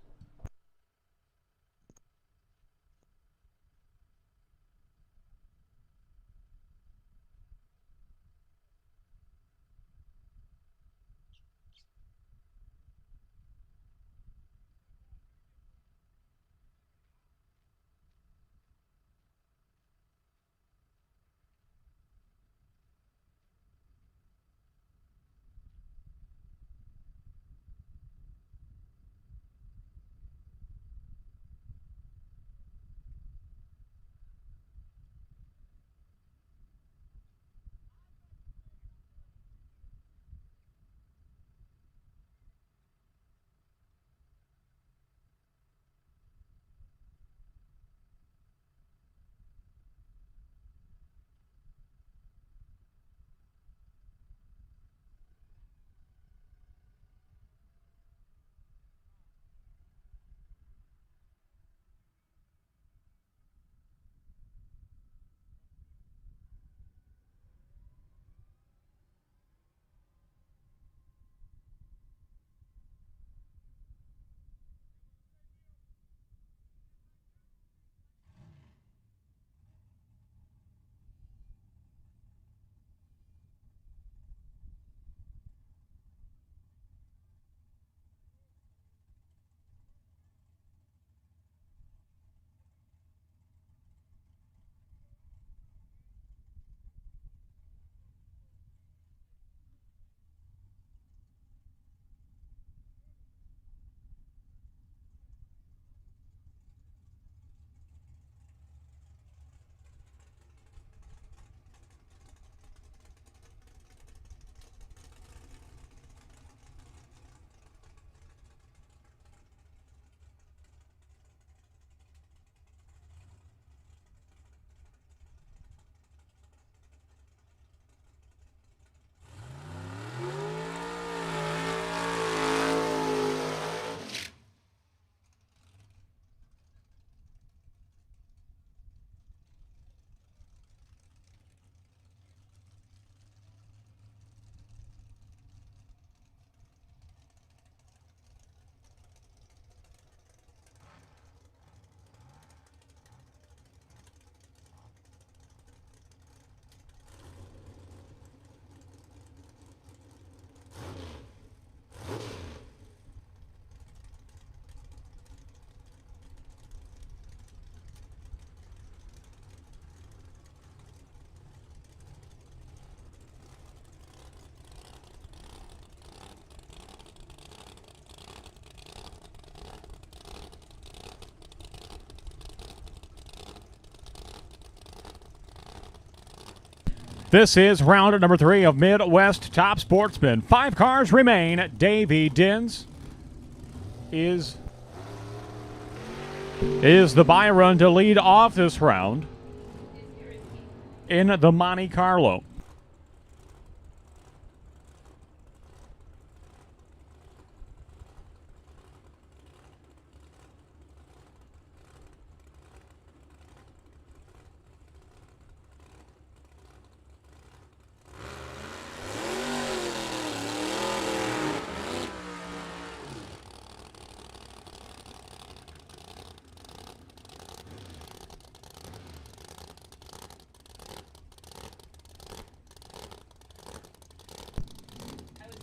This is round number 3 of Midwest Top Sportsman. 5 cars remain. Davey Dins is the Byron to lead off this round in the Monte Carlo.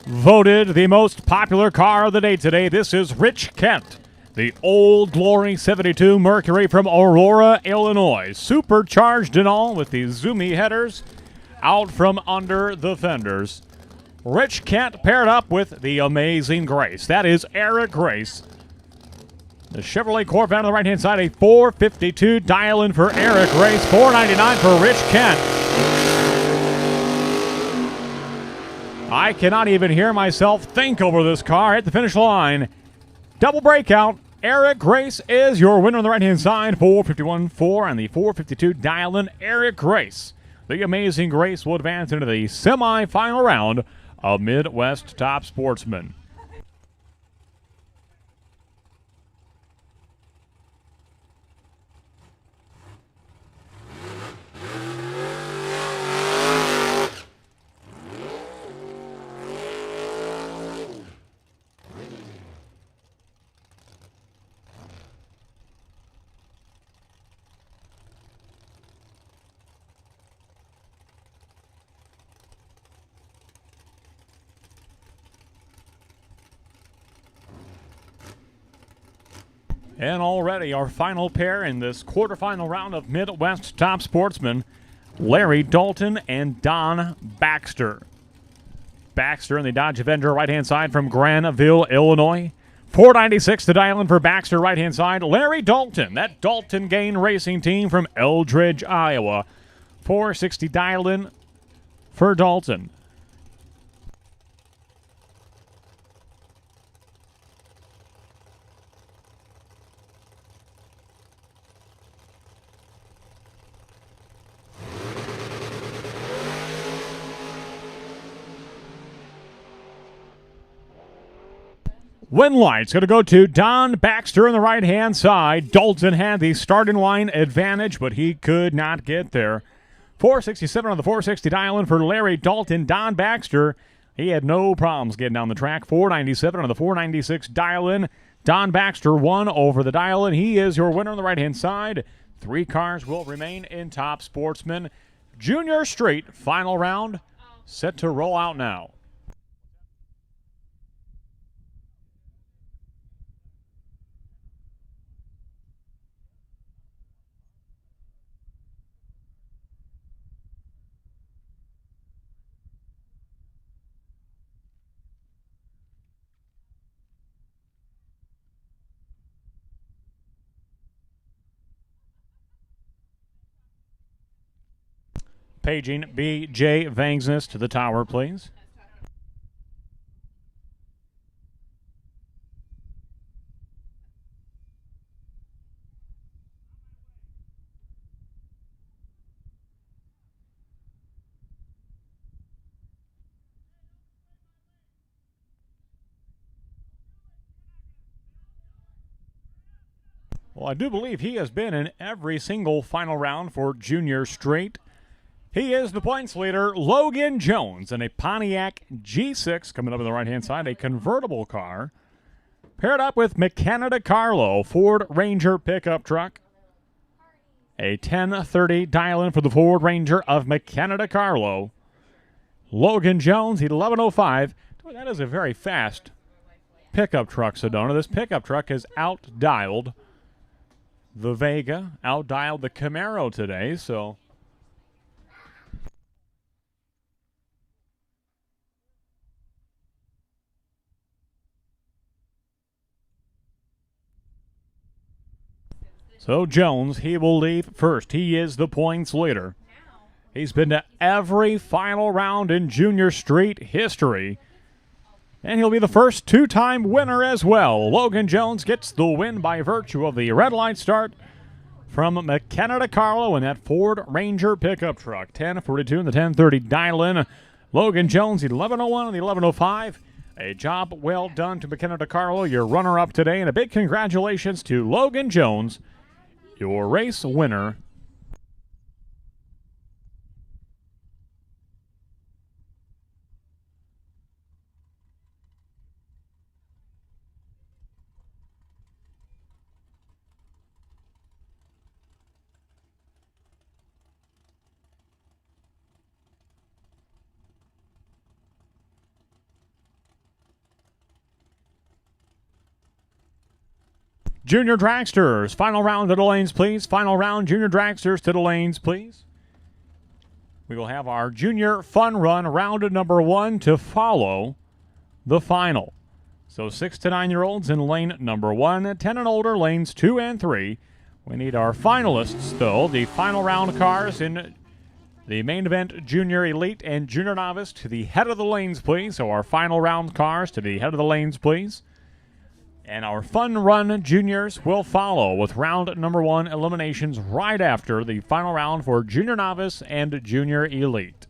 Voted the most popular car of the day today, this is Rich Kent, the Old Glory 72 Mercury from Aurora, Illinois. Supercharged and all with the zoomy headers out from under the fenders. Rich Kent paired up with the Amazing Grace. That is Eric Grace. The Chevrolet Corvette on the right-hand side, a 452 dial-in for Eric Grace, $499 for Rich Kent. I cannot even hear myself think over this car at the finish line. Double breakout. Eric Grace is your winner on the right-hand side. 451.4 and the 452 dial-in. Eric Grace. The Amazing Grace will advance into the semifinal round of Midwest Top Sportsman. And already our final pair in this quarterfinal round of Midwest Top Sportsman, Larry Dalton and Don Baxter. Baxter in the Dodge Avenger right-hand side from Granville, Illinois. 496 to dial in for Baxter right-hand side. Larry Dalton, that Dalton Gain Racing team from Eldridge, Iowa. 460 dial in for Dalton. Win light's going to go to Don Baxter on the right-hand side. Dalton had the starting line advantage, but he could not get there. 467 on the 460 dial-in for Larry Dalton. Don Baxter, he had no problems getting down the track. 497 on the 496 dial-in. Don Baxter won over the dial-in. He is your winner on the right-hand side. 3 cars will remain in Top Sportsman. Junior Street, final round, set to roll out now. Paging B.J. Vangsness to the tower, please. Well, I do believe he has been in every single final round for Junior Straight. He is the points leader, Logan Jones, in a Pontiac G6 coming up on the right-hand side, a convertible car. Paired up with McKenna DeCarlo, Ford Ranger pickup truck. A 1030 dial-in for the Ford Ranger of McKenna DeCarlo. Logan Jones, 1105. That is a very fast pickup truck, Sedona. This pickup truck has out-dialed the Vega, out-dialed the Camaro today, so... So Jones, he will leave first. He is the points leader. He's been to every final round in Junior Street history. And he'll be the first 2-time winner as well. Logan Jones gets the win by virtue of the red light start from McKenna DeCarlo in that Ford Ranger pickup truck. 1042 in the 1030 dial-in. Logan Jones, 1101 and the 1105. A job well done to McKenna DeCarlo, your runner-up today. And a big congratulations to Logan Jones, your race winner. Junior Dragsters, final round to the lanes, please. Final round, Junior Dragsters to the lanes, please. We will have our Junior Fun Run round number 1 to follow the final. So 6 to 9-year-olds in lane number 1, 10 and older, lanes 2 and 3. We need our finalists, though, the final round cars in the main event, Junior Elite and Junior Novice, to the head of the lanes, please. So our final round cars to the head of the lanes, please. And our Fun Run Juniors will follow with round number 1 eliminations right after the final round for Junior Novice and Junior Elite.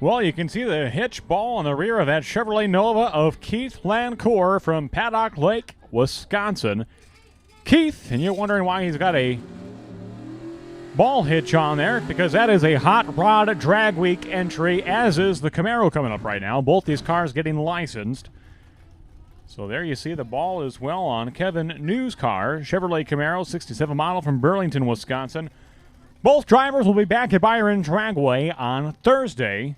Well, you can see the hitch ball on the rear of that Chevrolet Nova of Keith Lancour from Paddock Lake, Wisconsin. Keith, and you're wondering why he's got a ball hitch on there, because that is a Hot Rod Drag Week entry, as is the Camaro coming up right now. Both these cars getting licensed. So there you see the ball as well on Kevin New's car, Chevrolet Camaro, 67 model from Burlington, Wisconsin. Both drivers will be back at Byron Dragway on Thursday,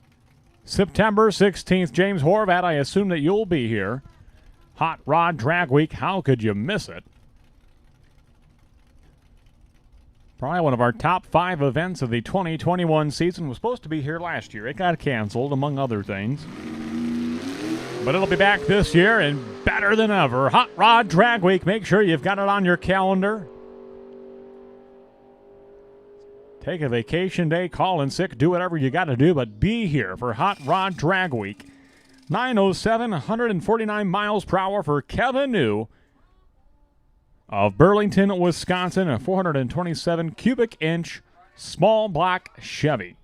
September 16th. James Horvat, I assume that you'll be here. Hot Rod Drag Week, how could you miss it? Probably one of our top 5 events of the 2021 season. Was supposed to be here last year. It got canceled, among other things. But it'll be back this year and better than ever. Hot Rod Drag Week. Make sure you've got it on your calendar. Take a vacation day, call in sick, do whatever you got to do, but be here for Hot Rod Drag Week. 907, 149 miles per hour for Kevin New of Burlington, Wisconsin, a 427 cubic inch small block Chevy.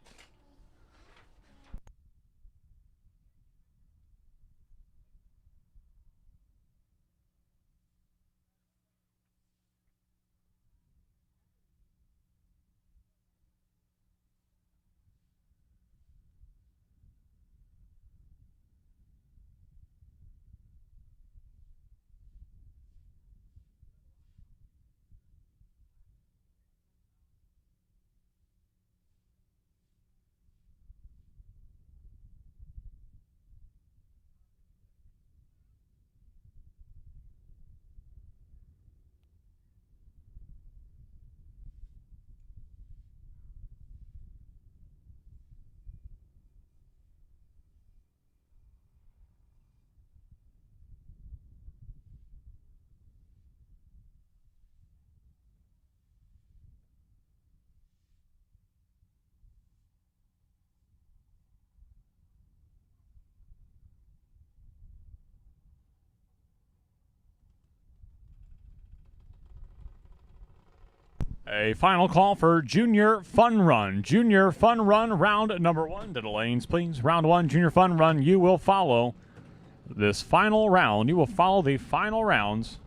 A final call for Junior Fun Run. Junior Fun Run, round number 1. To the lanes, please. Round 1, Junior Fun Run. You will follow this final round. You will follow the final rounds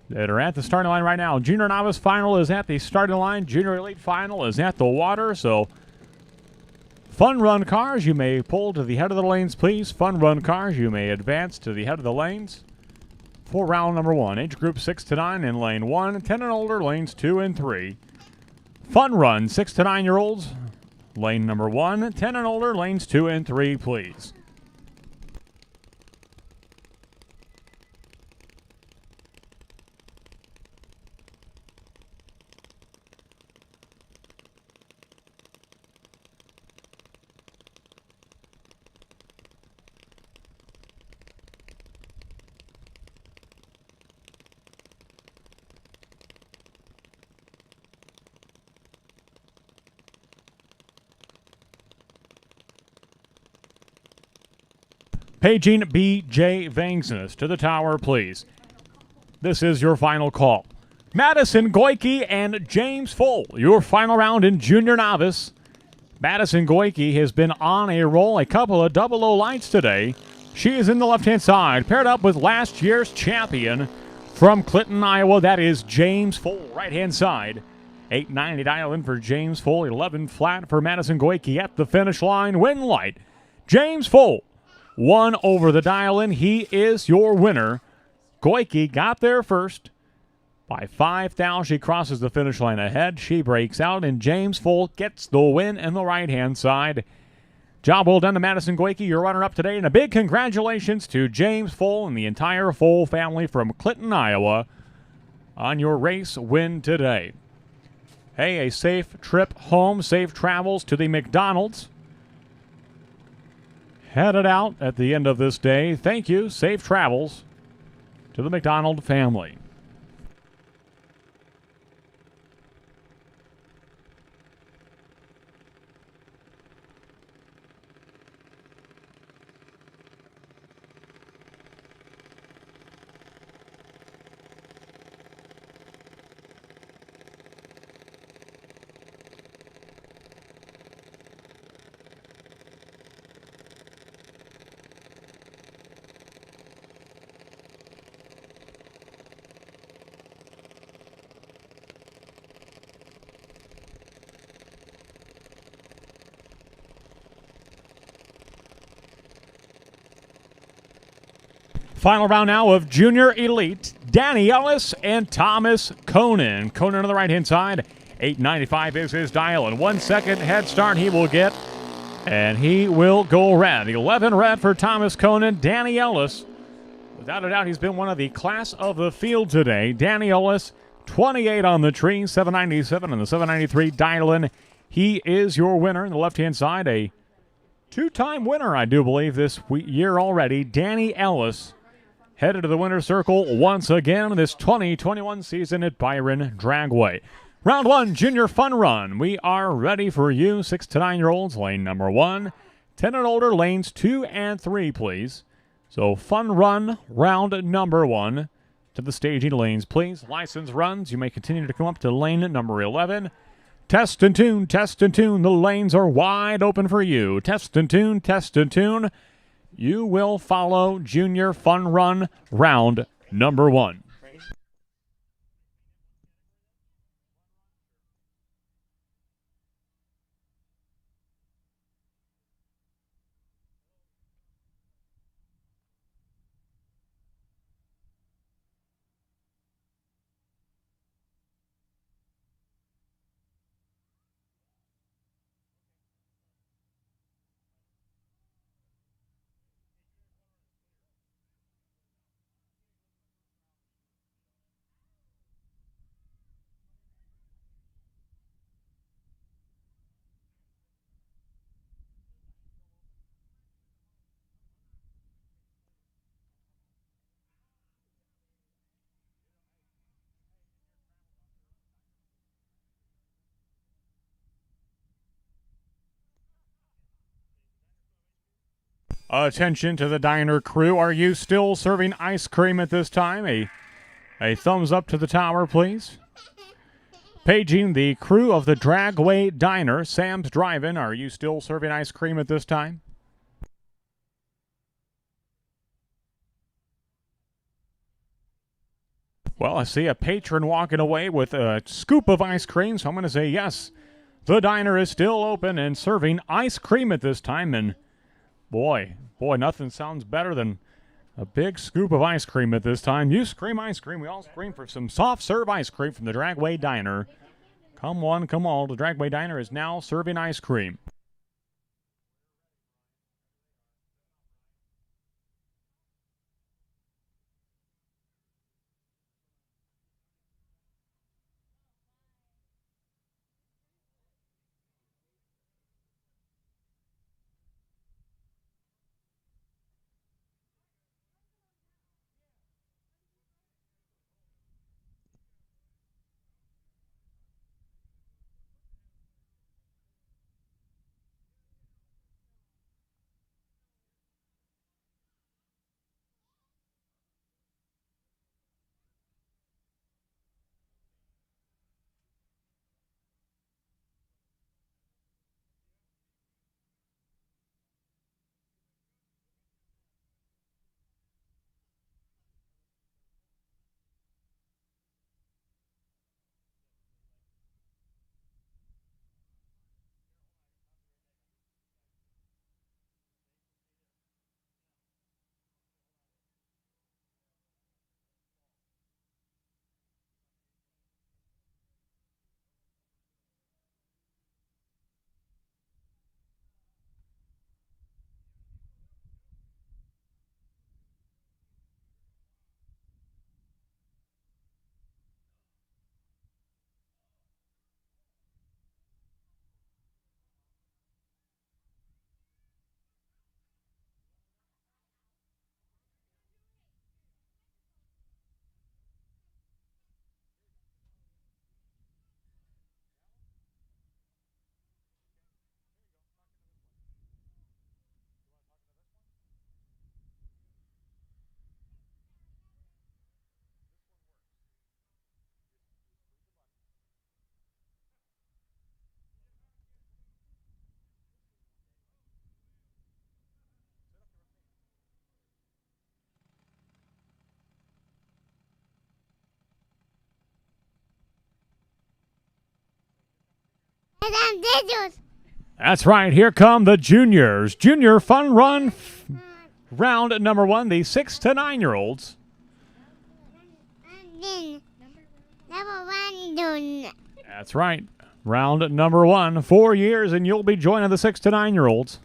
that are at the starting line right now. Junior Novice Final is at the starting line. Junior Elite Final is at the water. So, Fun Run cars, you may pull to the head of the lanes, please. Fun Run cars, you may advance to the head of the lanes. For round number 1, age group 6 to 9 in lane 1, 10 and older, lanes 2 and 3. Fun Run, 6 to 9-year-olds, lane number 1, 10 and older, lanes 2 and 3, please. Paging B.J. Vangsness to the tower, please. This is your final call. Madison Goike and James Full, your final round in Junior Novice. Madison Goike has been on a roll, a couple of double O lights today. She is in the left-hand side, paired up with last year's champion from Clinton, Iowa. That is James Full, right-hand side. 890 dial in for James Full, 11 flat for Madison Goike at the finish line. Win light, James Full. 1 over the dial-in. He is your winner. Goike got there first. By 5 thou, she crosses the finish line ahead. She breaks out, and James Full gets the win in the right-hand side. Job well done to Madison Goike, your runner-up today, and a big congratulations to James Full and the entire Full family from Clinton, Iowa, on your race win today. Hey, a safe trip home, safe travels to the McDonald's. Headed out at the end of this day. Thank you. Safe travels to the McDonald family. Final round now of Junior Elite. Danny Ellis and Thomas Conan. Conan on the right-hand side. 895 is his dial, and 1 second head start he will get. And he will go red. 11 red for Thomas Conan. Danny Ellis, without a doubt, he's been one of the class of the field today. Danny Ellis, 28 on the tree, 797 and the 793 dial-in. He is your winner on the left-hand side. A two-time winner, I do believe, this year already. Danny Ellis headed to the winner's circle once again in this 2021 season at Byron Dragway. Round one, Junior Fun Run. We are ready for you, 6 to 9-year-olds, lane number 1. 10 and older, lanes 2 and 3, please. So Fun Run, round number 1. To the staging lanes, please. License runs, you may continue to come up to lane number 11. Test and tune, test and tune. The lanes are wide open for you. Test and tune, test and tune. You will follow Junior Fun Run, round number 1. Attention to the diner crew. Are you still serving ice cream at this time? A thumbs up to the tower, please. Paging the crew of the Dragway Diner, Sam's Drive-In. Are you still serving ice cream at this time? Well, I see a patron walking away with a scoop of ice cream, so I'm going to say yes. The diner is still open and serving ice cream at this time, and Boy, nothing sounds better than a big scoop of ice cream at this time. You scream ice cream. We all scream for some soft serve ice cream from the Dragway Diner. Come one, come all. The Dragway Diner is now serving ice cream. That's right. Here come the juniors. Junior Fun Run Round number 1, the 6 to 9-year-olds. Number 1 done. That's right. Round number 1, 4 years, and you'll be joining the 6 to 9-year-olds.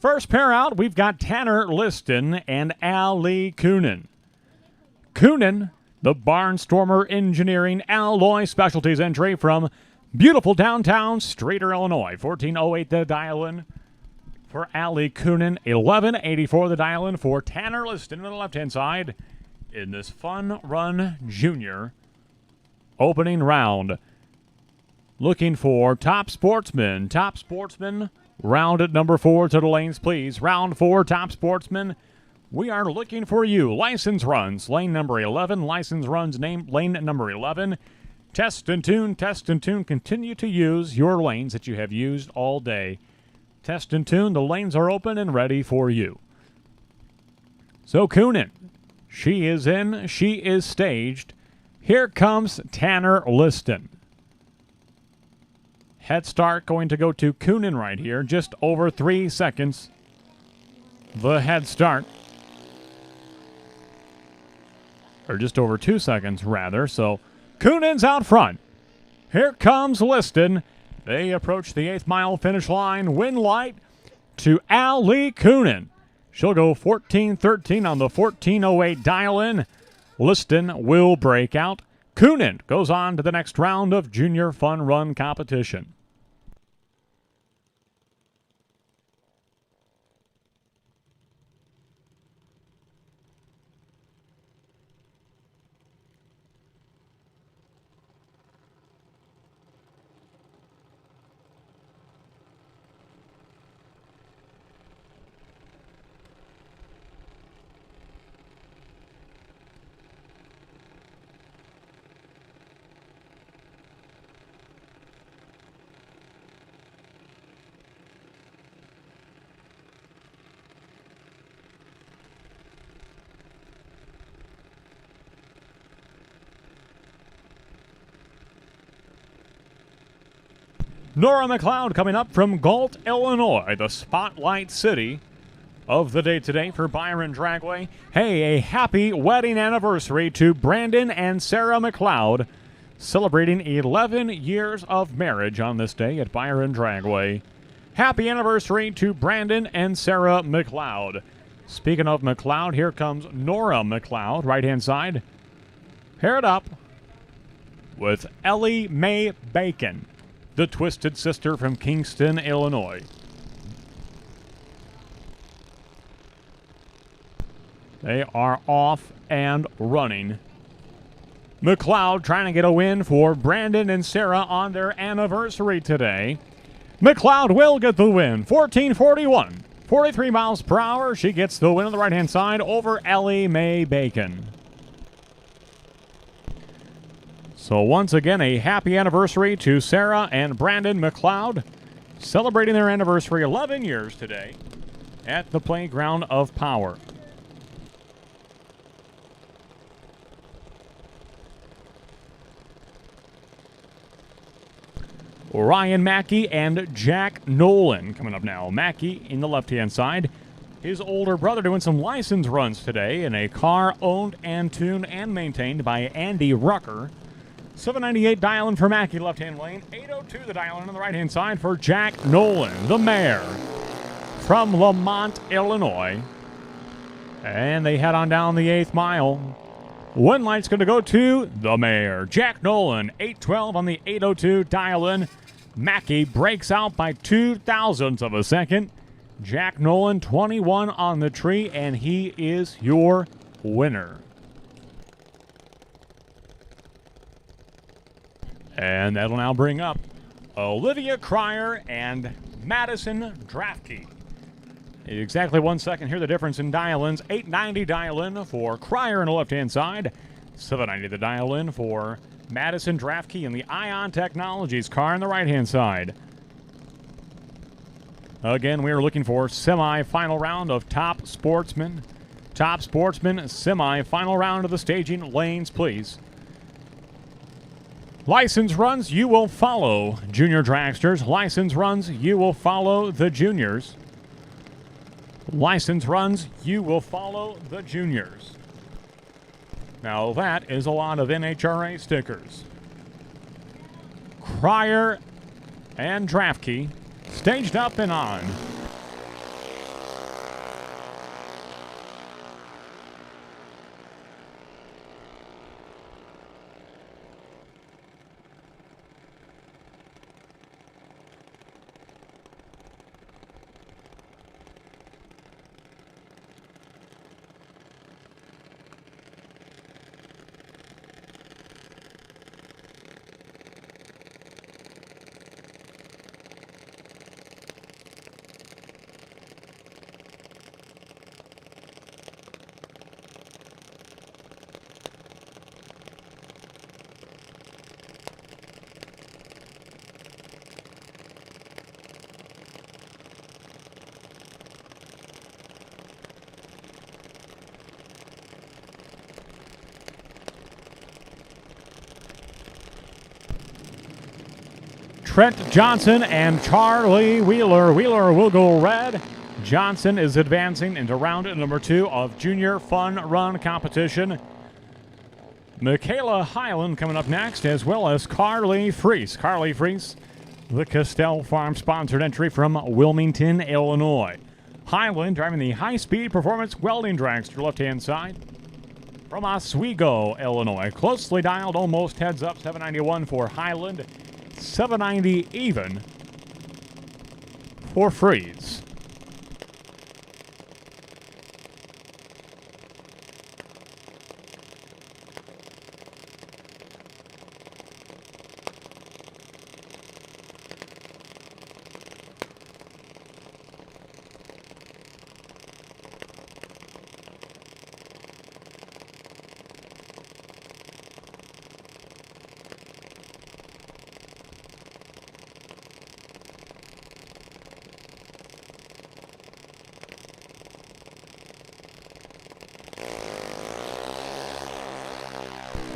First pair out, we've got Tanner Liston and Ali Coonan. Coonan, the Barnstormer Engineering Alloy Specialties entry from beautiful downtown Streator, Illinois. 1408 the dial-in for Ali Coonan. 1184 the dial-in for Tanner Liston on the left-hand side in this Fun Run Junior opening round. Looking for Top Sportsman. Top Sportsman, round at number 4 to the lanes, please. Round 4, Top Sportsman. We are looking for you. License runs, lane number 11. License runs, lane number 11. Test and tune, test and tune. Continue to use your lanes that you have used all day. Test and tune, the lanes are open and ready for you. So Coonan, she is in, she is staged. Here comes Tanner Liston. Head start going to go to Coonan right here, just over 3 seconds. The head start. Or just over 2 seconds, rather. So Coonan's out front. Here comes Liston. They approach the 8th mile finish line. Win light to Ali Coonan. She'll go 14:13 on the 14:08 dial-in. Liston will break out. Coonan goes on to the next round of Junior Fun Run competition. Nora McLeod coming up from Galt, Illinois, the spotlight city of the day today for Byron Dragway. Hey, a happy wedding anniversary to Brandon and Sarah McLeod, celebrating 11 years of marriage on this day at Byron Dragway. Happy anniversary to Brandon and Sarah McLeod. Speaking of McLeod, here comes Nora McLeod, right-hand side. Paired up with Ellie Mae Bacon, the twisted sister from Kingston, Illinois. They are off and running. McLeod trying to get a win for Brandon and Sarah on their anniversary today. McLeod will get the win. 14:41. 43 miles per hour. She gets the win on the right-hand side over Ellie Mae Bacon. So once again, a happy anniversary to Sarah and Brandon McLeod, celebrating their anniversary 11 years today at the Playground of Power. Ryan Mackey and Jack Nolan coming up now. Mackey in the left-hand side. His older brother doing some license runs today in a car owned and tuned and maintained by Andy Rucker. 798 dial-in for Mackey, left-hand lane. 802 the dial-in on the right-hand side for Jack Nolan, the mayor from Lamont, Illinois. And they head on down the 8th mile. One light's going to go to the mayor, Jack Nolan. 812 on the 802 dial-in. Mackey breaks out by 0.02 of a second. Jack Nolan, 21 on the tree, and he is your winner. And that'll now bring up Olivia Cryer and Madison Drafke. Exactly 1 second. Hear the difference in dial-ins. 890 dial-in for Cryer on the left-hand side. 790 the dial-in for Madison Drafke in the Ion Technologies car on the right-hand side. Again, we are looking for semi-final round of Top Sportsman. Top Sportsman, semi-final round of the staging lanes, please. License runs, you will follow Junior Dragsters. License runs, you will follow the juniors. license runs, you will follow the juniors. Now that is a lot of NHRA stickers. Crier and Draftkey staged up and on. Trent Johnson and Charlie Wheeler. Wheeler will go red. Johnson is advancing into round number 2 of Junior Fun Run competition. Michaela Highland coming up next, as well as Carly Freese. Carly Freese, the Castell Farm sponsored entry from Wilmington, Illinois. Highland driving the high-speed performance welding dragster left-hand side from Oswego, Illinois. Closely dialed, almost heads up, 791 for Highland. 790 even for Freeze.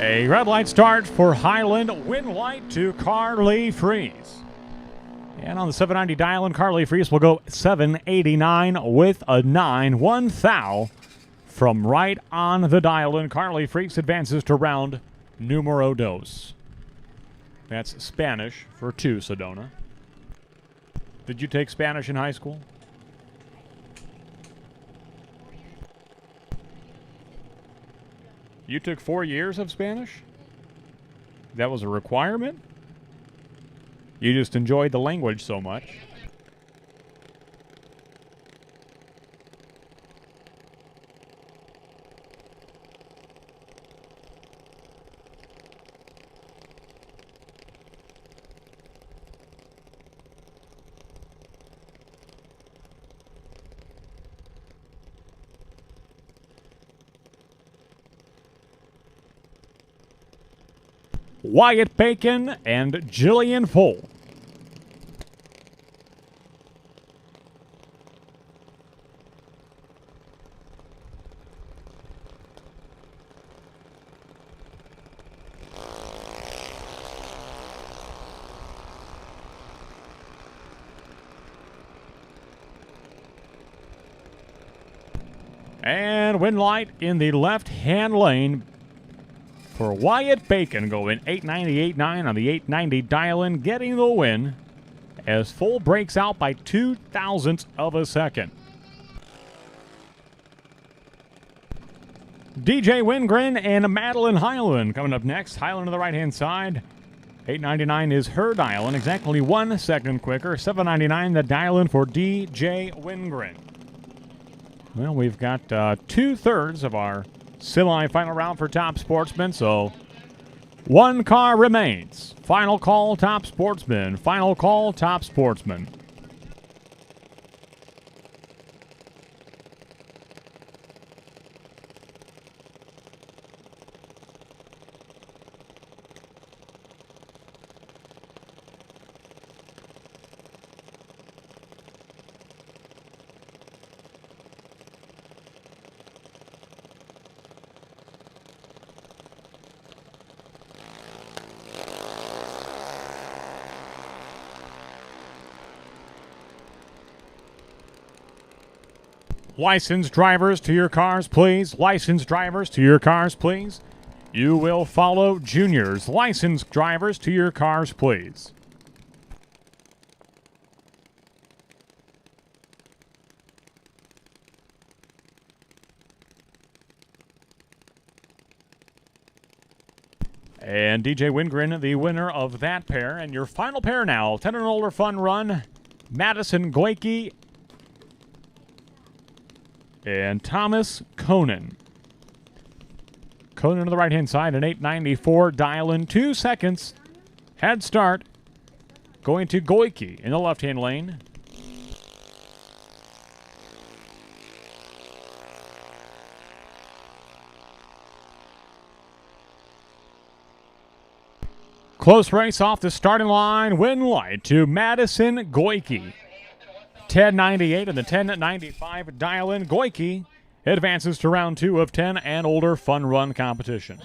A red light start for Highland, win light to Carly Freeze. And on the 790 dial-in, Carly Freeze will go 789 with a 9. 1 thou from right on the dial-in. Carly Freeze advances to round numero dos. That's Spanish for 2, Sedona. Did you take Spanish in high school? You took 4 years of Spanish? That was a requirement? You just enjoyed the language so much. Wyatt Bacon and Jillian Full. And win light in the left-hand lane for Wyatt Bacon, going 898.9 on the 890 dial-in, getting the win as Full breaks out by 0.02 of a second. DJ Wingren and Madeline Highland coming up next. Highland on the right-hand side. 899 is her dial-in, exactly 1 second quicker. 799 the dial-in for DJ Wingren. Well, we've got 2/3 of our semi-final round for Top Sportsman, so 1 car remains. Final call, Top Sportsman. Final call, Top Sportsman. Licensed drivers to your cars, please. Licensed drivers to your cars, please. You will follow juniors. Licensed drivers to your cars, please. And DJ Wingren, the winner of that pair. And your final pair now, 10 and older fun run, Madison Goike and Thomas Conan. Conan on the right-hand side, an 894, dial in 2 seconds. Head start, going to Goike in the left-hand lane. Close race off the starting line. Win light to Madison Goike. 10.98 and the 10.95 dial in. Goike advances to round 2 of 10 and older fun run competition.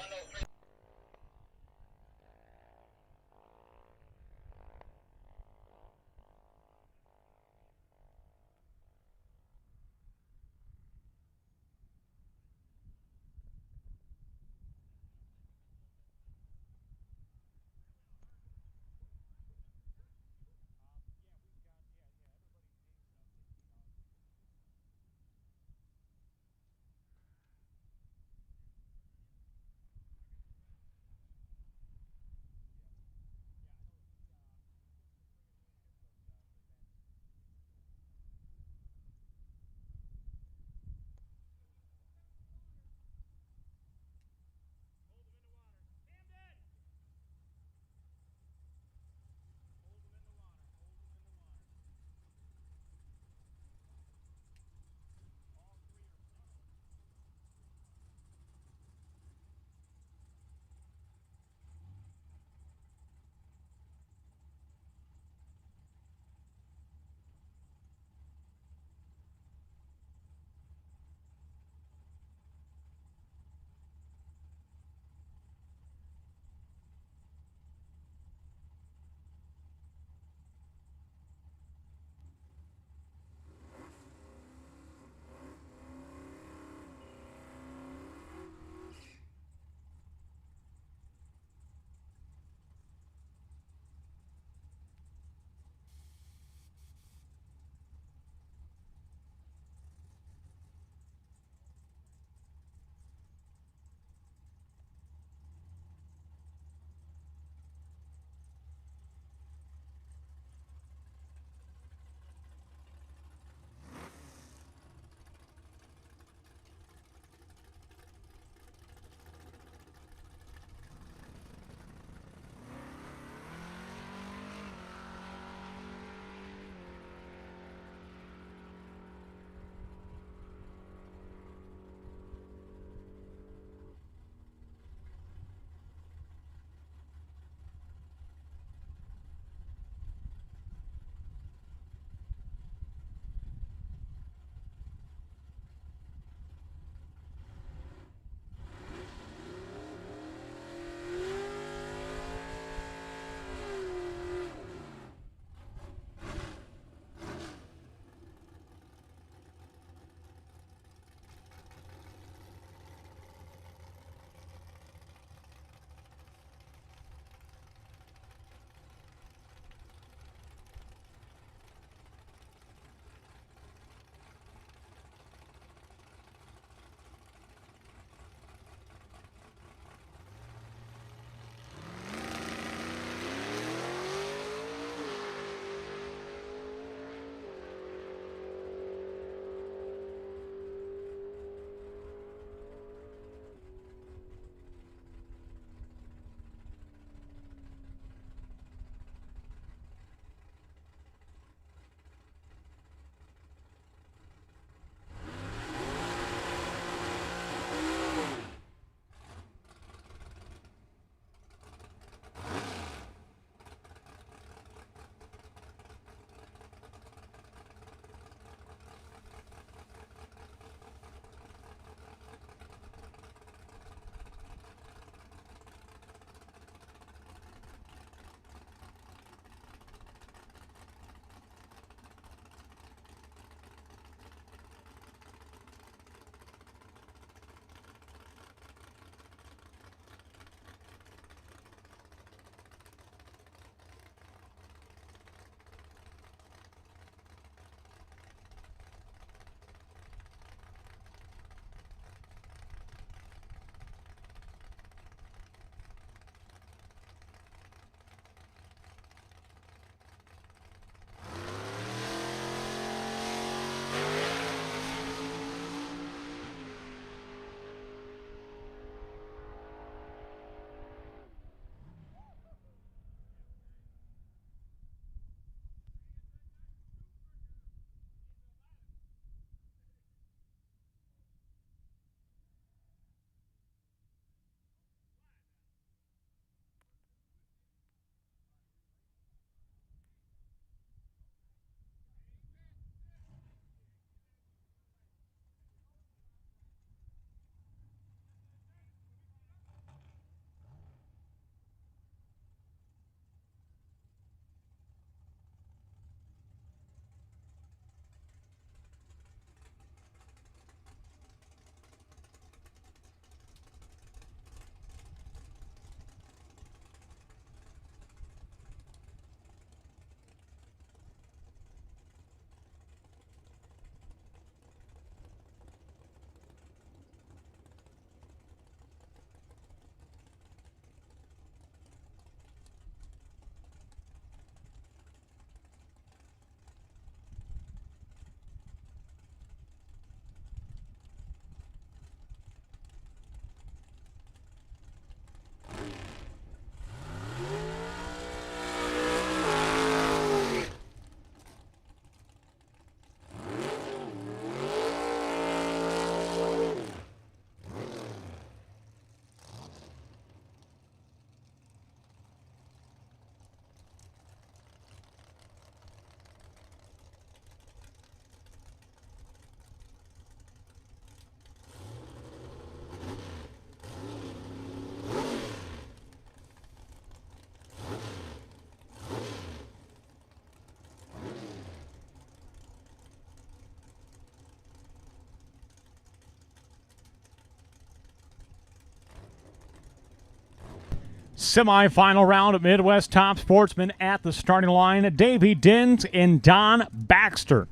Semifinal round at Midwest Top Sportsman at the starting line. Davy Dins and Don Baxter.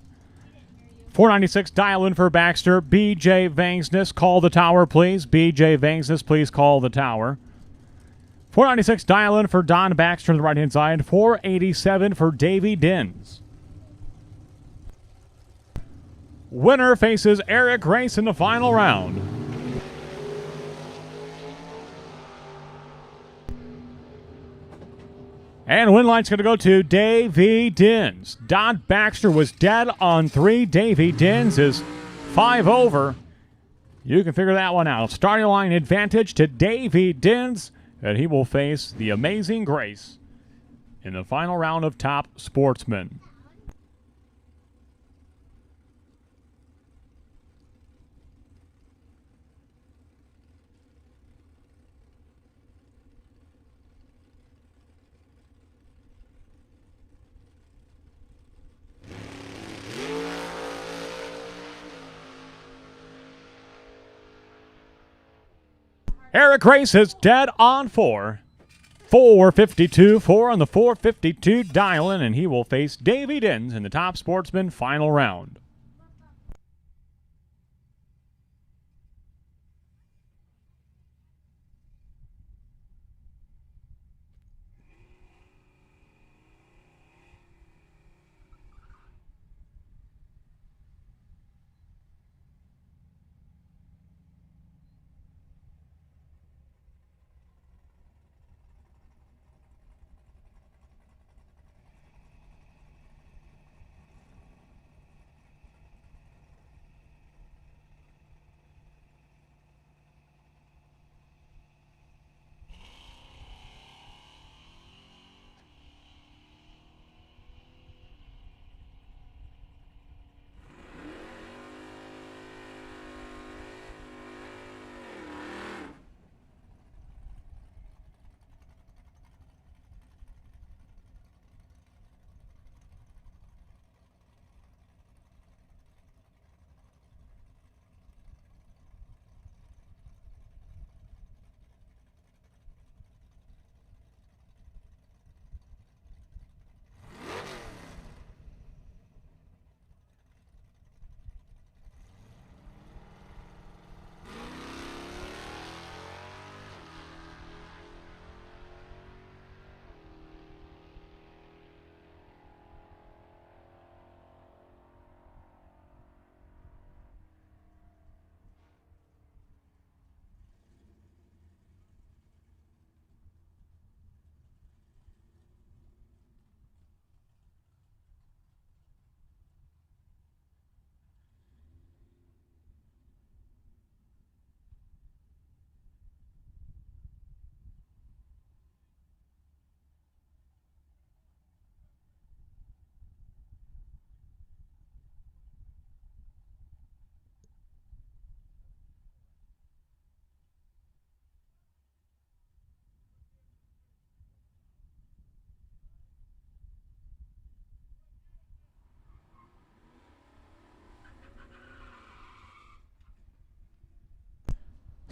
496 dial in for Baxter. BJ Vangsness, call the tower, please. BJ Vangsness, please call the tower. 496 dial in for Don Baxter on the right-hand side. 487 for Davy Dins. Winner faces Eric Race in the final round. And win line's going to go to Davy Dins. Don Baxter was dead on 3. Davy Dins is 5 over. You can figure that one out. Starting line advantage to Davy Dins, and he will face the Amazing Grace in the final round of Top Sportsman. Eric Race is dead on 4. 452, 4 on the 452 dial-in, and he will face Davy Dins in the Top Sportsman final round.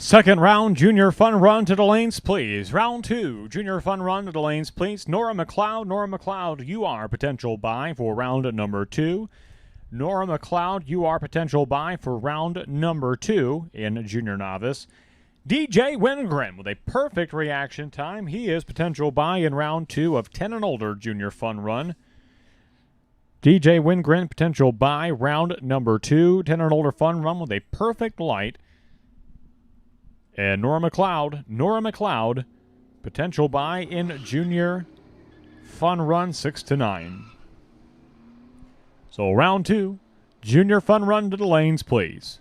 Second round, junior fun run to the lanes, please. Round 2, junior fun run to the lanes, please. Nora McLeod, you are potential buy for round number 2. Nora McLeod, you are potential buy for round number 2 in junior novice. DJ Wingren with a perfect reaction time. He is potential buy in round 2 of 10 and older junior fun run. DJ Wingren, potential buy, round number 2, 10 and older fun run with a perfect light. And Nora McLeod, potential buy in junior fun run 6 to 9. So round 2, junior fun run to the lanes, please.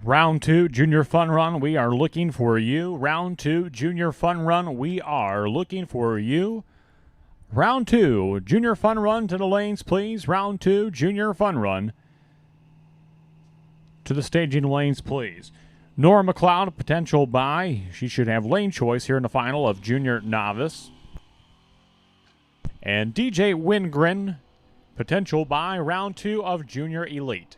Round 2, Junior Fun Run, we are looking for you. Round 2, Junior Fun Run, we are looking for you. Round 2, Junior Fun Run to the lanes, please. Round 2, Junior Fun Run to the staging lanes, please. Nora McLeod, potential bye. She should have lane choice here in the final of Junior Novice. And DJ Wingren, potential bye, round 2 of Junior Elite.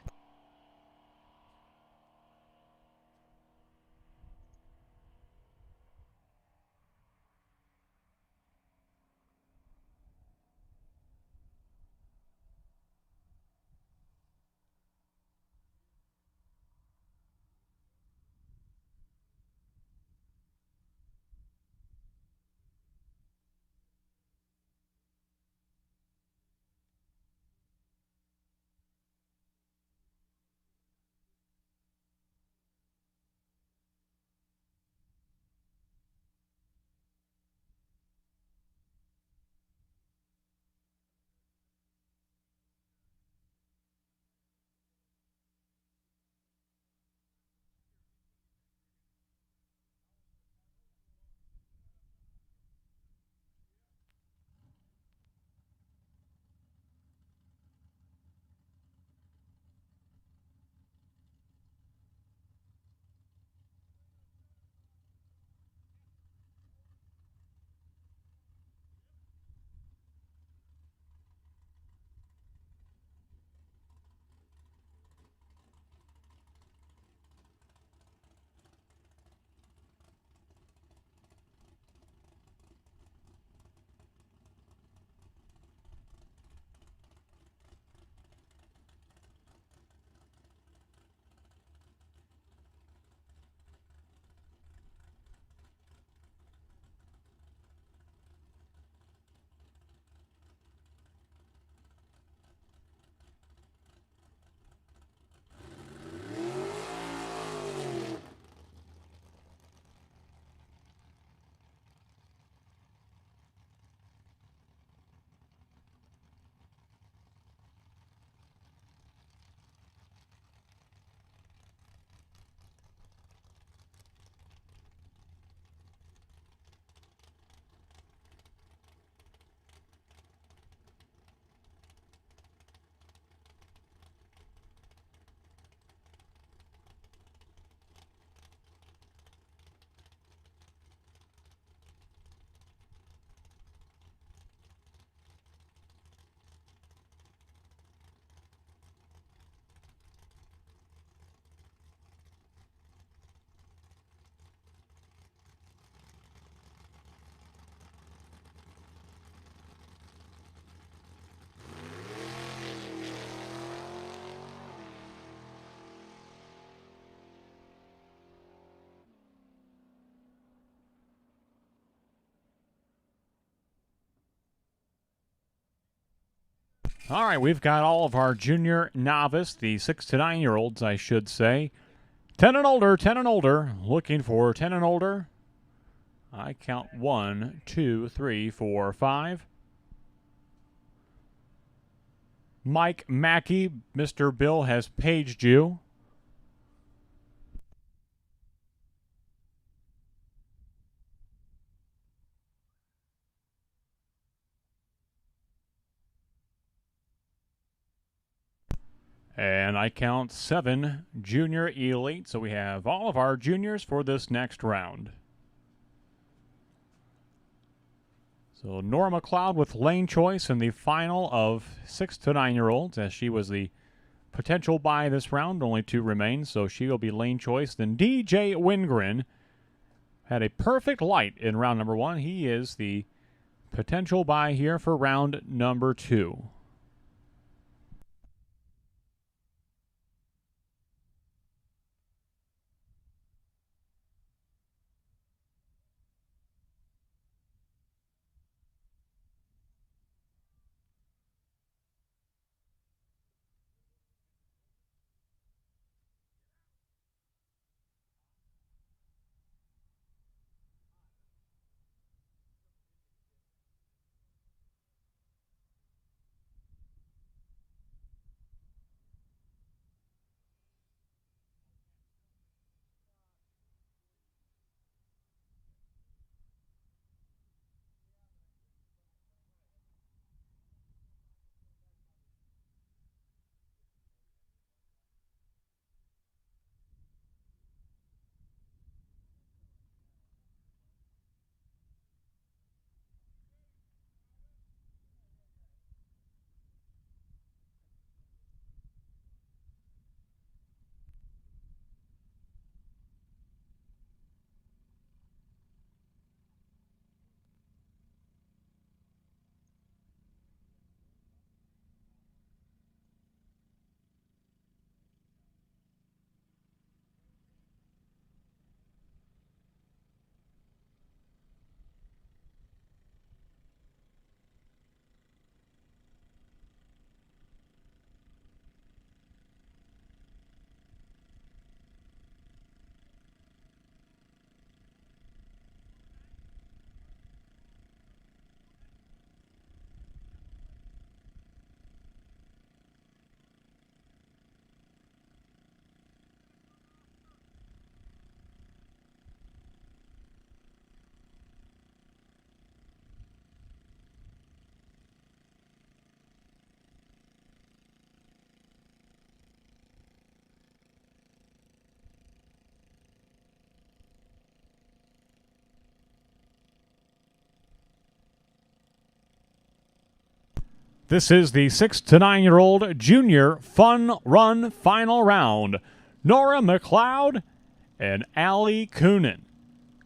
All right, we've got all of our Junior Novice, the 6 to 9-year-olds, I should say. 10 and older, 10 and older. Looking for 10 and older. I count 1, 2, 3, 4, 5. Mike Mackey, Mr. Bill has paged you. And I count 7 Junior Elite, so we have all of our juniors for this next round. So Nora McLeod with lane choice in the final of 6 to 9-year-olds, as she was the potential bye this round. Only 2 remain, so she will be lane choice. Then DJ Wingren had a perfect light in round number 1. He is the potential bye here for round number 2. This is the 6 to 9-year-old junior fun run final round. Nora McLeod and Allie Coonan.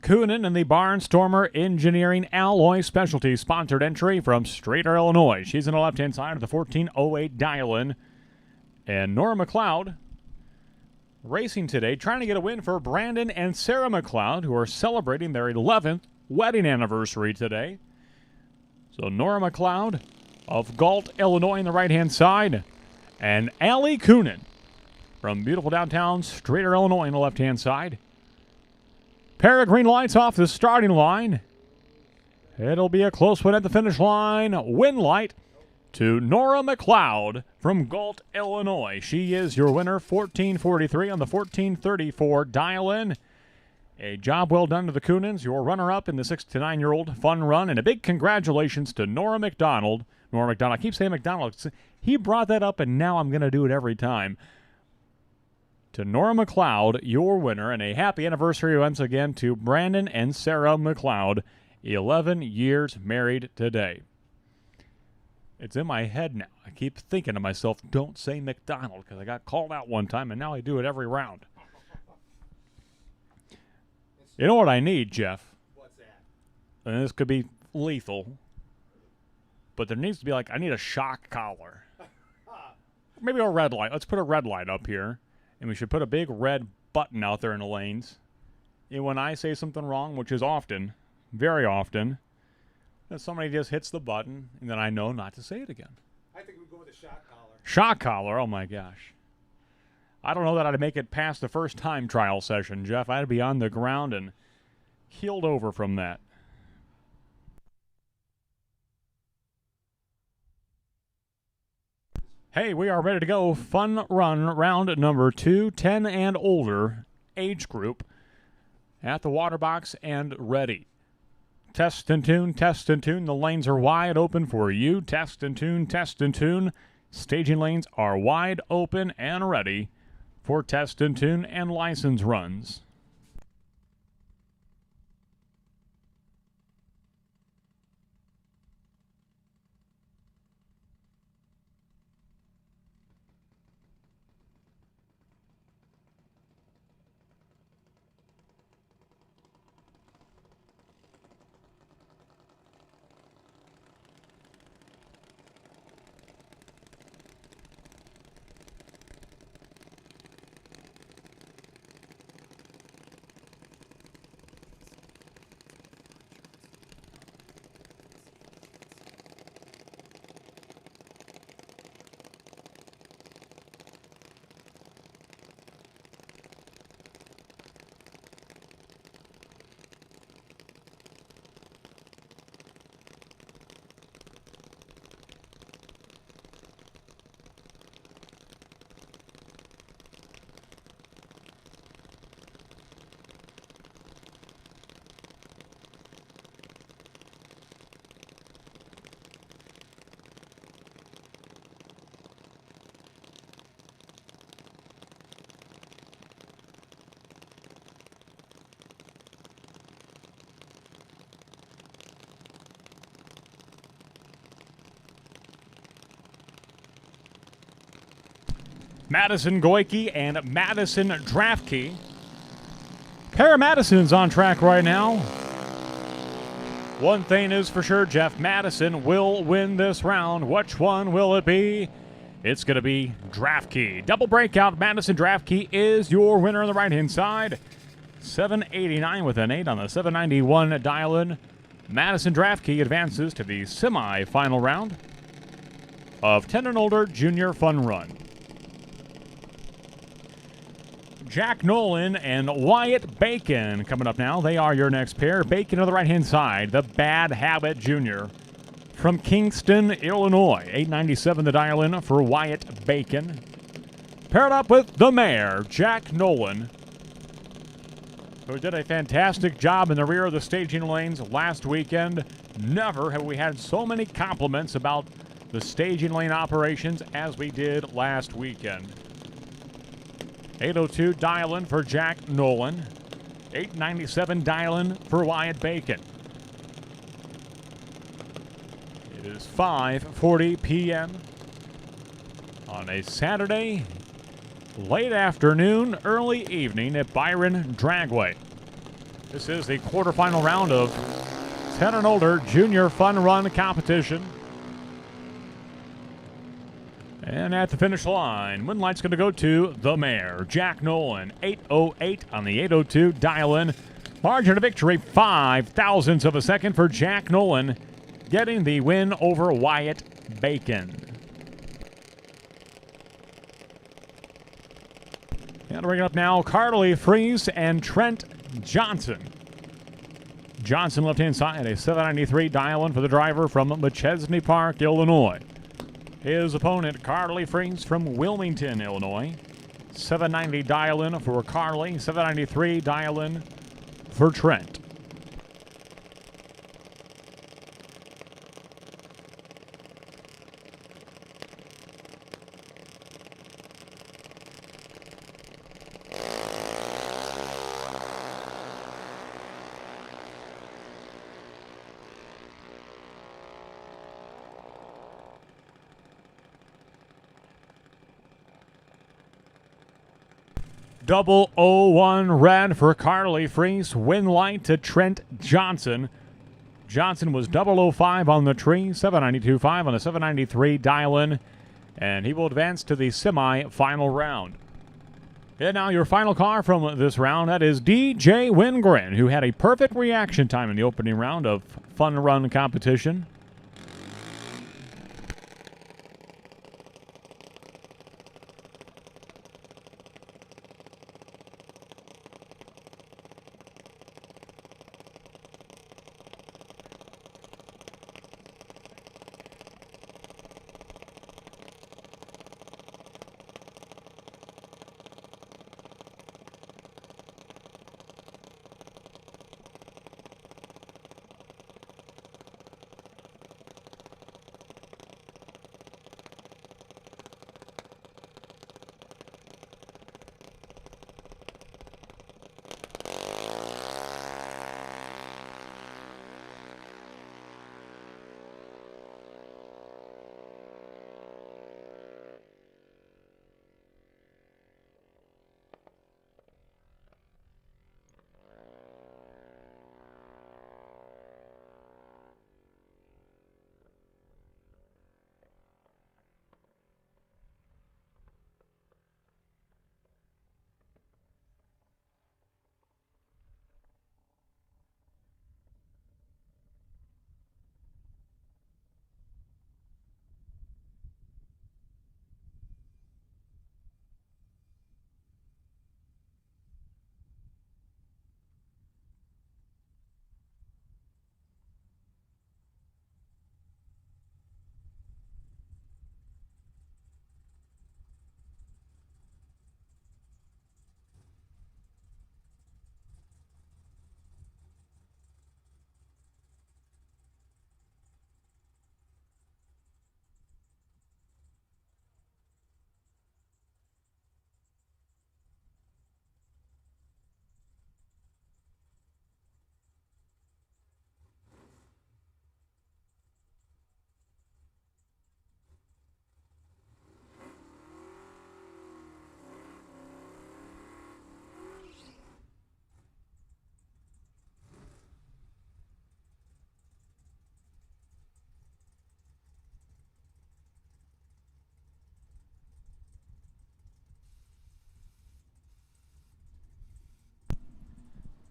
Coonan in the Barnstormer Engineering Alloy Specialty sponsored entry from Streator, Illinois. She's on the left-hand side of the 1408 dial-in. And Nora McLeod racing today, trying to get a win for Brandon and Sarah McLeod, who are celebrating their 11th wedding anniversary today. So Nora McLeod of Galt, Illinois on the right-hand side, and Allie Coonan from beautiful downtown Streator, Illinois on the left-hand side. Pair of green lights off the starting line. It'll be a close one at the finish line. Win light to Nora McLeod from Galt, Illinois. She is your winner, 1443 on the 1434 dial-in. A job well done to the Coonans, your runner-up in the 6 to 9-year-old fun run. And a big congratulations to Nora McDonald. Nora McDonald, I keep saying McDonald. He brought that up, and now I'm going to do it every time. To Nora McLeod, your winner, and a happy anniversary once again to Brandon and Sarah McLeod, 11 years married today. It's in my head now. I keep thinking to myself, don't say McDonald, because I got called out one time, and now I do it every round. You know what I need, Jeff? What's that? And this could be lethal, but there needs to be I need a shock collar. Maybe a red light. Let's put a red light up here. And we should put a big red button out there in the lanes. And when I say something wrong, which is often, very often, then somebody just hits the button, and then I know not to say it again. I think we go with a shock collar. Shock collar? Oh, my gosh. I don't know that I'd make it past the first time trial session, Jeff. I'd be on the ground and healed over from that. Hey, we are ready to go. Fun run round number 2, 10 and older age group at the water box and ready. Test and tune, test and tune. The lanes are wide open for you. Test and tune, test and tune. Staging lanes are wide open and ready for test and tune and license runs. Madison Goike and Madison Draftkey. Pair of Madisons on track right now. One thing is for sure, Jeff Madison will win this round. Which one will it be? It's going to be Draftkey. Double breakout, Madison Draftkey is your winner on the right-hand side. 789 with an 8 on the 791 dial-in. Madison Draftkey advances to the semi-final round of 10 and older junior fun run. Jack Nolan and Wyatt Bacon coming up now. They are your next pair. Bacon on the right-hand side, the Bad Habit Jr. from Kingston, Illinois. 897 the dial-in for Wyatt Bacon. Paired up with the Mayor, Jack Nolan, who did a fantastic job in the rear of the staging lanes last weekend. Never have we had so many compliments about the staging lane operations as we did last weekend. 802 dial-in for Jack Nolan. 897 dial-in for Wyatt Bacon. It It is 5:40 p.m. on a Saturday, late afternoon, early evening at Byron Dragway. This is the quarterfinal round of 10 and older junior fun run competition. And at the finish line, Moonlight's going to go to the mare, Jack Nolan, 8:08 on the 8:02 dial-in. Margin of victory, 0.05 of a second for Jack Nolan, getting the win over Wyatt Bacon. And bring it up now, Carly Freeze and Trent Johnson. Johnson left-hand side, a 793 dial-in for the driver from McChesney Park, Illinois. His opponent, Carly Freeze from Wilmington, Illinois. 790 dial-in for Carly, 793 dial-in for Trent. Double 01 red for Carly Freeze. Win light to Trent Johnson. Johnson was 005 on the tree, 792.5 on the 793 dial-in, and he will advance to the semi-final round. And now your final car from this round, that is DJ Wingren, who had a perfect reaction time in the opening round of Fun Run competition.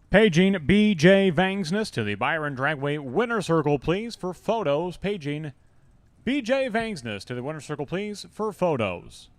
Paging B.J. Vangsness to the Byron Dragway winner circle, please, for photos. Paging B.J. Vangsness to the winner circle, please, for photos.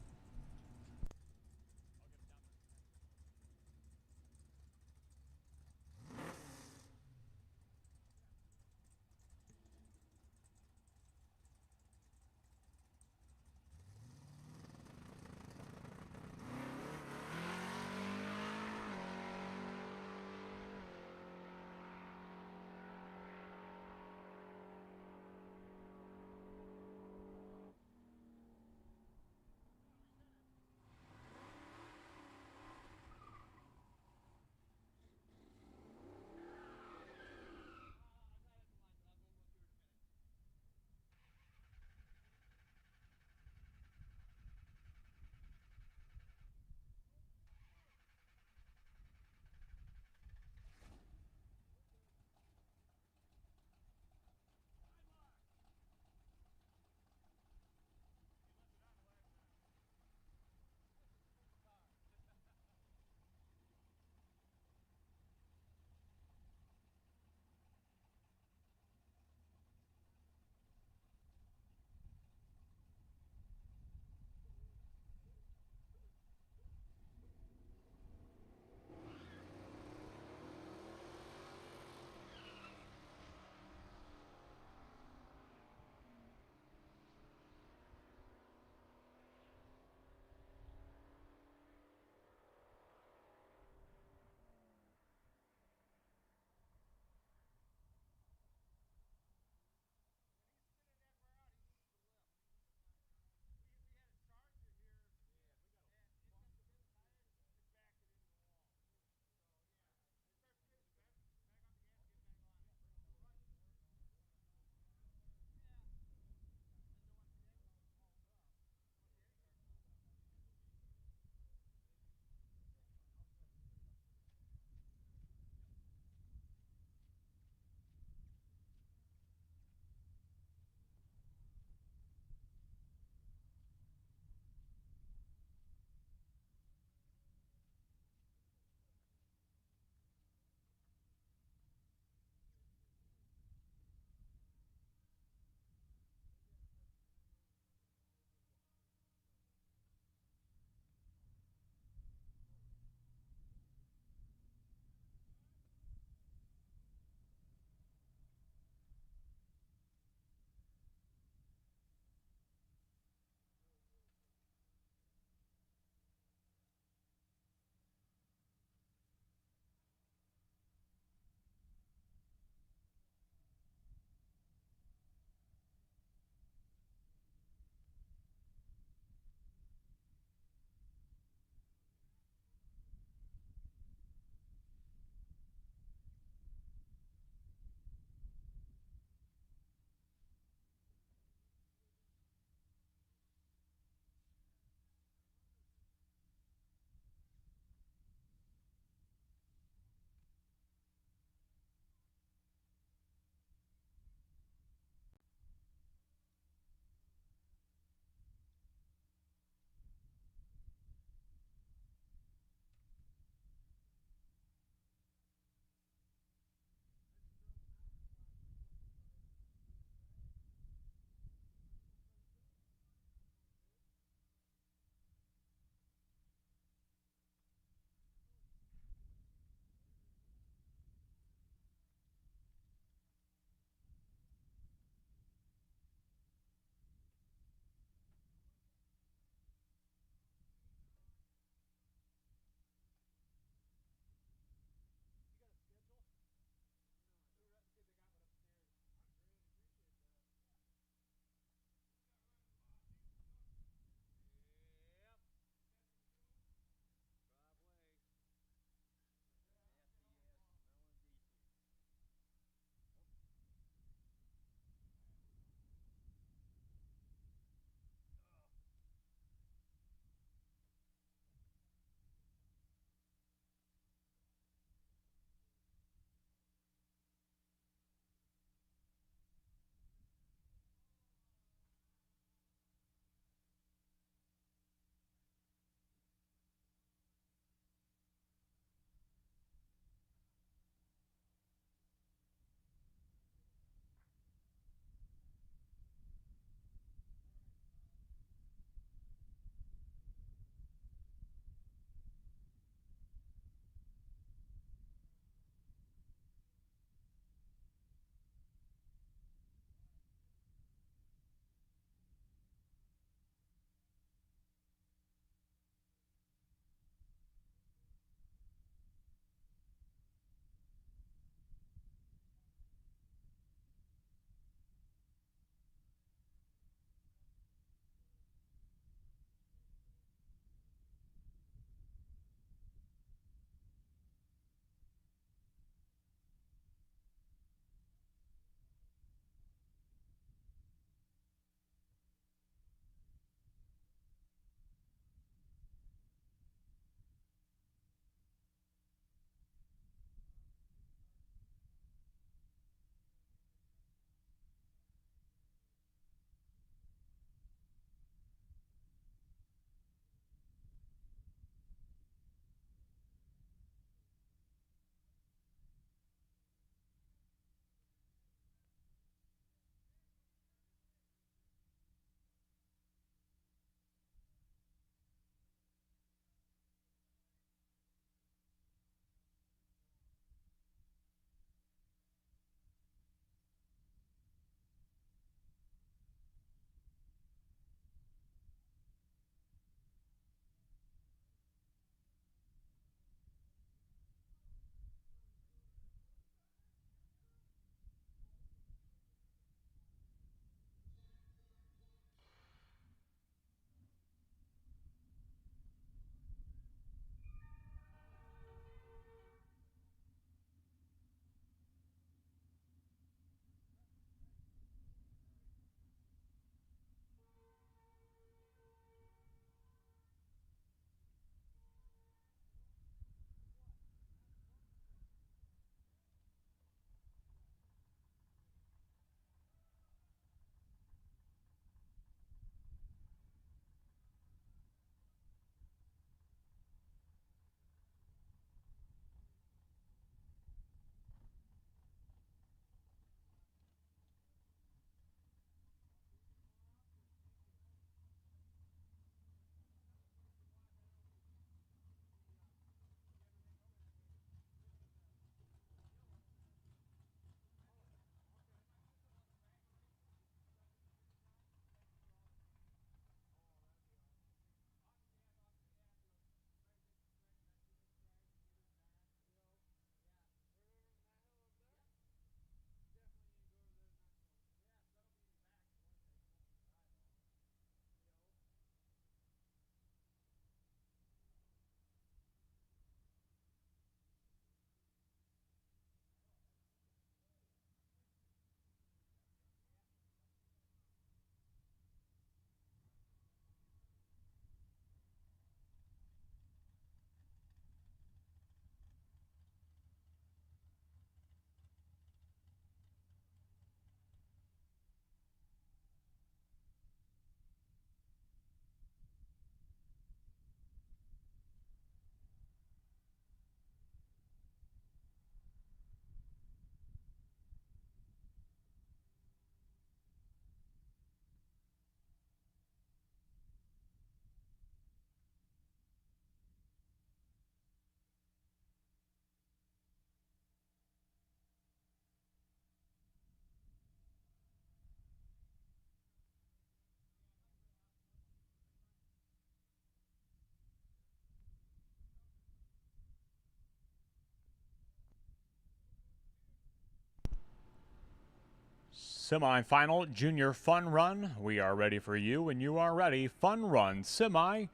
Semifinal Junior Fun Run. We are ready for you, and you are ready. Fun Run Semi.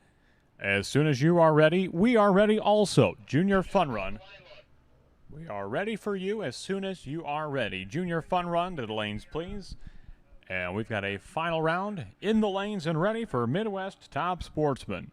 As soon as you are ready, we are ready also. Junior Fun Run. We are ready for you as soon as you are ready. Junior Fun Run to the lanes, please. And we've got a final round in the lanes and ready for Midwest Top Sportsman.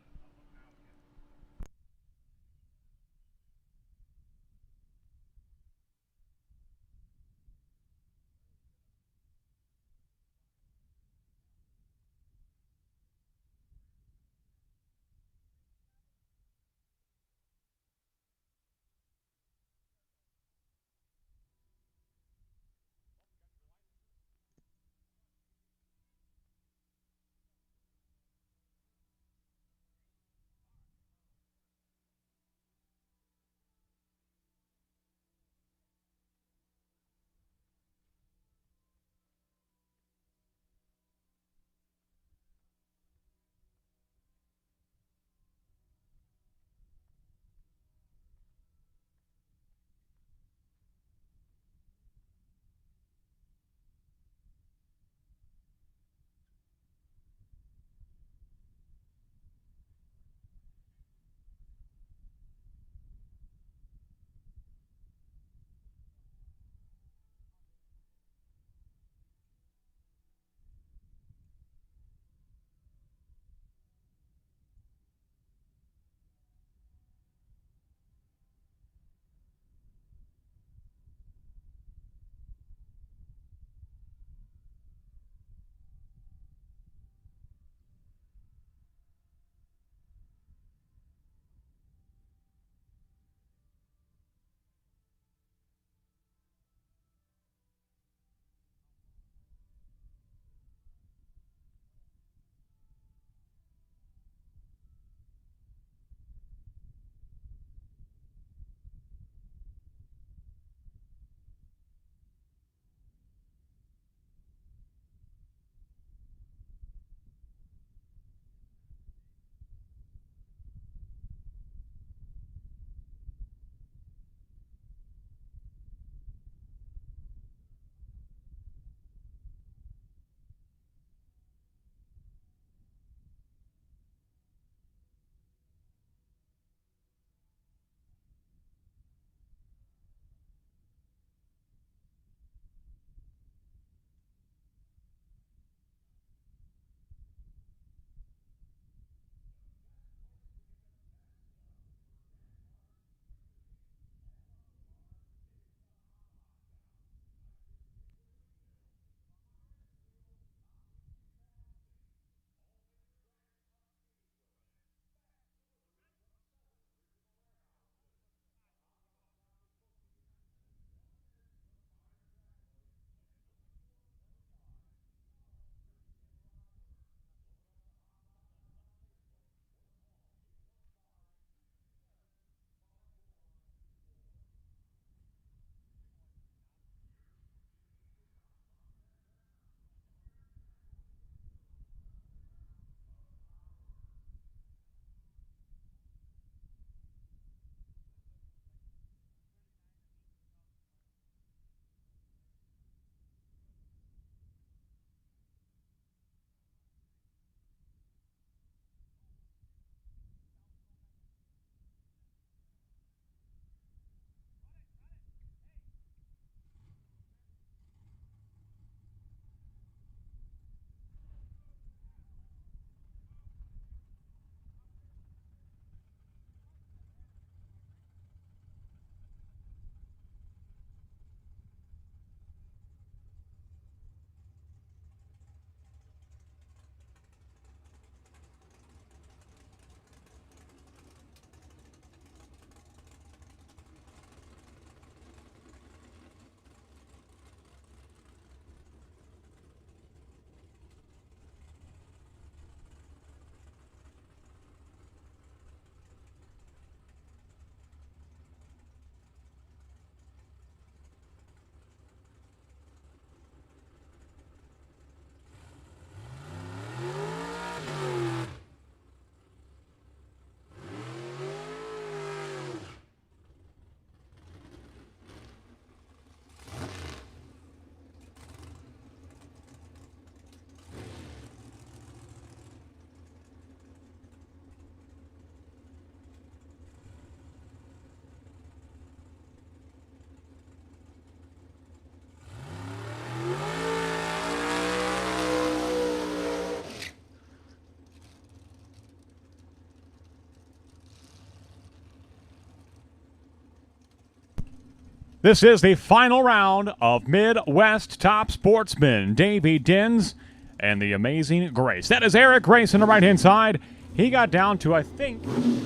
This is the final round of Midwest Top Sportsman. Davy Dins and the Amazing Grace. That is Eric Grace on the right-hand side. He got down to, I think,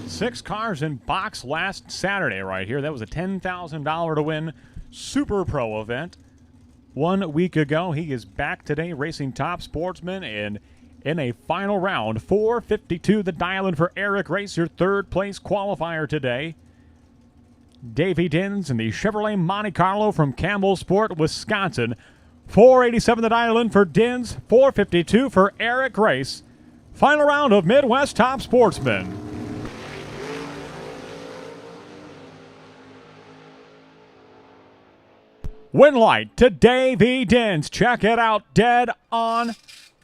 6 cars in box last Saturday right here. That was a $10,000 to win Super Pro event 1 week ago. He is back today racing Top Sportsman and in a final round. 4:52 the dial-in for Eric Grace, your third-place qualifier today. Davy Dins in the Chevrolet Monte Carlo from Campbell Sport, Wisconsin. 487 the dial-in for Dins, 452 for Eric Grace. Final round of Midwest Top Sportsman. Win light to Davy Dins. Check it out, dead on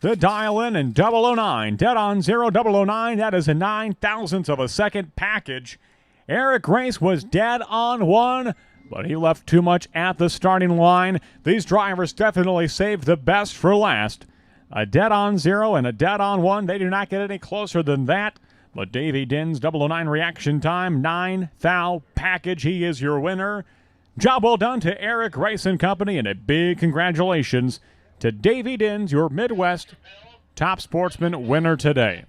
the dial-in and 009. Dead on 009. That is a 9,000th of a second package. Eric Grace was dead on 1, but he left too much at the starting line. These drivers definitely saved the best for last. A dead on 0 and a dead on 1. They do not get any closer than that. But Davy Dins, 009 reaction time, 9,000 package. He is your winner. Job well done to Eric Grace and company, and a big congratulations to Davy Dins, your Midwest Top Sportsman winner today.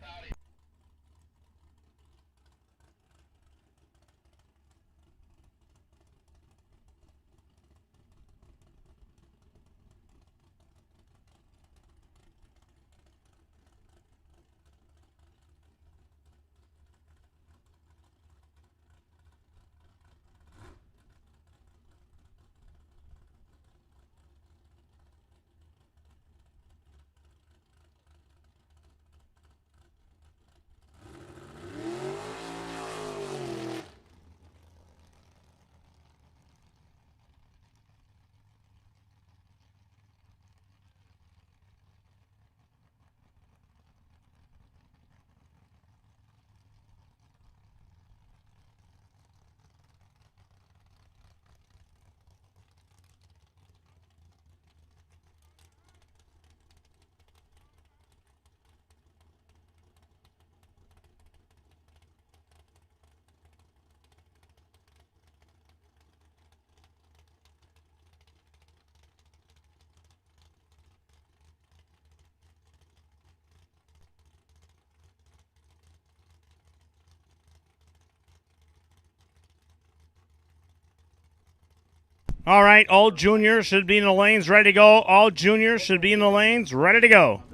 All right, all juniors should be in the lanes, ready to go. All juniors should be in the lanes, ready to go.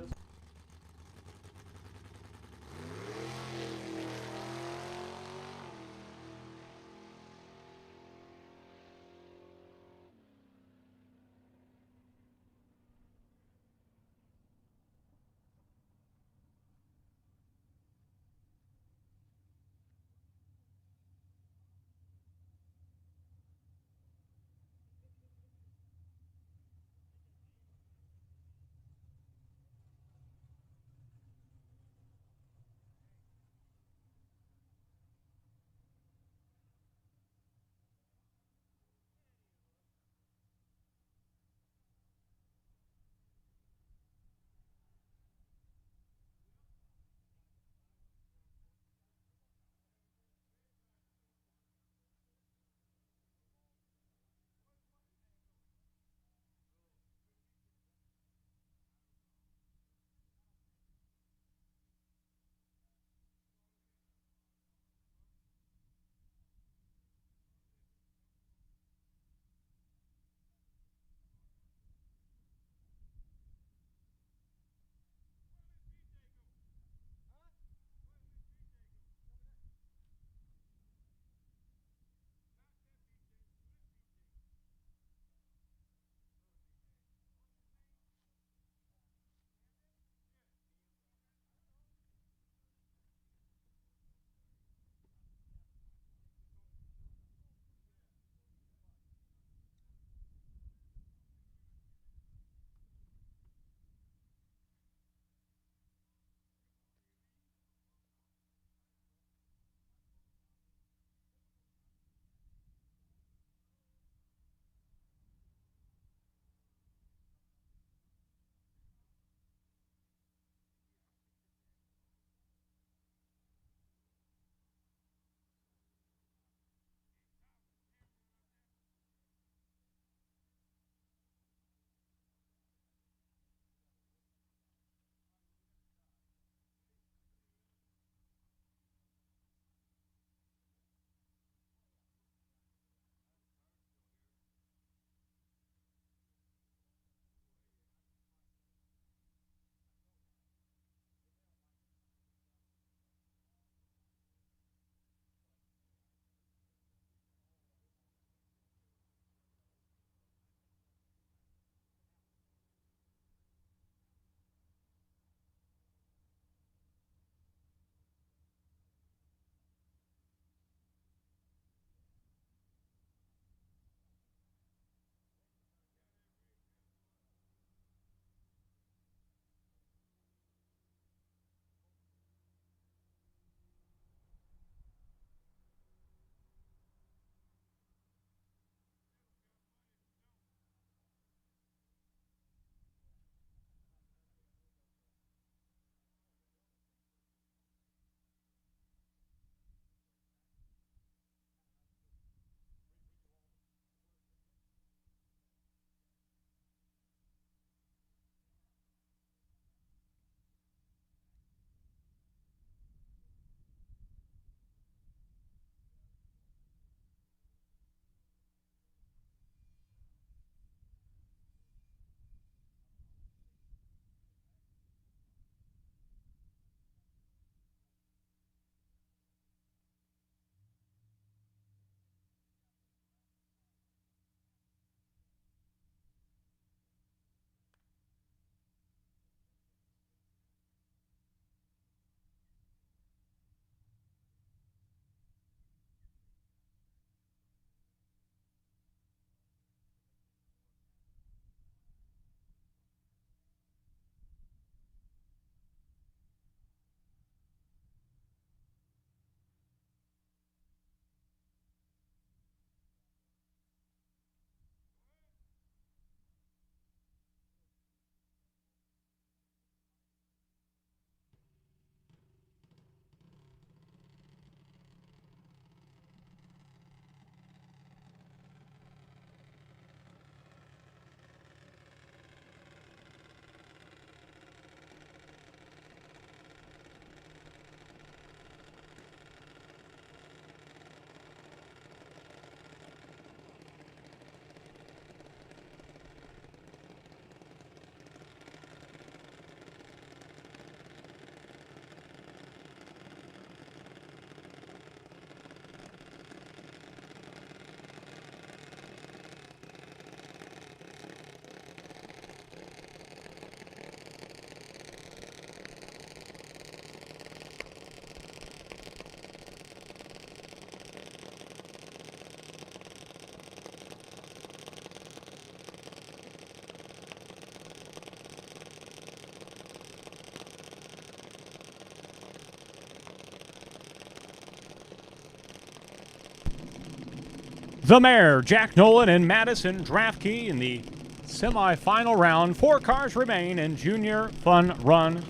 the Mayor, Jack Nolan and Madison Drafkey in the semifinal round. 4 cars remain in Junior Fun Run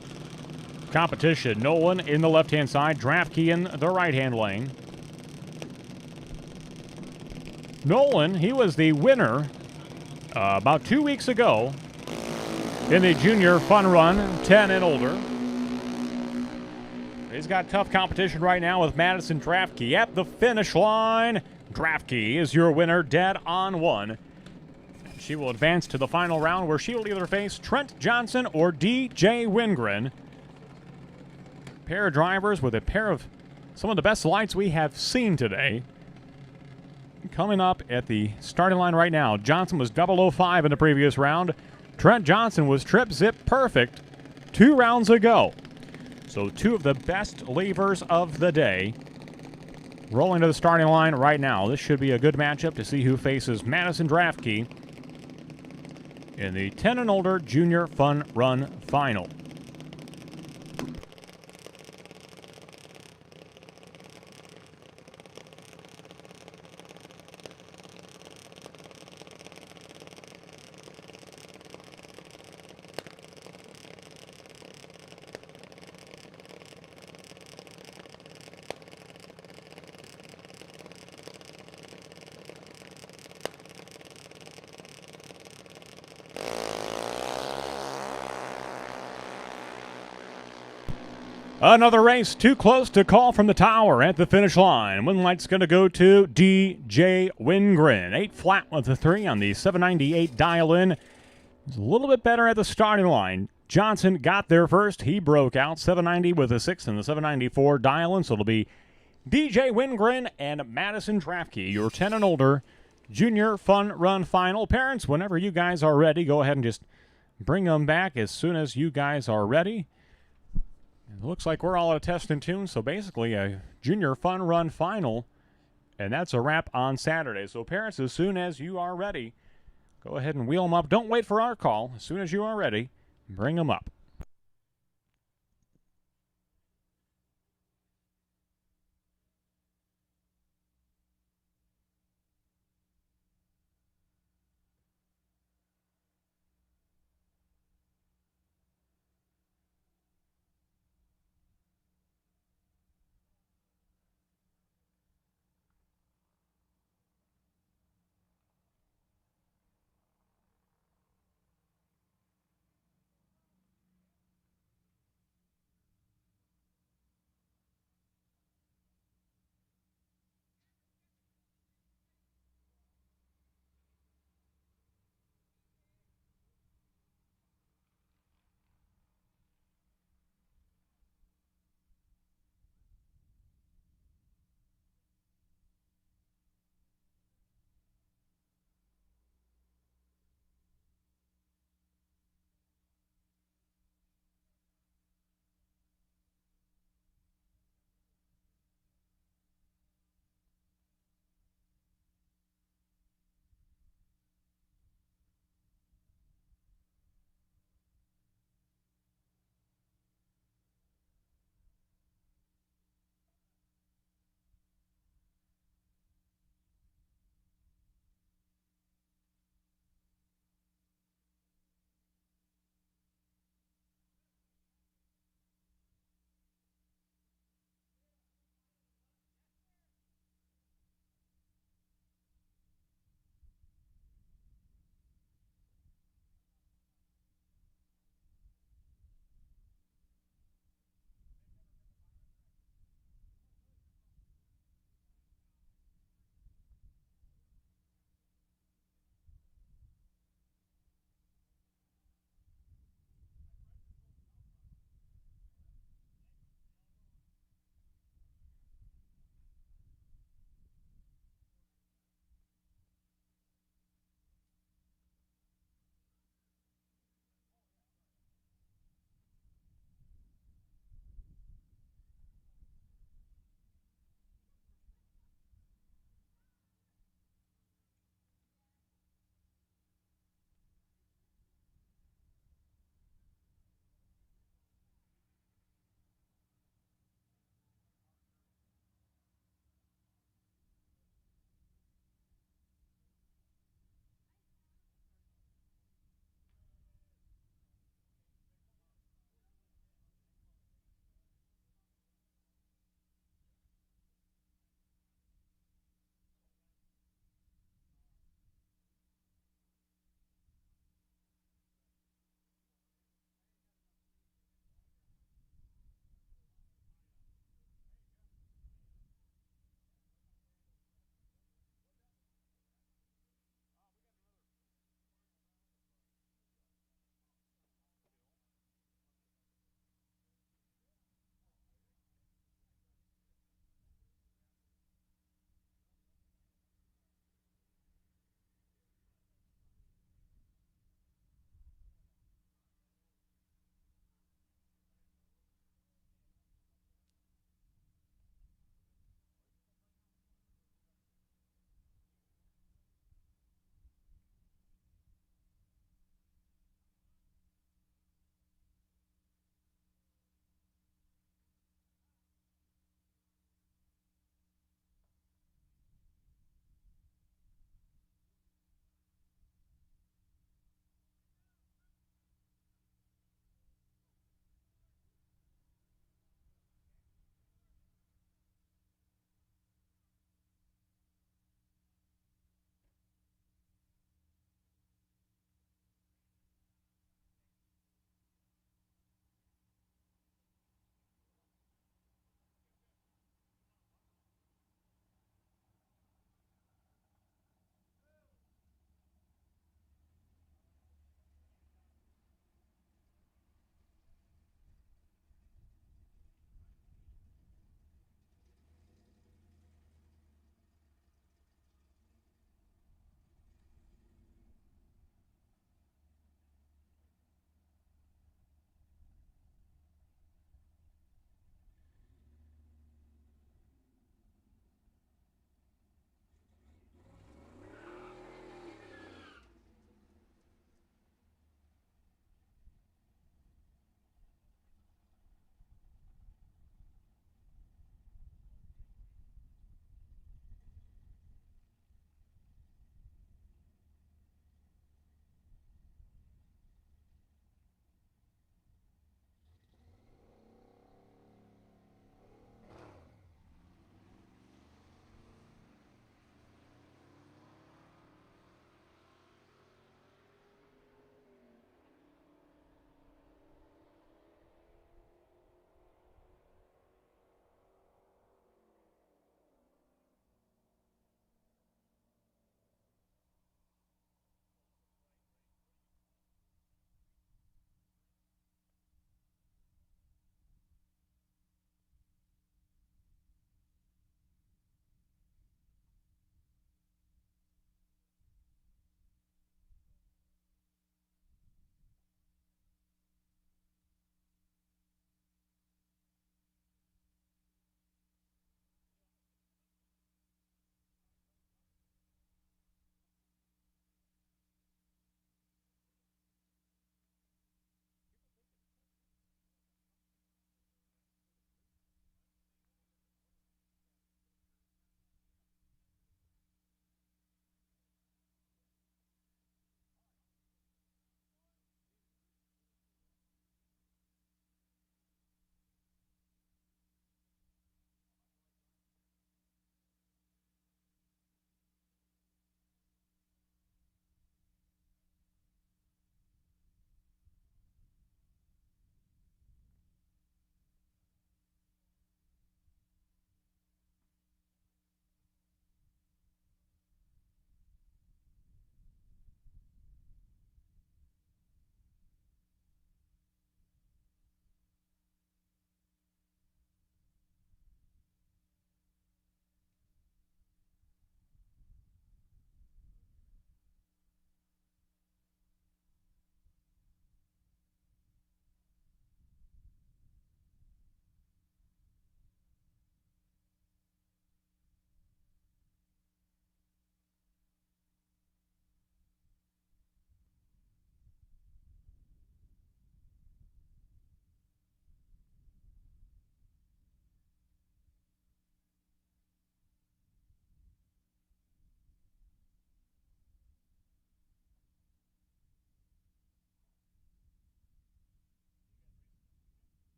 competition. Nolan in the left-hand side, Drafkey in the right-hand lane. Nolan, he was the winner about 2 weeks ago in the Junior Fun Run 10 and older. He's got tough competition right now with Madison Drafkey at the finish line. Drafkey is your winner, dead on one. She will advance to the final round where she will either face Trent Johnson or DJ Wingren. Pair of drivers with a pair of some of the best lights we have seen today. Coming up at the starting line right now, Johnson was 005 in the previous round. Trent Johnson was trip zip perfect 2 rounds ago. So 2 of the best leavers of the day rolling to the starting line right now. This should be a good matchup to see who faces Madison Drafkey in the 10 and older Junior Fun Run Final. Another race too close to call from the tower at the finish line. Win light's going to go to DJ Wingren. 8 flat with the 3 on the 798 dial-in. It's a little bit better at the starting line. Johnson got there first. He broke out 790 with a 6 and the 794 dial-in. So it'll be DJ Wingren and Madison Drafkey, your 10 and older Junior Fun Run Final. Parents, whenever you guys are ready, go ahead and just bring them back as soon as you guys are ready. It looks like we're all at a test and tune, so basically a Junior Fun Run Final, and that's a wrap on Saturday. So parents, as soon as you are ready, go ahead and wheel them up. Don't wait for our call. As soon as you are ready, bring them up.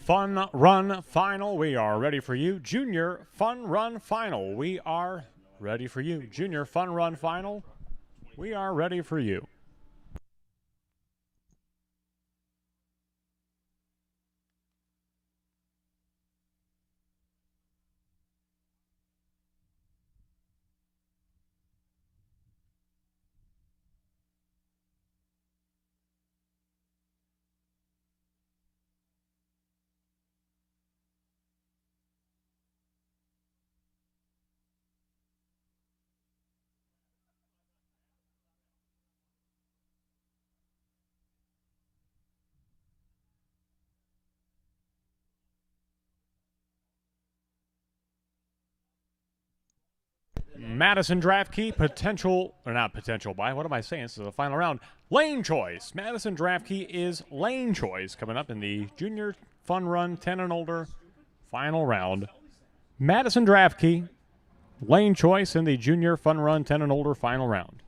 Fun Run Final. We are ready for you. Junior Fun Run Final. We are ready for you. Junior Fun Run Final. We are ready for you. Madison draft key, potential, or not potential buy. What am I saying? This is the final round. Lane choice. Madison draft key is lane choice coming up in the Junior Fun Run 10 and older final round. Madison draft key, lane choice in the Junior Fun Run 10 and older final round.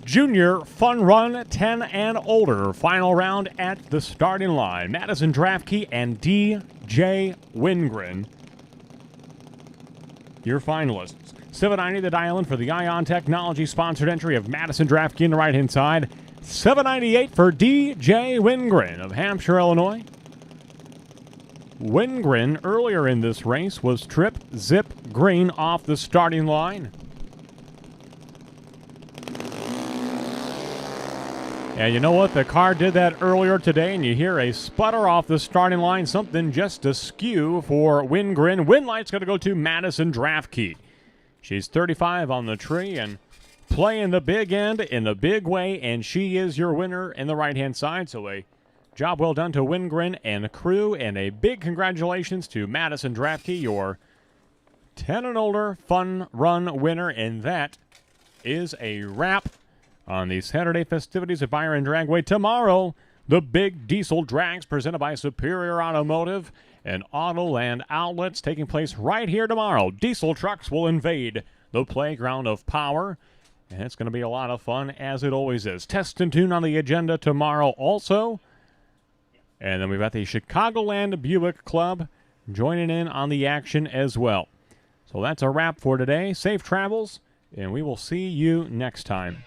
Junior Fun Run 10 and older. Final round at the starting line. Madison Draftkey and DJ Wingren, your finalists. $7.90 the dial-in for the Ion Technology sponsored entry of Madison Draftkey on the right-hand side. $7.98 for DJ Wingren of Hampshire, Illinois. Wingren earlier in this race was trip zip green off the starting line. And you know what? The car did that earlier today, and you hear a sputter off the starting line. Something just askew for Wingren. Win light's going to go to Madison Draftkey. She's 35 on the tree and playing the big end in the big way, and she is your winner in the right-hand side. So a job well done to Wingren and crew, and a big congratulations to Madison Draftkey, your 10 and older fun run winner. And that is a wrap on the Saturday festivities at Byron Dragway. Tomorrow, the big diesel drags presented by Superior Automotive and Autoland Outlets taking place right here tomorrow. Diesel trucks will invade the playground of power, and it's going to be a lot of fun, as it always is. Test and tune on the agenda tomorrow also. And then we've got the Chicagoland Buick Club joining in on the action as well. So that's a wrap for today. Safe travels, and we will see you next time.